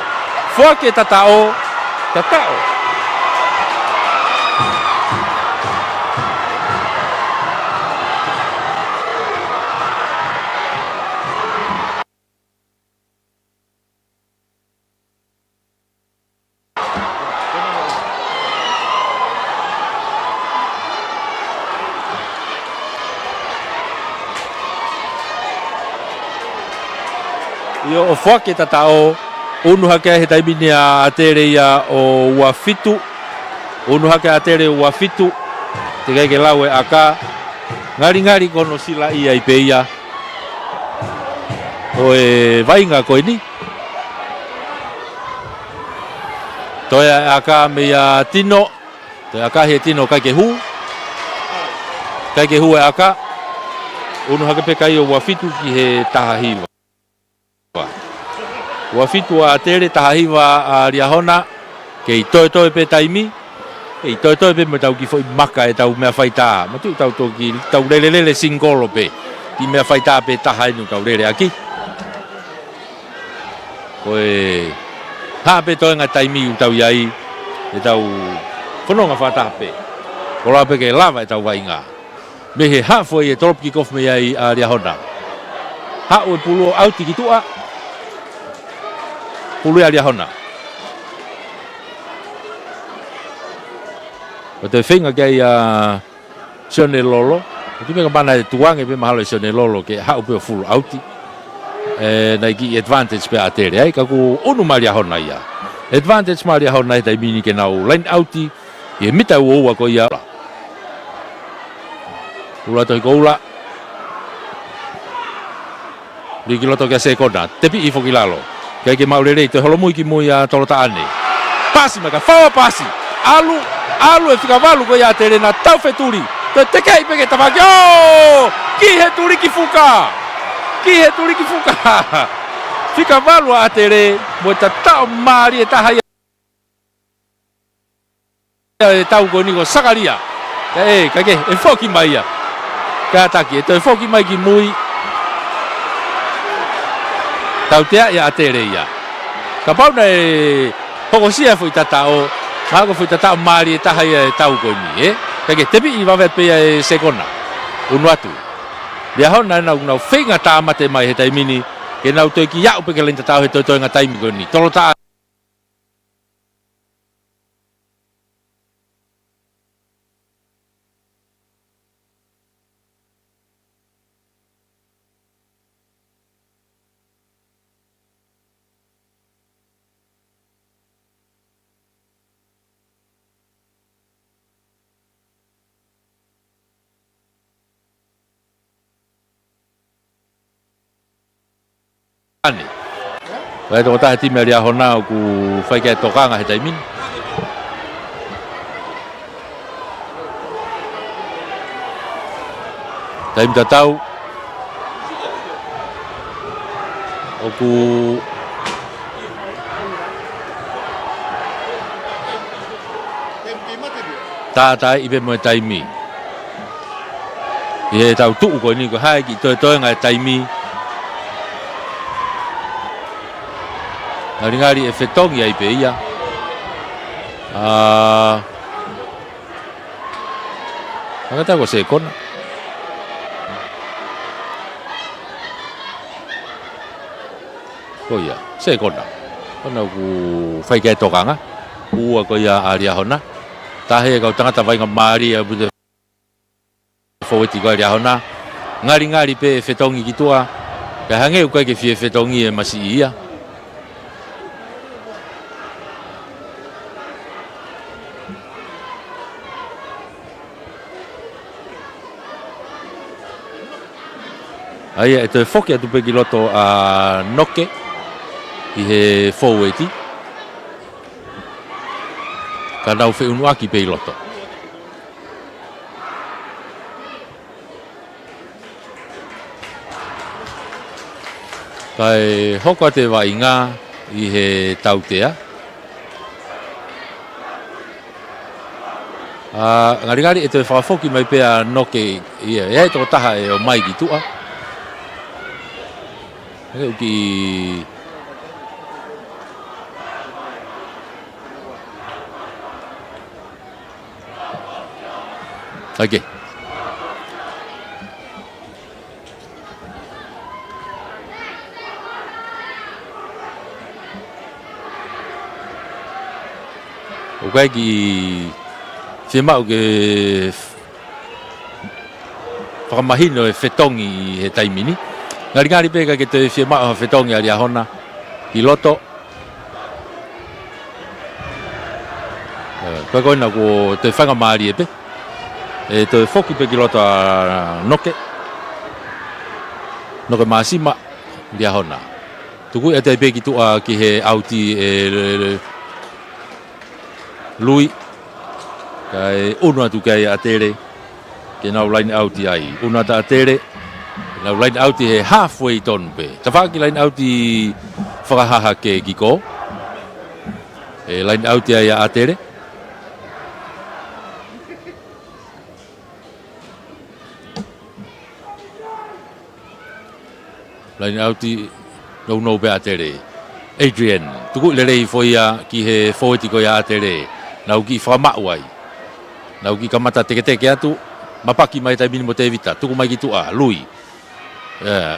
Yo o fuake tatao unu hake he taimini a atere ia o uafitu unu hake atere uafitu te kai ke lau e aka ngari kono sila ia i peia o e vainga koe ni toi aka me ia tino toi aka he tino kai ke hu e aka unu hake pe kai o uafitu ki he tahahiva Wafitu a tere tahiwa a riahona ke i toi pe taimi ke i toi pe me tau ki foi maka e tau mea faita ma tu tau toki tau lele singolo pe ki mea faita pe tahai nu tau lele aki koe ha pe toi nga taimi u tau iai e tau whanonga whata pe kola pe ke lava e tau wainga me he ha foi e torop ki kof me iai a riahona ha ue pulo auti ki tua pulu alia hona. O te whenga kei a sione lolo. O te mega mana e tuange pe mahalo e sione lolo ke hau pe o fulu auti. Nei ki advantage pe a tere ai. Kaku unu maria hona ia. Advantage maria hona e taimini ke nau line auti. I e mita ua ko ia. Ula toi ko ula. Riki loto kia se kona. Tepi i foki lalo. Kaya ke maurere te holomui ki mui a tolota ane. Pasi maka, whawa pasi. alu e whikavalu ko ia te rena tau wheturi. Te kei peke tawaki, oh! Ki he turi ki fuka! Ki he turi ki fuka! Whikavalu a te re, mo ta tau maari e taha ia. E tau ko ni ko sakaria. Kake, e whoki mai ia. Ka taki, e toi whoki mai ki mui. Tau tea ia a te re ia. Ka pauna e hokosia fui tatao, mako fui tatao maari e taha ia e tau ko ni, Kake, tepi i wawe pia e sekona, unuatu. Lia hona e nau whenga tā mate mai he taimini, ke nau toi ki iau peke lenta tau he toi ngā taimi ko ni. Tolo tā. Ane. Vai tō tahe time ria hona o ku whai kia tokanga he taimini. Taimi tatau. O ku tātai ipe mo e taimi. I he tau tuu ko ni ko hai ki toi ngai taimi. Ngari e whetongi ai pe ia. Ngata ko se kona. Ko ia, se kona. Kona ku whai kai tokanga. Ua ko ia aria hona. Tahe kau tangata vai ngā maari a bude whaweti ko aria hona. Ngari pe whetongi ki tua. Ka hange ukai ke whie whetongi e masi ia. Ai e te whoki atu peki loto a noke i he whaueti. Ka nau whi unu aki pei loto. Kai hoko te wai ngā i he tautea. Ngari e te whawhoki mai pea noke i e tō taha e o mai ki tua. Uki okay. Okay ki whemau ke whakamahino e whetongi he taimini. Ngari peka ke te whemau whetongi aria hona ki loto. Koe koina ko te whangamari e pe. E te whoki pe ki loto a noke. Noke maasima ria hona. Tuku e te pe ki tua ki he auti e lui. Kai unua tu kai atere. Ke nau line auti ai. Unua ta atere. Nau line auti he halfway ton pe. Ta whaki line auti whakahaha ke kiko. E line auti ai a atere. Line auti no pe atere. Adrian. Tuku lerei foia ki he foeti ko ia atere. Nau ki whamau ai. Nau ki kamata teke atu. Mapaki mai tai mini mo te evita. Tuku mai ki tua. Lui.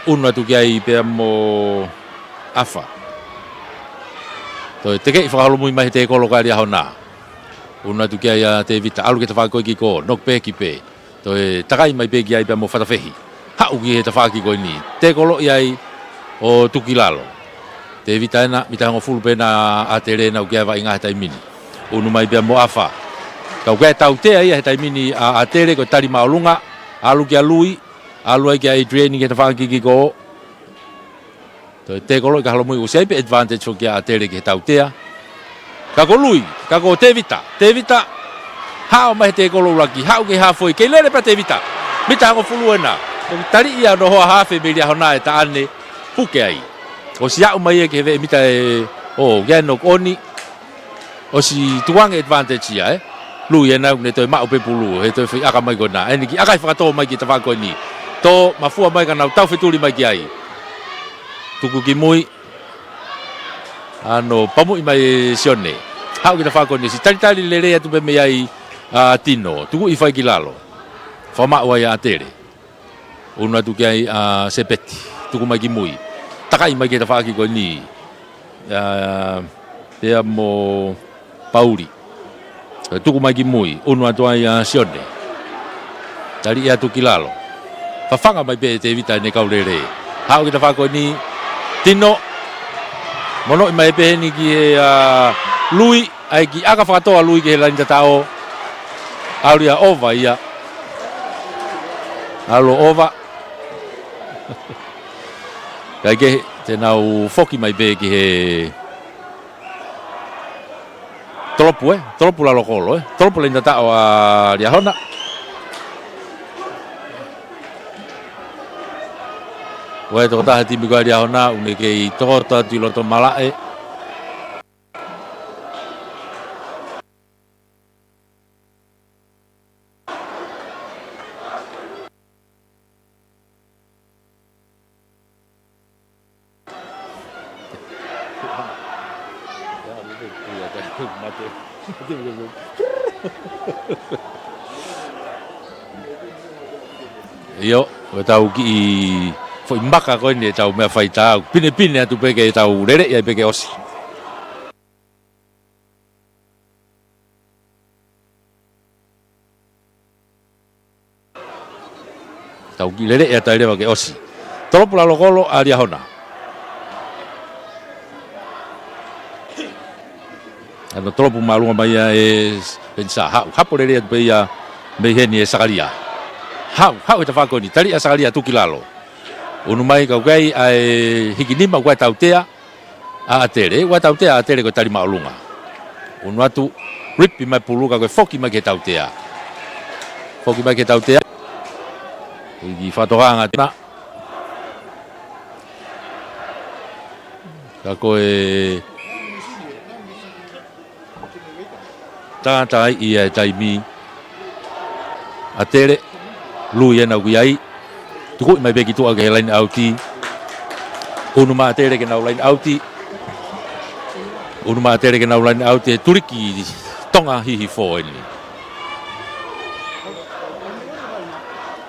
Unua tu ki ai pea mo afa. Toi teke i whakalomui mai te ekoloka ria hona. Unua tu ki ai a te evita. Alu ke ta whakoi ki ko. Nok pe ki pe. Toi takai mai pe ki ai pea mo whatawhehi. Hau ki he ta whaki koi ni. Te kolo i ai o tukilalo. Te evita ena. Mita hango fulu pena a te rena u ki ai wa inga he tai mini. Unu mai pea mo afa. Kau kaya tau te ai he tai mini a tere ko tari maolunga. Alu ki a lui. Alu ai ki a training ke te whaki ki ko. Te kolo i ka halomui o seipe advantage o ki a tere ki he tau tea. Kako lui. Kako te vita. Te vita. hao mai te kolo laki hao ke ha foi ke lele pa te vita mita ko fuluena ko tari ia no hoa hafe me ria hona e ta ane puke ai o sia o mai ke ve mita e o geno oni o si tuang advantage ia lu ia na ne to ma o pe pulu he to fi aka mai gona eni ki aka fa to mai ki ta fa ko ni to mafua mai kana tau fetuli mai ki ai tuku ki mui ano pamu mai sione hau ki ta fa ko ni si tali lele tu pe me ai tino tuku i fai ki lalo fa ma wa ya tere una tu ki ai sepeti tuku mai ki mui takai mai ki ta fa ki ko ni te amo pauri tuku mai ki mui una tu ai sione tali ia tu ki lalo fa fanga mai pe te vita ne kaulere hau ki ta fa ko ni tino mono mai pe ni ki lui ai ki aka fa to lui ki la nda tao auria ova ia alo ova kai ke te nau foki mai be ki he tropu la lokolo tropu le nda tao ria hona Wai to ta hati mi ko ria hona une ke I to ta ti lo to malae Yo, tau ki foi maka ko ni tau me fai tau pine tu pe ke tau rere ia pe ke osi tau ki rere ia tau rere ke osi tropo la lokolo aria hona ano tropo malunga mai e pensa hapo rere pe ia me heni e sakaria hau e te whako ni tari a sakaria tuki lalo unu mai kau kai ai hikinima kwa tautea a atere wa tautea atere ko tari maulunga unu atu ripi mai puluka ko foki mai ke tautea i fatoranga na ka ko e tata I e taimi atere lu ia na guiai tuku mai begi tu aga line outi unu ma tere ke na line outi turiki tonga hihi fo ini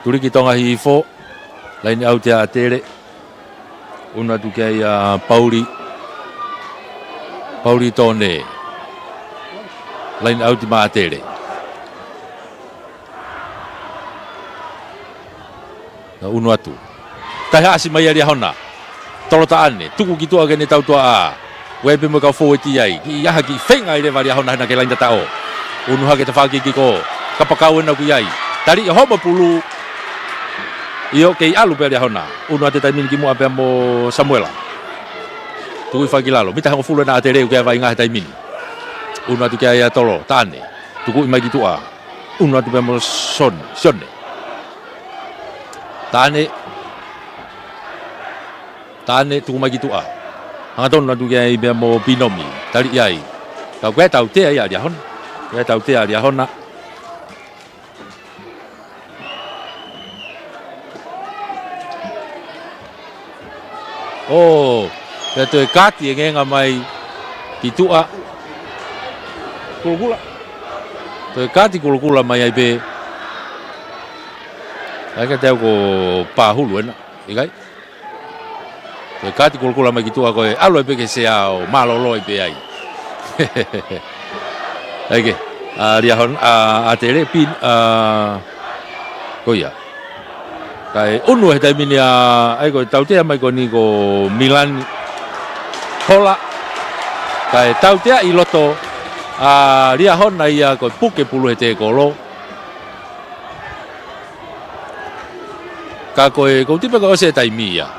turiki tonga hihi fo line outi a tere una tu kai pauli tone line outi ma tere unu atu tai hasi mai ari hona tolo ta ane tuku ki tu aga ne tau tua we be mo ka fo ti ai ki ya ki fenga ile vari hona na ke lain tao unu ha ke ta fa ki ko kapakau na ku ai tari ho ba pulu io ke alu be ari hona unu ate tai min ki mo ape mo samuela tuku fa ki lalo mita ho fulu na ate re ke vai nga tai min unu atu ke ai tolo ta ane tuku mai ki tu unu atu be mo sonne tane tu mai gitu hanga ton na tu ai be mo binomi tali ai ka kwe tau te ai dia hon na oh ya tu kati ngenga mai gitu kulkula tu kati kulkula mai ai be Aka tau ko pahulu na, ikai. Te kati kulkula mai gitu ako alo pe ke sea o malolo pe ai. Ake, dia hon atere pin ko ya. Kai unu he tai mini ai ko tau te mai ko ni ko Milan hola. Kai tau te I loto dia hon ai ko puke pulu he te kolo. Ka koe ko tipe ko se taimi ya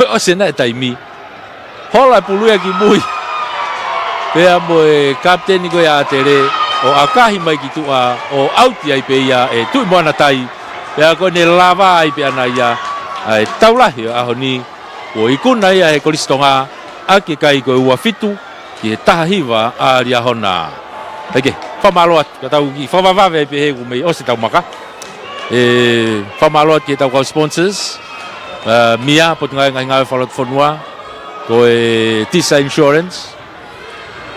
o se na taimi hola pulu ya ki mui pe amo captain ko ya tere o akahi mai ki tua o auti ai pe ia e tui moana tai pea ko ne lava ai pe ana ia ai taulahi a honi o ikuna ia e kolistonga a ke kai ko ua fitu ki e taha hiva a ria hona eke whamaloat ka tau ki whamavave pe he ku mei o se tau maka e whamaloat ki e tau kau sponsors Mia potungai ngai whalot whanua ko e Tisa Insurance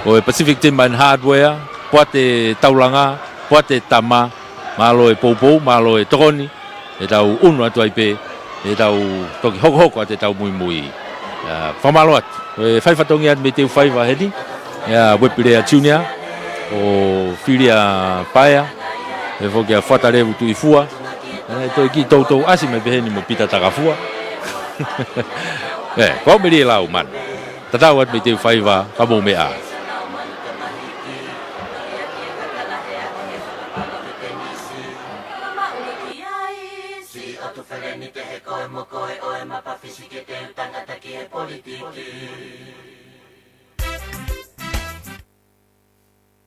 ko e Pacific Timber and Hardware poate taulanga poate tama malo e poupou malo e tokoni e tau unu atu ai pe e tau toki hoko hoko ate tau mui mui whamalo atu e whaifatongi atu me Teufaiva hedi Wepirea Junior o Whiria Paia e whoki a whatarewu tu i fua e toi ki tautou asi me beheni mo pita takafua ko meri e lau man tatau atu me Teufaiva ka mou mea Tongatapu